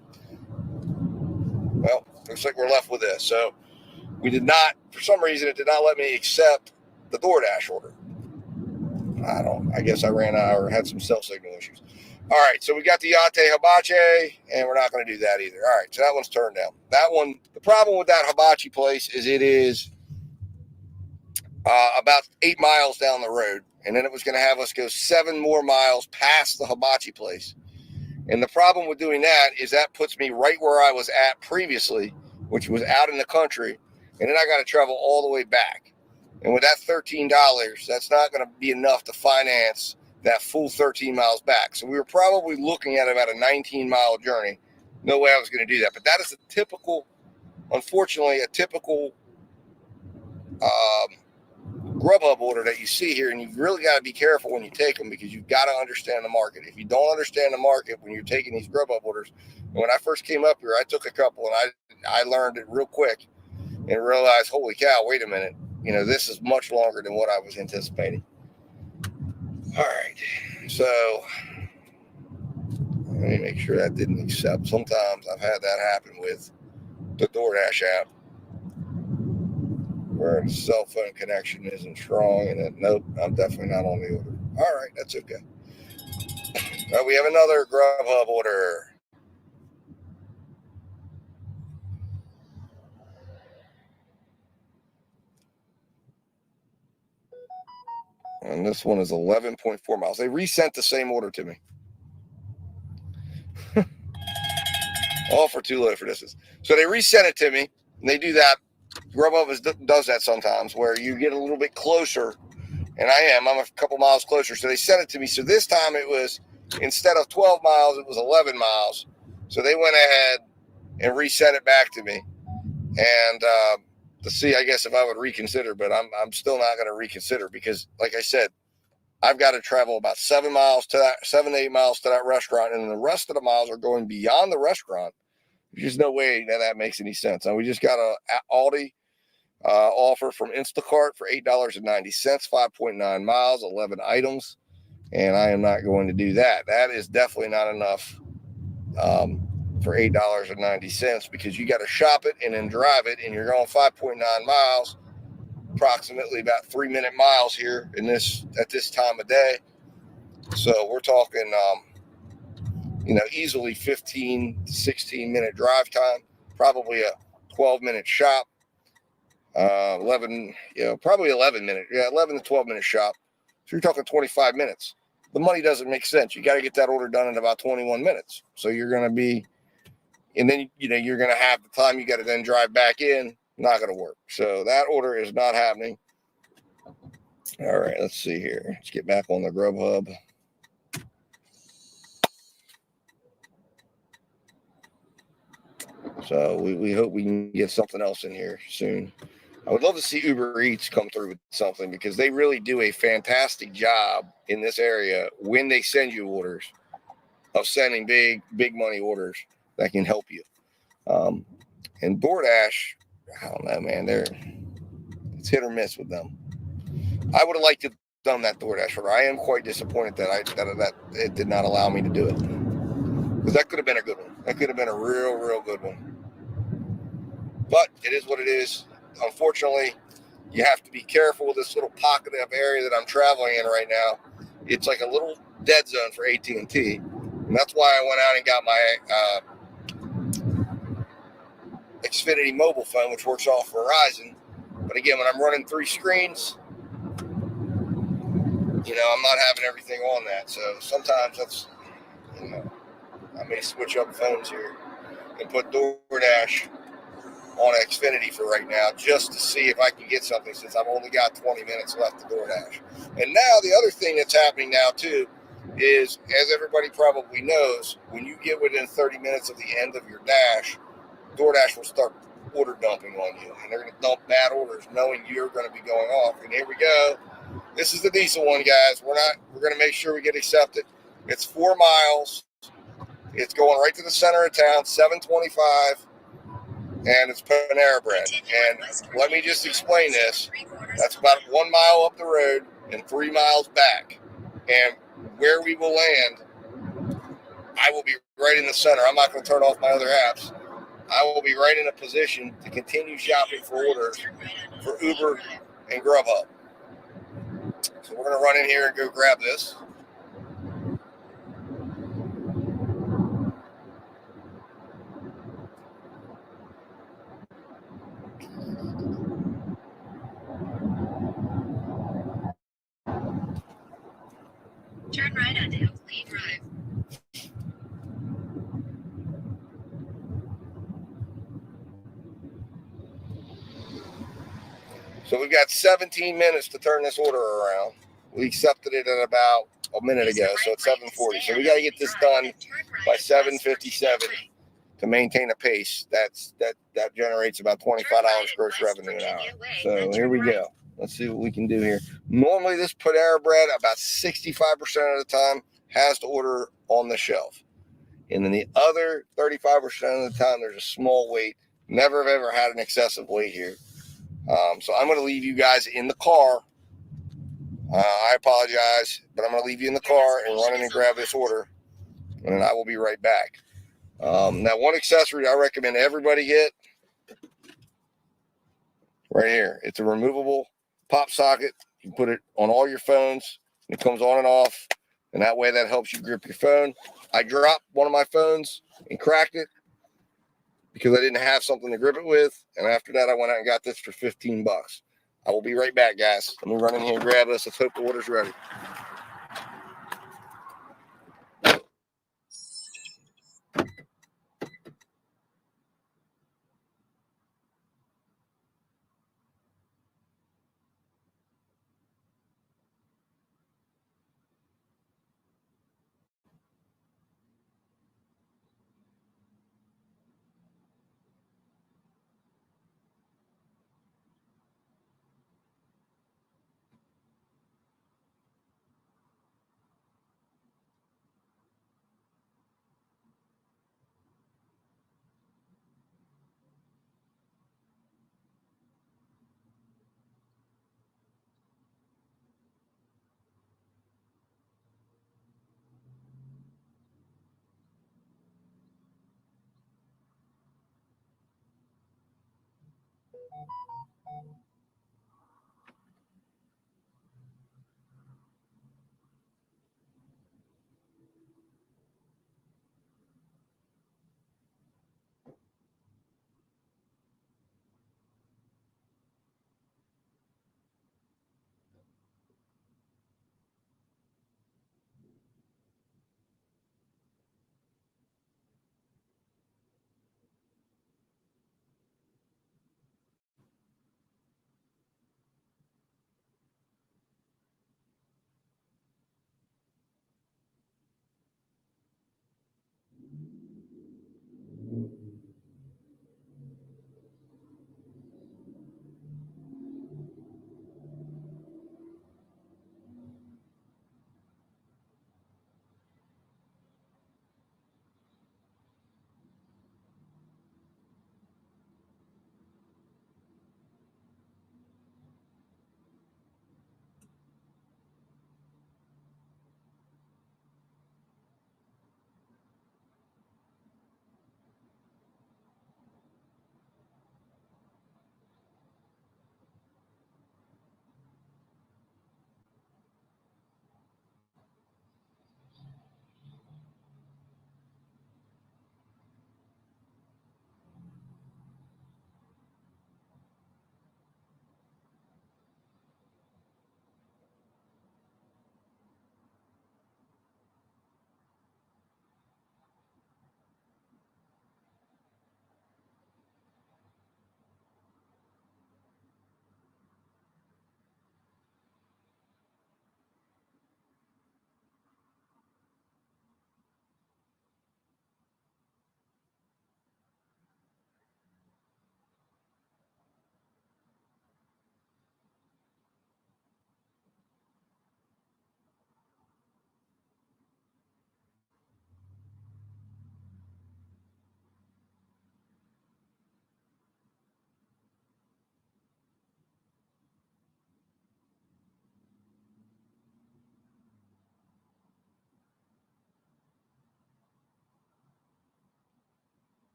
Well, looks like we're left with this. So we did not, for some reason, it did not let me accept the DoorDash order. I guess I ran out or had some cell signal issues. All right, so we got the Yate Hibachi, and we're not going to do that either. All right, so that one's turned down. That one, the problem with that hibachi place is it is about 8 miles down the road, and then it was going to have us go 7 more miles past the hibachi place. And the problem with doing that is that puts me right where I was at previously, which was out in the country, and then I got to travel all the way back. And with that $13, that's not going to be enough to finance that full 13 miles back. So we were probably looking at about a 19-mile journey. No way I was going to do that. But that is unfortunately, a typical Grubhub order that you see here. And you've really got to be careful when you take them because you've got to understand the market. If you don't understand the market when you're taking these Grubhub orders, when I first came up here, I took a couple and I learned it real quick and realized, holy cow, wait a minute. This is much longer than what I was anticipating. All right, so let me make sure that didn't accept. Sometimes I've had that happen with the DoorDash app where the cell phone connection isn't strong, and nope, I'm definitely not on the order. All right, that's okay. We have another Grubhub order. And this one is 11.4 miles. They resent the same order to me. All for too low for distance. So they resent it to me. And they do that. Grubhub does that sometimes where you get a little bit closer. And I'm a couple miles closer. So they sent it to me. So this time it was, instead of 12 miles, it was 11 miles. So they went ahead and resent it back to me. And to see, I guess, if I would reconsider, but I'm still not going to reconsider because, like I said, I've got to travel about 7 to 8 miles to that restaurant, and the rest of the miles are going beyond the restaurant. There's just no way that makes any sense. And we just got a Aldi offer from Instacart for $8.90, 5.9 miles, 11 items, and I am not going to do that. That is definitely not enough for $8.90 because you got to shop it and then drive it, and you're going 5.9 miles, approximately about 3-minute miles here at this time of day. So we're talking, easily 15 to 16-minute drive time, probably a 12-minute shop, 11 to 12-minute shop. So you're talking 25 minutes. The money doesn't make sense. You got to get that order done in about 21 minutes. So you're going to be, and then, you're going to have the time you got to then drive back in. Not going to work. So that order is not happening. All right, let's see here. Let's get back on the Grubhub. So we hope we can get something else in here soon. I would love to see Uber Eats come through with something because they really do a fantastic job in this area when they send you orders of sending big money orders that can help you. And DoorDash, I don't know, man. It's hit or miss with them. I would have liked to have done that DoorDash order. I am quite disappointed that it did not allow me to do it. Because that could have been a good one. That could have been a real good one. But it is what it is. Unfortunately, you have to be careful with this little pocket of area that I'm traveling in right now. It's like a little dead zone for AT&T. And that's why I went out and got my Xfinity mobile phone, which works off Verizon. But again, when I'm running 3 screens, I'm not having everything on that. So sometimes that's, I may switch up phones here and put DoorDash on Xfinity for right now just to see if I can get something since I've only got 20 minutes left to DoorDash. And now the other thing that's happening now too is, as everybody probably knows, when you get within 30 minutes of the end of your dash, DoorDash will start order dumping on you. And they're going to dump bad orders knowing you're going to be going off. And here we go. This is the decent one, guys. We're going to make sure we get accepted. It's 4 miles. It's going right to the center of town, 725. And it's Panera Bread. And let me just explain this. That's about 1 mile up the road and 3 miles back. And where we will land, I will be right in the center. I'm not going to turn off my other apps. I will be right in a position to continue shopping for orders for Uber and Grubhub. So we're going to run in here and go grab this. Turn right onto Lee Drive. So we've got 17 minutes to turn this order around. We accepted it at about a minute ago, so it's 7:40. So we got to get this done by 7:57 to maintain a pace. That generates about $25 gross revenue an hour. So here we go. Let's see what we can do here. Normally, this Panera Bread, about 65% of the time, has the order on the shelf. And then the other 35% of the time, there's a small wait. Never have ever had an excessive wait here. So I'm going to leave you guys in the car. I apologize, but I'm going to leave you in the car and run in and grab this order. And then I will be right back. Now, one accessory I recommend everybody get right here. It's a removable pop socket. You can put it on all your phones. It comes on and off. And that way that helps you grip your phone. I dropped one of my phones and cracked it because I didn't have something to grip it with. And after that, I went out and got this for $15. I will be right back, guys. Let me run in here and grab this. Let's hope the order's ready.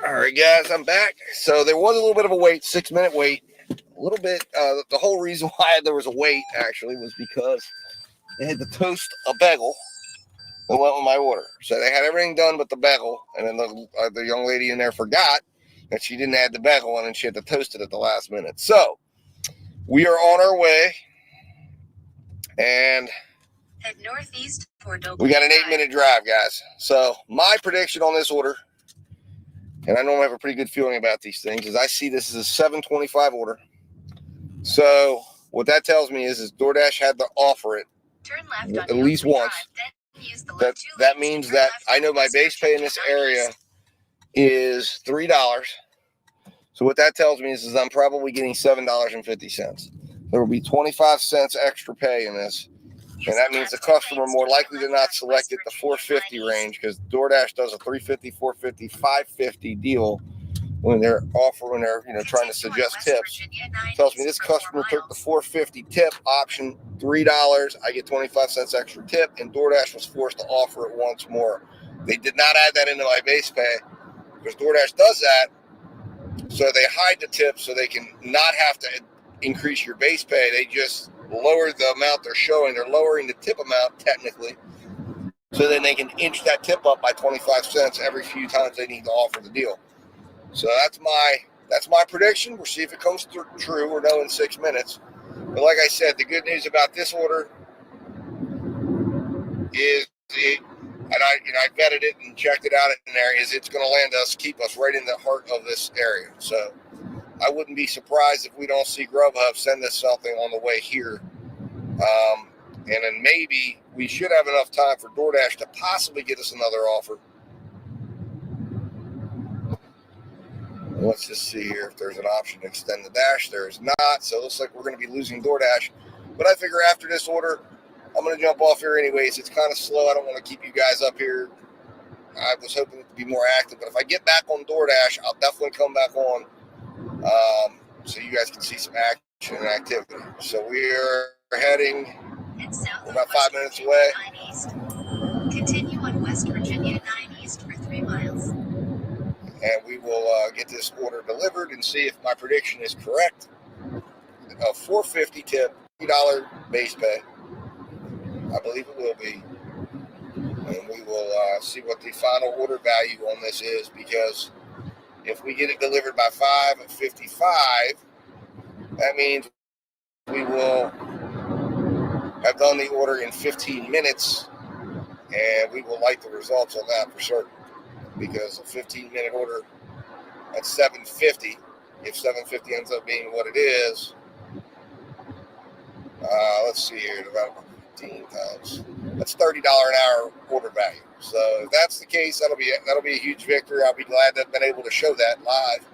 All right, guys, I'm back. So there was a little bit of a wait, 6-minute wait. A little bit. The whole reason why there was a wait, actually, was because they had to toast a bagel that went with my order. So they had everything done but the bagel, and then the young lady in there forgot that she didn't add the bagel, and then she had to toast it at the last minute. So we are on our way, and Head northeast toward we got an 8-minute drive, guys. So my prediction on this order and I normally have a pretty good feeling about these things, is I see this as a 725 order. So what that tells me is DoorDash had to offer it at least once. That means that I know my base pay in this area is $3. So what that tells me is I'm probably getting $7.50. There will be 25 cents extra pay in this. And that means the customer more likely than not selected the 450 range, because DoorDash does a 350, 450, 550 deal when they're trying to suggest tips. Tells me this customer took the 450 tip option, $3. I get 25 cents extra tip, and DoorDash was forced to offer it once more. They did not add that into my base pay, because DoorDash does that so they hide the tip so they can not have to increase your base pay. They just lower the amount they're showing. They're lowering the tip amount technically, so then they can inch that tip up by 25 cents every few times they need to offer the deal. So that's my prediction. We'll see if it comes true. We'll know in 6 minutes. But like I said, the good news about this order is I vetted it and checked it out in there, is it's going to keep us right in the heart of this area. So I wouldn't be surprised if we don't see Grubhub send us something on the way here. And then maybe we should have enough time for DoorDash to possibly get us another offer. Let's just see here if there's an option to extend the dash. There is not. So it looks like we're going to be losing DoorDash. But I figure after this order, I'm going to jump off here anyways. It's kind of slow. I don't want to keep you guys up here. I was hoping to be more active. But if I get back on DoorDash, I'll definitely come back on so you guys can see some action and activity. So we're heading about 5 minutes away. Continue on West Virginia 9 East for 3 miles. And we will get this order delivered and see if my prediction is correct. A $4.50 tip, $3 base pay. I believe it will be. And we will see what the final order value on this is, because if we get it delivered by 5:55, that means we will have done the order in 15 minutes, and we will like the results on that for certain. Because a 15-minute order at $7.50, if $7.50 ends up being what it is, let's see here, about 15 times. That's $30 an hour order value. So if that's the case, that'll be a huge victory. I'll be glad to have been able to show that live.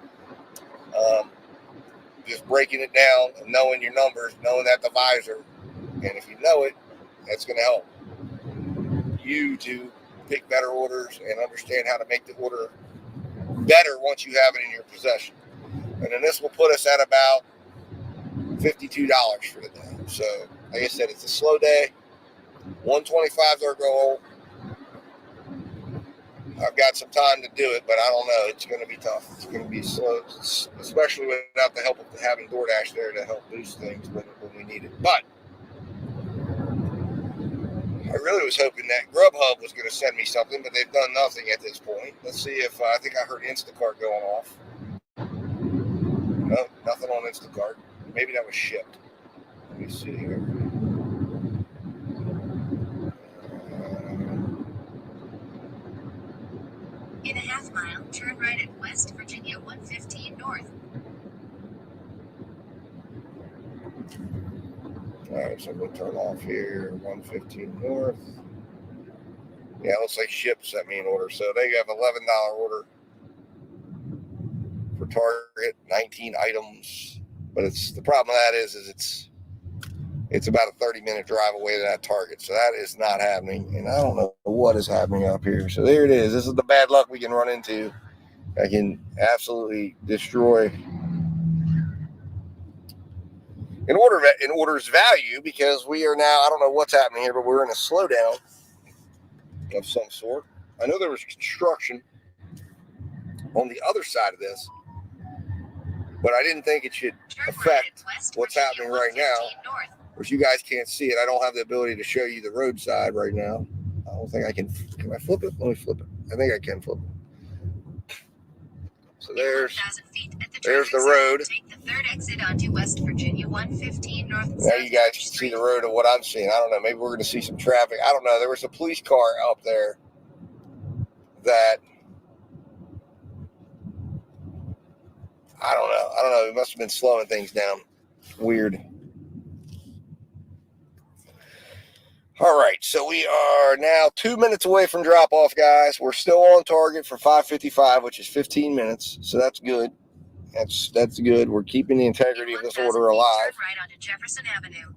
Just breaking it down and knowing your numbers, knowing that divisor, and if you know it, that's going to help you to pick better orders and understand how to make the order better once you have it in your possession. And then this will put us at about $52 for the day. So, like I said, it's a slow day. 125 is our goal. I've got some time to do it, but I don't know. It's going to be tough. It's going to be slow, especially without the help of having DoorDash there to help boost things when we need it. But I really was hoping that Grubhub was going to send me something, but they've done nothing at this point. Let's see if I think I heard Instacart going off. No, nothing on Instacart. Maybe that was shipped. Let me see here. In a half mile, turn right at West Virginia 115 North. All right, so we'll turn off here, 115 North. Yeah, it looks like Ship sent me an order. So they have $11 order for Target, 19 items. But the problem with that is it's about a 30-minute drive away to that Target. So that is not happening. And I don't know what is happening up here. So there it is. This is the bad luck we can run into. I can absolutely destroy an order's value, because we are now, I don't know what's happening here, but we're in a slowdown of some sort. I know there was construction on the other side of this, but I didn't think it should affect what's happening right now. Of course, you guys can't see it. I don't have the ability to show you the roadside right now. I don't think I can. Can I flip it? Let me flip it. I think I can flip it. So there's the road. Take the third exit onto West Virginia 115 North. Now you guys can see the road of what I'm seeing. I don't know. Maybe we're going to see some traffic. I don't know. There was a police car up there that I don't know. It must have been slowing things down. Weird. All right, so we are now 2 minutes away from drop-off, guys. We're still on target for 5:55, which is 15 minutes, so that's good. That's good. We're keeping the integrity of this order alive. Turn right onto Jefferson Avenue.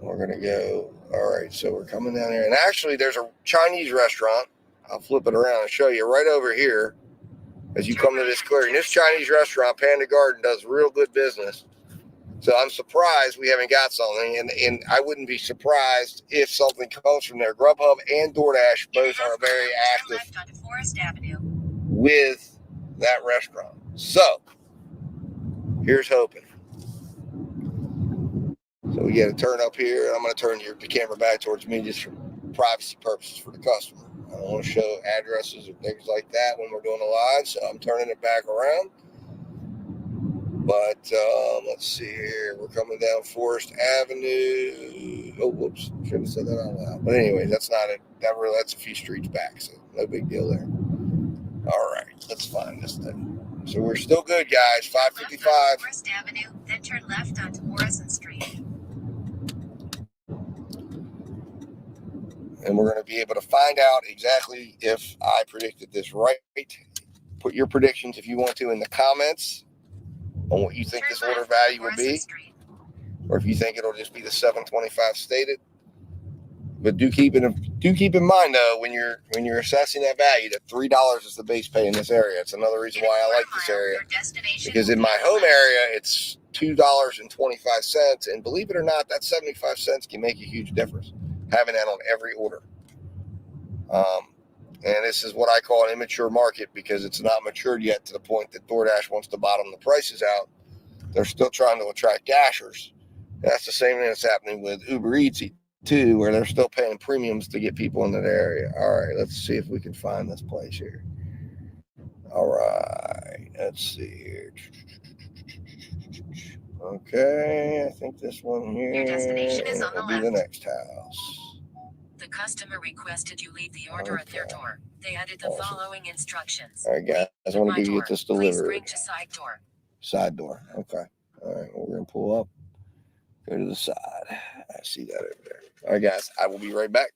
We're going to go. All right, so we're coming down here. And actually, there's a Chinese restaurant. I'll flip it around and show you right over here as you come to this clearing. This Chinese restaurant, Panda Garden, does real good business. So I'm surprised we haven't got something, and I wouldn't be surprised if something comes from there. Grubhub and DoorDash both are very active with that restaurant. So here's hoping. So we got to turn up here, and I'm going to turn the camera back towards me just for privacy purposes for the customer. I don't want to show addresses or things like that when we're doing a live, so I'm turning it back around. But let's see here. We're coming down Forest Avenue. Oh, whoops. Shouldn't have said that out loud. But anyway, that's not it. That's a few streets back, so no big deal there. All right. Let's find this thing. So we're still good, guys. 5:55. Forest Avenue, then turn left onto Morrison Street. And we're going to be able to find out exactly if I predicted this right. Put your predictions, if you want to, in the comments on what you think this order value would be, or if you think it'll just be the 725 stated. But do keep in mind though, when you're assessing that value, that $3 is the base pay in this area. It's another reason why I like this area, because in my home area it's $2.25, and believe it or not, that 75 cents can make a huge difference, having that on every order. And this is what I call an immature market, because it's not matured yet to the point that DoorDash wants to bottom the prices out. They're still trying to attract dashers. That's the same thing that's happening with Uber Eats too, where they're still paying premiums to get people into the area. All right, let's see if we can find this place here. All right, let's see here. Okay, I think this one here. Your destination is on the will be the left. next house. The customer requested you leave the order at their door. They added the following instructions. All right, guys. I want to get this delivered. Please bring to side door. Side door. Okay. All right. Well, we're going to pull up. Go to the side. I see that over there. All right, guys. I will be right back.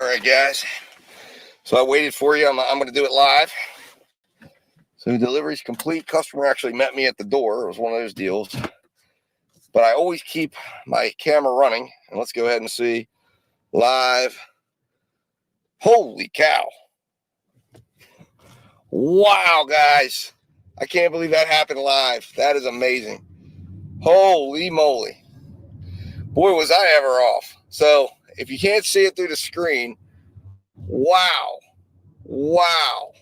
All right, guys. So I waited for you. I'm going to do it live. So the delivery's complete. Customer actually met me at the door. It was one of those deals. But I always keep my camera running. And let's go ahead and see live. Holy cow. Wow, guys. I can't believe that happened live. That is amazing. Holy moly. Boy, was I ever off. So if you can't see it through the screen, wow. Wow.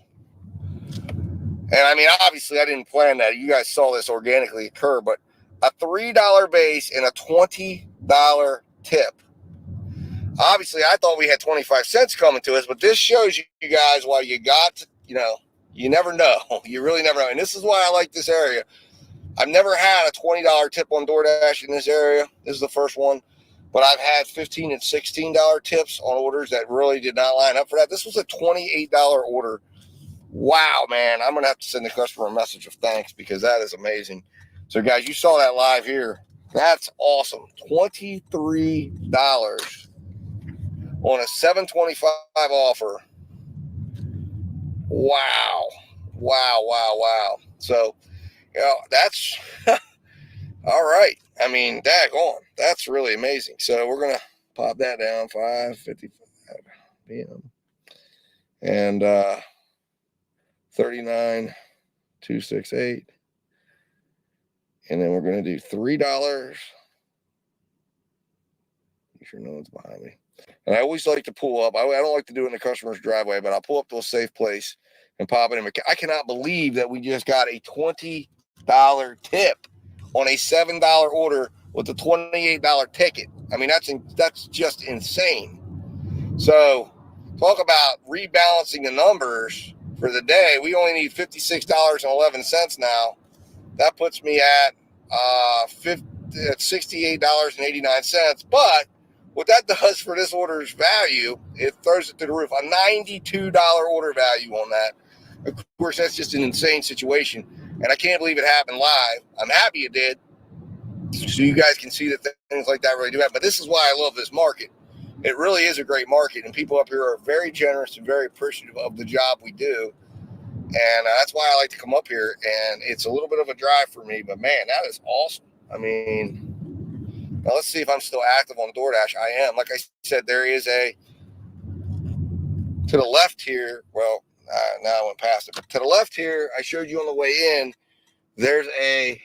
And I mean, obviously, I didn't plan that. You guys saw this organically occur, but a $3 base and a $20 tip. Obviously, I thought we had 25 cents coming to us, but this shows you guys why you got to, you never know. You really never know. And this is why I like this area. I've never had a $20 tip on DoorDash in this area. This is the first one. But I've had $15 and $16 tips on orders that really did not line up for that. This was a $28 order Wow, man. I'm going to have to send the customer a message of thanks because that is amazing. So, guys, you saw that live here. That's awesome. $23 on a $725 offer. Wow. Wow, wow, wow. So, you know, that's all right. I mean, daggone. That's really amazing. So we're going to pop that down, 5:55 p.m. And 39,268. And then we're going to do $3. You sure no one's behind me. And I always like to pull up. I don't like to do it in the customer's driveway, but I'll pull up to a safe place and pop it in. I cannot believe that we just got a $20 tip on a $7 order with a $28 ticket. I mean, that's just insane. So talk about rebalancing the numbers for the day. We only need $56.11 now. That puts me at $68.89. But what that does for this order's value, it throws it to the roof. A $92 order value on that. Of course, that's just an insane situation. And I can't believe it happened live. I'm happy it did. So you guys can see that things like that really do happen. But this is why I love this market. It really is a great market. And people up here are very generous and very appreciative of the job we do. And that's why I like to come up here. And it's a little bit of a drive for me. But, man, that is awesome. I mean, now let's see if I'm still active on DoorDash. I am. Like I said, there is a, to the left here, well, now I went past it. But to the left here, I showed you on the way in, there's a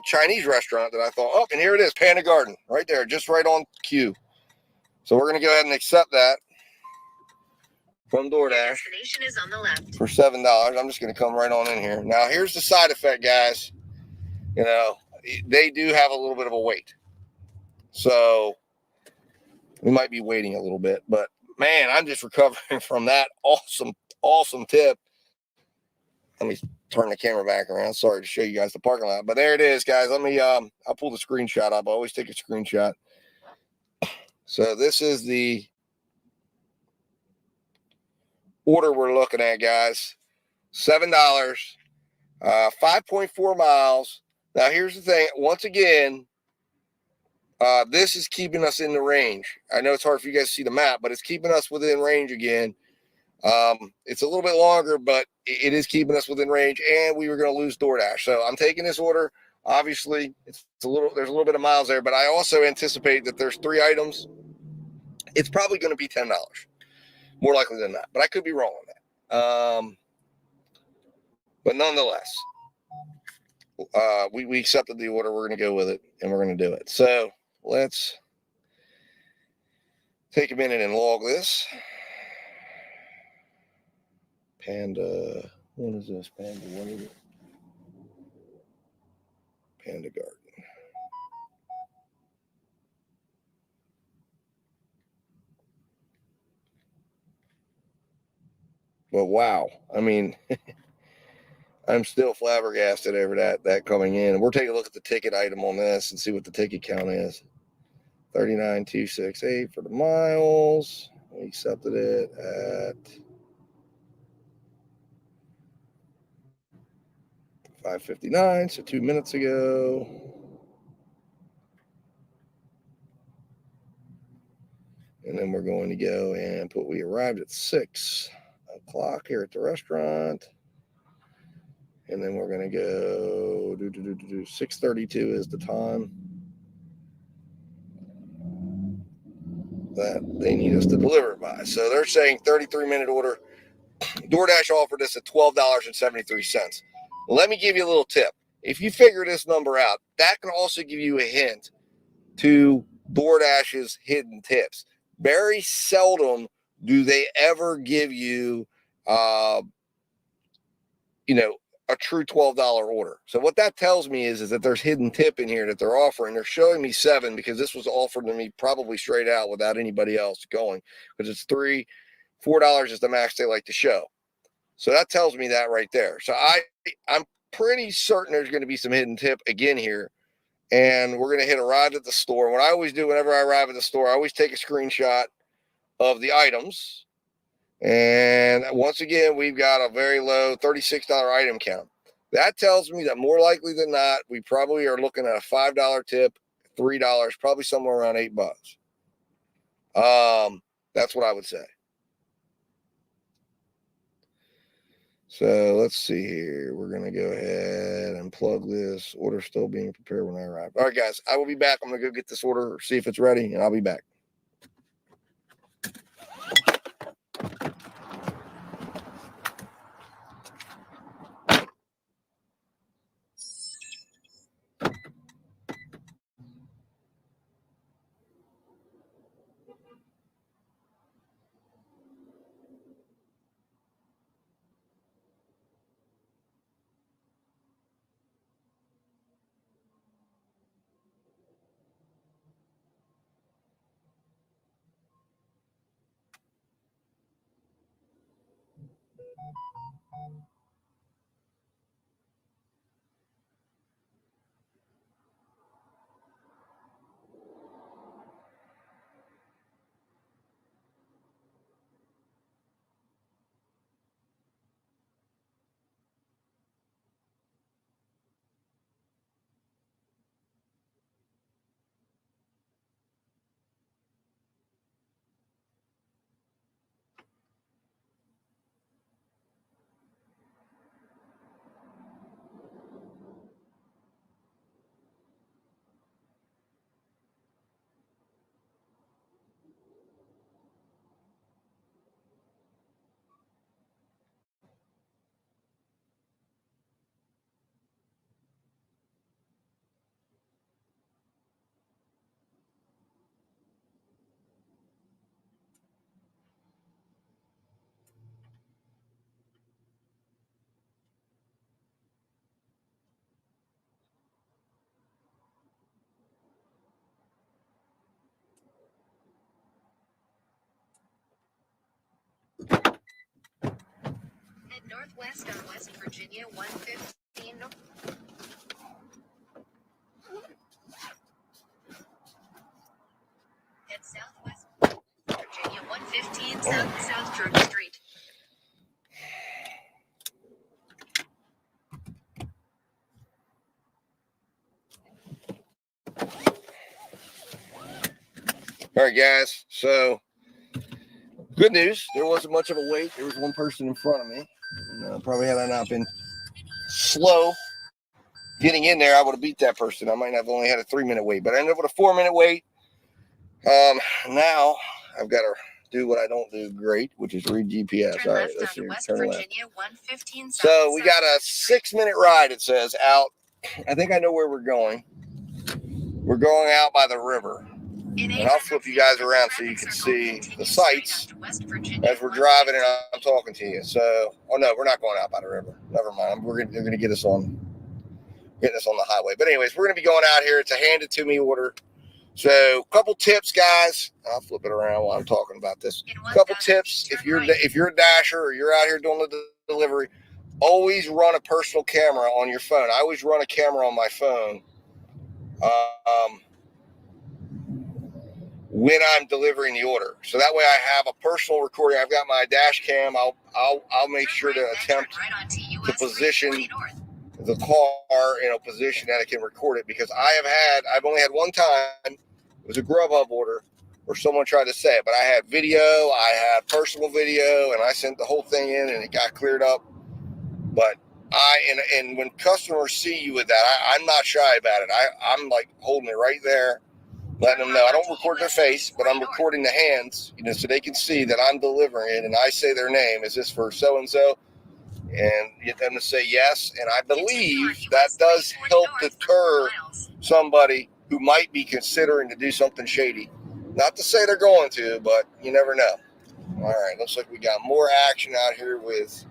Chinese restaurant that I thought, oh, and here it is, Panda Garden, right there, just right on cue. So we're going to go ahead and accept that from DoorDash. Destination is on the left. For $7. I'm just going to come right on in here. Now, here's the side effect, guys. You know, they do have a little bit of a wait. So we might be waiting a little bit. But, man, I'm just recovering from that awesome tip. Let me turn the camera back around. Sorry to show you guys the parking lot. But there it is, guys. Let me, I'll pull the screenshot up. I always take a screenshot. So this is the order we're looking at, guys. $7, 5.4 miles. Now, here's the thing. Once again, this is keeping us in the range. I know it's hard for you guys to see the map, but it's keeping us within range again. It's a little bit longer, but it is keeping us within range, and we were going to lose DoorDash. So I'm taking this order. Obviously, there's a little bit of miles there, but I also anticipate that there's 3 items. It's probably going to be $10, more likely than not, but I could be wrong on that. But nonetheless, we accepted the order. We're going to go with it, and we're going to do it. So let's take a minute and log this. Panda, what is this? Panda, what is it? Panda Garden. But wow, I mean, I'm still flabbergasted over that coming in. We're taking a look at the ticket item on this and see what the ticket count is. 39,268 for the miles. We accepted it at 5:59, so 2 minutes ago. And then we're going to go and put, we arrived at 6 o'clock here at the restaurant. And then we're going to go 6:32 is the time that they need us to deliver it by. So they're saying 33-minute order. DoorDash offered us at $12.73. Let me give you a little tip. If you figure this number out, that can also give you a hint to DoorDash's hidden tips. Very seldom do they ever give you, a true $12 order. So what that tells me is that there's hidden tip in here that they're offering. They're showing me $7 because this was offered to me probably straight out without anybody else going, because it's $4 is the max they like to show. So that tells me that right there. So I'm pretty certain there's going to be some hidden tip again here. And we're going to hit arrive at the store. What I always do whenever I arrive at the store, I always take a screenshot of the items. And once again, we've got a very low $36 item count. That tells me that more likely than not, we probably are looking at a $5 tip, $3, probably somewhere around $8. That's what I would say. So let's see here. We're going to go ahead and plug this. Order still being prepared when I arrive. All right, guys, I will be back. I'm going to go get this order, see if it's ready, and I'll be back. Head northwest on West Virginia 115. Head southwest Virginia 115 South Church Street. All right, guys. So, good news. There wasn't much of a wait. There was one person in front of me. And, probably had I not been slow getting in there, I would have beat that person. I might have only had a 3-minute wait, but I ended up with a 4-minute wait. Now I've got to do what I don't do great, which is read GPS. All right, let's see. Turn left. So we got a 6-minute ride, it says, out. I think I know where we're going. We're going out by the river. And I'll flip you guys around so you can see the sights as we're driving and I'm talking to you. So, oh no, we're not going out by the river. Never mind. They're going to get us on the highway. But anyways, we're going to be going out here. It's a hand it to me order. So, couple tips, guys. I'll flip it around while I'm talking about this. Couple tips. If you're a dasher or you're out here doing the delivery, always run a personal camera on your phone. I always run a camera on my phone. When I'm delivering the order, so that way I have a personal recording. I've got my dash cam. I'll make sure to attempt to position the car in a position that I can record it, because I've only had one time. It was a Grubhub order where someone tried to say it, but I had video, I had personal video, and I sent the whole thing in and it got cleared up. But and when customers see you with that, I'm not shy about it. I'm like holding it right there, letting them know. I don't record their face, but I'm recording the hands, so they can see that I'm delivering it, and I say their name. Is this for so-and-so? And get them to say yes. And I believe that does help deter somebody who might be considering to do something shady. Not to say they're going to, but you never know. All right, looks like we got more action out here with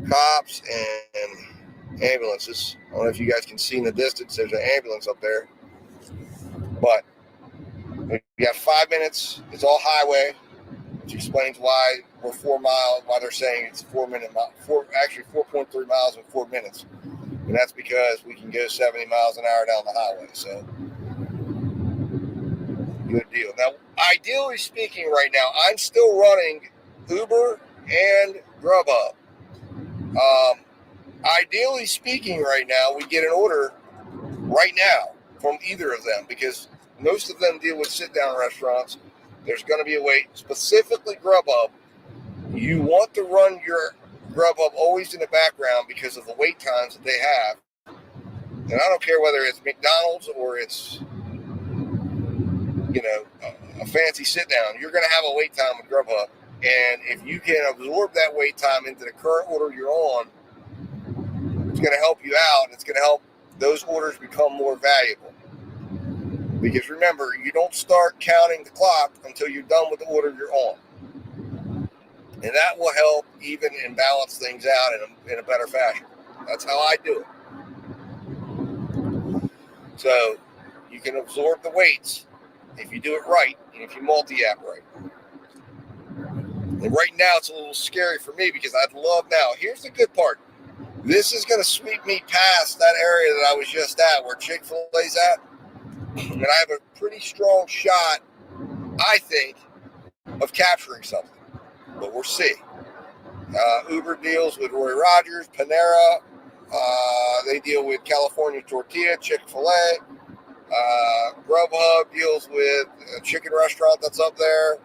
cops and ambulances. I don't know if you guys can see in the distance, there's an ambulance up there. But we got 5 minutes. It's all highway, which explains why we're 4 miles, why they're saying it's 4.3 miles in 4 minutes. And that's because we can go 70 miles an hour down the highway. So, good deal. Now, ideally speaking, right now, I'm still running Uber and Grubhub. Ideally speaking, right now, we get an order right now from either of them because most of them deal with sit-down restaurants. There's going to be a wait. Specifically Grubhub, you want to run your Grubhub always in the background because of the wait times that they have. And I don't care whether it's McDonald's or it's, a fancy sit-down. You're going to have a wait time with Grubhub. And if you can absorb that wait time into the current order you're on, it's going to help you out. It's going to help those orders become more valuable. Because remember, you don't start counting the clock until you're done with the order you're on. And that will help even and balance things out in a better fashion. That's how I do it. So you can absorb the waits if you do it right and if you multi-app right. And right now it's a little scary for me because I'd love now. Here's the good part. This is going to sweep me past that area that I was just at where Chick-fil-A's at. And I have a pretty strong shot, I think, of capturing something. But we'll see. Uber deals with Roy Rogers, Panera. They deal with California Tortilla, Chick-fil-A. Grubhub deals with a chicken restaurant that's up there.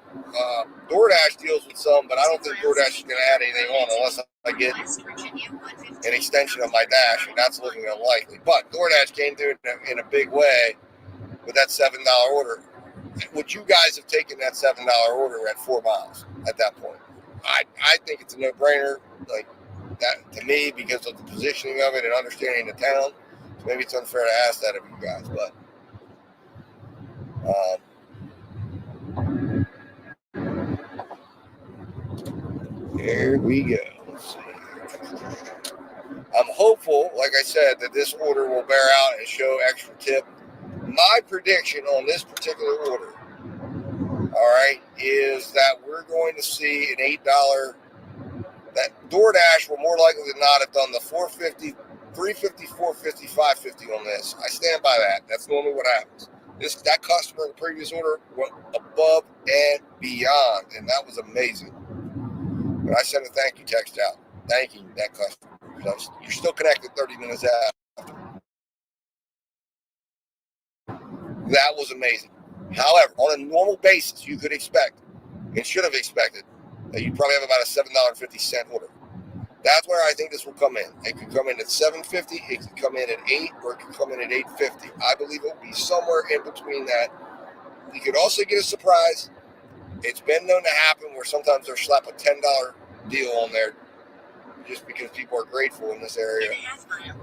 DoorDash deals with some, but I don't think DoorDash is going to add anything on unless I get an extension of my Dash, and that's looking unlikely. But DoorDash came through in a big way with that $7 order. Would you guys have taken that $7 order at 4 miles at that point? I think it's a no-brainer, like that to me, because of the positioning of it and understanding the town. So maybe it's unfair to ask that of you guys, but here we go. Let's see. I'm hopeful, like I said, that this order will bear out and show extra tip. My prediction on this particular order, all right, is that we're going to see an $8, that DoorDash will more likely than not have done the $4.50, $3.50, $4.50, $5.50 on this. I stand by that. That's normally what happens. That customer in the previous order went above and beyond, and that was amazing. But I sent a thank you text out, thanking that customer. You're still connected 30 minutes after. That was amazing. However, on a normal basis, you could expect, and should have expected, that you'd probably have about a $7.50 order. That's where I think this will come in. It could come in at $7.50, it could come in at $8, or it could come in at $8.50. I believe it will be somewhere in between that. You could also get a surprise. It's been known to happen where sometimes they'll slap a $10 deal on there just because people are grateful in this area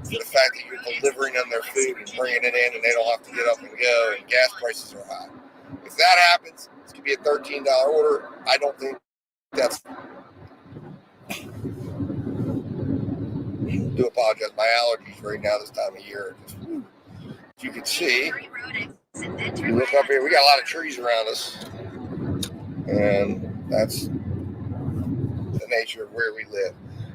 for the fact that you're delivering them their food and bringing it in and they don't have to get up and go, and gas prices are high. If that happens, it's going to be a $13 order. I don't think that's... I do apologize. My allergies right now this time of year. As you can see, you look up here, we got a lot of trees around us. And that's the nature of where we live.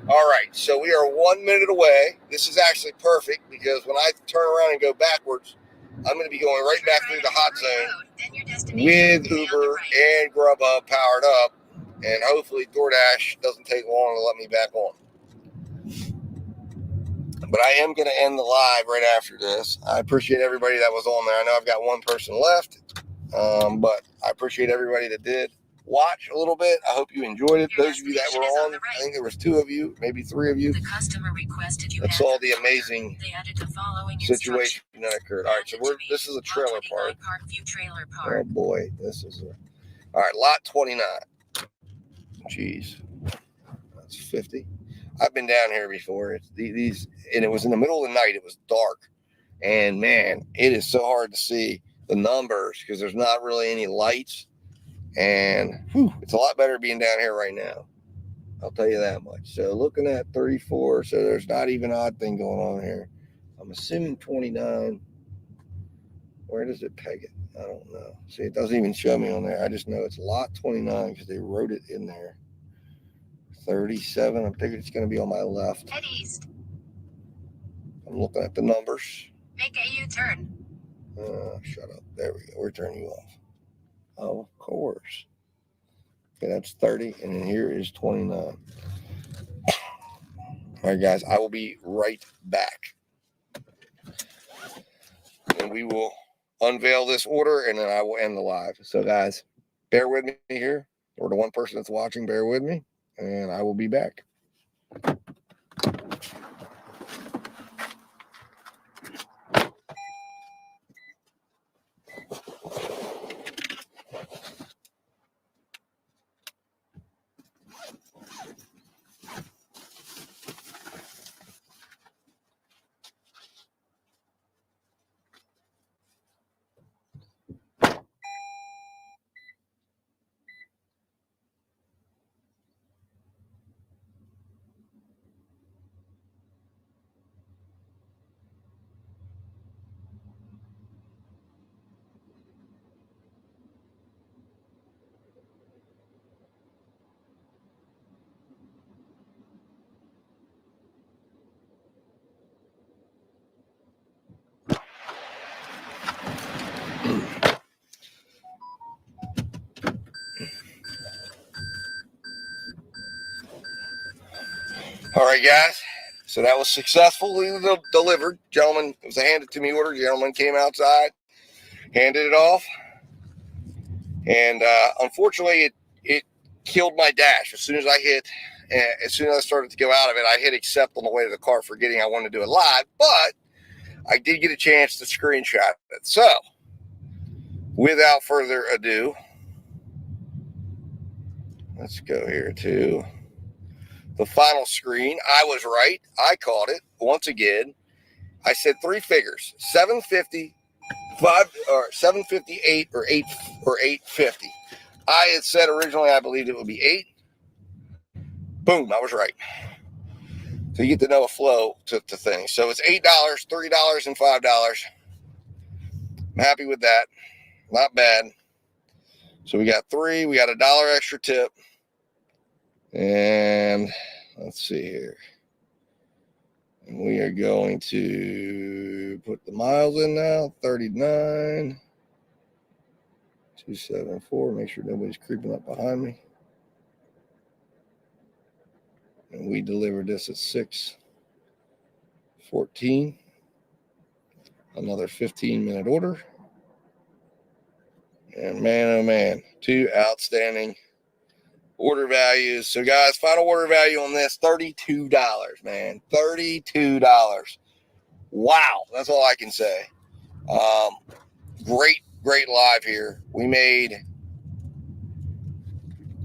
All right, so we are 1 minute away. This is actually perfect because when I turn around and go backwards, I'm going to be going right back through the hot zone with Uber and Grubhub powered up. And hopefully DoorDash doesn't take long to let me back on. But I am going to end the live right after this. I appreciate everybody that was on there. I know I've got one person left, but I appreciate everybody that did watch a little bit. I hope you enjoyed it. Those of you that were on, I think there was 2 of you, maybe 3 of you, that saw the amazing situation that occurred. All right, so this is a trailer park. Oh boy, this is all right. Lot 29. Jeez, that's 50. I've been down here before. It's these, and it was in the middle of the night. It was dark, and man, it is so hard to see the numbers because there's not really any lights. And it's a lot better being down here right now. I'll tell you that much. So looking at 34, so there's not even an odd thing going on here. I'm assuming 29. Where does it peg it? I don't know. See, it doesn't even show me on there. I just know it's lot 29 because they wrote it in there. 37. I'm thinking it's going to be on my left. Head east. I'm looking at the numbers. Make a U-turn. Shut up. There we go. We're turning you off. Oh, of course. Okay, that's 30, and then here is 29. All right, guys, I will be right back. And we will unveil this order, and then I will end the live. So, guys, bear with me here. Or the one person that's watching, bear with me, and I will be back. All right, guys. So that was successfully delivered. Gentleman, it was a handed to me order. Gentleman came outside, handed it off, and unfortunately, it killed my dash. As soon as I started to go out of it, I hit accept on the way to the car, forgetting I wanted to do it live. But I did get a chance to screenshot it. So, without further ado, let's go here to the final screen. I was right. I called it once again. I said 3 figures, 750, 758 or 850. I had said originally I believed it would be 8. Boom, I was right. So you get to know a flow to things. So it's $8, $3, and $5. I'm happy with that. Not bad. So we got 3. We got $1 extra tip. And let's see here. And we are going to put the miles in now. 39. 274. Make sure nobody's creeping up behind me. And we delivered this at 6:14. Another 15-minute order. And man, oh man, 2 outstanding order values. So guys, final order value on this, $32, man. $32. Wow, that's all I can say. Great live here. We made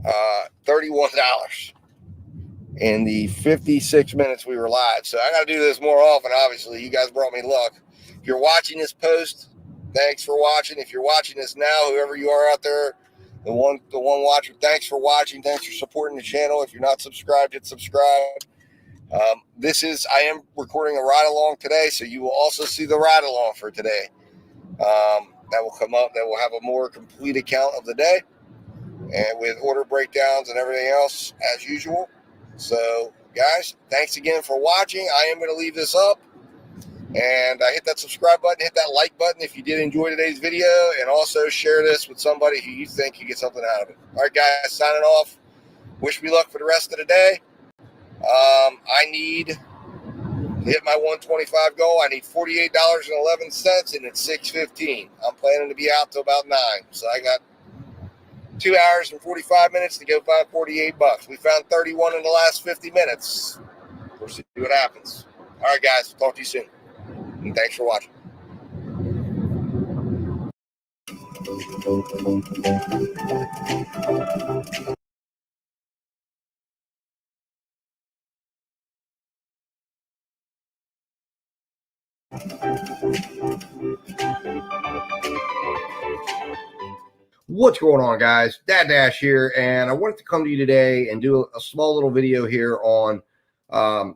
$31 in the 56 minutes we were live. So I got to do this more often, obviously. You guys brought me luck. If you're watching this post, thanks for watching. If you're watching this now, whoever you are out there, the one watcher, thanks for watching. Thanks for supporting the channel. If you're not subscribed, hit subscribe. I am recording a ride along today, so you will also see the ride along for today. That will come up. That will have a more complete account of the day, and with order breakdowns and everything else as usual. So, guys, thanks again for watching. I am going to leave this up. And hit that subscribe button, hit that like button if you did enjoy today's video, and also share this with somebody who you think could get something out of it. All right, guys, signing off. Wish me luck for the rest of the day. I need to hit my 125 goal. I need $48.11, and it's 6:15. I'm planning to be out till about 9. So I got 2 hours and 45 minutes to go find $48. We found 31 in the last 50 minutes. We'll see what happens. All right, guys, talk to you soon. And thanks for watching. What's going on, guys? Dad Dash here, and I wanted to come to you today and do a small little video here on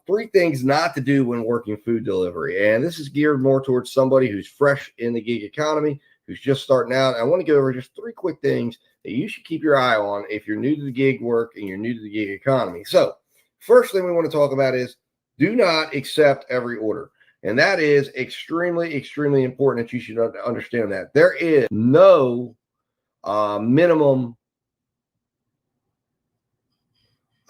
3 things not to do when working food delivery. And this is geared more towards somebody who's fresh in the gig economy, who's just starting out. I want to go over just 3 quick things that you should keep your eye on if you're new to the gig work and you're new to the gig economy. So first thing we want to talk about is do not accept every order. And that is extremely, extremely important that you should understand that. There is no minimum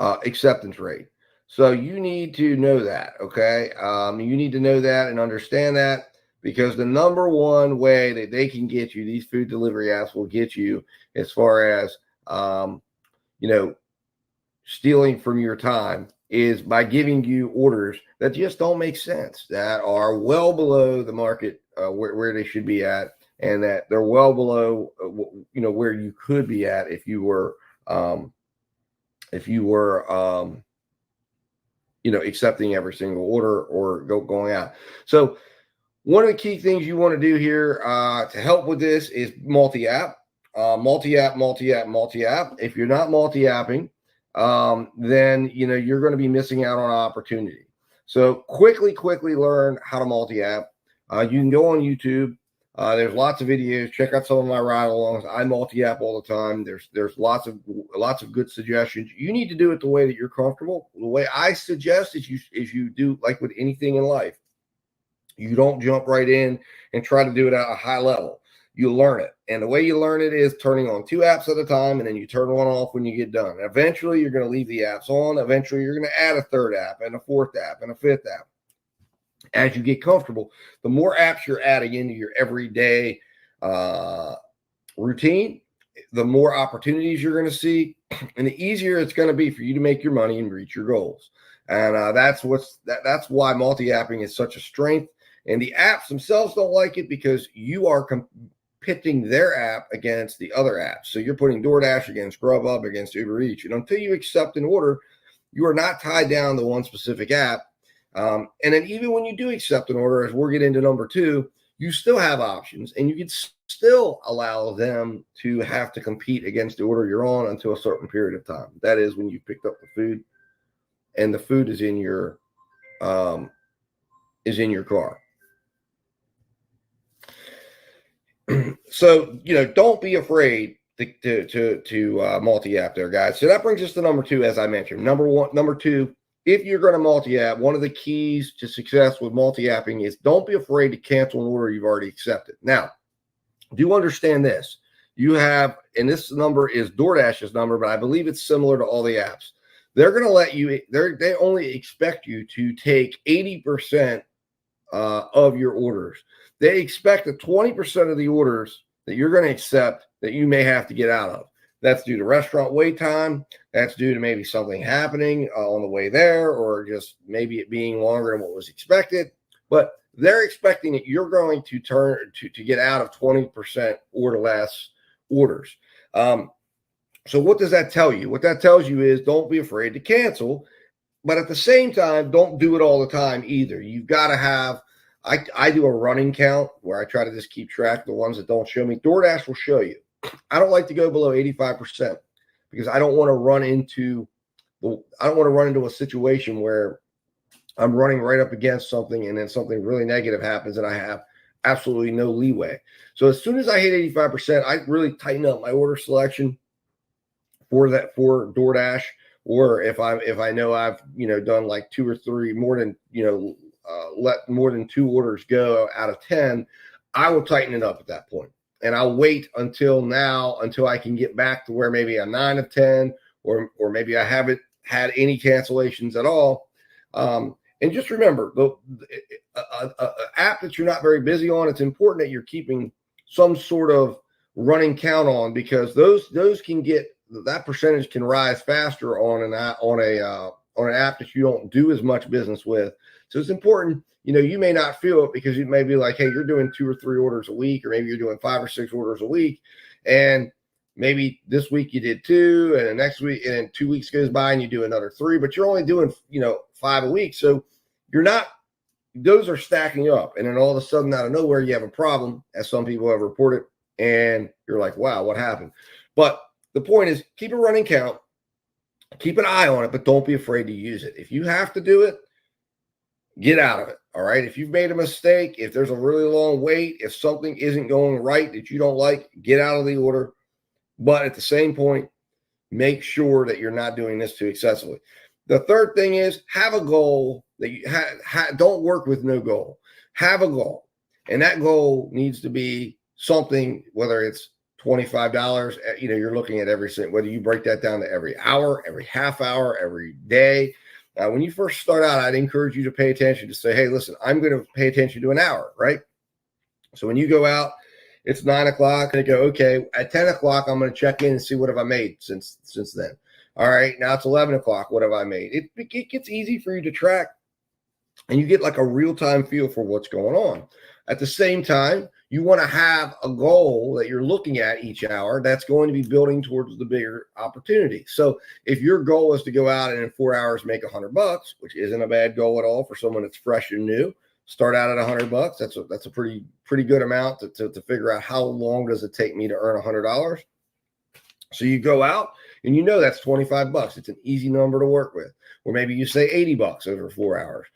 acceptance rate. So you need to know that, okay? You need to know that and understand that, because the number one way that they can get you, these food delivery apps will get you as far as, stealing from your time, is by giving you orders that just don't make sense, that are well below the market where they should be at, and that they're well below, where you could be at if you were accepting every single order or going out. So one of the key things you want to do here to help with this is multi-app. Multi-app. If you're not multi-apping, then you're going to be missing out on an opportunity. So quickly learn how to multi-app. You can go on YouTube. There's lots of videos. Check out some of my ride-alongs. I multi-app all the time. There's lots of good suggestions. You need to do it the way that you're comfortable. The way I suggest is you do like with anything in life. You don't jump right in and try to do it at a high level. You learn it. And the way you learn it is turning on 2 apps at a time, and then you turn one off when you get done. Eventually, you're going to leave the apps on. Eventually, you're going to add a 3rd app and a 4th app and a 5th app. As you get comfortable, the more apps you're adding into your everyday routine, the more opportunities you're going to see, and the easier it's going to be for you to make your money and reach your goals. And that's why multi-apping is such a strength. And the apps themselves don't like it, because you are pitting their app against the other apps. So you're putting DoorDash against Grubhub against Uber Eats. And until you accept an order, you are not tied down to one specific app. And then even when you do accept an order, as we're getting into number 2, you still have options, and you can still allow them to have to compete against the order you're on until a certain period of time. That is when you picked up the food and the food is in your car. So, don't be afraid to multi-app there, guys. So that brings us to number 2, as I mentioned. Number 2, if you're going to multi-app, one of the keys to success with multi-apping is don't be afraid to cancel an order you've already accepted. Now, do understand this. You have, and this number is DoorDash's number, but I believe it's similar to all the apps. They're going to let you, they only expect you to take 80% of your orders. They expect that 20% of the orders that you're going to accept that you may have to get out of. That's due to restaurant wait time. That's due to maybe something happening on the way there, or just maybe it being longer than what was expected. But they're expecting that you're going to to get out of 20% or less orders. So what does that tell you? What that tells you is don't be afraid to cancel, but at the same time, don't do it all the time either. You've got to have, I do a running count where I try to just keep track of the ones that don't show me. DoorDash will show you. I don't like to go below 85% because I don't want to run into a situation where I'm running right up against something and then something really negative happens and I have absolutely no leeway. So as soon as I hit 85%, I really tighten up my order selection for DoorDash. Or if I know I've done like 2 or 3 more than let more than 2 orders go out of 10, I will tighten it up at that point. And I'll wait until I can get back to where maybe a 9 of 10, or maybe I haven't had any cancellations at all. And just remember, the app that you're not very busy on, it's important that you're keeping some sort of running count on, because those can get, that percentage can rise faster on an app that you don't do as much business with. So it's important. You may not feel it because you may be like, hey, you're doing 2 or 3 orders a week, or maybe you're doing 5 or 6 orders a week. And maybe this week you did 2, and the next week, and then 2 weeks goes by and you do another 3, but you're only doing, 5 a week. So those are stacking up. And then all of a sudden, out of nowhere, you have a problem, as some people have reported, and you're like, wow, what happened? But the point is, keep a running count, keep an eye on it, but don't be afraid to use it. If you have to do it, get out of it. All right. If you've made a mistake, if there's a really long wait, if something isn't going right that you don't like, get out of the order. But at the same point, make sure that you're not doing this too excessively. The third thing is, have a goal that you don't work with no goal. Have a goal. And that goal needs to be something, whether it's $25, you're looking at every cent, whether you break that down to every hour, every half hour, every day. When you first start out, I'd encourage you to pay attention to say, hey, listen, I'm going to pay attention to an hour, right? So when you go out, it's 9 o'clock and you go, okay, at 10 o'clock, I'm going to check in and see what have I made since then. All right, now it's 11 o'clock. What have I made? It gets easy for you to track, and you get like a real-time feel for what's going on. At the same time, you want to have a goal that you're looking at each hour that's going to be building towards the bigger opportunity. So if your goal is to go out and in 4 hours make $100, which isn't a bad goal at all for someone that's fresh and new, start out at $100. That's a pretty good amount to figure out how long does it take me to earn $100. So you go out and you know that's $25. It's an easy number to work with. Or maybe you say $80 over 4 hours.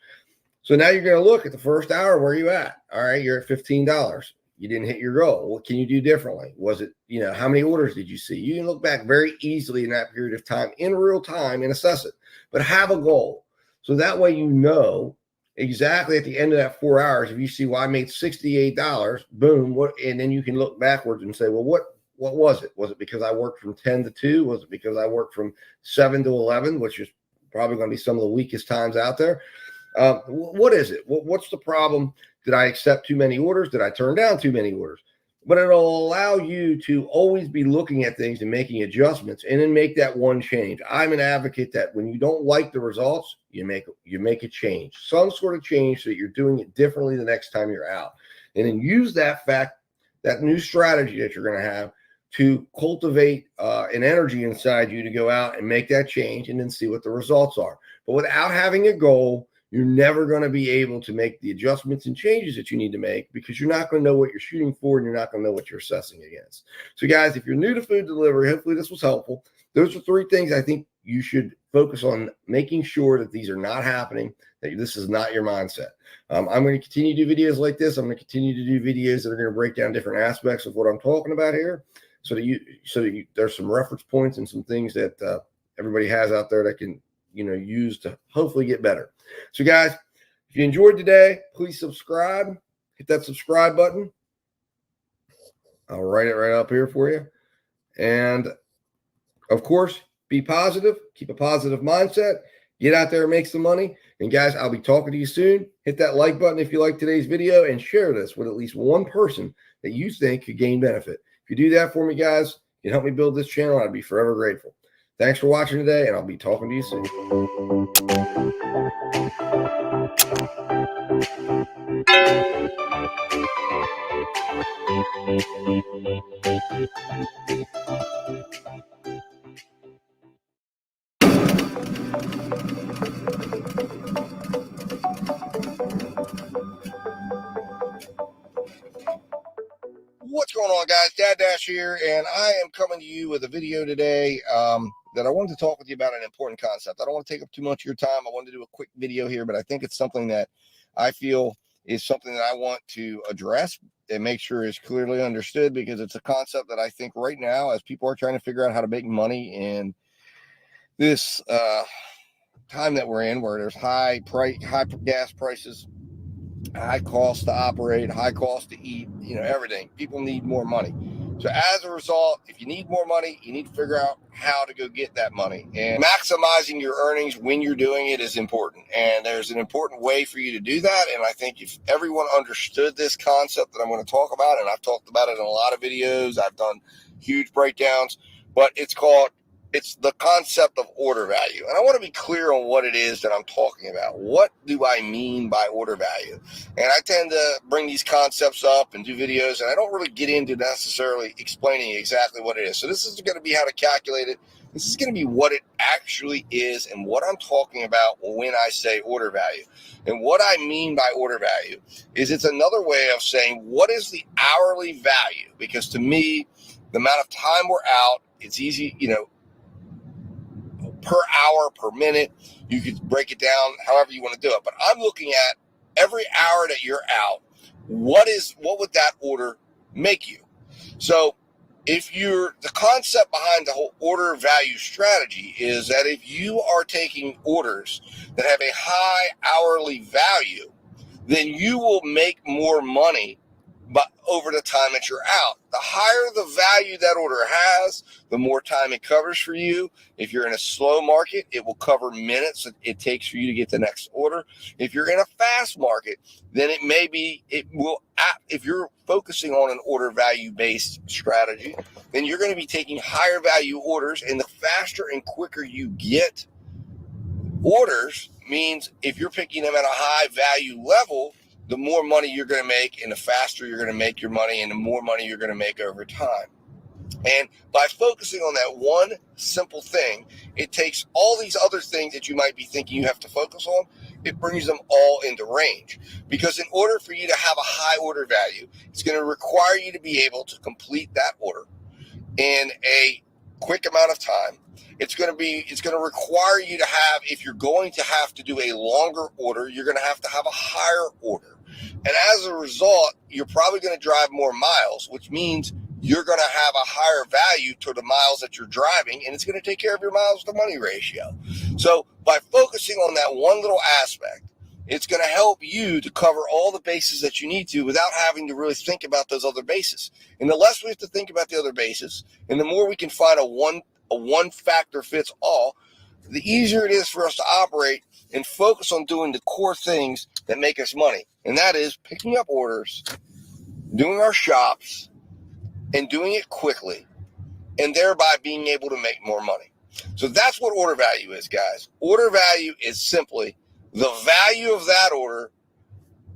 So now you're going to look at the first hour. Where are you at? All right, you're at $15. You didn't hit your goal. What can you do differently? Was it, how many orders did you see? You can look back very easily in that period of time, in real time, and assess it. But have a goal. So that way you know exactly at the end of that 4 hours, if you see, well, I made $68, boom, and then you can look backwards and say, well, what was it? Was it because I worked from 10 to 2? Was it because I worked from 7 to 11, which is probably going to be some of the weakest times out there? What is it? What's the problem? Did I accept too many orders? Did I turn down too many orders? But it'll allow you to always be looking at things and making adjustments and then make that one change. I'm an advocate that when you don't like the results, you make a change, some sort of change so that you're doing it differently the next time you're out. And then use that new strategy that you're going to have to cultivate an energy inside you to go out and make that change and then see what the results are. But without having a goal, you're never going to be able to make the adjustments and changes that you need to make because you're not going to know what you're shooting for and you're not going to know what you're assessing against. So guys, if you're new to food delivery, hopefully this was helpful. Those are 3 things I think you should focus on, making sure that these are not happening, that this is not your mindset. I'm going to continue to do videos like this. I'm going to continue to do videos that are going to break down different aspects of what I'm talking about here so that there's some reference points and some things that everybody has out there that can use to hopefully get better. So guys, if you enjoyed today, please subscribe. Hit that subscribe button. I'll write it right up here for you. And of course, be positive. Keep a positive mindset. Get out there and make some money. And guys, I'll be talking to you soon. Hit that like button if you like today's video and share this with at least one person that you think could gain benefit. If you do that for me, guys, you can help me build this channel. I'd be forever grateful. Thanks for watching today, and I'll be talking to you soon. What's going on, guys? Dad Dash here, and I am coming to you with a video today that I wanted to talk with you about an important concept. I don't want to take up too much of your time. I wanted to do a quick video here, but I think it's something that I feel is something that I want to address and make sure is clearly understood, because it's a concept that I think right now, as people are trying to figure out how to make money in this time that we're in, where there's high gas prices, high cost to operate, high cost to eat, everything. People need more money. So as a result, if you need more money, you need to figure out how to go get that money. And maximizing your earnings when you're doing it is important. And there's an important way for you to do that. And I think if everyone understood this concept that I'm going to talk about, and I've talked about it in a lot of videos, I've done huge breakdowns, but it's the concept of order value. And I want to be clear on what it is that I'm talking about. What do I mean by order value? And I tend to bring these concepts up and do videos, and I don't really get into necessarily explaining exactly what it is. So this is going to be how to calculate it. This is going to be what it actually is and what I'm talking about when I say order value. And what I mean by order value is it's another way of saying what is the hourly value? Because to me, the amount of time we're out, it's easy, per hour, per minute. You could break it down however you want to do it. But I'm looking at every hour that you're out, what would that order make you? So the concept behind the whole order value strategy is that if you are taking orders that have a high hourly value, then you will make more money but over the time that you're out. The higher the value that order has, the more time it covers for you. If you're in a slow market, it will cover minutes it takes for you to get the next order. If you're in a fast market, then if you're focusing on an order value based strategy, then you're going to be taking higher value orders, and the faster and quicker you get orders means if you're picking them at a high value level, the more money you're going to make, and the faster you're going to make your money, and the more money you're going to make over time. And by focusing on that one simple thing, it takes all these other things that you might be thinking you have to focus on, it brings them all into range. Because in order for you to have a high order value, it's going to require you to be able to complete that order in a quick amount of time. It's going to require you to have, if you're going to have to do a longer order, you're going to have a higher order. And as a result, you're probably going to drive more miles, which means you're going to have a higher value to the miles that you're driving, and it's going to take care of your miles to money ratio. So by focusing on that one little aspect, it's going to help you to cover all the bases that you need to without having to really think about those other bases. And the less we have to think about the other bases, and the more we can find a one factor fits all, the easier it is for us to operate and focus on doing the core things that make us money. And that is picking up orders, doing our shops, and doing it quickly, and thereby being able to make more money. So that's what order value is, guys. Order value is simply the value of that order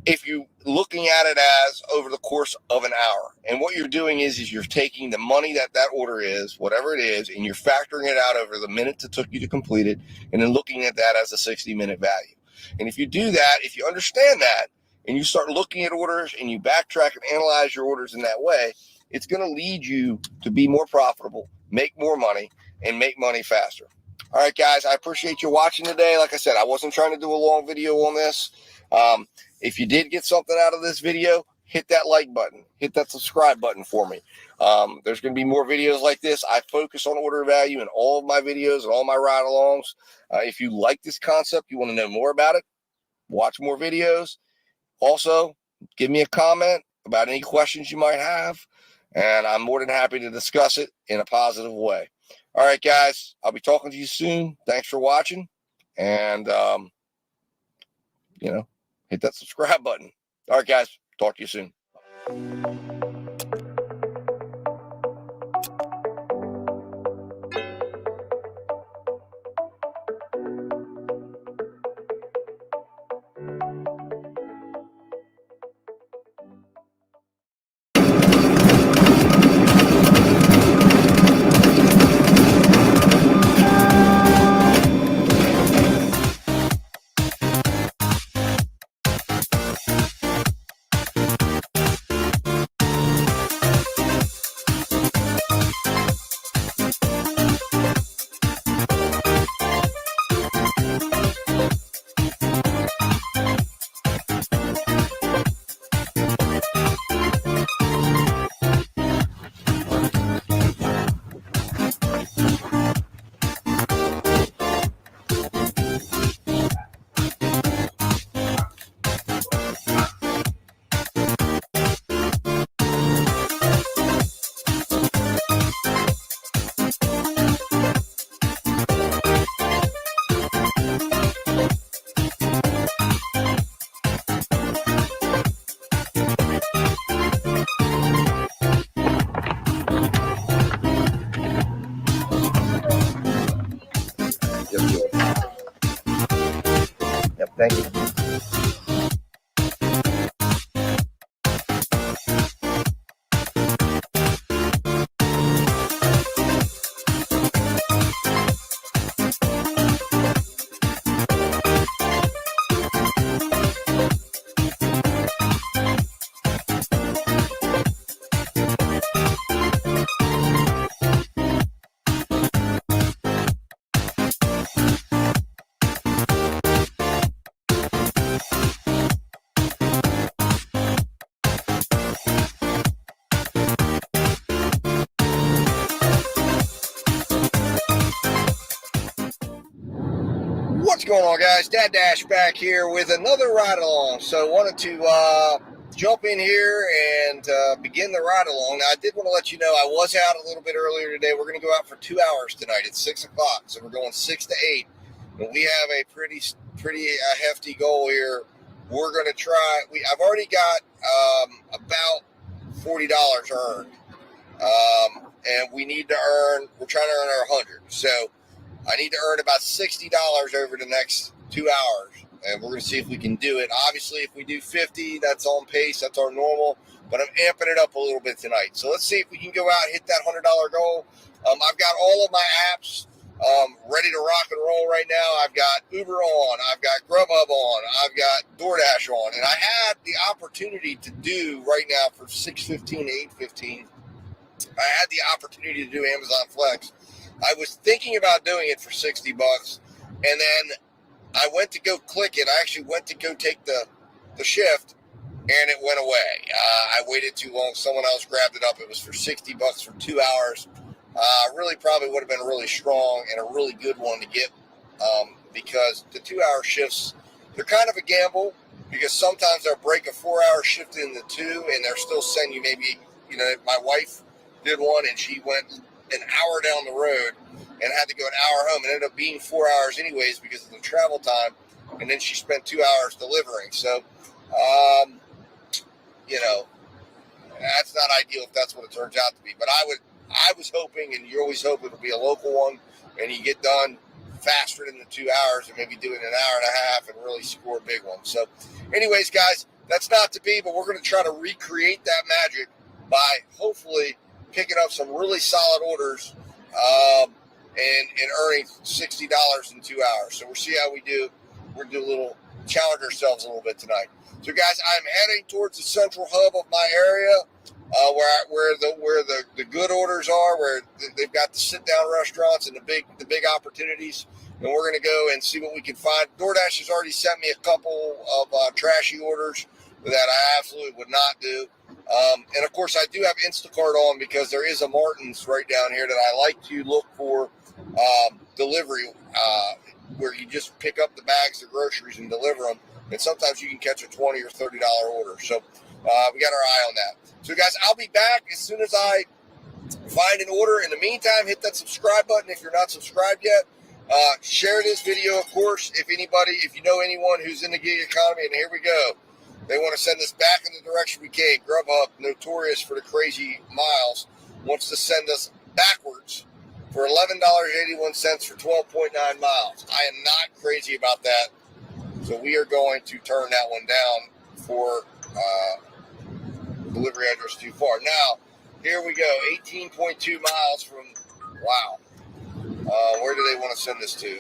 if you're looking at it as over the course of an hour. And what you're doing is you're taking the money that order is, whatever it is, and you're factoring it out over the minutes it took you to complete it, and then looking at that as a 60-minute value. And if you do that, if you understand that, and you start looking at orders and you backtrack and analyze your orders in that way, it's going to lead you to be more profitable, make more money, and make money faster. All right, guys, I appreciate you watching today. Like I said, I wasn't trying to do a long video on this. If you did get something out of this video, hit that like button, hit that subscribe button for me. There's going to be more videos like this. I focus on order value in all of my videos and all my ride-alongs. If you like this concept, you want to know more about it, watch more videos. Also, give me a comment about any questions you might have, and I'm more than happy to discuss it in a positive way. All right, guys, I'll be talking to you soon. Thanks for watching, and, hit that subscribe button. All right, guys, talk to you soon. Yep, thank you. What's going on, guys? Dad Dash back here with another ride along. So wanted to jump in here and begin the ride along. Now, I did want to let you know I was out a little bit earlier today. We're going to go out for 2 hours tonight. It's 6 o'clock, so we're going 6 to 8. And we have a pretty hefty goal here. We're going to try. I've already got about $40 earned, and we need to earn. We're trying to earn our 100. So I need to earn about $60 over the next 2 hours. And we're going to see if we can do it. Obviously, if we do 50, that's on pace. That's our normal. But I'm amping it up a little bit tonight. So let's see if we can go out and hit that $100 goal. I've got all of my apps ready to rock and roll right now. I've got Uber on. I've got Grubhub on. I've got DoorDash on. And I had the opportunity to do right now for $6.15 to $8.15. I had the opportunity to do Amazon Flex. I was thinking about doing it for $60. And then I went to go click it. I actually went to go take the shift, and it went away. I waited too long. Someone else grabbed it up. It was for $60 for 2 hours. Really probably would have been really strong and a really good one to get because the 2 hour shifts, they're kind of a gamble because sometimes they'll break a 4 hour shift into 2 and they're still sending you maybe, my wife did one and she went an hour down the road and had to go an hour home. It ended up being 4 hours anyways because of the travel time. And then she spent 2 hours delivering. So, that's not ideal if that's what it turns out to be. But I was hoping, and you always hope it'll be a local one, and you get done faster than the 2 hours and maybe do it in an hour and a half and really score a big one. So anyways, guys, that's not to be, but we're going to try to recreate that magic by hopefully picking up some really solid orders and earning $60 in 2 hours. So we'll see how we do. We're going to do a little challenge ourselves a little bit tonight. So guys, I'm heading towards the central hub of my area, where the good orders are, where they've got the sit down restaurants and the big opportunities. And we're going to go and see what we can find. DoorDash has already sent me a couple of trashy orders that I absolutely would not do. And of course, I do have Instacart on because there is a Martin's right down here that I like to look for delivery, where you just pick up the bags of groceries and deliver them. And sometimes you can catch a $20 or $30 order. So we got our eye on that. So guys, I'll be back as soon as I find an order. In the meantime, hit that subscribe button if you're not subscribed yet. Share this video, of course, if you know anyone who's in the gig economy, and here we go. They want to send us back in the direction we came. Grubhub, notorious for the crazy miles, wants to send us backwards for $11.81 for 12.9 miles. I am not crazy about that. So we are going to turn that one down for delivery address too far. Now, here we go. 18.2 miles from, wow. Where do they want to send this to?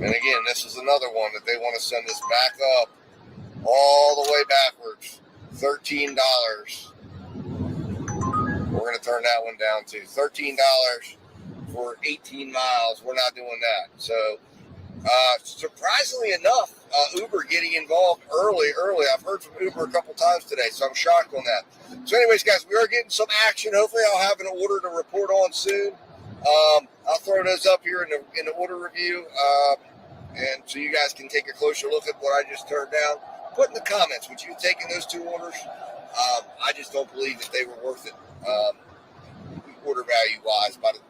And again, this is another one that they want to send us back up all the way backwards. $13. We're going to turn that one down too. $13 for 18 miles. We're not doing that. So, surprisingly enough, Uber getting involved early. I've heard from Uber a couple times today, so I'm shocked on that. So anyways, guys, we are getting some action. Hopefully I'll have an order to report on soon. I'll throw those up here in the order review, and so you guys can take a closer look at what I just turned down. Put in the comments, would you have taken those two orders? I just don't believe that they were worth it, order value-wise. By the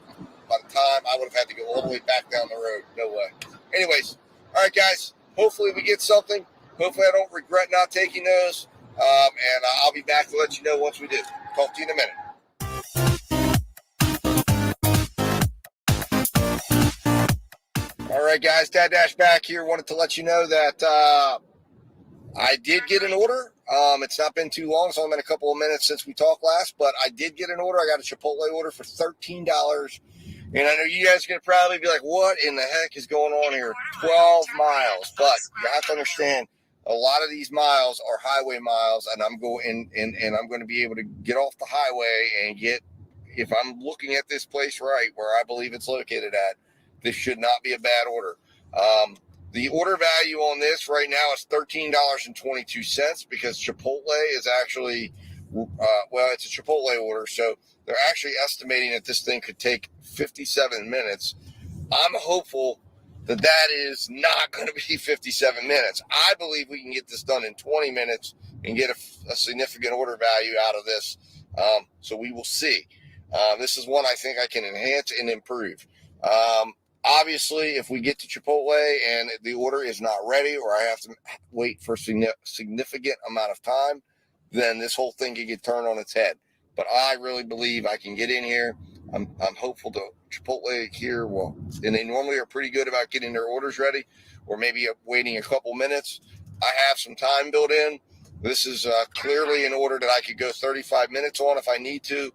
time I would have had to go all the way back down the road. No way. Anyways, all right, guys, hopefully we get something. Hopefully I don't regret not taking those, and I'll be back to let you know once we do. Talk to you in a minute. All right, guys, Dad Dash back here. Wanted to let you know that I did get an order. It's not been too long. It's only been a couple of minutes since we talked last, but I did get an order. I got a Chipotle order for $13. And I know you guys are going to probably be like, what in the heck is going on here? 12 miles. But you have to understand, a lot of these miles are highway miles, and I'm going to be able to get off the highway and get, if I'm looking at this place right, where I believe it's located at, this should not be a bad order. The order value on this right now is $13.22 because Chipotle is actually, it's a Chipotle order, so they're actually estimating that this thing could take 57 minutes. I'm hopeful that is not going to be 57 minutes. I believe we can get this done in 20 minutes and get a significant order value out of this. So we will see. This is one I think I can enhance and improve. Obviously, if we get to Chipotle and the order is not ready, or I have to wait for a significant amount of time, then this whole thing can get turned on its head. But I really believe I can get in here. I'm hopeful to Chipotle here. Well, and they normally are pretty good about getting their orders ready, or maybe waiting a couple minutes. I have some time built in. This is clearly an order that I could go 35 minutes on if I need to.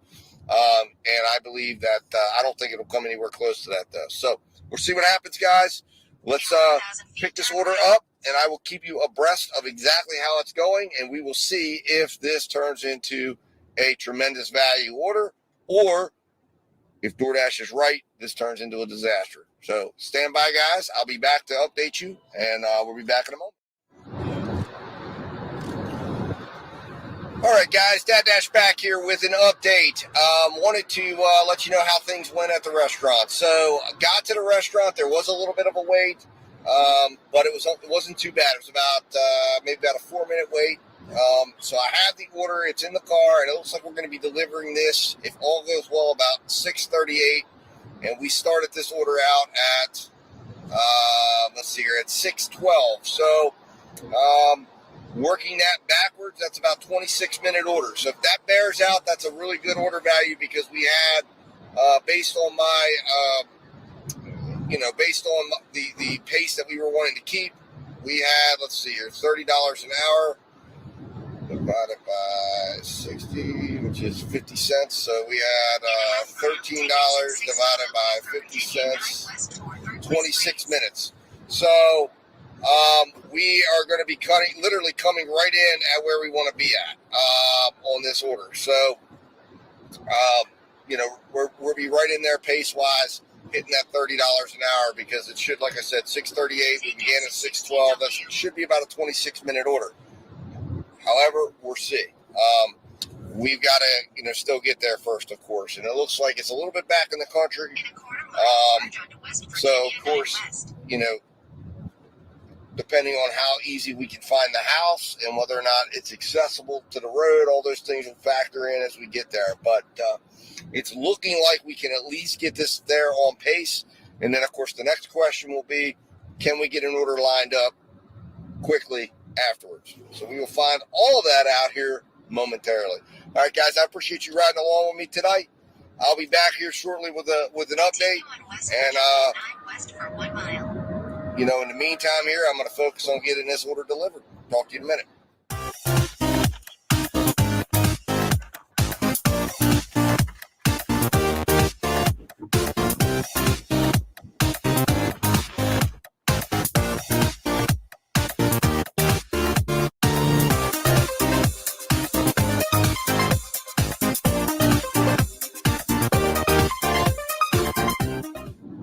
And I believe that I don't think it'll come anywhere close to that, though. So we'll see what happens, guys. Let's pick this order up, and I will keep you abreast of exactly how it's going, and we will see if this turns into a tremendous value order, or if DoorDash is right, this turns into a disaster. So stand by, guys. I'll be back to update you, and we'll be back in a moment. All right, guys, Dad Dash back here with an update. Wanted to let you know how things went at the restaurant. So got to the restaurant. There was a little bit of a wait, but it wasn't too bad. It was about maybe about a 4-minute wait. So I have the order. It's in the car, and it looks like we're going to be delivering this, if all goes well, about 6:38. And we started this order out at, let's see here, at 6:12. So working that backwards, that's about 26-minute order. So if that bears out, that's a really good order value, because we had, based on my, based on the pace that we were wanting to keep, we had, let's see here, $30 an hour divided by 60, which is 50 cents. So we had $13 divided by 50 cents, 26 minutes. So we are going to be literally coming right in at where we want to be at on this order. So, we'll be right in there pace-wise, hitting that $30 an hour, because it should, like I said, 6:38. We began at 6:12. That should be about a 26-minute order. However, we'll see. We've got to, still get there first, of course. And it looks like it's a little bit back in the country. So, of course, depending on how easy we can find the house and whether or not it's accessible to the road, all those things will factor in as we get there. But it's looking like we can at least get this there on pace. And then, of course, the next question will be, can we get an order lined up quickly afterwards? So we will find all of that out here momentarily. All right, guys, I appreciate you riding along with me tonight. I'll be back here shortly with an update. And in the meantime here, I'm going to focus on getting this order delivered. Talk to you in a minute.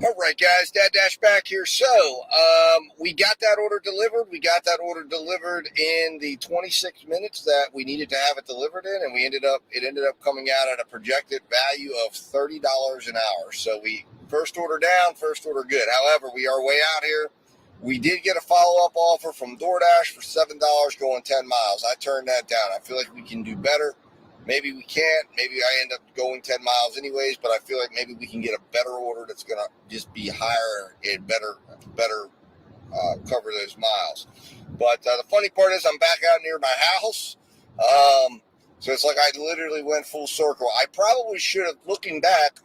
All right, guys, Dad Dash back here. So we got that order delivered. We got that order delivered in the 26 minutes that we needed to have it delivered in, and it ended up coming out at a projected value of $30 an hour. So we first order down, first order good. However, we are way out here. We did get a follow-up offer from DoorDash for $7 going 10 miles. I turned that down. I feel like we can do better. Maybe we can't. Maybe I end up going 10 miles anyways, but I feel like maybe we can get a better order that's going to just be higher and better cover those miles. But the funny part is I'm back out near my house. So it's like I literally went full circle. I probably should have, looking back,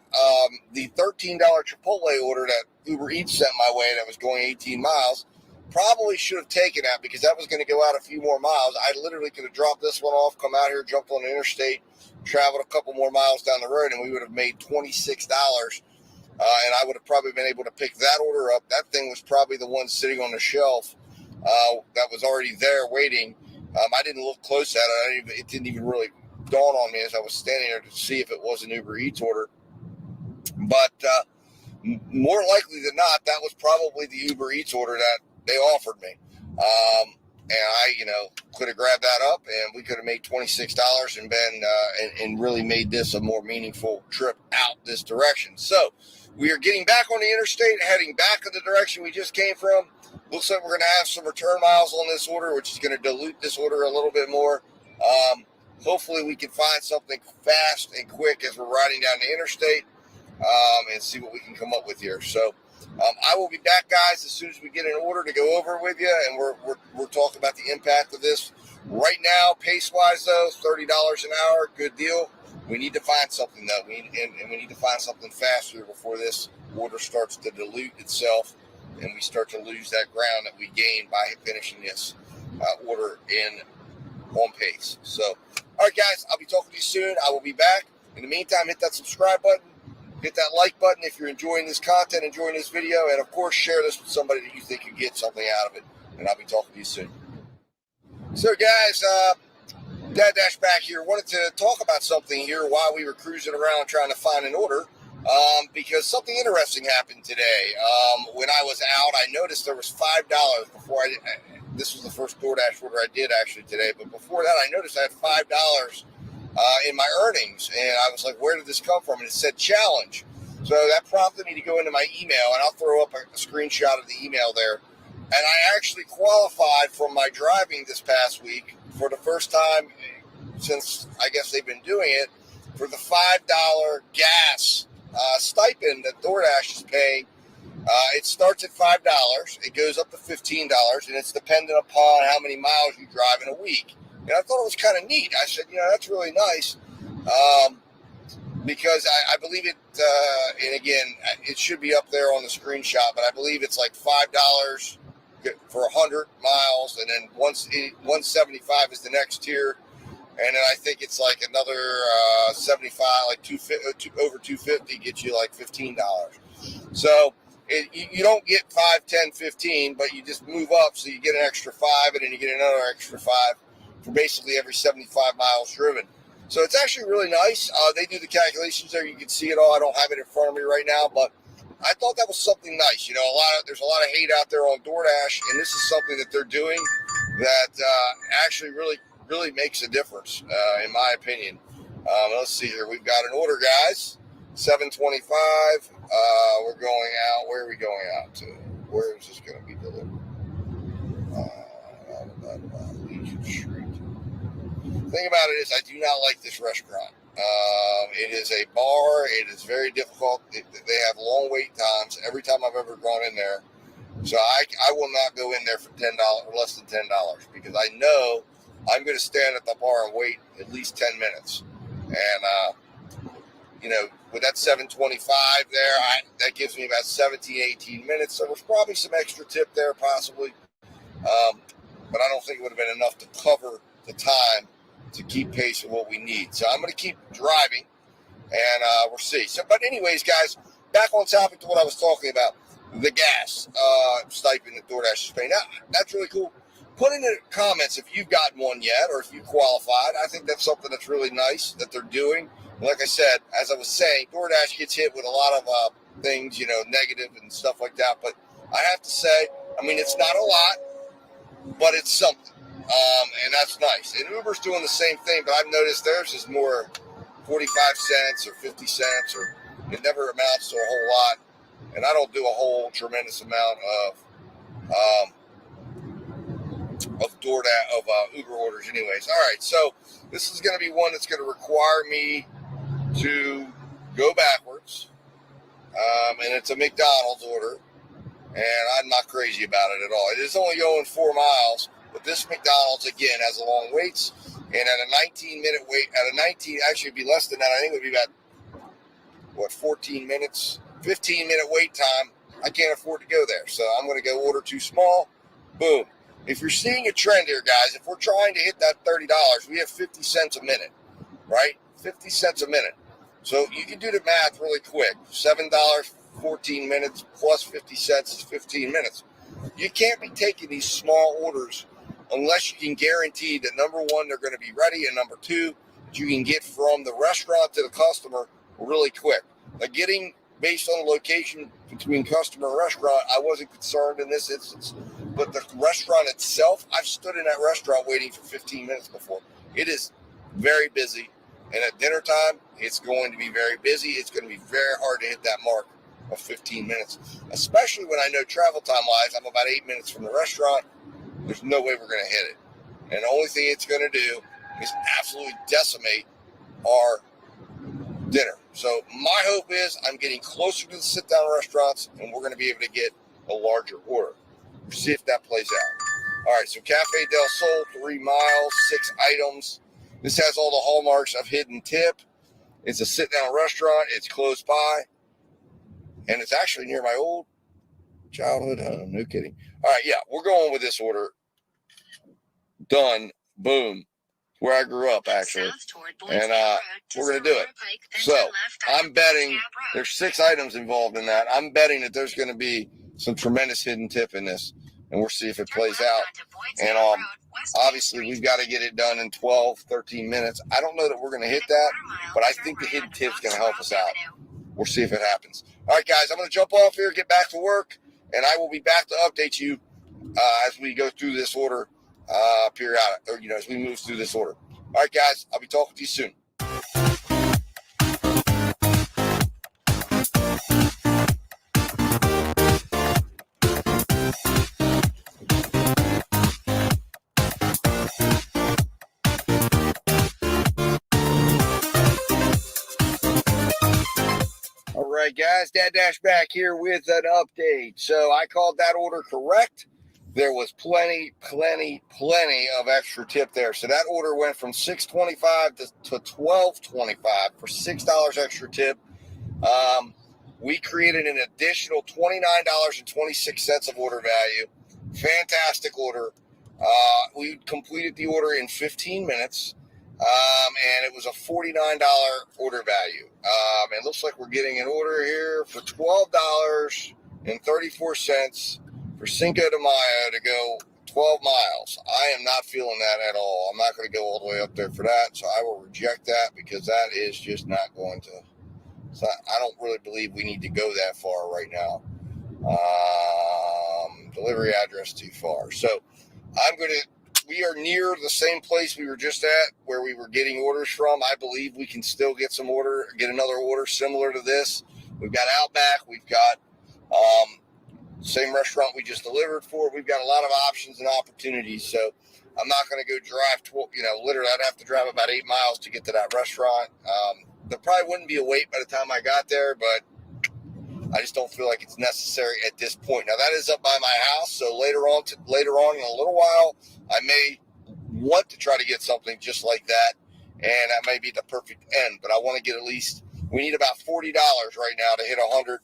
the $13 Chipotle order that Uber Eats sent my way that was going 18 miles, probably should have taken that, because that was going to go out a few more miles. I literally could have dropped this one off, come out here, jumped on the interstate, traveled a couple more miles down the road, and we would have made $26. And I would have probably been able to pick that order up. That thing was probably the one sitting on the shelf that was already there waiting. I didn't look close at it. It didn't even really dawn on me as I was standing there to see if it was an Uber Eats order. But more likely than not, that was probably the Uber Eats order that they offered me. I, could have grabbed that up, and we could have made $26 and been and really made this a more meaningful trip out this direction. So we are getting back on the interstate, heading back in the direction we just came from. Looks like we're going to have some return miles on this order, which is going to dilute this order a little bit more. Hopefully we can find something fast and quick as we're riding down the interstate, and see what we can come up with here. So I will be back, guys, as soon as we get an order to go over with you, and we're talking about the impact of this. Right now, pace-wise, though, $30 an hour, good deal. We need to find something, though. We need to find something faster before this order starts to dilute itself and we start to lose that ground that we gained by finishing this order on pace. So, all right, guys, I'll be talking to you soon. I will be back. In the meantime, hit that subscribe button. Hit that like button if you're enjoying this content, enjoying this video, and, of course, share this with somebody that you think could get something out of it. And I'll be talking to you soon. So, guys, Dad Dash back here. Wanted to talk about something here while we were cruising around trying to find an order, because something interesting happened today. When I was out, I noticed there was $5 before this was the first DoorDash order I did actually today, but before that, I noticed I had $5 in my earnings, and I was like, where did this come from? And it said challenge. So that prompted me to go into my email, and I'll throw up a screenshot of the email there. And I actually qualified for my driving this past week for the first time since I guess they've been doing it, for the $5 gas stipend that DoorDash is paying. It starts at $5, it goes up to $15, and it's dependent upon how many miles you drive in a week. And I thought it was kind of neat. I said, that's really nice, because I believe it, and again, it should be up there on the screenshot, but I believe it's like $5 for 100 miles, and then 175 is the next tier, and then I think it's like another 75, like over 250 gets you like $15. So you don't get 5, 10, 15, but you just move up, so you get an extra 5, and then you get another extra 5 for basically every 75 miles driven. So it's actually really nice. They do the calculations there. You can see it all. I don't have it in front of me right now, but I thought that was something nice. There's a lot of hate out there on DoorDash, and this is something that they're doing that actually really, really makes a difference, in my opinion. Let's see here. We've got an order, guys. 725. We're going out. Where are we going out to? Where is this going to be delivered? Legion Street. The thing about it is I do not like this restaurant. It is a bar. It is very difficult. They have long wait times every time I've ever gone in there. So I will not go in there for $10 or less than $10, because I know I'm going to stand at the bar and wait at least 10 minutes. And, with that 725 there, that gives me about 17, 18 minutes. So there's probably some extra tip there possibly. But I don't think it would have been enough to cover the time to keep pace with what we need. So I'm going to keep driving, and we'll see. So, but anyways, guys, back on topic to what I was talking about, the gas stipend that DoorDash is paying. Now, that's really cool. Put in the comments if you've gotten one yet, or if you qualified. I think that's something that's really nice that they're doing. Like I said, as I was saying, DoorDash gets hit with a lot of things, negative and stuff like that. But I have to say, it's not a lot, but it's something. And that's nice. And Uber's doing the same thing, but I've noticed theirs is more 45 cents or 50 cents, or it never amounts to a whole lot. And I don't do a whole tremendous amount of Uber orders anyways. All right, so this is going to be one that's going to require me to go backwards. And it's a McDonald's order, and I'm not crazy about it at all. It is only going 4 miles. But this McDonald's, again, has a long waits, and at a 19-minute wait, actually it'd be less than that. I think it would be about, 14 minutes, 15-minute wait time. I can't afford to go there, so I'm going to go order too small. Boom. If you're seeing a trend here, guys, if we're trying to hit that $30, we have 50 cents a minute, right? 50 cents a minute. So you can do the math really quick. $7, 14 minutes, plus 50 cents is 15 minutes. You can't be taking these small orders unless you can guarantee that, number one, they're going to be ready, and number two, that you can get from the restaurant to the customer really quick. Like getting based on the location between customer and restaurant, I wasn't concerned in this instance. but the restaurant itself, I've stood in that restaurant waiting for 15 minutes before. It is very busy. And at dinner time, it's going to be very busy. It's going to be very hard to hit that mark of 15 minutes, especially when I know travel time wise, I'm about 8 minutes from the restaurant. There's no way we're going to hit it. And the only thing it's going to do is absolutely decimate our dinner. So my hope is I'm getting closer to the sit-down restaurants, and we're going to be able to get a larger order. We'll see if that plays out. All right, so Cafe del Sol, 3 miles, 6 items. This has all the hallmarks of hidden tip. It's a sit-down restaurant. It's close by. And it's actually near my old childhood home. No kidding. All right, yeah, we're going with this order. Done. Boom. Where I grew up, actually. And we're going to do it. So I'm betting there's 6 items involved in that. I'm betting that there's going to be some tremendous hidden tip in this. And we'll see if it plays out. And obviously, we've got to get it done in 12, 13 minutes. I don't know that we're going to hit that, but I think the hidden tip's going to help us out. We'll see if it happens. All right, guys, I'm going to jump off here, get back to work, and I will be back to update you as we go through this order periodic, or as we move through this order. All right, guys, I'll be talking to you soon. All right, guys, Dad Dash back here with an update. So I called that order correct. There was plenty of extra tip there. So that order went from $6.25 to $12.25 for $6 extra tip. We created an additional $29.26 of order value. Fantastic order. We completed the order in 15 minutes. And it was a $49 order value. It looks like we're getting an order here for $12.34 for Cinco de Mayo to go 12 miles. I am not feeling that at all. I'm not going to go all the way up there for that, so I will reject that because that is just not going to. I don't really believe we need to go that far right now. Delivery address too far. So we are near the same place we were just at where we were getting orders from. I believe we can still get another order similar to this. We've got Outback. We've got same restaurant we just delivered for. We've got a lot of options and opportunities. So I'm not going to go drive, literally I'd have to drive about 8 miles to get to that restaurant. There probably wouldn't be a wait by the time I got there, but I just don't feel like it's necessary at this point. Now that is up by my house. So later on in a little while, I may want to try to get something just like that. And that may be the perfect end, but I want to get we need about $40 right now to hit 100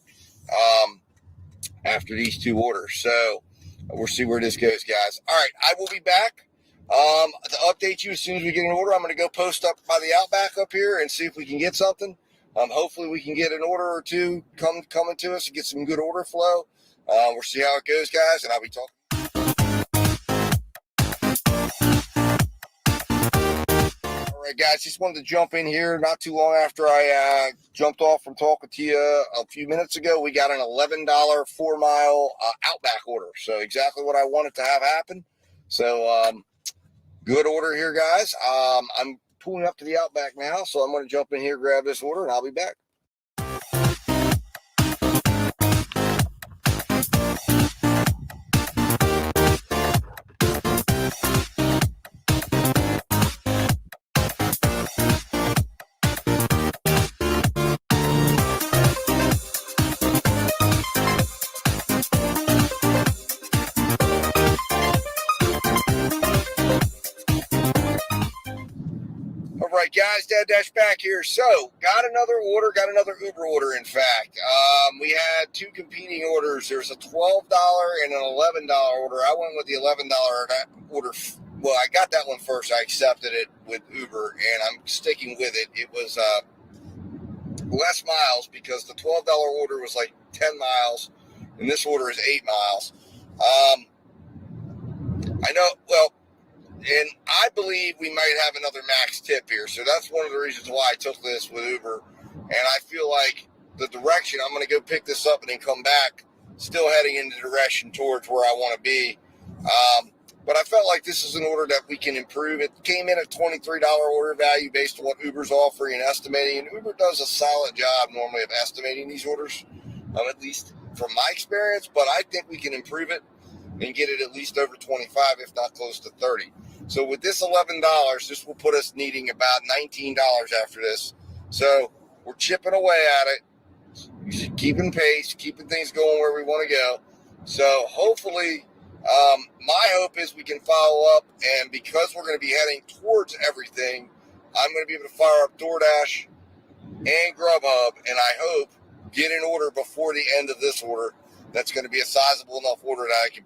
after these 2 orders. So we'll see where this goes, guys. All right, I will be back to update you as soon as we get an order. I'm going to go post up by the Outback up here and see if we can get something. Hopefully we can get an order or 2 coming to us and get some good order flow. We'll see how it goes, guys, and I'll be talking. All right, guys, just wanted to jump in here. Not too long after I jumped off from talking to you a few minutes ago, we got an $11 4-mile Outback order. So exactly what I wanted to have happen. So good order here, guys. I'm pulling up to the Outback now, so I'm going to jump in here, grab this order, and I'll be back. All right, guys, Dad Dash back here. So, got another Uber order, in fact. We had 2 competing orders. There's a $12 and an $11 order. I went with the $11 order. Well, I got that one first. I accepted it with Uber, and I'm sticking with it. It was less miles because the $12 order was like 10 miles, and this order is 8 miles. I know, well, and I believe we might have another max tip here. So that's one of the reasons why I took this with Uber. And I feel like the direction, I'm going to go pick this up and then come back, still heading in the direction towards where I want to be. But I felt like this is an order that we can improve. It came in at $23 order value based on what Uber's offering and estimating. And Uber does a solid job normally of estimating these orders, at least from my experience. But I think we can improve it and get it at least over 25, if not close to 30. So with this $11, this will put us needing about $19 after this. So we're chipping away at it, keeping pace, keeping things going where we want to go. So hopefully, my hope is we can follow up, and because we're going to be heading towards everything, I'm going to be able to fire up DoorDash and Grubhub, and I hope get an order before the end of this order. That's going to be a sizable enough order that I can,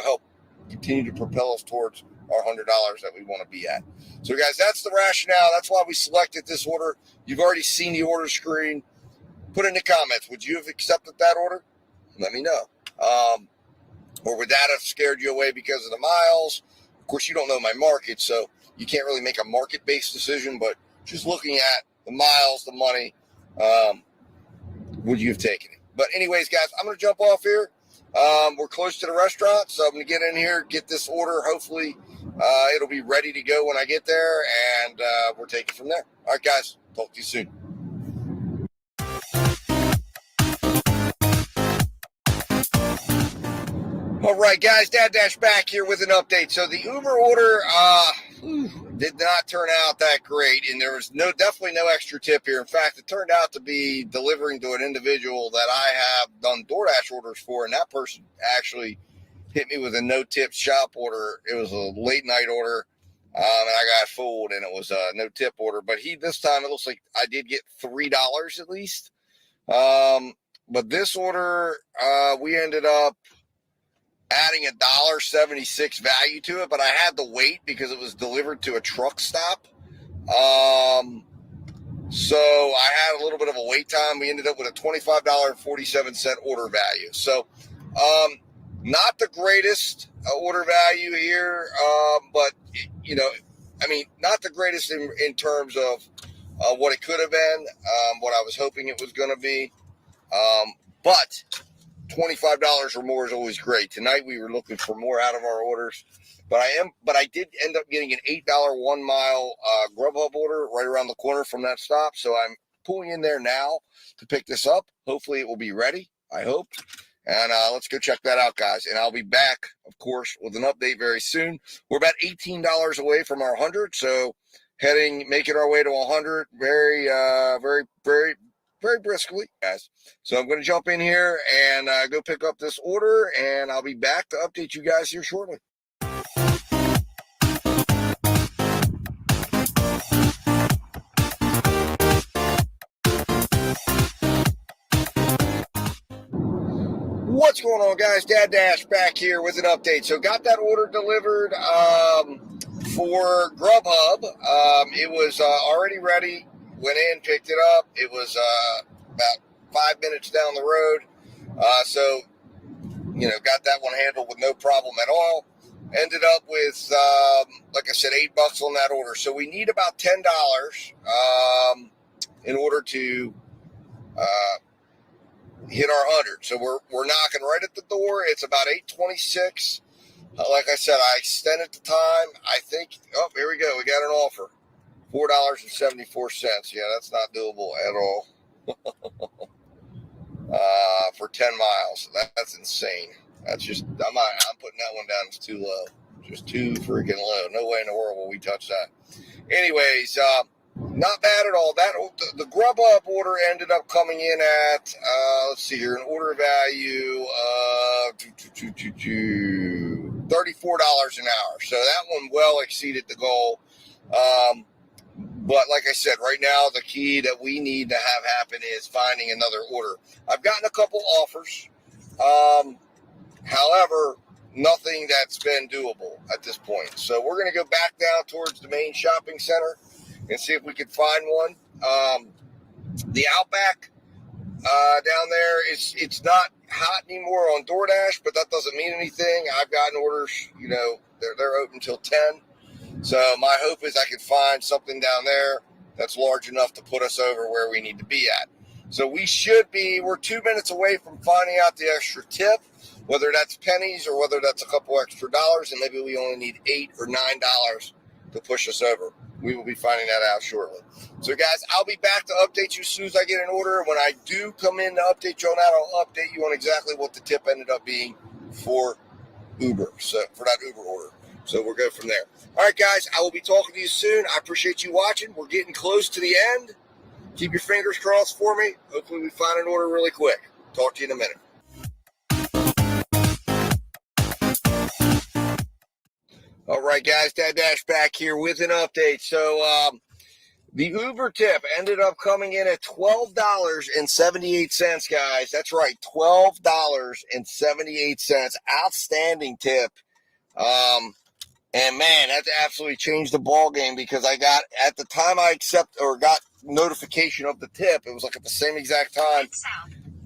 help continue to propel us towards our $100 that we want to be at. So, guys, that's the rationale. That's why we selected this order. You've already seen the order screen. Put in the comments, would you have accepted that order? Let me know. Or would that have scared you away because of the miles? Of course, you don't know my market, so you can't really make a market-based decision, but just looking at the miles, the money, would you have taken it? But anyways, guys, I'm going to jump off here. We're close to the restaurant, so I'm going to get in here, get this order. Hopefully, it'll be ready to go when I get there, and we'll take it from there. All right, guys, talk to you soon. All right, guys, Dad Dash back here with an update. So the Uber order did not turn out that great, and there was definitely no extra tip here. In fact, it turned out to be delivering to an individual that I have done DoorDash orders for, and that person actually hit me with a no-tip shop order. It was a late-night order, and I got fooled, and it was a no-tip order. But this time, it looks like I did get $3 at least. But this order, we ended up adding $1.76 value to it, but I had to wait because it was delivered to a truck stop. So I had a little bit of a wait time. We ended up with a $25.47 order value. So, not the greatest order value here, but not the greatest in terms of what it could have been, what I was hoping it was going to be. But $25 or more is always great. Tonight we were looking for more out of our orders, but I did end up getting an $8 1 mile Grubhub order right around the corner from that stop. So I'm pulling in there now to pick this up. Hopefully it will be ready, I hope. And let's go check that out, guys. And I'll be back, of course, with an update very soon. We're about $18 away from our 100, so making our way to 100 very, very, very, very briskly, guys. So I'm going to jump in here and go pick up this order, and I'll be back to update you guys here shortly. What's going on, guys? Dad Dash back here with an update. So got that order delivered for Grubhub. It was already ready. Went in, picked it up. It was about 5 minutes down the road. So, got that one handled with no problem at all. Ended up with, like I said, $8 on that order. So we need about $10 in order to hit our 100. So we're knocking right at the door. It's about 8:26. Like I said, I extended the time. I think, here we go. We got an offer. $4.74. Yeah, that's not doable at all. For 10 miles. That's insane. That's just, I'm putting that one down. It's too low. Just too freaking low. No way in the world will we touch that. Anyways, not bad at all. The Grubhub order ended up coming in at, let's see here, an order value of $34 an hour. So that one well exceeded the goal. But like I said, right now, the key that we need to have happen is finding another order. I've gotten a couple offers. However, nothing that's been doable at this point. So we're going to go back down towards the main shopping center and see if we can find one. The Outback down there, it's not hot anymore on DoorDash, but that doesn't mean anything. I've gotten orders, they're open till 10. So my hope is I can find something down there that's large enough to put us over where we need to be at. So we're 2 minutes away from finding out the extra tip, whether that's pennies or whether that's a couple extra dollars, and maybe we only need $8 or $9 to push us over. We will be finding that out shortly. So guys, I'll be back to update you as soon as I get an order. When I do come in to update you on that, I'll update you on exactly what the tip ended up being for Uber. So for that Uber order. So we'll go from there. All right, guys, I will be talking to you soon. I appreciate you watching. We're getting close to the end. Keep your fingers crossed for me. Hopefully we find an order really quick. Talk to you in a minute. All right, guys, Dad Dash back here with an update. So the Uber tip ended up coming in at $12.78, guys. That's right, $12.78. Outstanding tip. And man, that absolutely changed the ball game, because I got, at the time I got notification of the tip, it was like at the same exact time,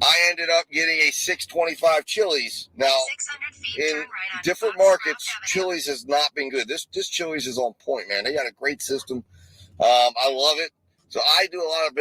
I ended up getting a $6.25 Chili's. Now, in different markets, Chili's has not been good. This Chili's is on point, man. They got a great system. I love it. So I do a lot of business